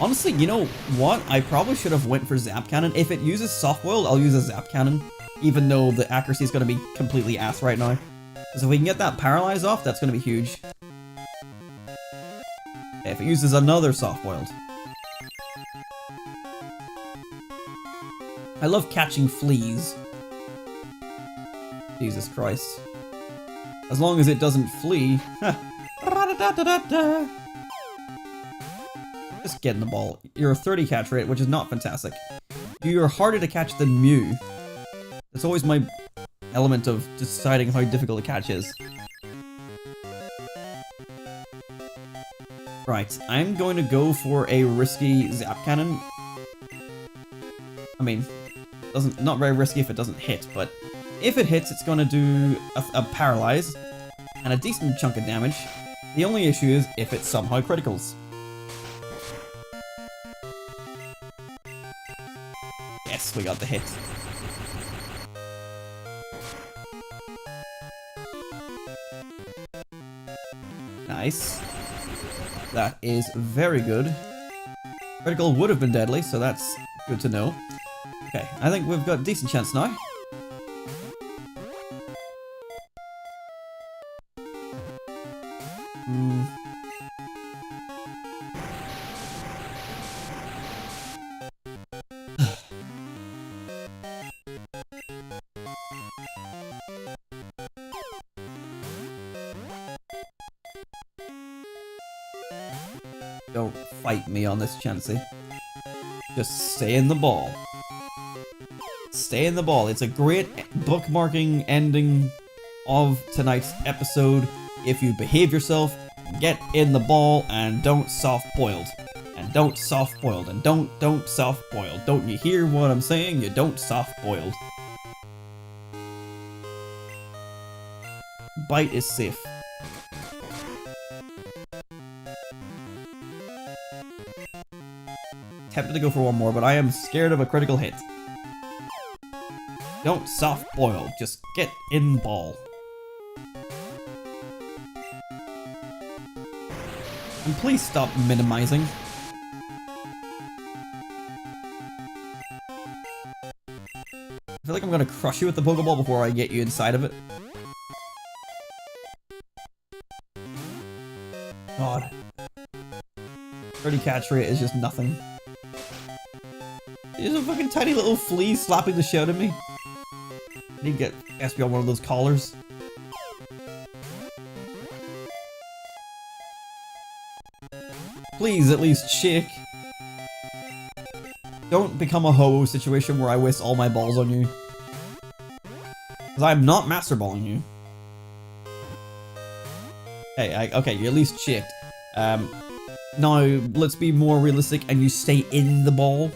Honestly, you know what? I probably should have went for Zap Cannon. If it uses Soft Boiled, I'll use a Zap Cannon. Even though the accuracy is gonna be completely ass right now. Because if we can get that paralyzed off, that's going to be huge. Okay, if it uses another soft-boiled. I love catching fleas. Jesus Christ. As long as it doesn't flee. Just get in the ball. You're a 30 catch rate, which is not fantastic. You're harder to catch than Mew. That's always my element of deciding how difficult a catch is. Right, I'm going to go for a risky Zap Cannon. I mean, not very risky if it doesn't hit, but if it hits, it's going to do a paralyze and a decent chunk of damage. The only issue is if it somehow criticals. Yes, we got the hit. Nice. That is very good. Critical would have been deadly, so that's good to know. Okay, I think we've got a decent chance now. Don't fight me on this, Chansey. Just stay in the ball. Stay in the ball. It's a great bookmarking ending of tonight's episode. If you behave yourself, get in the ball, and don't soft-boiled. And don't soft-boiled. And don't soft-boiled. Don't you hear what I'm saying? You don't soft-boiled. Bite is safe. Tempted to go for one more, but I am scared of a critical hit. Don't soft boil, just get in ball. And please stop minimizing. I feel like I'm gonna crush you with the Pokeball before I get you inside of it. God. 30 catch rate is just nothing. There's a fucking tiny little flea slapping the shit out of me. I need to get Espeon one of those collars. Please, at least shake. Don't become a Ho-Oh situation where I waste all my balls on you. Because I'm not Master Balling you. Hey, okay, you at least shaked. Now, let's be more realistic and you stay in the ball.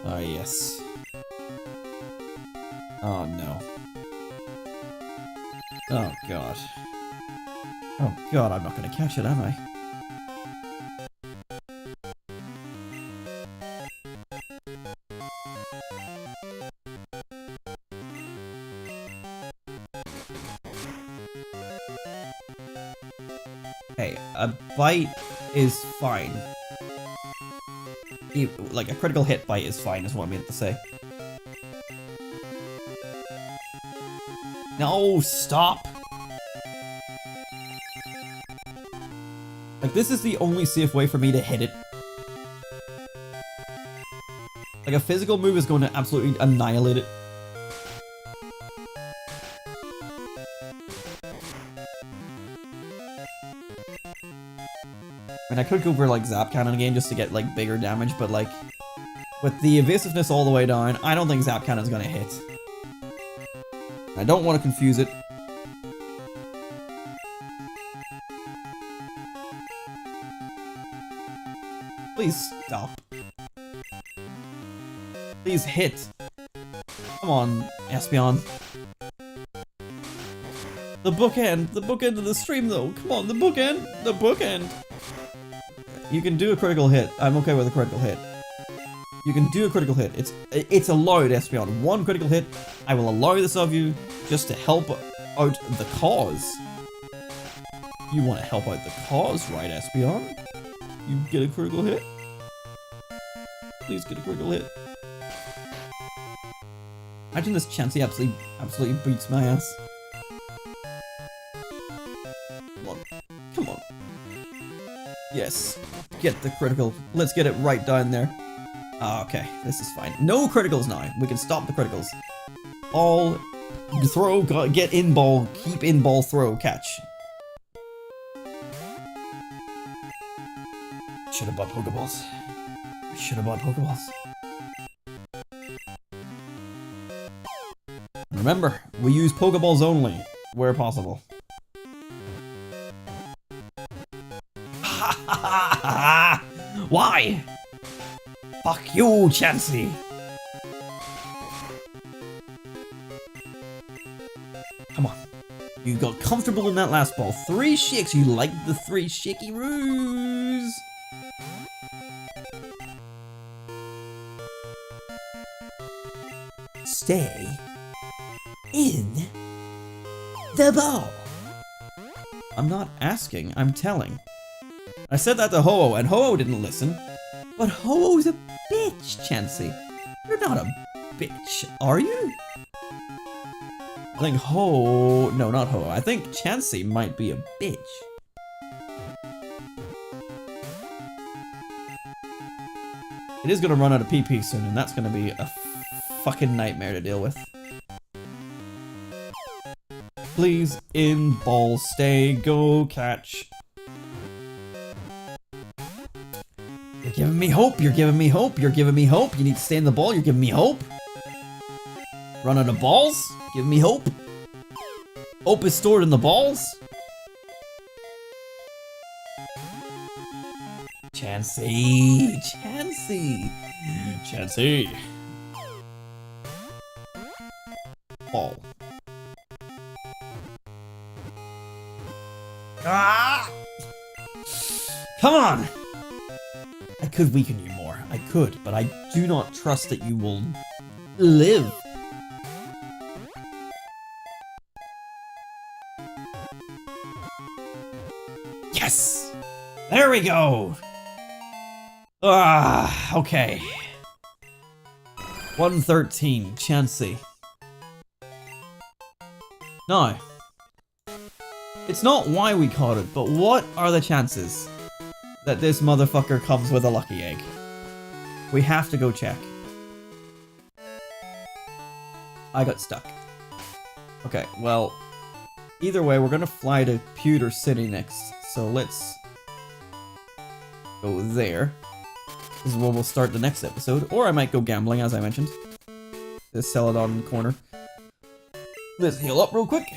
Oh, yes. Oh, no. Oh, God. Oh, God, I'm not going to catch it, am I? Okay, a bite is fine. Like, a critical hit bite is fine, is what I meant to say. No, stop! Like, this is the only safe way for me to hit it. Like, a physical move is going to absolutely annihilate it. I mean, I could go for, like, Zap Cannon again just to get, like, bigger damage, but, like, with the evasiveness all the way down, I don't think Zap Cannon's gonna hit. I don't want to confuse it. Please stop. Please hit. Come on, Espeon. The bookend of the stream though. Come on, the bookend. You can do a critical hit. I'm okay with a critical hit. You can do a critical hit. It's allowed, Espeon. One critical hit. I will allow this of you just to help out the cause. You want to help out the cause, right, Espeon? You get a critical hit? Please get a critical hit. Imagine this Chansey absolutely beats my ass. Come on. Come on. Yes. Get the critical. Let's get it right down there. Okay, this is fine. No criticals now. We can stop the criticals. All throw, get in ball, keep in ball, throw, catch. Should have bought Pokeballs. Should have bought Pokeballs. Remember, we use Pokeballs only, where possible. Why? Fuck you, Chansey. Come on. You got comfortable in that last ball. 3 shakes. You like the 3 shaky roos. Stay in the ball. I'm not asking, I'm telling. I said that to Ho-Oh, and Ho-Oh didn't listen. But Ho-Oh's a bitch, Chansey. You're not a bitch, are you? I think Ho-Oh... No, not Ho-Oh. I think Chansey might be a bitch. It is going to run out of PP soon, and that's going to be a fucking nightmare to deal with. Please, in, ball, stay, go, catch. You're giving me hope, you're giving me hope, you're giving me hope. You need to stay in the ball, you're giving me hope. Run out of balls, give me hope. Hope is stored in the balls. Chansey, Chansey, Chansey. Ball. Ah! Come on! I could weaken you more. I could, but I do not trust that you will live. Yes! There we go! Ah, okay. 113, Chansey. No. It's not why we caught it, but what are the chances that this motherfucker comes with a lucky egg? We have to go check. I got stuck. Okay, well, either way, we're gonna fly to Pewter City next, so let's go there. This is where we'll start the next episode, or I might go gambling, as I mentioned. This Celadon corner. Let's heal up real quick.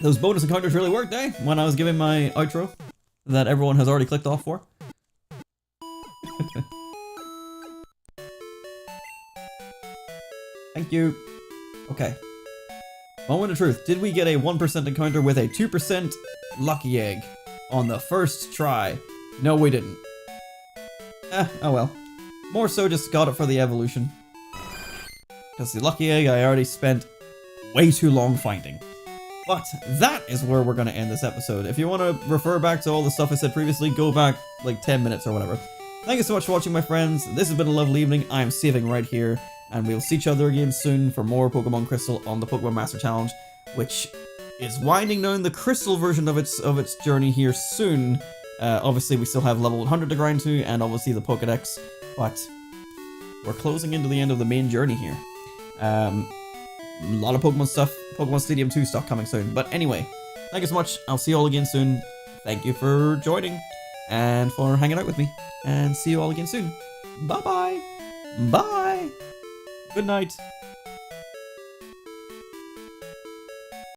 Those bonus encounters really worked, eh? When I was giving my outro that everyone has already clicked off for. Thank you. Okay. Moment of truth. Did we get a 1% encounter with a 2% lucky egg on the first try? No, we didn't. Oh well. More so just got it for the evolution. Because the lucky egg I already spent way too long finding. But that is where we're going to end this episode. If you want to refer back to all the stuff I said previously, go back like 10 minutes or whatever. Thank you so much for watching, my friends. This has been a lovely evening. I'm saving right here. And we'll see each other again soon for more Pokemon Crystal on the Pokemon Master Challenge, which is winding down the Crystal version of its journey here soon. Obviously, we still have level 100 to grind to, and obviously the Pokedex, but we're closing into the end of the main journey here. A lot of Pokemon stuff, Pokemon Stadium 2 stuff coming soon. But anyway, thank you so much. I'll see you all again soon. Thank you for joining and for hanging out with me. And see you all again soon. Bye-bye. Bye. Good night.